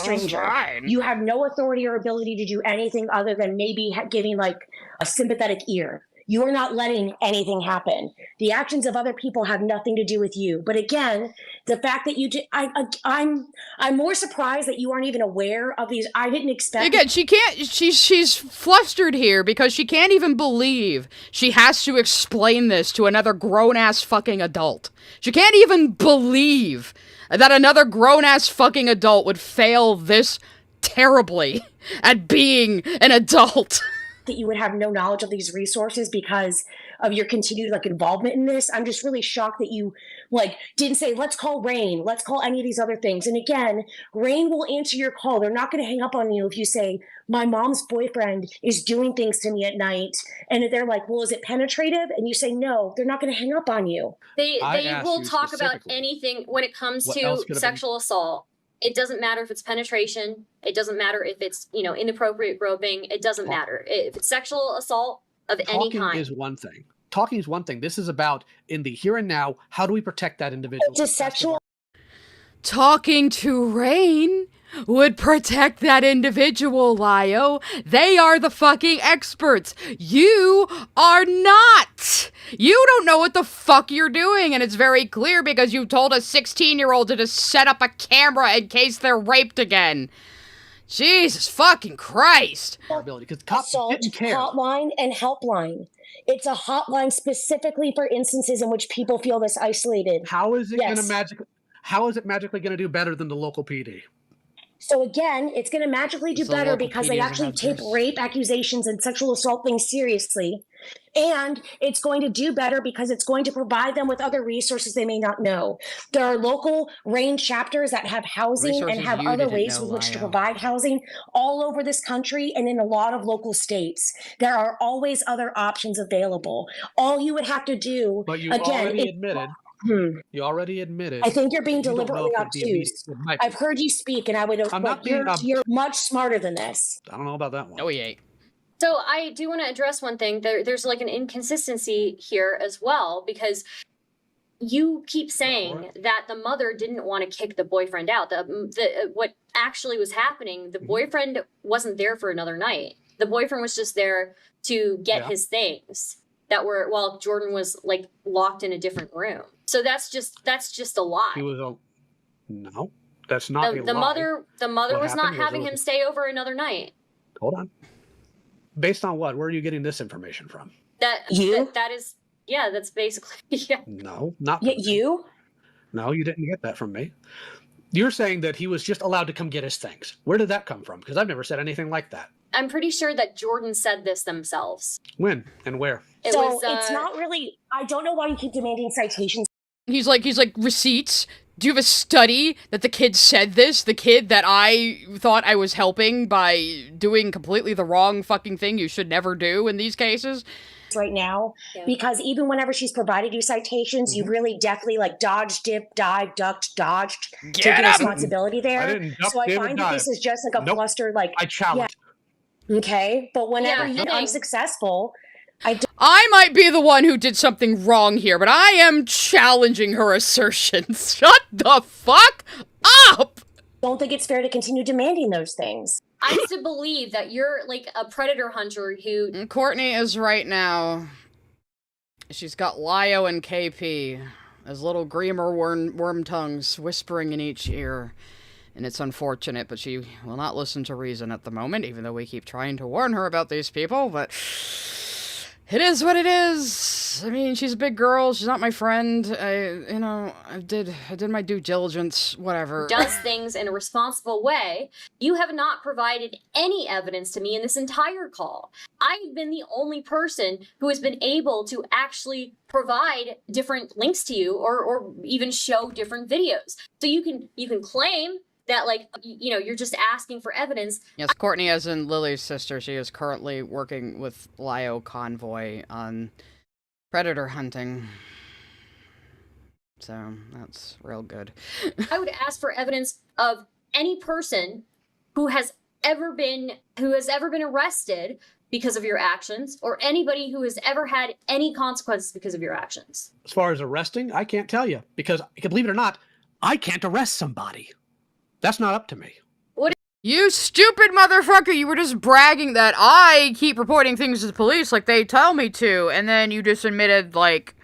You have no authority or ability to do anything other than maybe giving like a sympathetic ear. You are not letting anything happen. The actions of other people have nothing to do with you. But again, the fact that you I'm more surprised that you aren't even aware of these. I didn't expect. Again, she can't. She's flustered here because she can't even believe she has to explain this to another grown-ass fucking adult. She can't even believe that another grown-ass fucking adult would fail this terribly at being an adult. That you would have no knowledge of these resources because of your continued like involvement in this. I'm just really shocked that you like didn't say, let's call Rain, let's call any of these other things. And again, Rain will answer your call. They're not going to hang up on you if you say, my mom's boyfriend is doing things to me at night. And they're like, well, is it penetrative? And you say, no, they're not going to hang up on you. They will talk about anything when it comes to sexual assault. It doesn't matter if it's penetration. It doesn't matter if it's, inappropriate groping. It doesn't matter. If it's sexual assault of any kind. Talking is one thing. Talking is one thing. This is about, in the here and now, how do we protect that individual? Just sexual. Talking to Rain would protect that individual, Lio. They are the fucking experts. You are not. You don't know what the fuck you're doing, and it's very clear because you told a 16-year-old to just set up a camera in case they're raped again. Jesus fucking Christ. Assault hotline and helpline. It's a hotline specifically for instances in which people feel this isolated. How is it magically going to do better than the local PD? So again, it's going to magically do better because they actually take rape accusations and sexual assault things seriously. And it's going to do better because it's going to provide them with other resources they may not know. There are local RAIN chapters that have housing and have other ways with which to provide housing all over this country and in a lot of local states. There are always other options available. All you would have to do, but you again, already admitted. You already admitted. I think you're being deliberately obtuse. I've heard you speak, and I would. You're much smarter than this. I don't know about that one. No, he ain't. So I do want to address one thing. There's like an inconsistency here as well, because you keep saying that the mother didn't want to kick the boyfriend out. What actually was happening, the boyfriend wasn't there for another night. The boyfriend was just there to get his things that were, while Jordan was like locked in a different room. So that's just a lie. He was no, that's not a lie. The mother was not having him stay over another night. Hold on. Based on what? Where are you getting this information from? That is that's basically No, not you. No, you didn't get that from me. You're saying that he was just allowed to come get his things. Where did that come from? Because I've never said anything like that. I'm pretty sure that Jordan said this themselves. When and where? It so was, it's not really. I don't know why you keep demanding citations. He's like, receipts? Do you have a study that the kid said this? The kid that I thought I was helping by doing completely the wrong fucking thing you should never do in these cases? Right now, because even whenever she's provided you citations, you really definitely like dodged, dipped, dived, ducked, dodged, taking responsibility there. I didn't duck, so I dip, find dive. that this is just like a fluster, like I challenge. Yeah. Okay, but whenever you're unsuccessful, I might be the one who did something wrong here, but I am challenging her assertions. Shut the fuck up! Don't think it's fair to continue demanding those things. I used to believe that you're like a predator hunter who... Courtney is right now. She's got Lio and KP as little Greamer worm tongues whispering in each ear. And it's unfortunate, but she will not listen to reason at the moment, even though we keep trying to warn her about these people, but... It is what it is. I mean, she's a big girl. She's not my friend. I did my due diligence, whatever. Does things in a responsible way. You have not provided any evidence to me in this entire call. I've been the only person who has been able to actually provide different links to you or even show different videos. So you can claim that, like, you're just asking for evidence. Yes, Courtney, as in Lily's sister, she is currently working with Lio Convoy on predator hunting. So, that's real good. I would ask for evidence of any person who has ever been arrested because of your actions, or anybody who has ever had any consequences because of your actions. As far as arresting, I can't tell you, because, believe it or not, I can't arrest somebody. That's not up to me. What? You stupid motherfucker! You were just bragging that I keep reporting things to the police like they tell me to, and then you just admitted, like,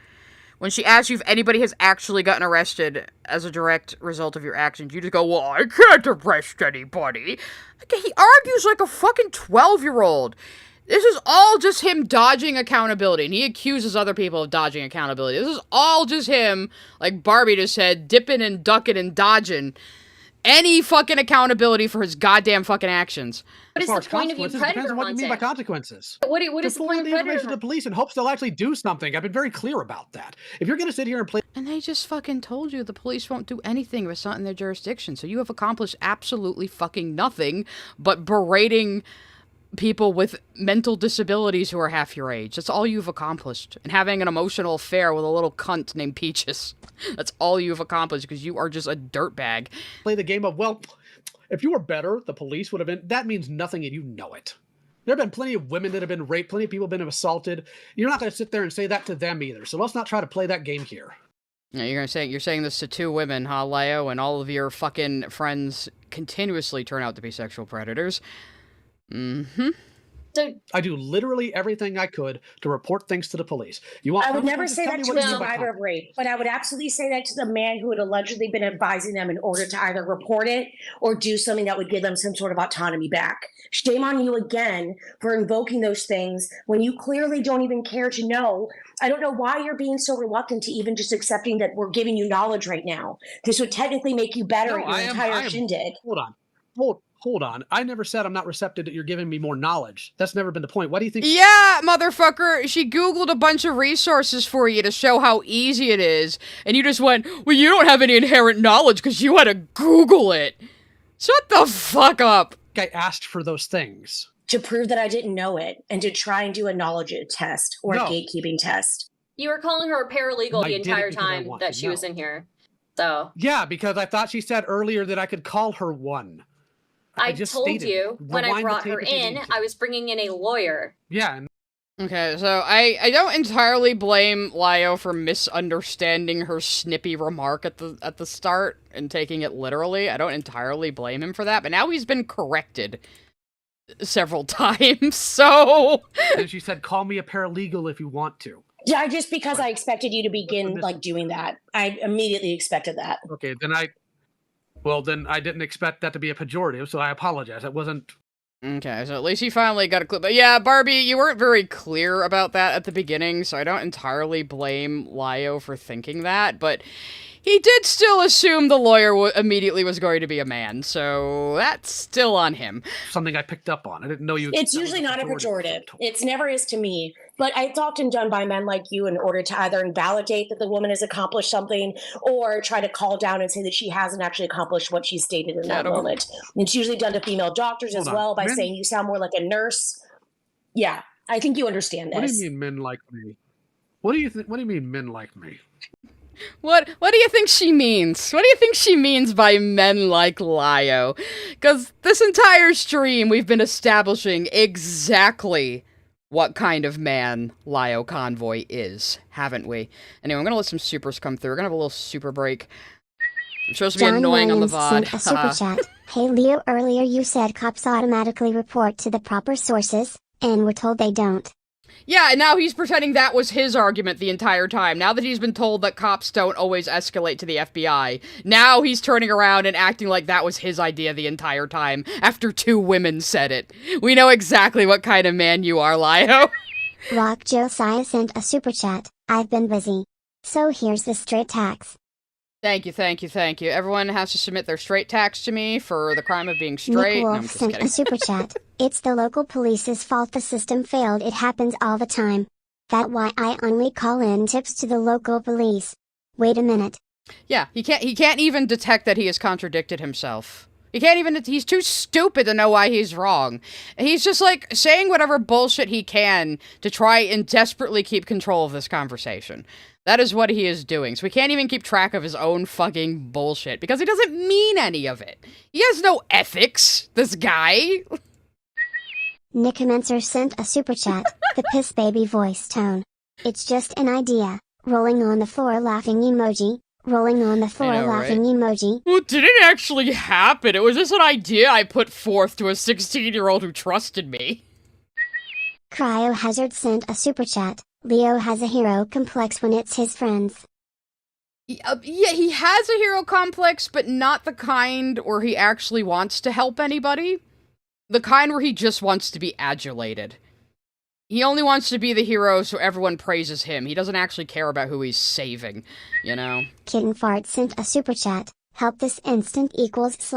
when she asked you if anybody has actually gotten arrested as a direct result of your actions, you just go, well, I can't arrest anybody. Okay, he argues like a fucking 12-year-old. This is all just him dodging accountability, and he accuses other people of dodging accountability. This is all just him, like Barbie just said, dipping and ducking and dodging any fucking accountability for his goddamn fucking actions. What is the point of you predator Depends on what you mean by hunting? consequences. What is the point of the predator information to the police in hopes they'll actually do something. I've been very clear about that. If you're going to sit here and play... And they just fucking told you the police won't do anything if it's not in their jurisdiction, so you have accomplished absolutely fucking nothing but berating people with mental disabilities who are half your age. That's all you've accomplished. And having an emotional affair with a little cunt named Peaches. That's all you've accomplished, because you are just a dirtbag. Play the game of, well, if you were better, the police would have been... That means nothing, and you know it. There have been plenty of women that have been raped, plenty of people have been assaulted. You're not going to sit there and say that to them either, so let's not try to play that game here. Yeah, you're saying this to two women, huh, Lio? And all of your fucking friends continuously turn out to be sexual predators. Mm-hmm. So I do literally everything I could to report things to the police. I would never say that to a survivor of rape, but I would absolutely say that to the man who had allegedly been advising them in order to either report it or do something that would give them some sort of autonomy back. Shame on you again for invoking those things when you clearly don't even care to know. I don't know why you're being so reluctant to even just accepting that we're giving you knowledge right now. This would technically make you better at your entire shindig. Hold on. I never said I'm not receptive that you're giving me more knowledge. That's never been the point. What do you think? Yeah, motherfucker. She Googled a bunch of resources for you to show how easy it is. And you just went, well, you don't have any inherent knowledge because you had to Google it. Shut the fuck up. I asked for those things. To prove that I didn't know it and to try and do a knowledge test or a gatekeeping test. You were calling her a paralegal I the did it entire because I time wanted that to she know. was in here. So Yeah, because I thought she said earlier that I could call her one. I just told stated you it. when I Rewind the brought tape her if you in, need to. I was bringing in a lawyer. Yeah. Okay, so I don't entirely blame Lio for misunderstanding her snippy remark at the start and taking it literally. I don't entirely blame him for that, but now he's been corrected several times, so... And she said, call me a paralegal if you want to. Yeah, just because I expected you to begin like doing that. I immediately expected that. Okay, then I didn't expect that to be a pejorative, so I apologize. That wasn't... Okay, so at least he finally got a clue. But yeah, Barbie, you weren't very clear about that at the beginning, so I don't entirely blame Lio for thinking that, but he did still assume the lawyer immediately was going to be a man, so that's still on him. Something I picked up on. I didn't know you. It's usually not a pejorative. It's never is to me. But it's often done by men like you in order to either invalidate that the woman has accomplished something or try to call down and say that she hasn't actually accomplished what she stated in that moment. And it's usually done to female doctors as well by saying you sound more like a nurse. Yeah, I think you understand this. What do you mean men like me? What do you mean men like me? What do you think she means? What do you think she means by men like Lio? Because this entire stream we've been establishing exactly what kind of man Lio Convoy is, haven't we? Anyway, I'm gonna let some supers come through. We're gonna have a little super break. I'm supposed to be annoying on the VOD. Sent a super chat. Hey Leo, earlier you said cops automatically report to the proper sources, and we're told they don't. Yeah, and now he's pretending that was his argument the entire time. Now that he's been told that cops don't always escalate to the FBI, now he's turning around and acting like that was his idea the entire time, after 2 women said it. We know exactly what kind of man you are, Lio. Rock Josiah sent a super chat. I've been busy. So here's the straight tax. Thank you, thank you, thank you. Everyone has to submit their straight tax to me for the crime of being straight. Nick Wolf No, I'm just sent kidding. a super chat. It's the local police's fault the system failed. It happens all the time. That's why I only call in tips to the local police. Wait a minute. Yeah, he can't even detect that he has contradicted himself. He's too stupid to know why he's wrong. He's just like saying whatever bullshit he can to try and desperately keep control of this conversation. That is what he is doing. So we can't even keep track of his own fucking bullshit because he doesn't mean any of it. He has no ethics, this guy. Nick Commencer sent a super chat. The piss baby voice tone. It's just an idea. Rolling on the floor laughing emoji. Rolling on the floor laughing emoji. Well, it didn't actually happen. It was just an idea I put forth to a 16-year-old who trusted me. Cryohazard sent a super chat. Lio has a hero complex when it's his friends. Yeah, he has a hero complex, but not the kind where he actually wants to help anybody. The kind where he just wants to be adulated. He only wants to be the hero so everyone praises him. He doesn't actually care about who he's saving, you know? Kitten Fart sent a super chat. Help this instant equals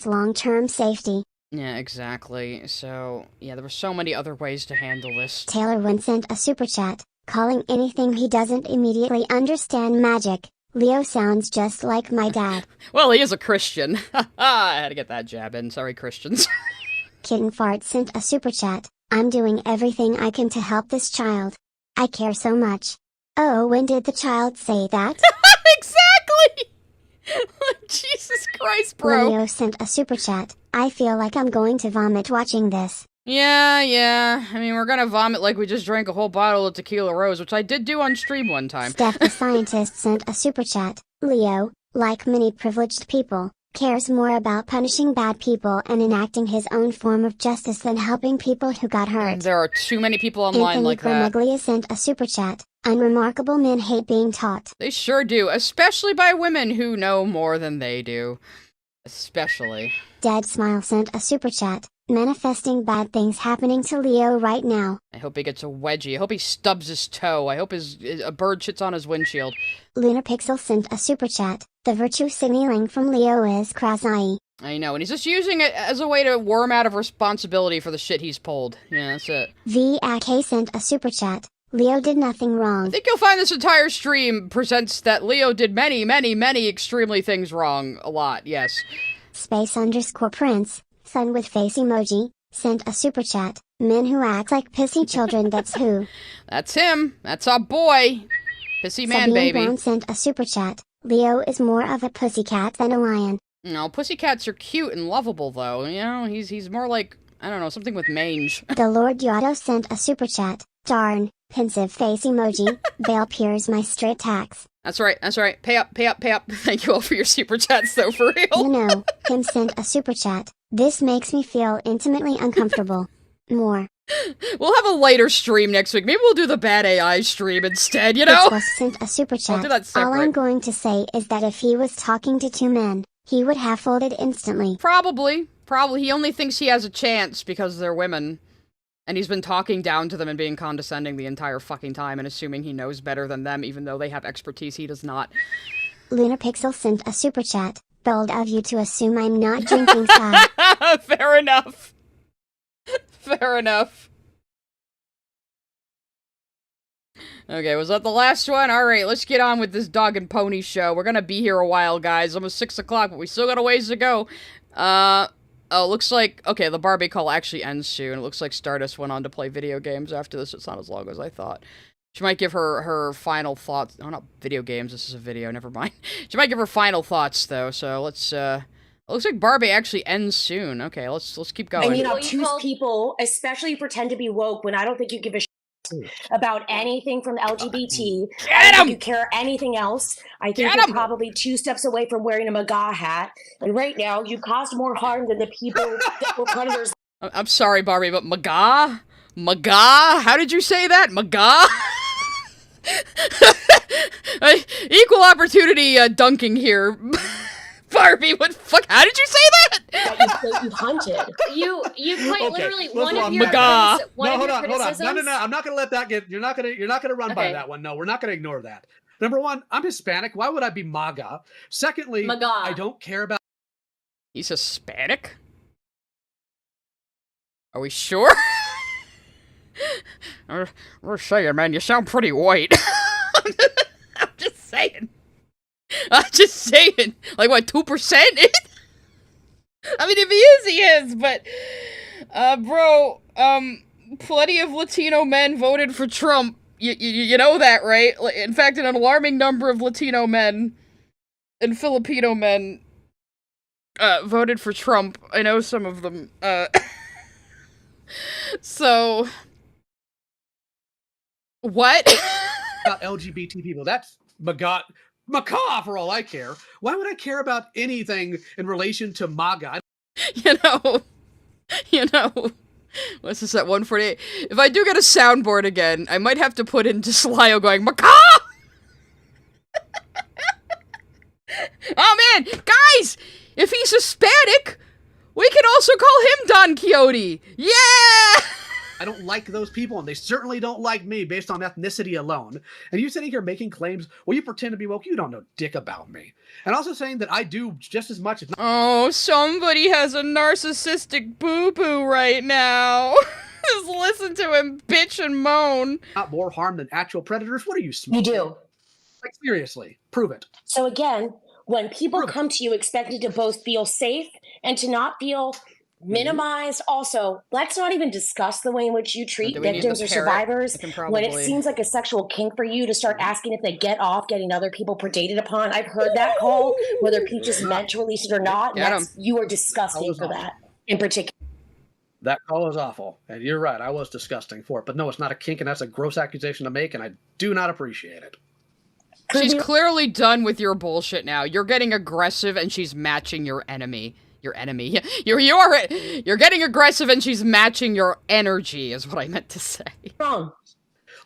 long-term safety. Yeah, exactly. So, yeah, there were so many other ways to handle this. Taylor Wynn sent a super chat. Calling anything he doesn't immediately understand magic. Lio sounds just like my dad. Well, he is a Christian. I had to get that jab in. Sorry, Christians. Kitten Fart sent a super chat. I'm doing everything I can to help this child. I care so much. Oh, when did the child say that? Exactly! Jesus Christ, bro. Leo sent a super chat. I feel like I'm going to vomit watching this. Yeah. I mean, we're gonna vomit like we just drank a whole bottle of tequila rose, which I did do on stream one time. Steph the scientist sent a super chat. Leo, like many privileged people, cares more about punishing bad people and enacting his own form of justice than helping people who got hurt. There are too many people online like that. Anthony Gramaglia sent a super chat. Unremarkable men hate being taught. They sure do, especially by women who know more than they do. Especially. Dead Smile sent a super chat. Manifesting bad things happening to Leo right now. I hope he gets a wedgie. I hope he stubs his toe. I hope a bird shits on his windshield. Lunar Pixel sent a super chat. The virtue signaling from Leo is Krasai. I know, and he's just using it as a way to worm out of responsibility for the shit he's pulled. Yeah, that's it. VAK sent a super chat. Leo did nothing wrong. I think you'll find this entire stream presents that Leo did many, many, many extremely things wrong. A lot, yes. Space_Prince, son with face emoji, sent a super chat. Men who act like pissy children, that's who. That's him. That's our boy. Pissy man, Sabine baby. Brown sent a super chat. Leo is more of a pussycat than a lion. No, pussycats are cute and lovable, though. You know, he's more like, I don't know, something with mange. The Lord Yotto sent a super chat. Darn, pensive face emoji. Vale peers my straight tax. That's right. Pay up. Thank you all for your super chats, though, for real. You know, him sent a super chat. This makes me feel intimately uncomfortable. More. We'll have a lighter stream next week. Maybe we'll do the bad AI stream instead, you know? Sent a super chat. I'll do that separate. All I'm going to say is that if he was talking to 2 men, he would have folded instantly. Probably. Probably he only thinks he has a chance because they're women. And he's been talking down to them and being condescending the entire fucking time and assuming he knows better than them even though they have expertise he does not. Lunar Pixel sent a super chat. Bold of you to assume I'm not drinking side. Fair enough. Fair enough. Okay, was that the last one? Alright, let's get on with this dog and pony show. We're gonna be here a while, guys. Almost 6 o'clock, but we still got a ways to go. Oh, looks like... Okay, the Barbie call actually ends soon. It looks like Stardust went on to play video games after this. It's not as long as I thought. She might give her final thoughts... Oh, not video games. This is a video. Never mind. She might give her final thoughts, though. So, let's, It looks like Barbie actually ends soon. Okay, let's keep going. And you obtuse people, especially who pretend to be woke when I don't think you give a shit about anything from LGBT. I don't think you care anything else. I think you're probably 2 steps away from wearing a MAGA hat. And right now, you caused more harm than the people that were predators. I'm sorry, Barbie, but MAGA? MAGA? How did you say that? MAGA? Equal opportunity dunking here. Barbie, what the fuck? How did you say that? You hunted. You quite literally one of your hold on. criticisms. No. I'm not gonna let that get. You're not gonna run by that one. No, we're not gonna ignore that. Number one, I'm Hispanic. Why would I be MAGA? Secondly, MAGA. I don't care about. He's Hispanic? Are we sure? We're saying, man, you sound pretty white. I'm just saying. Like, what, 2%? I mean, if he is, he is, but... bro, plenty of Latino men voted for Trump. You know that, right? In fact, an alarming number of Latino men and Filipino men voted for Trump. I know some of them. So... What? About LGBT people. That's MAGA for all I care. Why would I care about anything in relation to MAGA? You know, what's this at 1:48? If I do get a soundboard again, I might have to put in just Lio going, MAGA! Oh man, guys! If he's Hispanic, we can also call him Don Quixote! Yeah! I don't like those people, and they certainly don't like me based on ethnicity alone. And you sitting here making claims, well, you pretend to be woke, you don't know dick about me. And also saying that I do just as much, if not— Oh, somebody has a narcissistic boo-boo right now. Just listen to him bitch and moan. Not more harm than actual predators? What are you smoking? You do. Like, seriously, prove it. So again, when people come to you expecting to both feel safe and to not feel minimized, also, let's not even discuss the way in which you treat victims or survivors. When it seems like a sexual kink for you to start asking if they get off getting other people predated upon. I've heard that call, whether Peach is meant to release it or not. You are disgusting for that in particular. That call is awful, and you're right, I was disgusting for it. But no, it's not a kink, and that's a gross accusation to make, and I do not appreciate it. She's clearly done with your bullshit now. You're getting aggressive, and she's matching your enemy. Your enemy. You're getting aggressive, and she's matching your energy, is what I meant to say. Wrong.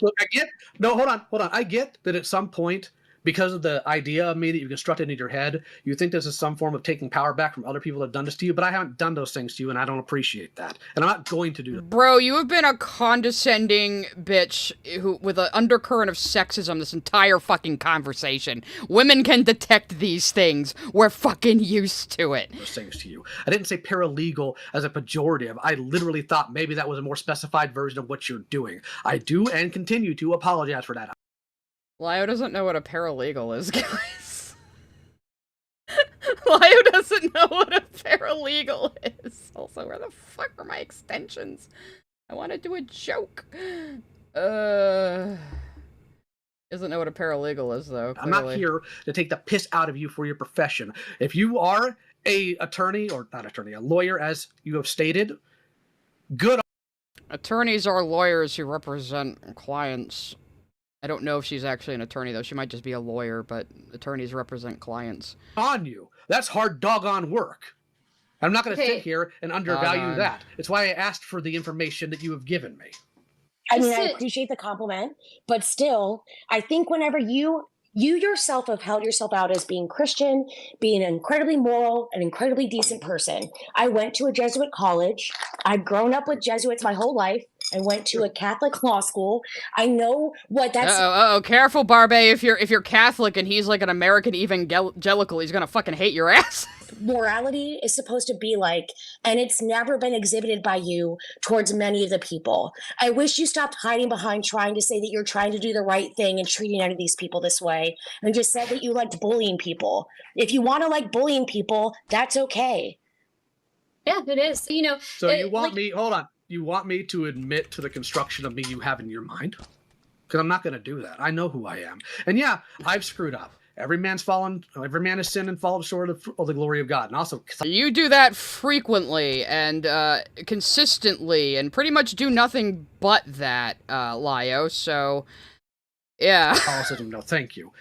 Look, I get... No, hold on. I get that at some point, because of the idea of me that you constructed in your head, you think this is some form of taking power back from other people that have done this to you, but I haven't done those things to you, and I don't appreciate that. And I'm not going to do that. Bro, you have been a condescending bitch with an undercurrent of sexism this entire fucking conversation. Women can detect these things. We're fucking used to it. Those things to you. I didn't say paralegal as a pejorative. I literally thought maybe that was a more specified version of what you're doing. I do and continue to apologize for that. Lio doesn't know what a paralegal is, guys. Lio doesn't know what a paralegal is. Also, where the fuck are my extensions? I want to do a joke. Doesn't know what a paralegal is, though. I'm not here to take the piss out of you for your profession. If you are a lawyer, as you have stated, good. Attorneys are lawyers who represent clients. I don't know if she's actually an attorney, though. She might just be a lawyer, but attorneys represent clients. On you. That's hard doggone work. I'm not going to sit here and undervalue that. It's why I asked for the information that you have given me. I mean, I appreciate the compliment, but still, I think whenever you You yourself have held yourself out as being Christian, being an incredibly moral, an incredibly decent person. I went to a Jesuit college. I've grown up with Jesuits my whole life. I went to a Catholic law school. I know what that's. Careful, Barbea. If you're Catholic and he's like an American evangelical, he's gonna fucking hate your ass. Morality is supposed to be like, and it's never been exhibited by you towards many of the people. I wish you stopped hiding behind trying to say that you're trying to do the right thing and treating any of these people this way, and just said that you liked bullying people. If you want to like bullying people, that's okay. Yeah, it is. You know. So you want me? Hold on. You want me to admit to the construction of me you have in your mind? Because I'm not going to do that. I know who I am. And yeah, I've screwed up. Every man has sinned and fallen short of the glory of God. And also, you do that frequently and consistently, and pretty much do nothing but that, Lio. So, yeah. Catholicism, no, thank you.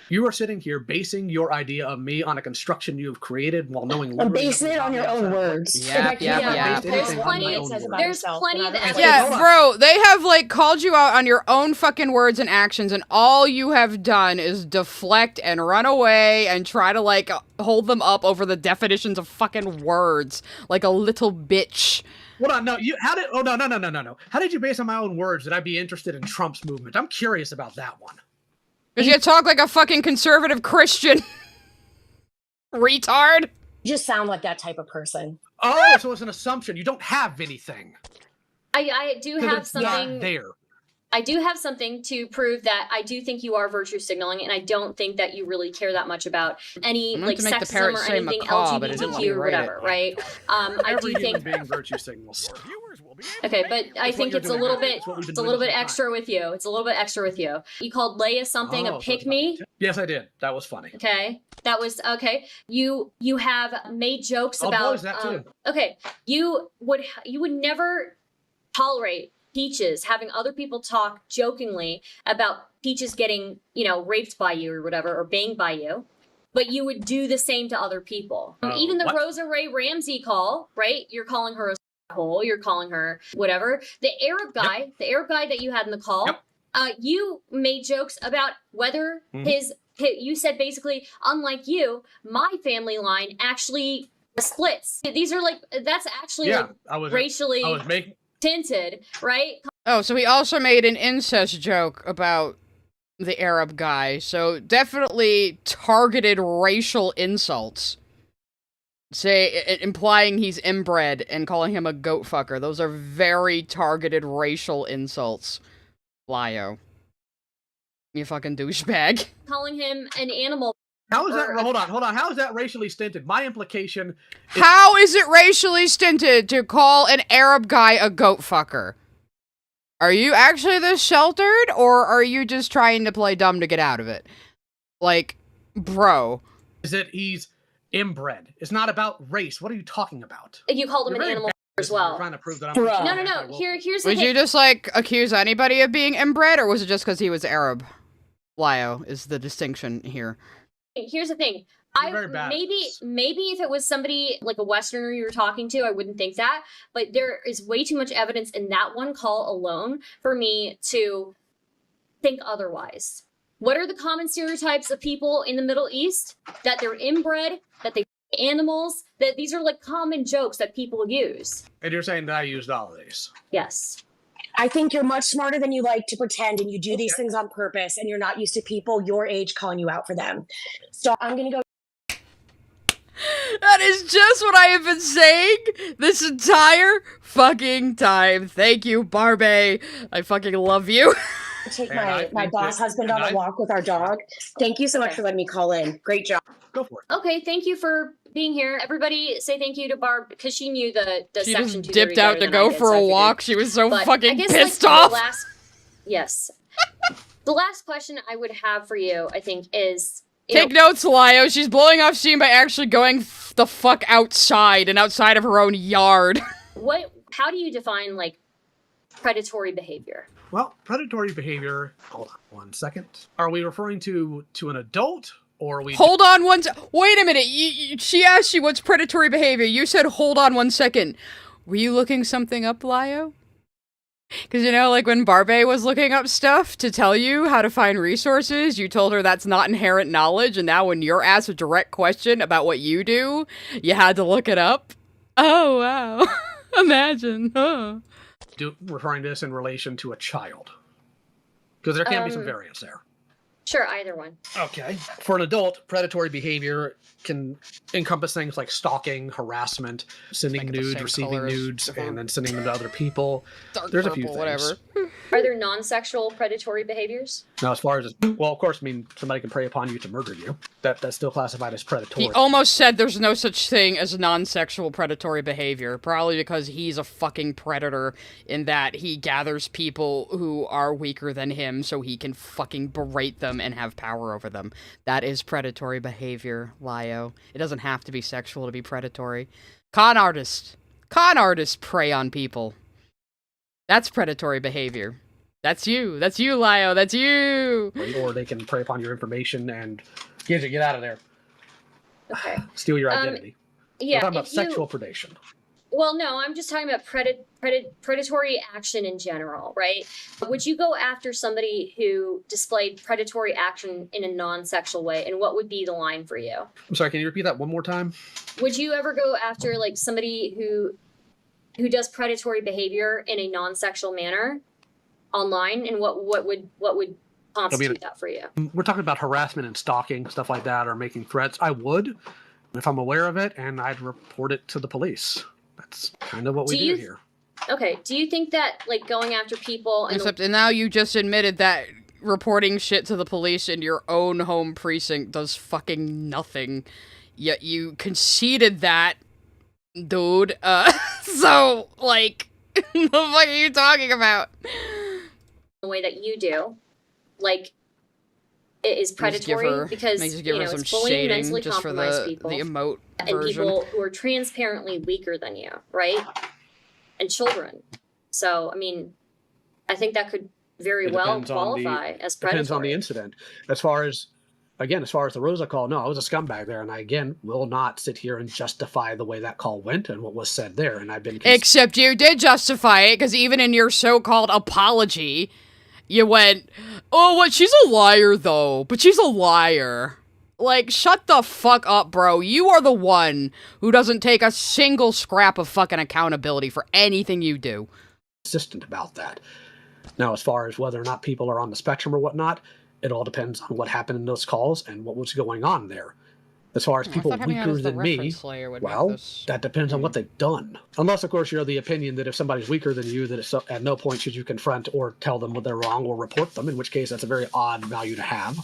You are sitting here basing your idea of me on a construction you have created while knowing. I'm basing it on your own words. Yeah. There's plenty of evidence. Yeah, bro, they have, like, called you out on your own fucking words and actions, and all you have done is deflect and run away and try to, like, hold them up over the definitions of fucking words, like a little bitch. Hold on, no, no. How did you base on my own words that I'd be interested in Trump's movement? I'm curious about that one. Because you talk like a fucking conservative Christian. Retard. You just sound like that type of person. Oh, so it's an assumption. You don't have anything. I do have something. Not there. I do have something to prove that I do think you are virtue signaling, and I don't think that you really care that much about any like sexism or anything LGBTQ or whatever, right? I do think being virtue signals. Okay, but I think it's a little bit extra with you. It's a little bit extra with you. You called Leia something a pick me. Yes, I did. That was funny. Okay, that was okay. You have made jokes about. Boys, that too. Okay, you would never tolerate Peaches having other people talk jokingly about Peaches getting, raped by you or whatever, or banged by you, but you would do the same to other people. Even the Rosa Ray Ramsey call, right? You're calling her a hole, you're calling her whatever. The Arab guy, that you had in the call, you made jokes about whether you said basically, unlike you, my family line actually splits. These are that's actually racially tinted, right? Oh, so he also made an incest joke about the Arab guy, so definitely targeted racial insults. Implying he's inbred and calling him a goat fucker. Those are very targeted racial insults. Lio. You fucking douchebag. Calling him an animal. How is that? Hold on. How is that racially stinted? My implication. How is it racially stinted to call an Arab guy a goat fucker? Are you actually this sheltered, or are you just trying to play dumb to get out of it? Like, bro. Is that he's inbred? It's not about race. What are you talking about? You called him an animal as well. Trying to prove that I'm No. Here's the thing. Would you just accuse anybody of being inbred, or was it just because he was Arab? Lio is the distinction here. Here's the thing. Maybe if it was somebody like a Westerner you were talking to, I wouldn't think that. But there is way too much evidence in that one call alone for me to think otherwise. What are the common stereotypes of people in the Middle East? That they're inbred, that they animals, that these are common jokes that people use. And you're saying that I used all of these? Yes. I think you're much smarter than you like to pretend, and you do these things on purpose, and you're not used to people your age calling you out for them. So I'm gonna go. That is just what I have been saying this entire fucking time. Thank you, Barbea. I fucking love you. Take my boss husband on a walk with our dog. Thank you so much for letting me call in. Great job. Go for it. Okay, thank you for being here. Everybody say thank you to Barb, because she knew the she section just dipped out to go for a walk. She was so fucking pissed the off. The last question I would have for you, I think, is... Take notes, Lio. She's blowing off steam by actually going the fuck outside and outside of her own yard. How do you define, predatory behavior? Well, predatory behavior... Hold on 1 second. Are we referring to an adult? Or are we... Hold on wait a minute. She asked you what's predatory behavior. You said hold on 1 second. Were you looking something up, Lio? Because, you know, like when Barbea was looking up stuff to tell you how to find resources, you told her that's not inherent knowledge, and now when you're asked a direct question about what you do, you had to look it up? Oh, wow. Imagine. Huh. Referring to this in relation to a child. Because there can be some variance there. Sure, either one. Okay. For an adult, predatory behavior can encompass things like stalking, harassment, sending nudes, receiving nudes, and then sending them to other people. There's a few things. Whatever. Are there non-sexual predatory behaviors? Now, as far as, well, of course, I mean, somebody can prey upon you to murder you. That's still classified as predatory. He almost said there's no such thing as non-sexual predatory behavior, probably because he's a fucking predator in that he gathers people who are weaker than him so he can fucking berate them and have power over them. That is predatory behavior, Lio. It doesn't have to be sexual to be predatory. Con artists prey on people. That's predatory behavior. That's you, Lio, that's you! Or they can prey upon your information and get out of there. Okay. Steal your identity. Yeah, We're talking about sexual predation. Well, no, I'm just talking about predatory action in general, right? Would you go after somebody who displayed predatory action in a non-sexual way, and what would be the line for you? I'm sorry, can you repeat that one more time? Would you ever go after like somebody who does predatory behavior in a non-sexual manner online, and what would constitute that for you? We're talking about harassment and stalking, stuff like that, or making threats. I would, if I'm aware of it, and I'd report it to the police. That's kind of what we do here. Okay. Do you think that like going after people and And now you just admitted that reporting shit to the police in your own home precinct does fucking nothing. Yet you conceded that, dude. So, like, what the fuck are you talking about? the way that you do, like, it is predatory because it's bullying mentally compromised people the emote and version. people who are transparently weaker than you, right? And children. So, I mean, I think that could very well qualify as predatory. Depends on the incident. As far as the Rosa call, no, I was a scumbag there, and I, again, will not sit here and justify the way that call went and what was said there, and I've been... Except you did justify it, because even in your so-called apology, you went, oh, what, she's a liar, though, but she's a liar. Like, shut the fuck up, bro. You are the one who doesn't take a single scrap of fucking accountability for anything you do. Consistent about that. Now, as far as whether or not people are on the spectrum or whatnot, it all depends on what happened in those calls and what was going on there. As far as people weaker than me, well, that depends on what they've done. Unless, of course, you're of the opinion that if somebody's weaker than you, that it's, at no point should you confront or tell them what they're wrong or report them, in which case that's a very odd value to have.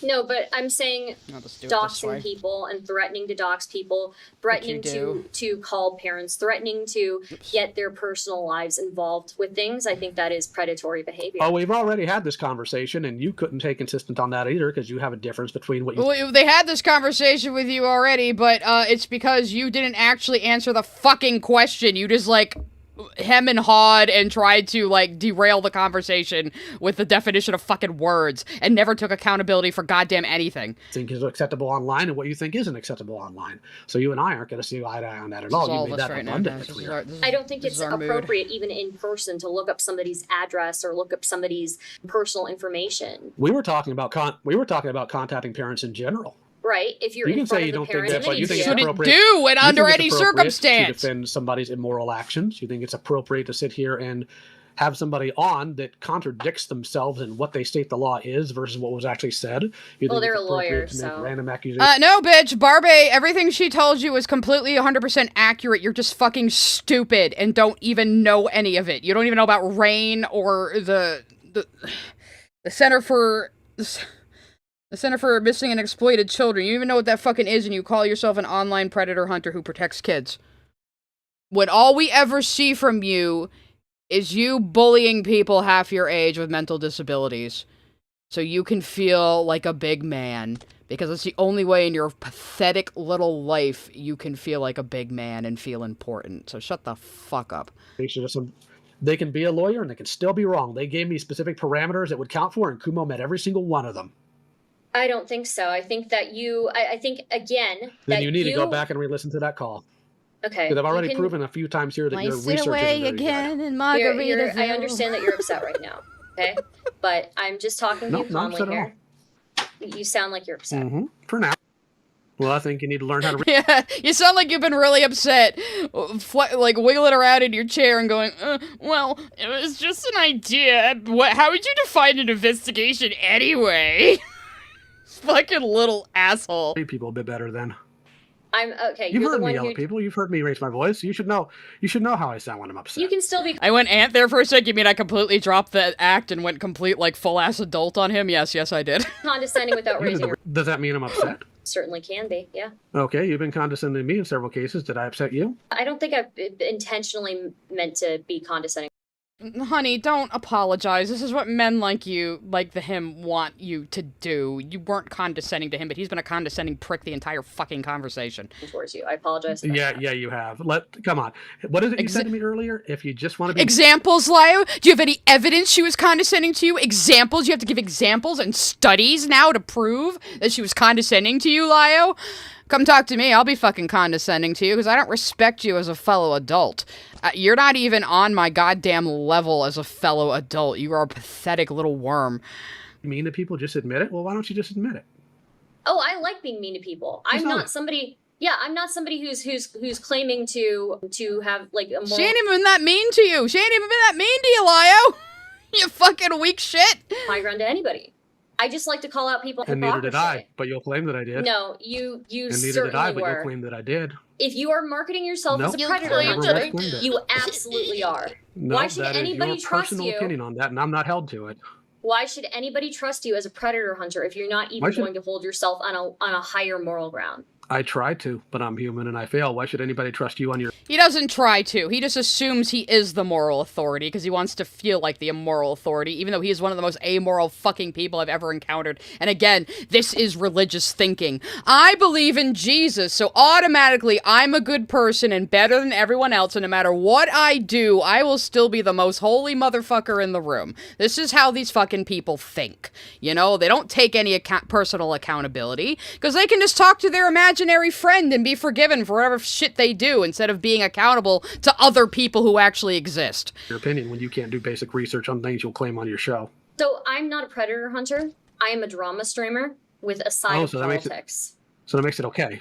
No, but I'm saying doxing people and threatening to dox people, threatening to call parents, threatening to get their personal lives involved with things. I think that is predatory behavior. Oh, we've already had this conversation, and you couldn't take consistent on that either because you have a difference between what you... Well, they had this conversation with you already, but it's because you didn't actually answer the fucking question. You just, like... hem and hawed and tried to, like, derail the conversation with the definition of fucking words and never took accountability for goddamn anything. Think is acceptable online and what you think isn't acceptable online. So you and I aren't going to see eye to eye on that at all. You made that abundantly clear. I don't think it's appropriate even in person to look up somebody's address or look up somebody's personal information. We were talking about contacting parents in general. Right, if you're in front of the parents, but you think it's shouldn't appropriate do it under any circumstance to defend somebody's immoral actions. You think it's appropriate to sit here and have somebody on that contradicts themselves in what they state the law is versus what was actually said. Well, they're a lawyer, so random accusations. No, bitch, Barbea, everything she told you is completely 100% accurate. You're just fucking stupid and don't even know any of it. You don't even know about RAIN or the Center for... The Center for Missing and Exploited Children. You don't even know what that fucking is, and you call yourself an online predator hunter who protects kids. When all we ever see from you is you bullying people half your age with mental disabilities. So you can feel like a big man. Because it's the only way in your pathetic little life you can feel like a big man and feel important. So shut the fuck up. They can be a lawyer and they can still be wrong. They gave me specific parameters that would count for, and Kumo met every single one of them. I don't think so. I think that I think, again... Then you need to go back and re-listen to that call. Okay. Because I've already you can- proven a few times here that your Slice research it away isn't very good. again in You're- I Margaritaville. understand that you're upset right now, okay? But I'm just talking to you Nope, not calmly upset at here. You sound like you're upset. For now. Well, I think you need to learn how to. Yeah, you sound like you've been really upset, like wiggling around in your chair and going, well, it was just an idea. How would you define an investigation anyway? Fucking little asshole. People a bit better then. I'm okay. You've You're heard the me one yell who at people. You've heard me raise my voice. You should know. You should know how I sound when I'm upset. you can still be I went ant there for a sec. You mean I completely dropped the act and went complete, like, full-ass adult on him? Yes, I did. condescending without raising your. Does that mean I'm upset? Certainly can be. Yeah. Okay, you've been condescending to me in several cases. Did I upset you? I don't think I've intentionally meant to be condescending. Honey, don't apologize. This is what men like him, want you to do. You weren't condescending to him, but he's been a condescending prick the entire fucking conversation. Towards you. I apologize. Yeah, you have. Come on. What is it you said to me earlier? If you just want to be Examples, Lio? Do you have any evidence she was condescending to you? Examples? You have to give examples and studies now to prove that she was condescending to you, Lio? Come talk to me. I'll be fucking condescending to you because I don't respect you as a fellow adult. You're not even on my goddamn level as a fellow adult. You are a pathetic little worm. mean to people, just admit it. Well, why don't you just admit it? Oh, I like being mean to people. I'm not somebody. Yeah, I'm not somebody who's claiming to have like a moral. She ain't even been that mean to you. She ain't even been that mean to you, Lio. You fucking weak shit. High ground to anybody. I just like to call out people. And neither did I, but you'll claim that I did. No, you And neither certainly did I, but were. you'll claim that I did. If you are marketing yourself as a Nope. predator You hunter, claimed it. you absolutely are. No, Why should that is anybody your trust personal you? opinion on that, and I'm not held to it. Why should anybody trust you as a predator hunter if you're not even Why should- going to hold yourself on a higher moral ground? I try to, but I'm human and I fail. Why should anybody trust you on your... He doesn't try to. He just assumes he is the moral authority because he wants to feel like the immoral authority, even though he is one of the most amoral fucking people I've ever encountered. And again, this is religious thinking. I believe in Jesus, so automatically I'm a good person and better than everyone else, and no matter what I do, I will still be the most holy motherfucker in the room. This is how these fucking people think. You know, they don't take any personal accountability because they can just talk to their imaginary friend and be forgiven for whatever shit they do instead of being accountable to other people who actually exist. Your opinion when you can't do basic research on things you'll claim on your show. So I'm not a predator hunter. I am a drama streamer with a side of so that politics. makes it okay.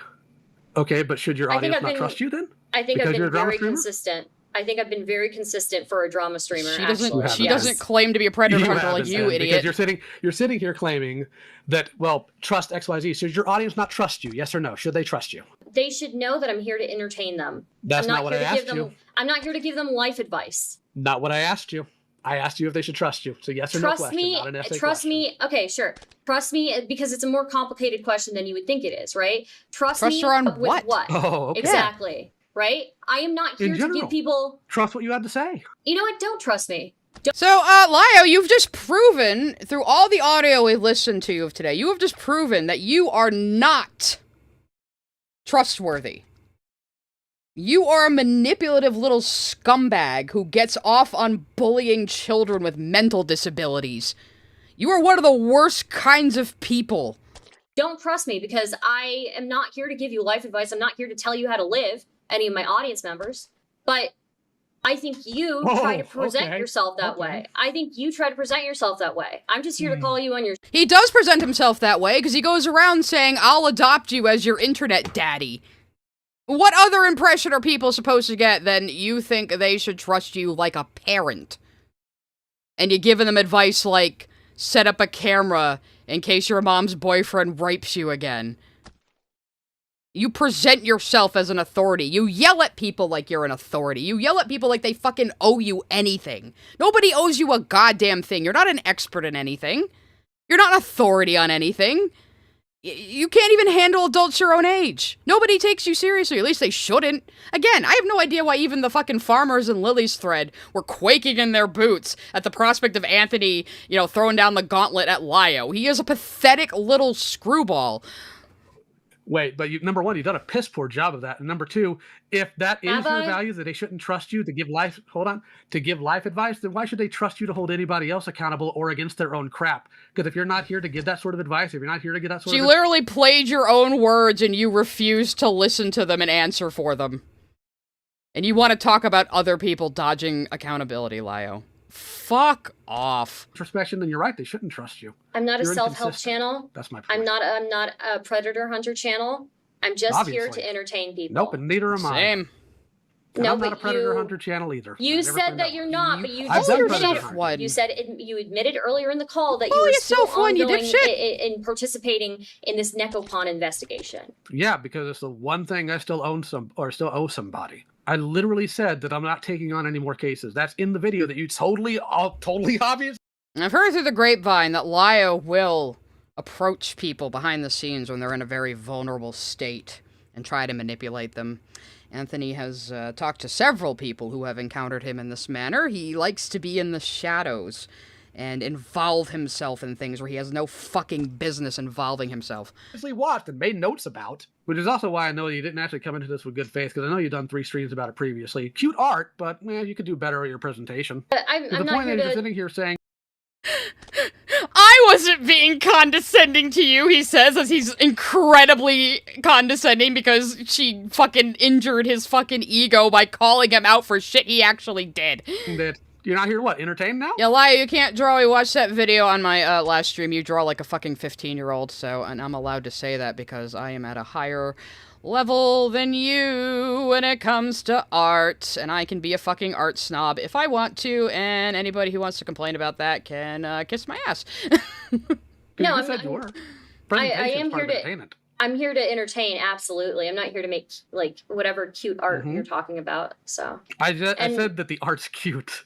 Okay, but should your I think audience I've not been- trust you then? I think Because I've you're been a drama very streamer? consistent. I think I've been very consistent for a drama streamer. She actually. doesn't claim to be a predator hunter like haven't you, then, idiot. Because you're sitting here claiming that, well, trust XYZ. Should your audience not trust you? Yes or no? Should they trust you? They should know that I'm here to entertain them. That's I'm not what here I to give asked them, you. I'm not here to give them life advice. Not what I asked you. I asked you if they should trust you. So yes or no Trust question, me. not an essay Trust question. me. Okay, sure. Trust me because it's a more complicated question than you would think it is, right? Trust Trust me her on with what? Oh, okay. Exactly. Right? I am not In here to general. give people. Trust what you had to say. You know what? Don't trust me. So, Lio, you've just proven, through all the audio we've listened to of today, you have just proven that you are not trustworthy. You are a manipulative little scumbag who gets off on bullying children with mental disabilities. You are one of the worst kinds of people. Don't trust me because I am not here to give you life advice. I'm not here to tell you how to live, any of my audience members. But I think you try to present yourself that way. I think you try to present yourself that way. I'm just here to call you on your... He does present himself that way because he goes around saying, I'll adopt you as your internet daddy. What other impression are people supposed to get than you think they should trust you like a parent? And you're giving them advice like, set up a camera in case your mom's boyfriend rapes you again. You present yourself as an authority. You yell at people like you're an authority. You yell at people like they fucking owe you anything. Nobody owes you a goddamn thing. You're not an expert in anything. You're not an authority on anything. You can't even handle adults your own age. Nobody takes you seriously, at least they shouldn't. Again, I have no idea why even the fucking farmers in Lily's thread were quaking in their boots at the prospect of Anthony, throwing down the gauntlet at Lio. He is a pathetic little screwball. Wait, but number one, you've done a piss poor job of that. And number two, if that is Have your I? value, that they shouldn't trust you to give life, to give life advice, then why should they trust you to hold anybody else accountable or against their own crap? Because if you're not here to give that sort of advice, if you're not here to give that sort She of literally played your own words and you refused to listen to them and answer for them. And you want to talk about other people dodging accountability, Lio. Fuck off. Introspection, then you're right. They shouldn't trust you. I'm not You're a self-help inconsistent. channel. That's my point. I'm not a predator hunter channel. I'm just here Obviously. to entertain people. Nope, and neither am I. Same. And No, I'm not but a predator you- hunter channel either. You I've never said claimed that you're not, but you I've just done admitted predator it. hunting. You said you admitted earlier in the call that you Oh, were you're still so fun, you ongoing dipshit. in participating in this Necopon investigation. Yeah, because it's the one thing I still owe somebody. I literally said that I'm not taking on any more cases. That's in the video that you totally obvious. I've heard through the grapevine that Lio will approach people behind the scenes when they're in a very vulnerable state and try to manipulate them. Anthony has talked to several people who have encountered him in this manner. He likes to be in the shadows and involve himself in things where he has no fucking business involving himself. Obviously watched and made notes about, which is also why I know you didn't actually come into this with good faith, because I know you've done 3 streams about it previously. Cute art, but you could do better at your presentation. But I'm the not point here is, you're to... sitting here saying, I wasn't being condescending to you, he says, as he's incredibly condescending because she fucking injured his fucking ego by calling him out for shit he actually did. that you're not here to what, entertain now? Yeah, Lio, you can't draw. We watched that video on my last stream. You draw like a fucking 15-year-old, so, and I'm allowed to say that because I am at a higher level than you when it comes to art, and I can be a fucking art snob if I want to, and anybody who wants to complain about that can kiss my ass. No, you said you were. I am part here of to... entertainment. I'm here to entertain, absolutely. I'm not here to make, like, whatever cute art you're talking about, so... I said that the art's cute.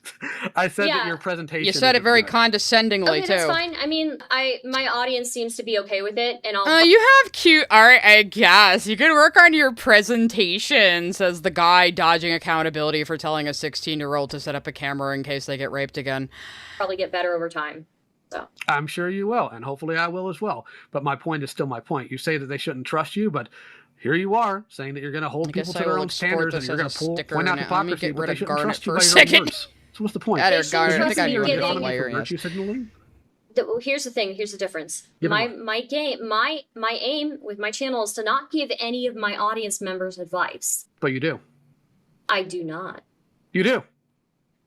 I said that your presentation... You said it very good. condescendingly, Okay, too. that's fine. I mean, my audience seems to be okay with it, and I'll... You have cute art, I guess. You can work on your presentation, says the guy dodging accountability for telling a 16-year-old to set up a camera in case they get raped again. probably get better over time, so... I'm sure you will, and hopefully I will as well. But my point is still my point. You say that they shouldn't trust you, but here you are, saying that you're going to hold people to their own standards, and you're going to point out hypocrisy, but they shouldn't trust you by your own words. So what's the point? I think I You're need giving to me for virtue signaling? Well, here's the thing. Here's the difference. Give me My aim with my channel is to not give any of my audience members advice. But you do. I do not. You do.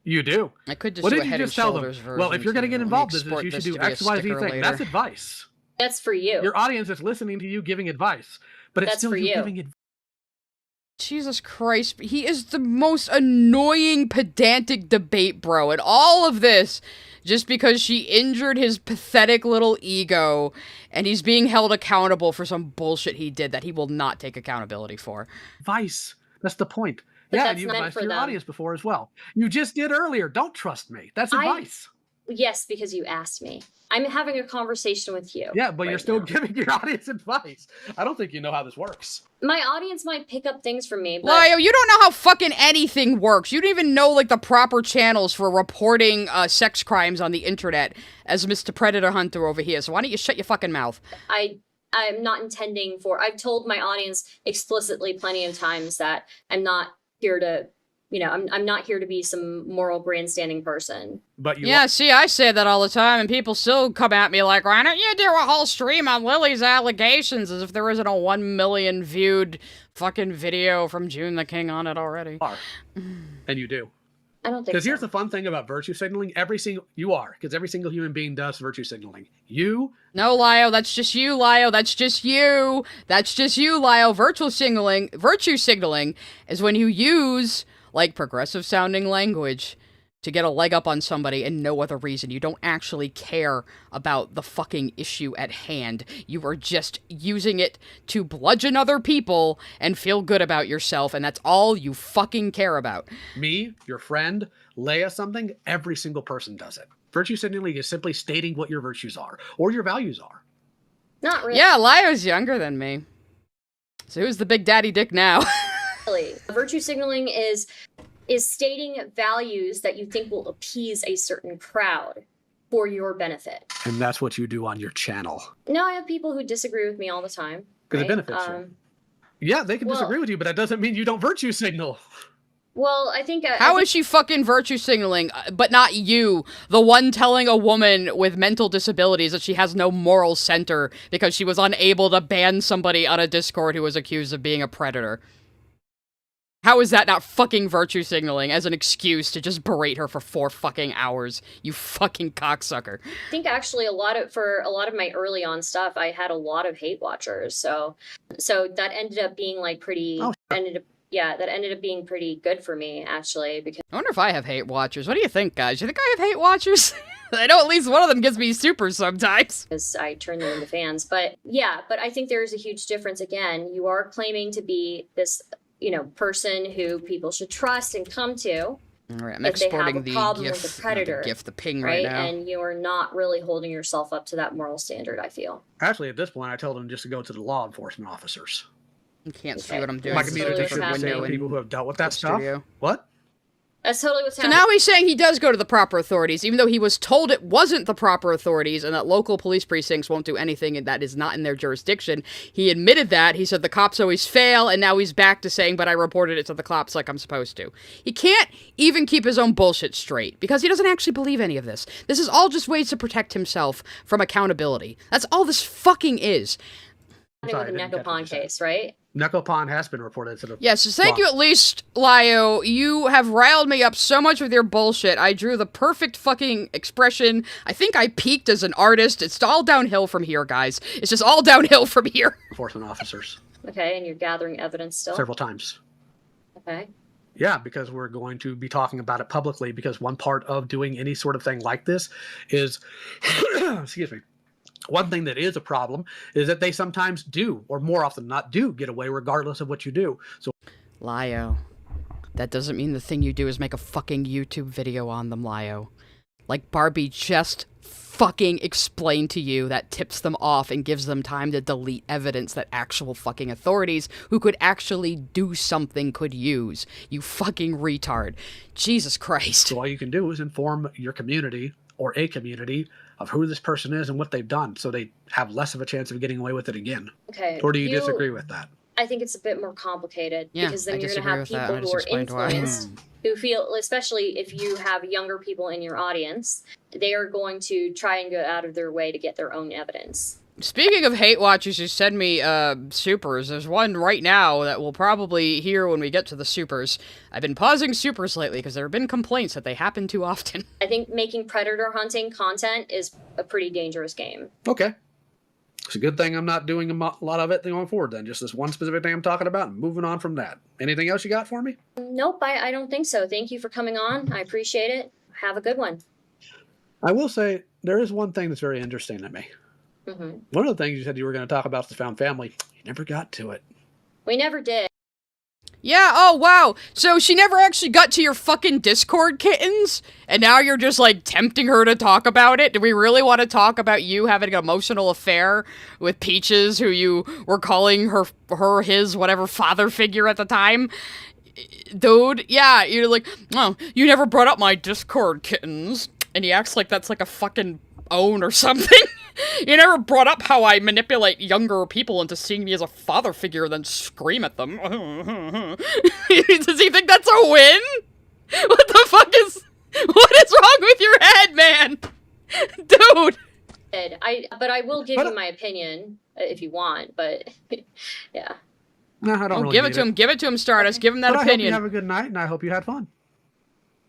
You do. I could just what do did a you Head just and tell them? Shoulders Well, if you're going to get involved in export this, you should this do to be a X, Y, Z sticker thing. later. That's advice. That's for you. Your audience is listening to you giving advice, but it's That's still for you you. giving advice. Jesus Christ, he is the most annoying, pedantic debate bro, and all of this just because she injured his pathetic little ego, and he's being held accountable for some bullshit he did that he will not take accountability for. Advice. That's the point. But Yeah, that's and you've not advised for your them. audience before as well. You just did earlier. Don't trust me. That's advice. Yes, because you asked me. I'm having a conversation with you. Yeah, but you're right still now. giving your audience advice. I don't think you know how this works. My audience might pick up things from me, but... Lio, you don't know how fucking anything works. You don't even know, like, the proper channels for reporting sex crimes on the internet, as Mr. Predator Hunter over here, so why don't you shut your fucking mouth? I'm not intending for... I've told my audience explicitly plenty of times that I'm not here to... You know, I'm not here to be some moral grandstanding person. But you Yeah, see, I say that all the time, and people still come at me like, why don't you do a whole stream on Lily's allegations, as if there isn't a 1 million viewed fucking video from June the King on it already. And you do. I don't think Because so. here's the fun thing about virtue signaling. Every single human being does virtue signaling. You... No, Lio, that's just you, Lio, that's just you. That's just you, Lio. Virtue signaling is when you use... like progressive sounding language to get a leg up on somebody and no other reason. You don't actually care about the fucking issue at hand. You are just using it to bludgeon other people and feel good about yourself, and that's all you fucking care about. Me, your friend, Leia something, every single person does it. Virtue signaling is simply stating what your virtues are, or your values are. Not really. Yeah, Lio's younger than me. So who's the big daddy dick now? Virtue signaling is stating values that you think will appease a certain crowd for your benefit. And that's what you do on your channel. No, I have people who disagree with me all the time. Because it right? benefits you. Yeah, they can disagree with you, but that doesn't mean you don't virtue signal. Well, I think... How is she fucking virtue signaling, but not you, the one telling a woman with mental disabilities that she has no moral center because she was unable to ban somebody on a Discord who was accused of being a predator? How is that not fucking virtue signaling as an excuse to just berate her for 4 fucking hours? You fucking cocksucker. I think actually for a lot of my early on stuff, I had a lot of hate watchers. So that ended up being like pretty. That ended up being pretty good for me actually. Because I wonder if I have hate watchers. What do you think, guys? You think I have hate watchers? I know at least one of them gives me supers sometimes. Because I turn them into fans. But yeah, but I think there is a huge difference. Again, you are claiming to be this, person who people should trust and come to. All right, I'm if they have exporting a the problem GIF, with the predator, the ping right now. And you are not really holding yourself up to that moral standard, I feel. Actually, at this point, I told them just to go to the law enforcement officers. You can't see what I'm doing. My computer just different people who have dealt with that stuff. Studio. What? That's totally what's So happening. now he's saying he does go to the proper authorities, even though he was told it wasn't the proper authorities and that local police precincts won't do anything and that is not in their jurisdiction. He admitted that. He said the cops always fail, and now he's back to saying, but I reported it to the cops like I'm supposed to. He can't even keep his own bullshit straight because he doesn't actually believe any of this. This is all just ways to protect himself from accountability. That's all this fucking is. With the Necopon case, right? Necopon has been reported to the Yes, so thank you at least, Lio. You have riled me up so much with your bullshit. I drew the perfect fucking expression. I think I peaked as an artist. It's all downhill from here, guys. It's just all downhill from here. enforcement officers. Okay, and you're gathering evidence still? Several times. Okay. Yeah, because we're going to be talking about it publicly, because one part of doing any sort of thing like this is, excuse me, one thing that is a problem is that they sometimes do, or more often than not do, get away regardless of what you do. So, Lio, that doesn't mean the thing you do is make a fucking YouTube video on them, Lio. Like Barbie just fucking explained to you, that tips them off and gives them time to delete evidence that actual fucking authorities who could actually do something could use. You fucking retard. Jesus Christ. So all you can do is inform your community or a community of who this person is and what they've done, so they have less of a chance of getting away with it again. Okay. Or do you disagree with that? I think it's a bit more complicated Yeah, because then I you're going to have disagree with that. people I who just are explained why. influenced, who feel, especially if you have younger people in your audience, they are going to try and go out of their way to get their own evidence. Speaking of hate watchers who send me supers, there's one right now that we'll probably hear when we get to the supers. I've been pausing supers lately because there have been complaints that they happen too often. I think making predator hunting content is a pretty dangerous game. Okay. It's a good thing I'm not doing a lot of it going forward then. Just this one specific thing I'm talking about and moving on from that. Anything else you got for me? Nope, I don't think so. Thank you for coming on. I appreciate it. Have a good one. I will say there is one thing that's very interesting to me. Mm-hmm. One of the things you said you were going to talk about is the found family. You never got to it. We never did. Yeah, oh wow. So she never actually got to your fucking Discord kittens? And now you're just like tempting her to talk about it? Do we really want to talk about you having an emotional affair with Peaches, who you were calling his, whatever father figure at the time? Dude, yeah, you're like, oh, you never brought up my Discord kittens. And he acts like that's like a fucking own or something. You never brought up how I manipulate younger people into seeing me as a father figure and then scream at them. Does he think that's a win? What the fuck what is wrong with your head, man? Dude! But I will give you my opinion if you want, but yeah. No, I don't really give it to him. Give it to him, Stardust. Give him that but opinion. I hope you have a good night, and I hope you had fun.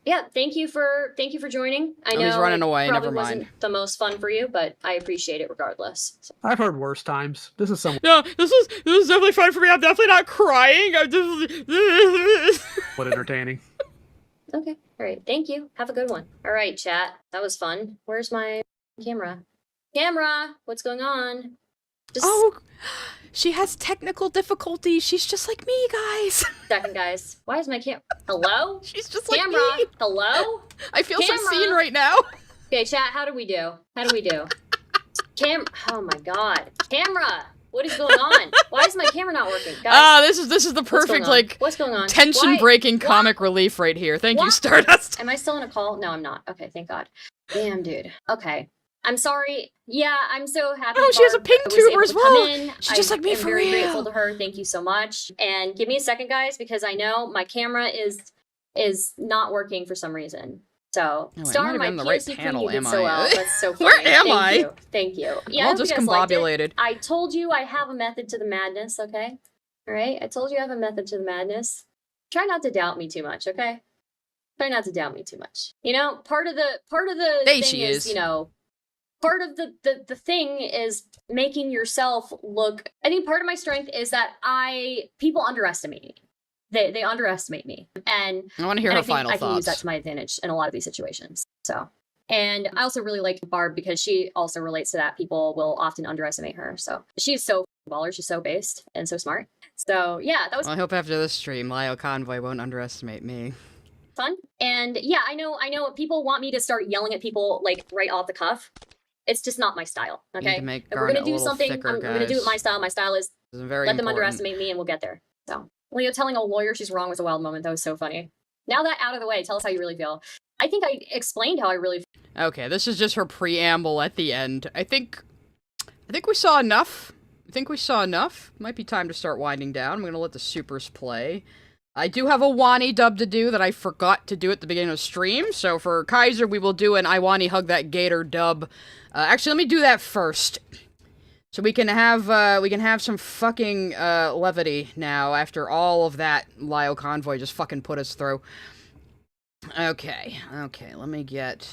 Yeah, thank you for joining. I know he's running away. Probably Never mind. wasn't the most fun for you, but I appreciate it regardless. So. I've heard worse times. This is some. No, this is definitely fun for me. I'm definitely not crying. I'm just. What entertaining. Okay, all right. Thank you. Have a good one. All right, chat. That was fun. Where's my camera? Camera, what's going on? Oh, she has technical difficulties. She's just like me, guys. Second, guys. Why is my Hello? She's just camera. like me. Hello? I feel so seen right now. Okay, chat, how do we do? Oh my god. Camera! What is going on? Why is my camera not working? Guys, this is the perfect, what's going on? tension-breaking comic relief right here. Thank you, Stardust. Am I still in a call? No, I'm not. Okay, thank God. Damn, dude. Okay. I'm sorry. Yeah, I'm so happy. Oh, she has a pink tuber as well. She's just like me I'm for very real. grateful to her. Thank you so much. And give me a second, guys, because I know my camera is not working for some reason. So, Star, my PSC panel, did so well. That's so funny. Where am I? Thank you. Yeah, I'm all discombobulated. I told you I have a method to the madness, okay? All right? I told you I have a method to the madness. try not to doubt me too much, okay? Try not to doubt me too much. You know, part of the There thing she is. you know, part of the thing is making yourself look. I think part of my strength is that people underestimate me. They underestimate me, and I want to hear her final I can use that thoughts. to my advantage in a lot of these situations. So, and I also really like Barb because she also relates to that. People will often underestimate her. So she's so baller. She's so based and so smart. So yeah, that was Well, I hope after this stream, Lio Convoy won't underestimate me. fun. And yeah, I know people want me to start yelling at people like right off the cuff. It's just not my style. Need Okay, to make if we're gonna Garnet a do little something, thicker, I'm gonna do it guys. my style. My style is This is very let them important. underestimate me, and we'll get there. So Leo telling a lawyer she's wrong was a wild moment. That was so funny. Now that out of the way, tell us how you really feel. I think I explained how I really feel. Okay, this is just her preamble at the end. I think we saw enough. Might be time to start winding down. I'm gonna let the supers play. I do have a Wani Dub to do that I forgot to do at the beginning of stream. So for Kaiser, we will do an I Wani Hug That Gator dub. Actually, let me do that first. So we can have some fucking levity now after all of that Lio Convoy just fucking put us through. Okay, let me get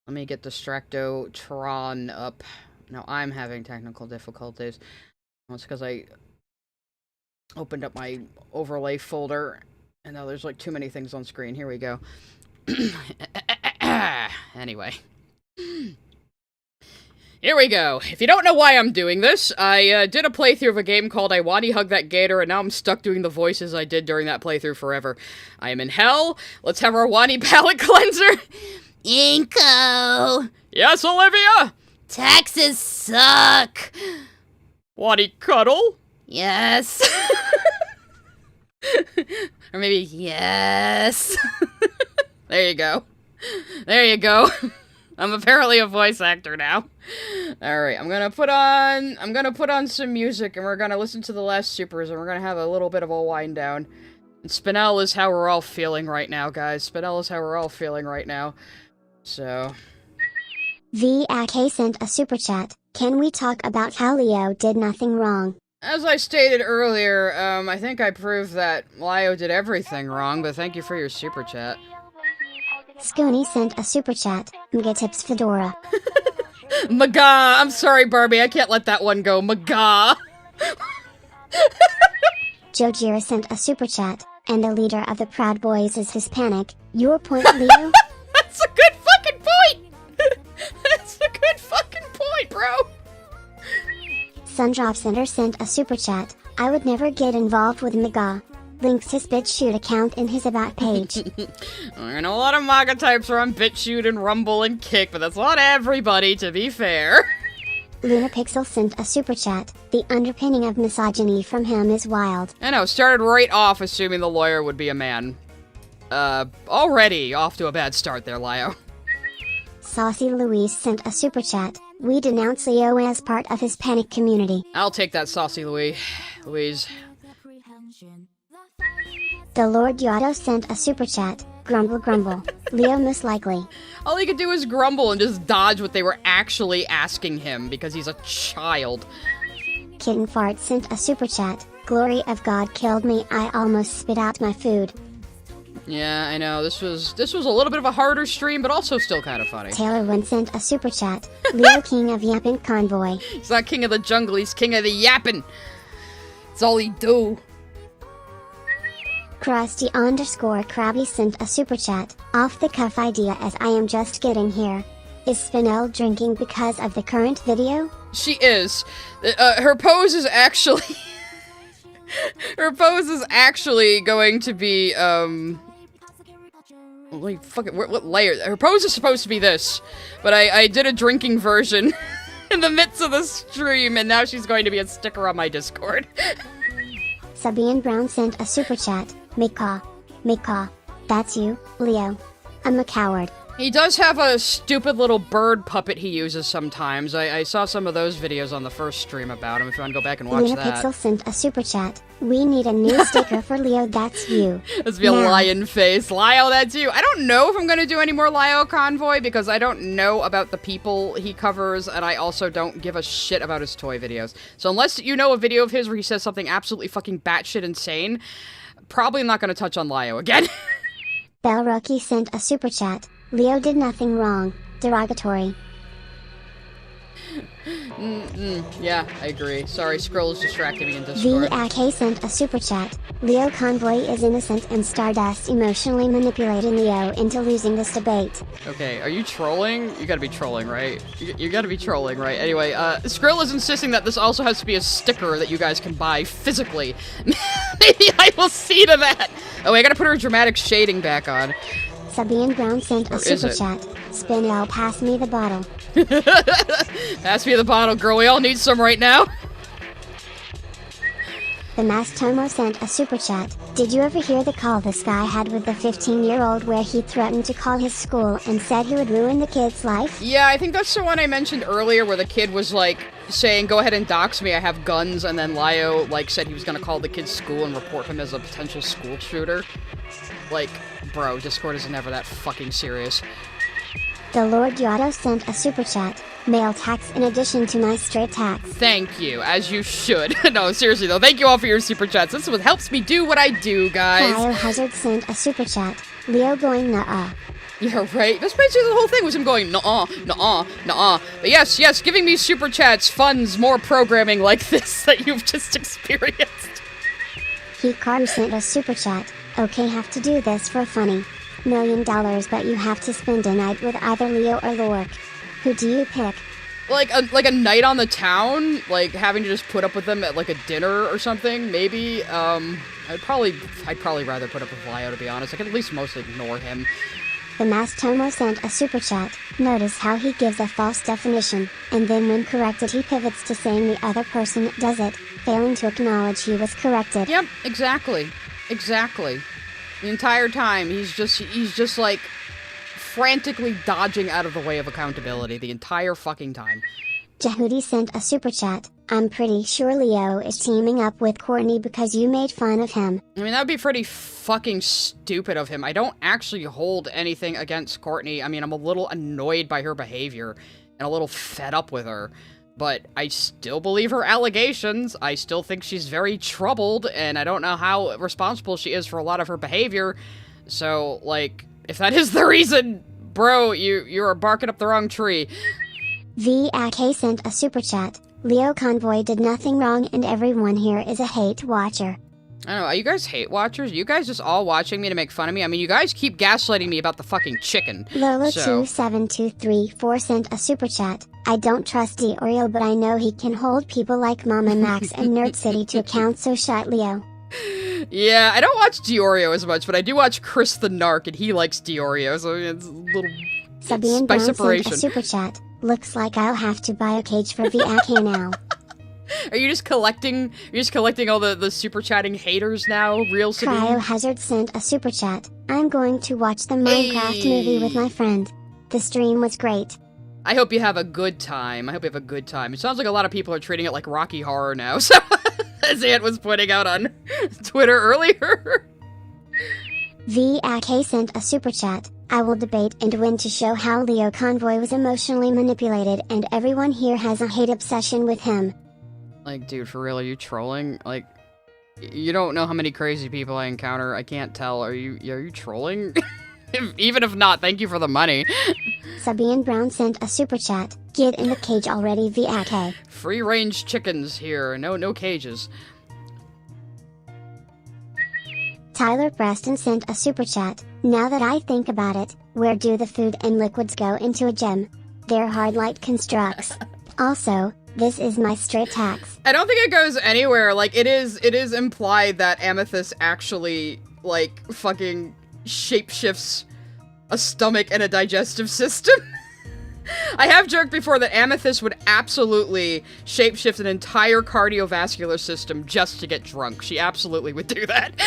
Distractotron up. Now I'm having technical difficulties. Well, it's because I opened up my overlay folder, and now there's like too many things on screen. Here we go. Anyway. Here we go. If you don't know why I'm doing this, I did a playthrough of a game called I Wani Hug That Gator, and now I'm stuck doing the voices I did during that playthrough forever. I am in hell. Let's have our Wani palette cleanser. Inko! Yes, Olivia? Taxes suck! Wani Cuddle? Yes. Or maybe, yes. There you go. There you go. I'm apparently a voice actor now. Alright, I'm gonna put on some music, and we're gonna listen to the last supers, and we're gonna have a little bit of a wind down. And Spinel is how we're all feeling right now, guys. Spinel is how we're all feeling right now. So... VAK sent a super chat. Can we talk about how Lio did nothing wrong? As I stated earlier, I think I proved that Lio did everything wrong, but thank you for your super chat. Scooney sent a super chat. Mga tips Fedora. Maga! I'm sorry, Barbie, I can't let that one go. Maga! Jojira sent a super chat. And the leader of the Proud Boys is Hispanic. Your point, Leo? That's a good fucking point! That's a good fucking point, bro! Sundrop Center sent a super chat. I would never get involved with Maga. Links his BitChute account in his about page. I know a lot of MAGA types are on BitChute and Rumble and Kick, but that's not everybody, to be fair. Lunapixel sent a super chat. The underpinning of misogyny from him is wild. I know, started right off assuming the lawyer would be a man. Already off to a bad start there, Lio. Saucy Louise sent a super chat. We denounce Leo as part of Hispanic community. I'll take that, Saucy Louise. The Lord Yato sent a super chat. Grumble grumble. Leo most likely. All he could do is grumble and just dodge what they were actually asking him because he's a child. Kitten Fart sent a super chat. Glory of God killed me. I almost spit out my food. Yeah, I know. This was a little bit of a harder stream, but also still kind of funny. Taylor Wynn sent a super chat. Leo King of Yappin' Convoy. He's not king of the jungle, he's king of the yappin'. That's all he do. Krusty_Krabby sent a super chat. Off the cuff idea as I am just getting here. Is Spinel drinking because of the current video? She is. Her pose is actually... her pose is actually going to be, what layer? Her pose is supposed to be this, but I did a drinking version in the midst of the stream, and now she's going to be a sticker on my Discord. Sabine Brown sent a super chat. Mika. That's you, Leo. I'm a coward. He does have a stupid little bird puppet he uses sometimes. I saw some of those videos on the first stream about him, if you want to go back and watch Lunapixel that. sent a super chat. We need a new sticker for Leo, that's you. Let's be a lion face. Lio, that's you. I don't know if I'm going to do any more Lio Convoy, because I don't know about the people he covers, and I also don't give a shit about his toy videos. So unless you know a video of his where he says something absolutely fucking batshit insane, probably not gonna touch on Lio again. Belroki sent a super chat. Lio did nothing wrong. Derogatory. Yeah, I agree. Sorry, Scroll is distracting me in Discord. VAK sent a super chat. Lio Convoy is innocent and Stardust emotionally manipulated Lio into losing this debate. Okay, are you trolling? You gotta be trolling, right? You gotta be trolling, right? Anyway, Skrill is insisting that this also has to be a sticker that you guys can buy physically. Maybe I will see to that! Oh, wait, I gotta put her dramatic shading back on. Sabian Brown sent a Or is super it? chat. Spinel, pass me the bottle. Pass me the bottle, girl. We all need some right now. The Mastomo sent a super chat. Did you ever hear the call this guy had with the 15-year-old where he threatened to call his school and said he would ruin the kid's life? Yeah, I think that's the one I mentioned earlier where the kid was like saying, go ahead and dox me, I have guns, and then Lio like said he was gonna call the kid's school and report him as a potential school shooter. Like, bro, Discord is never that fucking serious. The Lord Yato sent a super chat. Mail tax in addition to my straight tax. Thank you, as you should. No, seriously though, thank you all for your super chats. This is what helps me do what I do, guys. Biohazard sent a super chat. Lio going nuh-uh. Yeah, right? That's basically the whole thing was him going, nuh-uh, nuh-uh, nuh-uh. But yes, yes, giving me super chats funds more programming like this that you've just experienced. Hikaru sent a super chat. Okay, have to do this for funny. $1 million, but you have to spend a night with either Lio or Lork. Who do you pick? Like a night on the town, like having to just put up with them at like a dinner or something, maybe. I'd probably rather put up with Lio, to be honest. I could at least mostly ignore him. The Mastomo sent a super chat. Notice how he gives a false definition, and then when corrected he pivots to saying the other person does it, failing to acknowledge he was corrected. Yep, exactly. Exactly. The entire time, he's just like frantically dodging out of the way of accountability the entire fucking time. Jehudi sent a super chat. I'm pretty sure Lio is teaming up with Courtney because you made fun of him. I mean, that would be pretty fucking stupid of him. I don't actually hold anything against Courtney. I mean, I'm a little annoyed by her behavior and a little fed up with her. But I still believe her allegations. I still think she's very troubled, and I don't know how responsible she is for a lot of her behavior. So, like, if that is the reason, bro, you are barking up the wrong tree. VAK sent a super chat. Lio Convoy did nothing wrong and everyone here is a hate watcher. I don't know, are you guys hate watchers? You guys just all watching me to make fun of me? I mean, you guys keep gaslighting me about the fucking chicken. Lola27234 sent a super chat. I don't trust Diorio, but I know he can hold people like Mama Max and Nerd City to account, so shut Lio. Yeah, I don't watch Diorio as much, but I do watch Chris the Narc, and he likes Diorio, so it's a little Sabian by Brown separation. sent a super chat. Looks like I'll have to buy a cage for VAK now. Are you just collecting all the super chatting haters now, real Sabine? Cryohazard sent a super chat. I'm going to watch the Minecraft movie with my friend. The stream was great. I hope you have a good time. It sounds like a lot of people are treating it like Rocky Horror now, so as Ant was pointing out on Twitter earlier. VAK sent a super chat. I will debate and win to show how Lio Convoy was emotionally manipulated and everyone here has a hate obsession with him. Like, dude, for real, are you trolling? Like, you don't know how many crazy people I encounter. I can't tell. Are you trolling? Even if not, thank you for the money. Sabian Brown sent a super chat. Get in the cage already, VAK. Free-range chickens here. No cages. Tyler Preston sent a super chat. Now that I think about it, where do the food and liquids go into a gem? They're hard light constructs. Also, this is my straight tax. I don't think it goes anywhere. Like, it is implied that Amethyst actually, like, fucking shapeshifts a stomach and a digestive system. I have joked before that Amethyst would absolutely shapeshift an entire cardiovascular system just to get drunk. She absolutely would do that.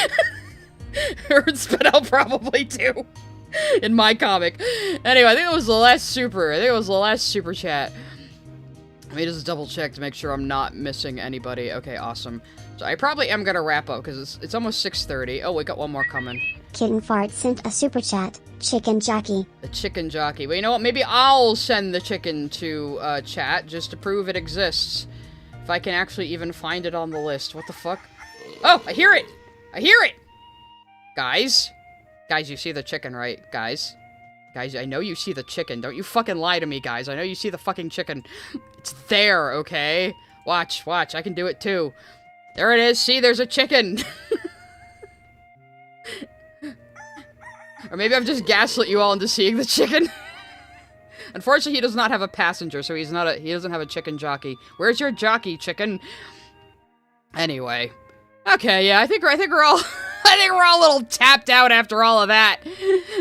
Her and Spinel probably too. In my comic. Anyway, I think it was the last super chat. Let me just double check to make sure I'm not missing anybody. Okay, awesome. So I probably am gonna wrap up because it's almost 6:30. Oh, we got one more coming. Kitten Fart sent a super chat. Chicken jockey. The chicken jockey. Well, you know what? Maybe I'll send the chicken to chat just to prove it exists. If I can actually even find it on the list. What the fuck? Oh, I hear it! I hear it! Guys? Guys, you see the chicken, right? Guys? Guys, I know you see the chicken. Don't you fucking lie to me, guys. I know you see the fucking chicken. It's there, okay? Watch, watch. I can do it, too. There it is. See, there's a chicken. Or maybe I've just gaslit you all into seeing the chicken. Unfortunately, he does not have a passenger, so he doesn't have a chicken jockey. Where's your jockey, chicken? Anyway. Okay, yeah, I think we're all I think we're all a little tapped out after all of that.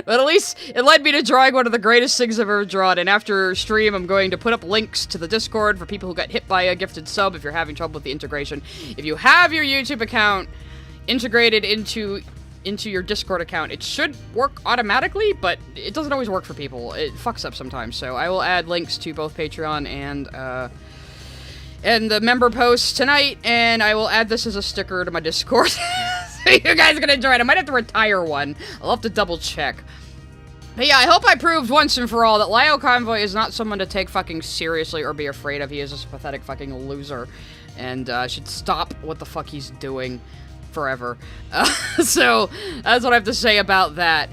But at least it led me to drawing one of the greatest things I've ever drawn, and after stream I'm going to put up links to the Discord for people who got hit by a gifted sub if you're having trouble with the integration. If you have your YouTube account integrated into your Discord account, it should work automatically, but it doesn't always work for people. It fucks up sometimes, so I will add links to both Patreon and the member posts tonight, and I will add this as a sticker to my Discord. So you guys are gonna enjoy it. I might have to retire one. I'll have to double check. But yeah, I hope I proved once and for all that Lio Convoy is not someone to take fucking seriously or be afraid of. He is just a pathetic fucking loser, and should stop what the fuck he's doing forever. So that's what I have to say about that.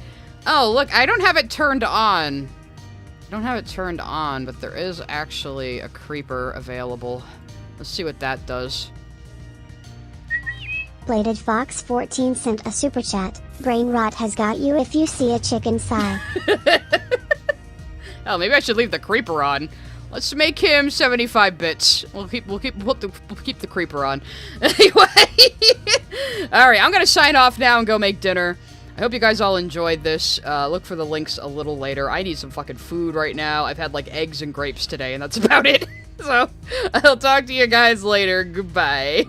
Oh, look, I don't have it turned on. I don't have it turned on, but there is actually a creeper available. Let's see what that does. Bladed Fox 14 sent a super chat. Brain rot has got you if you see a chicken sigh. Oh, maybe I should leave the creeper on. Let's make him 75 bits. We'll keep the creeper on. Anyway. Alright, I'm gonna sign off now and go make dinner. I hope you guys all enjoyed this. Look for the links a little later. I need some fucking food right now. I've had like eggs and grapes today, and that's about it. So, I'll talk to you guys later. Goodbye.